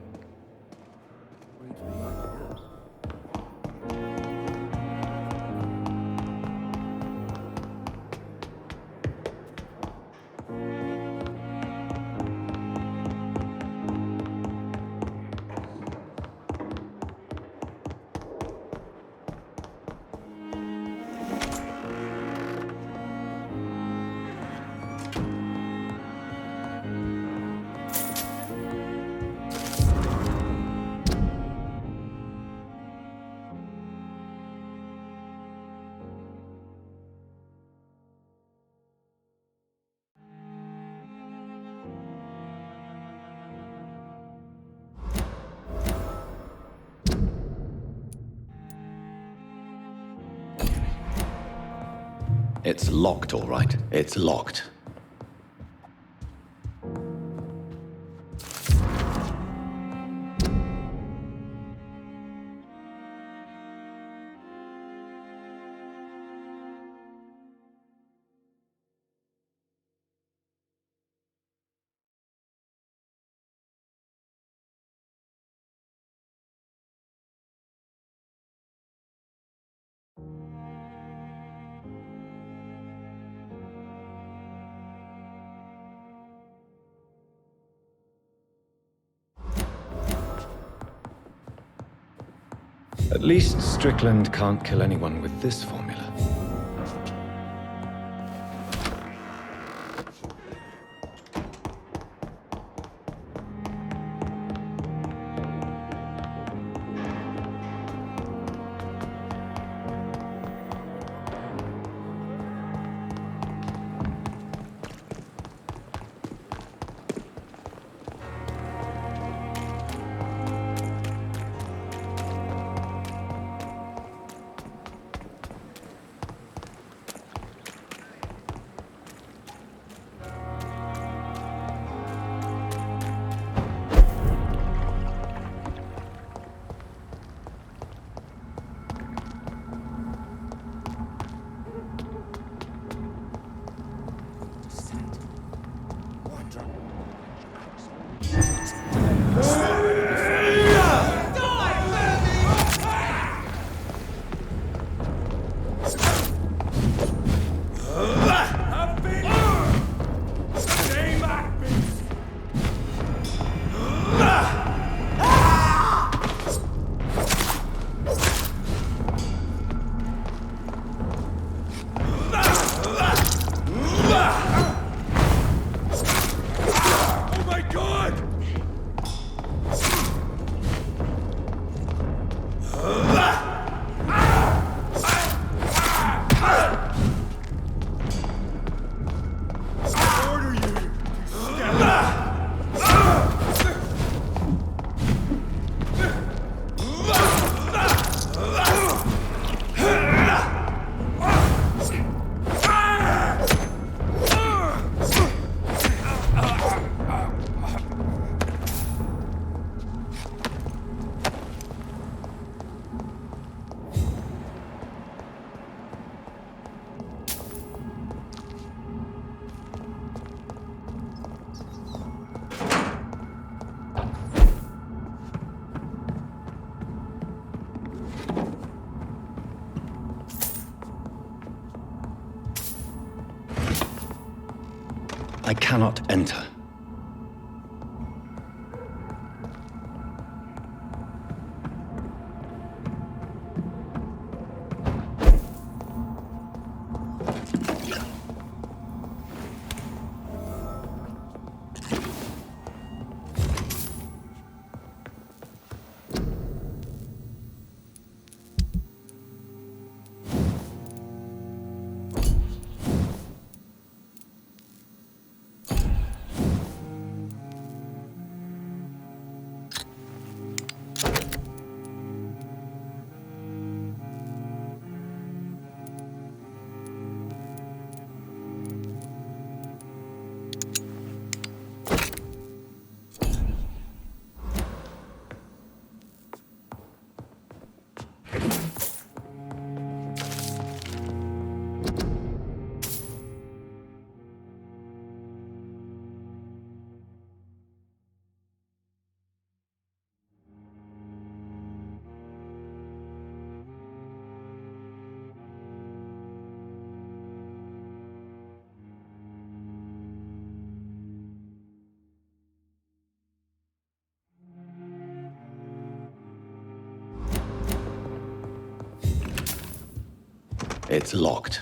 It's locked, all right. It's locked. At least Strickland can't kill anyone with this formula. I cannot enter. It's locked.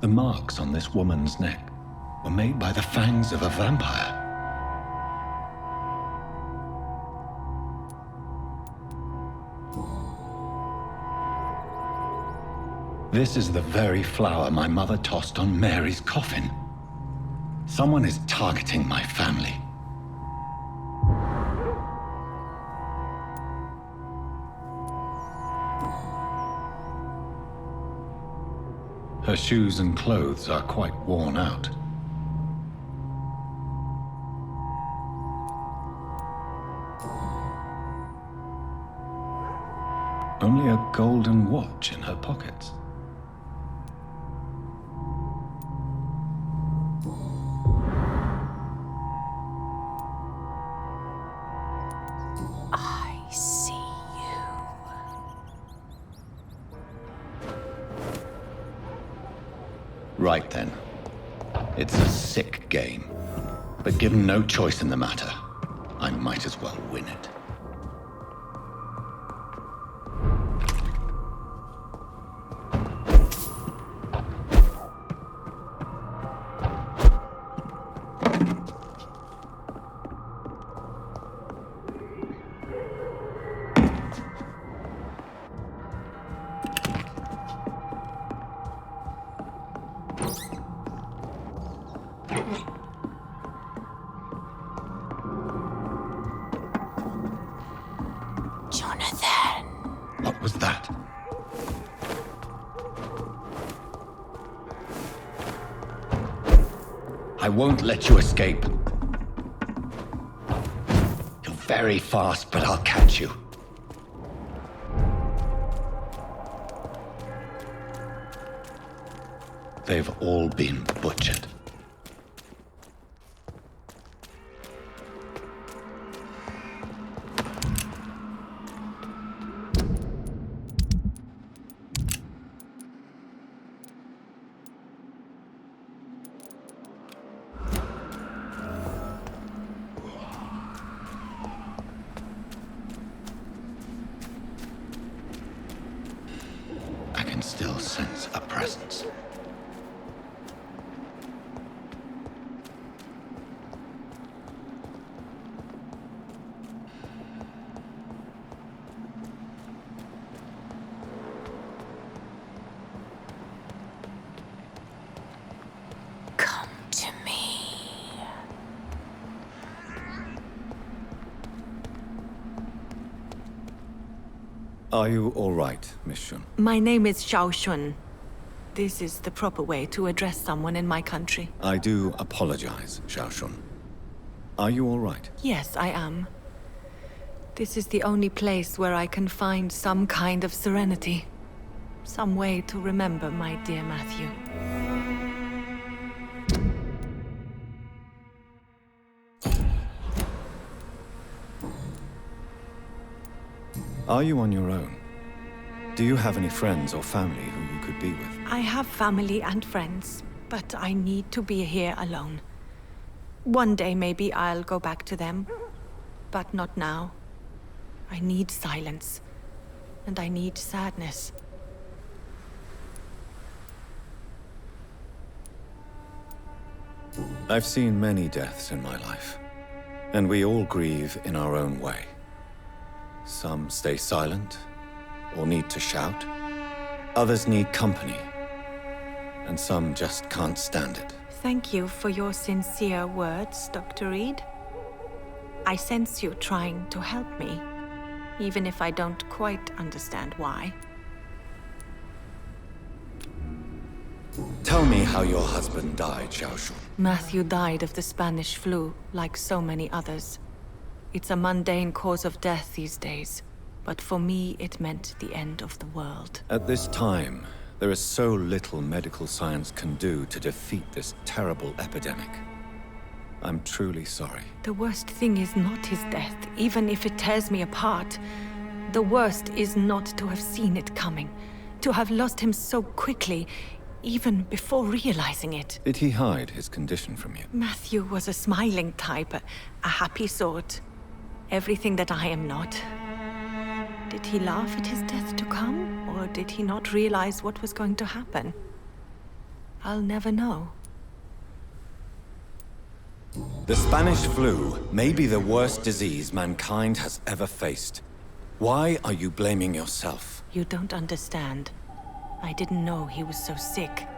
The marks on this woman's neck were made by the fangs of a vampire. This is the very flower my mother tossed on Mary's coffin. Someone is targeting my family. Her shoes and clothes are quite worn out. Only a golden watch in her pockets. I see you. Right then. It's a sick game. But given no choice in the matter, I might as well win it. Jonathan. What was that? I won't let you escape. You're very fast, but I'll catch you. They've all been butchered. I can still sense a presence. Come to me. Are you all right, Miss Shun? My name is Xiao Shun. This is the proper way to address someone in my country. I do apologize, Xiao Shun. Are you all right? Yes, I am. This is the only place where I can find some kind of serenity. Some way to remember my dear Matthew. Are you on your own? Do you have any friends or family who you could be with? I have family and friends, but I need to be here alone. One day maybe I'll go back to them, but not now. I need silence, and I need sadness. I've seen many deaths in my life, and we all grieve in our own way. Some stay silent, or need to shout. Others need company, and some just can't stand it. Thank you for your sincere words, Dr. Reid. I sense you trying to help me, even if I don't quite understand why. Tell me how your husband died, Xiaoshu. Matthew died of the Spanish flu, like so many others. It's a mundane cause of death these days, but for me it meant the end of the world. At this time, there is so little medical science can do to defeat this terrible epidemic. I'm truly sorry. The worst thing is not his death, even if it tears me apart. The worst is not to have seen it coming, to have lost him so quickly, even before realizing it. Did he hide his condition from you? Matthew was a smiling type, a happy sort. Everything that I am not. Did he laugh at his death to come, or did he not realize what was going to happen? I'll never know. The Spanish flu may be the worst disease mankind has ever faced. Why are you blaming yourself? You don't understand. I didn't know he was so sick.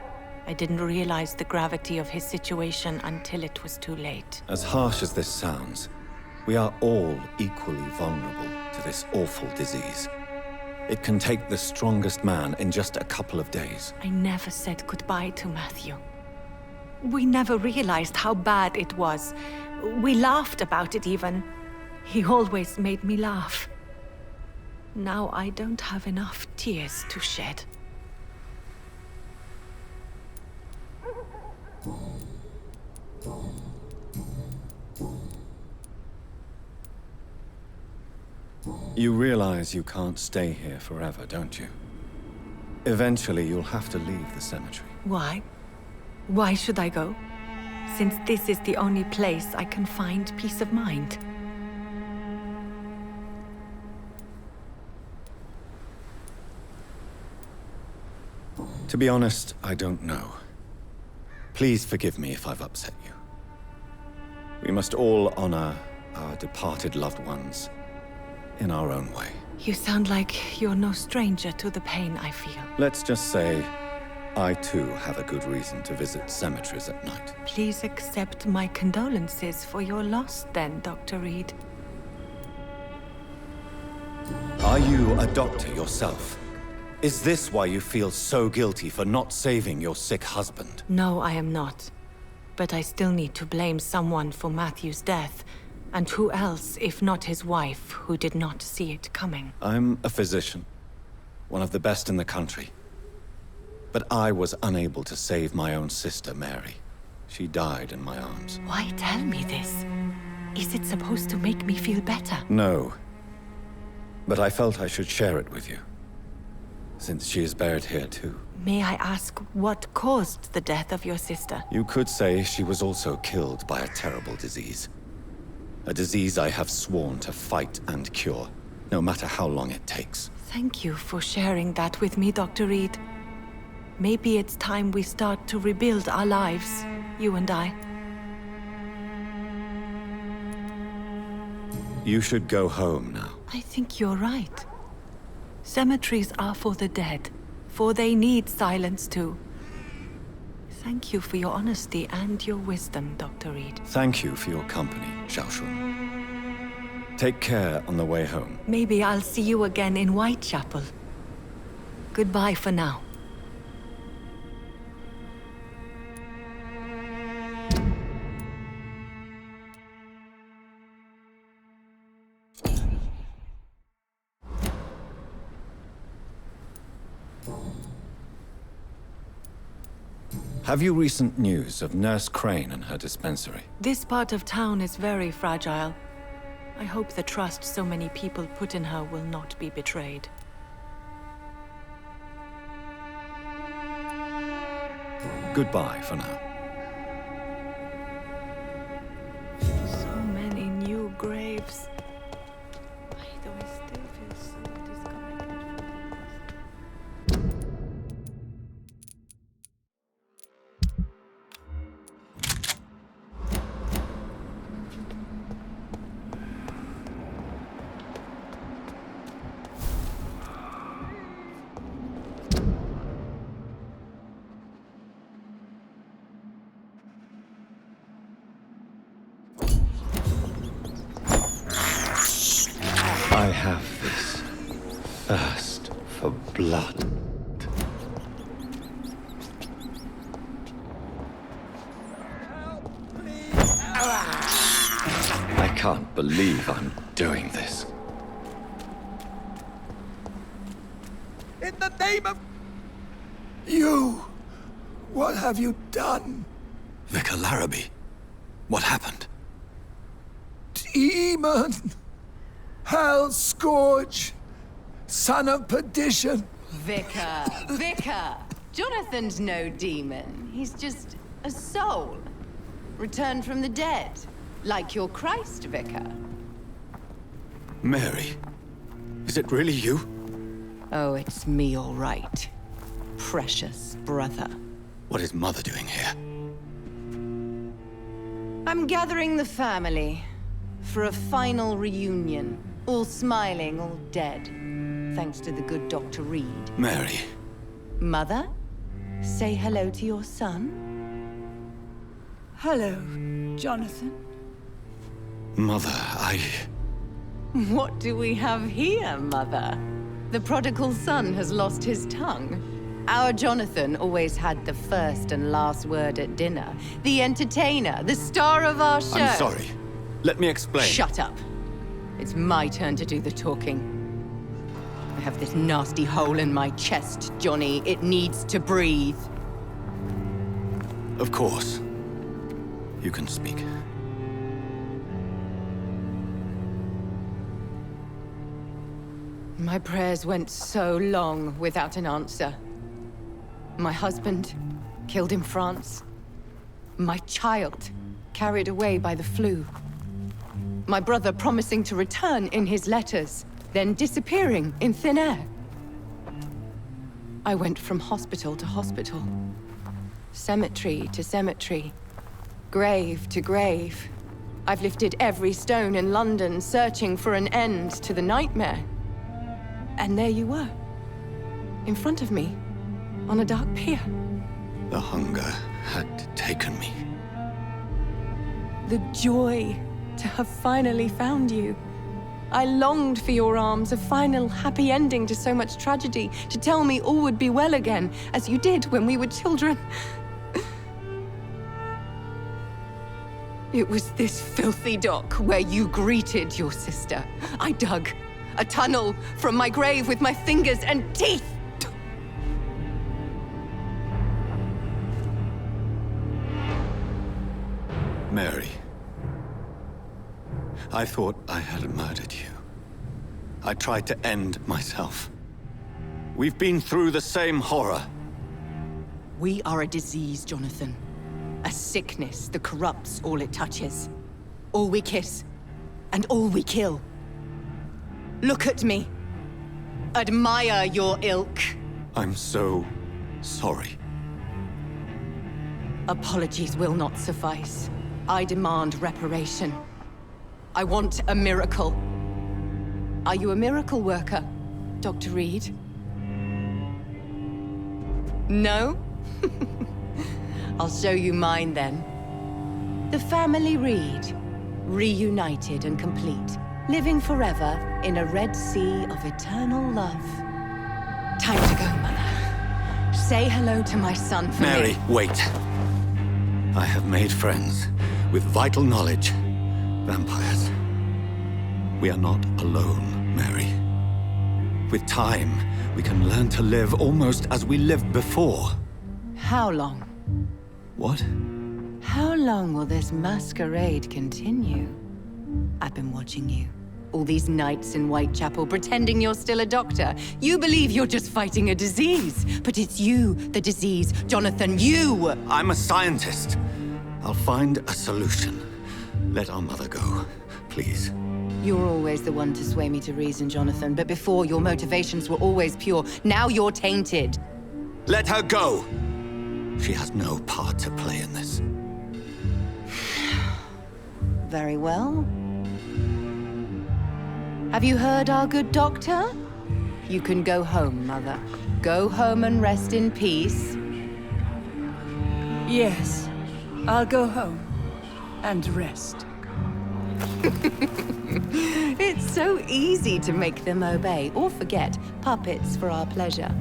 I didn't realize the gravity of his situation until it was too late. As harsh as this sounds, we are all equally vulnerable to this awful disease. It can take the strongest man in just a couple of days. I never said goodbye to Matthew. We never realized how bad it was. We laughed about it even. He always made me laugh. Now I don't have enough tears to shed. You realize you can't stay here forever, don't you? Eventually, you'll have to leave the cemetery. Why? Why should I go? Since this is the only place I can find peace of mind. To be honest, I don't know. Please forgive me if I've upset you. We must all honor our departed loved ones in our own way. You sound like you're no stranger to the pain I feel. Let's just say, I too have a good reason to visit cemeteries at night. Please accept my condolences for your loss then, Dr. Reid. Are you a doctor yourself? Is this why you feel so guilty for not saving your sick husband? No, I am not. But I still need to blame someone for Matthew's death. And who else, if not his wife, who did not see it coming? I'm a physician, one of the best in the country. But I was unable to save my own sister, Mary. She died in my arms. Why tell me this? Is it supposed to make me feel better? No. But I felt I should share it with you, since she is buried here too. May I ask what caused the death of your sister? You could say she was also killed by a terrible disease. A disease I have sworn to fight and cure, no matter how long it takes. Thank you for sharing that with me, Dr. Reid. Maybe it's time we start to rebuild our lives, you and I. You should go home now. I think you're right. Cemeteries are for the dead, for they need silence too. Thank you for your honesty and your wisdom, Dr. Reid. Thank you for your company, Xiaoshu. Take care on the way home. Maybe I'll see you again in Whitechapel. Goodbye for now. Have you recent news of Nurse Crane and her dispensary? This part of town is very fragile. I hope the trust so many people put in her will not be betrayed. Goodbye for now. So many new graves. Why do I still feel so disconnected from the past? I have this thirst for blood. I can't believe I'm doing this. In the name of... You! What have you done? Vicar Larrabee, what happened? Demon! Hell Scourge! Son of perdition! Vicar! Vicar! Jonathan's no demon. He's just a soul. Returned from the dead. Like your Christ, Vicar. Mary, is it really you? Oh, it's me, all right. Precious brother. What is Mother doing here? I'm gathering the family for a final reunion. All smiling, all dead. Thanks to the good Dr. Reid. Mary. Mother, say hello to your son. Hello, Jonathan. Mother, What do we have here, Mother? The prodigal son has lost his tongue. Our Jonathan always had the first and last word at dinner. The entertainer, the star of our show. I'm sorry. Let me explain. Shut up. It's my turn to do the talking. I have this nasty hole in my chest, Johnny. It needs to breathe. Of course. You can speak. My prayers went so long without an answer. My husband, killed in France. My child, carried away by the flu. My brother promising to return in his letters, then disappearing in thin air. I went from hospital to hospital, cemetery to cemetery, grave to grave. I've lifted every stone in London, searching for an end to the nightmare. And there you were, in front of me, on a dark pier. The hunger had taken me. The joy to have finally found you. I longed for your arms, a final happy ending to so much tragedy, to tell me all would be well again, as you did when we were children. It was this filthy dock where you greeted your sister. I dug a tunnel from my grave with my fingers and teeth. Mary. I thought I had murdered you. I tried to end myself. We've been through the same horror. We are a disease, Jonathan. A sickness that corrupts all it touches. All we kiss, and all we kill. Look at me. Admire your ilk. I'm so sorry. Apologies will not suffice. I demand reparation. I want a miracle. Are you a miracle worker, Dr. Reid? No? I'll show you mine then. The family Reid, reunited and complete, living forever in a red sea of eternal love. Time to go, Mother. Say hello to my son for Mary, me. wait. I have made friends with vital knowledge. Vampires. We are not alone, Mary. With time, we can learn to live almost as we lived before. How long? What? How long will this masquerade continue? I've been watching you. All these nights in Whitechapel pretending you're still a doctor. You believe you're just fighting a disease. But it's you, the disease. Jonathan, you! I'm a scientist. I'll find a solution. Let our mother go, please. You're always the one to sway me to reason, Jonathan. But before, your motivations were always pure. Now you're tainted. Let her go! She has no part to play in this. Very well. Have you heard our good doctor? You can go home, Mother. Go home and rest in peace. Yes, I'll go home and rest. It's so easy to make them obey or forget. Puppets for our pleasure.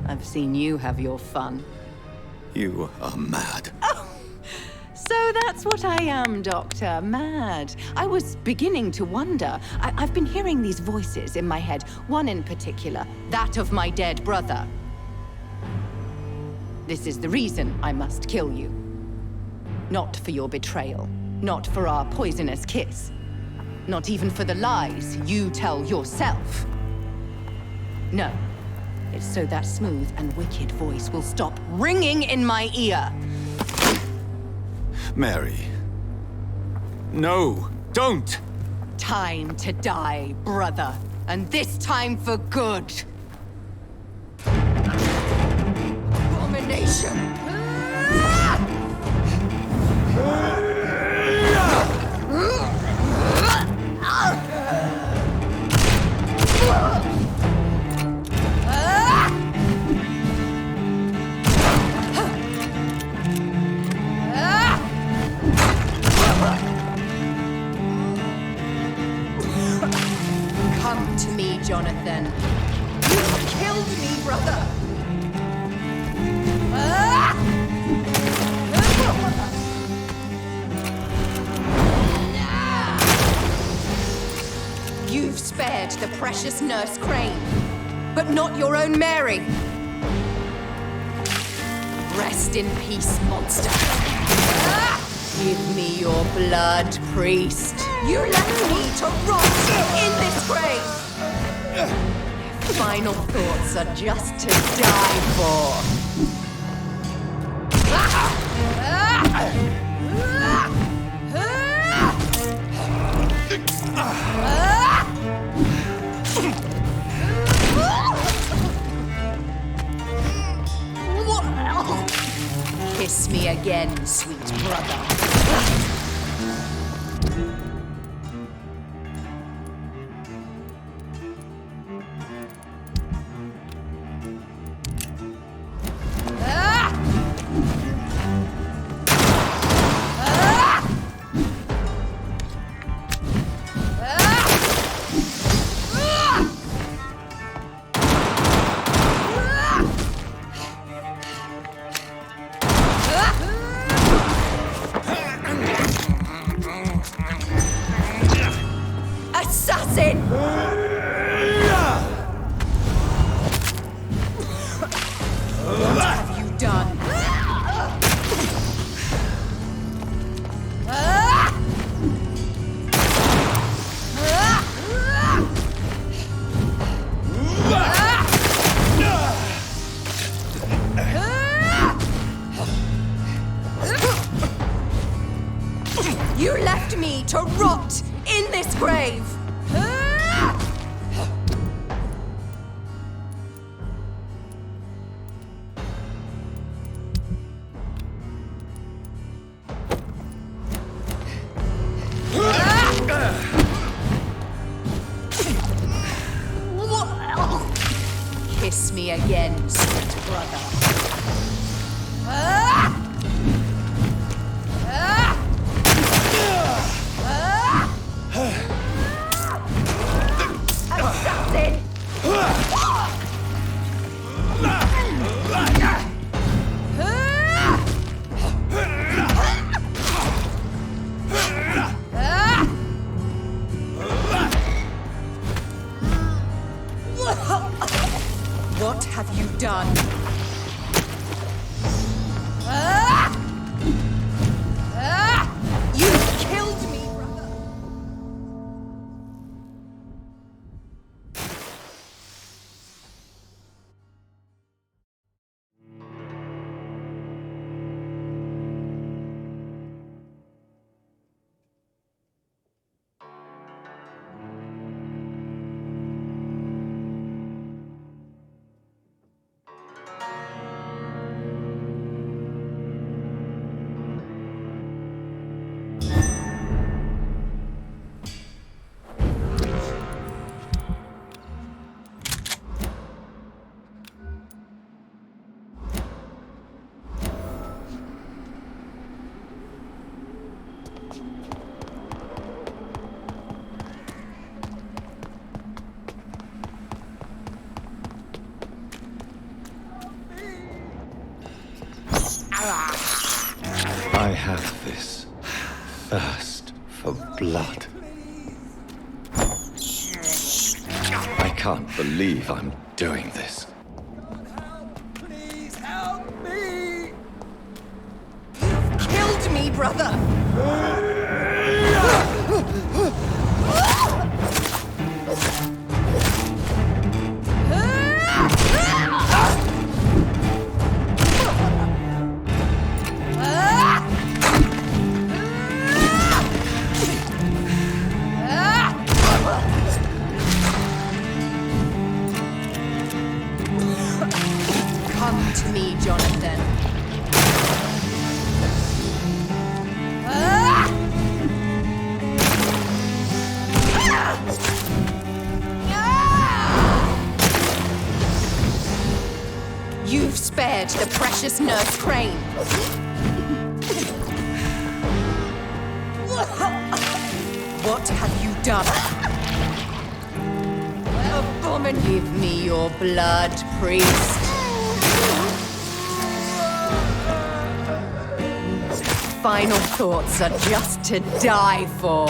I've seen you have your fun. You are mad. So that's what I am, Doctor. Mad. I was beginning to wonder. I've been hearing these voices in my head. One in particular, that of my dead brother. This is the reason I must kill you. Not for your betrayal. Not for our poisonous kiss. Not even for the lies you tell yourself. No. It's so that smooth and wicked voice will stop ringing in my ear. Mary. No, don't! Time to die, brother. And this time for good. Abomination! Come to me, Jonathan. You killed me, brother. You've spared the precious Nurse Crane, but not your own Mary. Rest in peace, monster. Give me your blood, priest. You left me to rot in this grave. Final thoughts are just to die for. Kiss me again, sweet brother. Assassin! What have you done? You left me to rot in this grave! Kiss me again, sweet brother. Assassin! What have you done? have this thirst for blood. I can't believe I'm doing this. Please help me! Killed me, brother! Come to me, Jonathan. You've spared the precious Nurse Crane. What have you done? Abominable. Give me your blood, priest. Final thoughts are just to die for.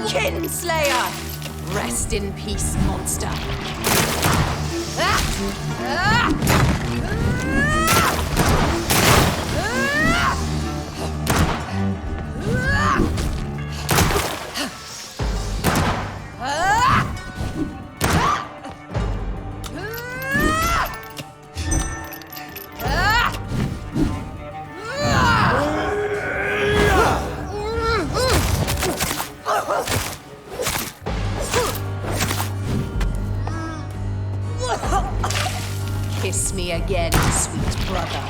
Kinslayer! Rest in peace, monster. Kiss me again, sweet brother.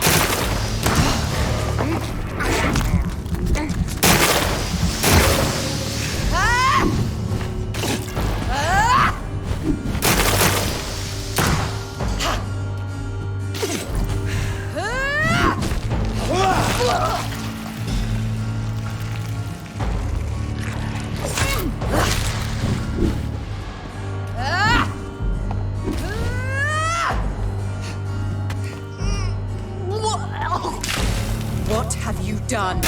What have you done?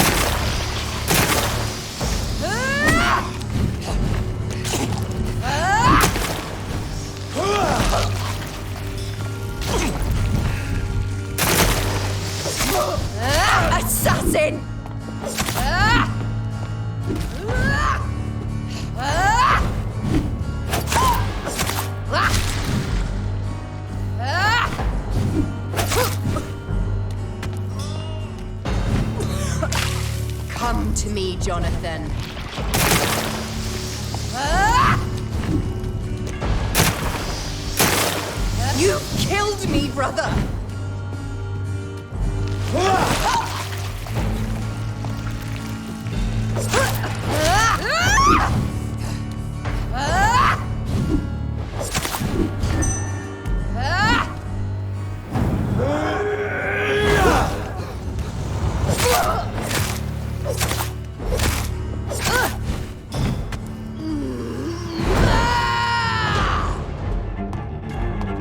Assassin! Come to me, Jonathan. You killed me, brother!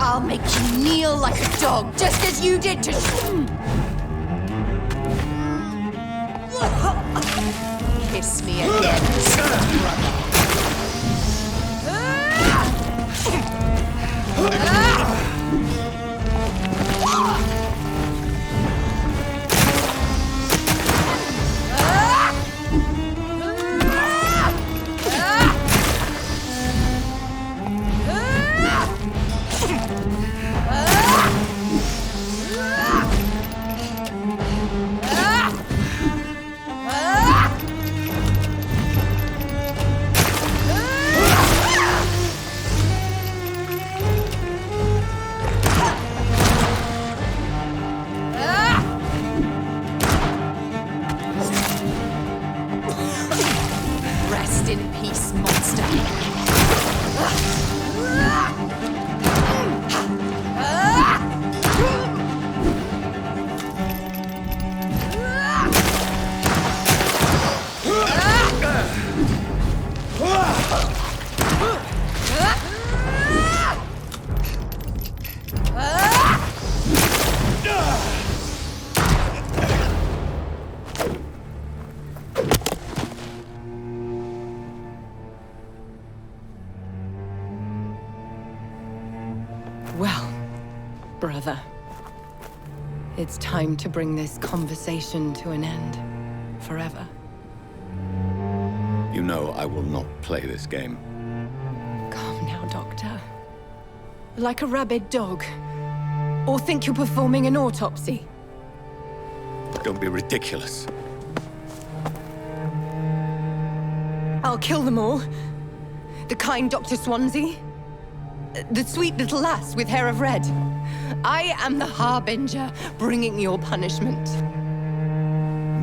I'll make you kneel like a dog, just as you did to... Kiss me again, brother. Rest in peace, monster. Brother, it's time to bring this conversation to an end. Forever. You know I will not play this game. Calm now, Doctor. Like a rabid dog. Or think you're performing an autopsy. Don't be ridiculous. I'll kill them all. The kind Dr. Swansea. The sweet little lass with hair of red. I am the Harbinger, bringing your punishment.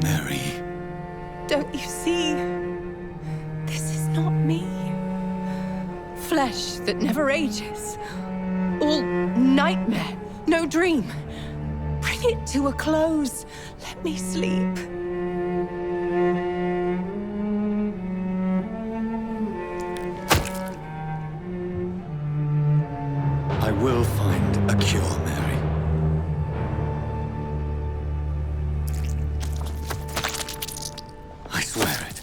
Mary. Don't you see? This is not me. Flesh that never ages. All nightmare, no dream. Bring it to a close. Let me sleep. I will find a cure, Mary. I swear it.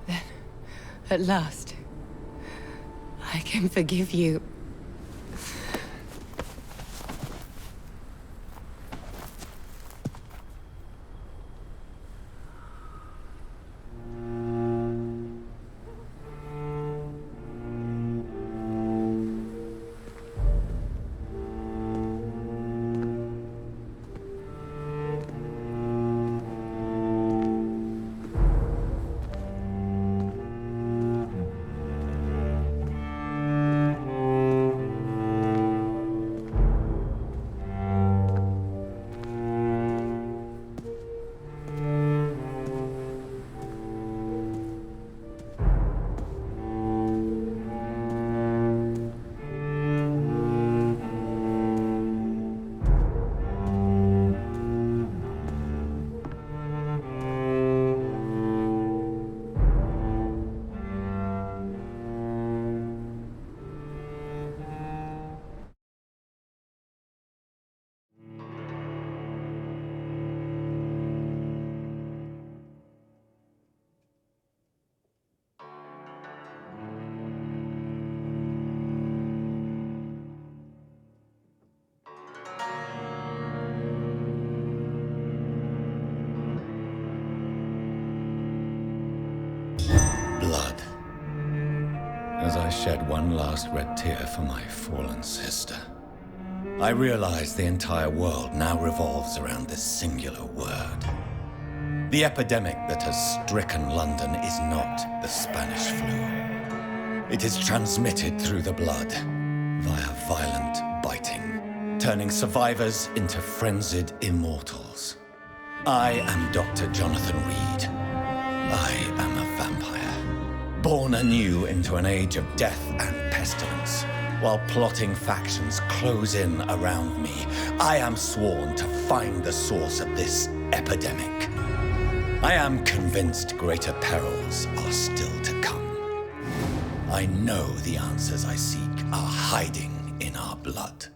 Then, at last, I can forgive you. Blood. As I shed one last red tear for my fallen sister, I realize the entire world now revolves around this singular word. The epidemic that has stricken London is not the Spanish flu. It is transmitted through the blood, via violent biting, turning survivors into frenzied immortals. I am Dr. Jonathan Reid. I am a vampire, born anew into an age of death and pestilence. While plotting factions close in around me, I am sworn to find the source of this epidemic. I am convinced greater perils are still to come. I know the answers I seek are hiding in our blood.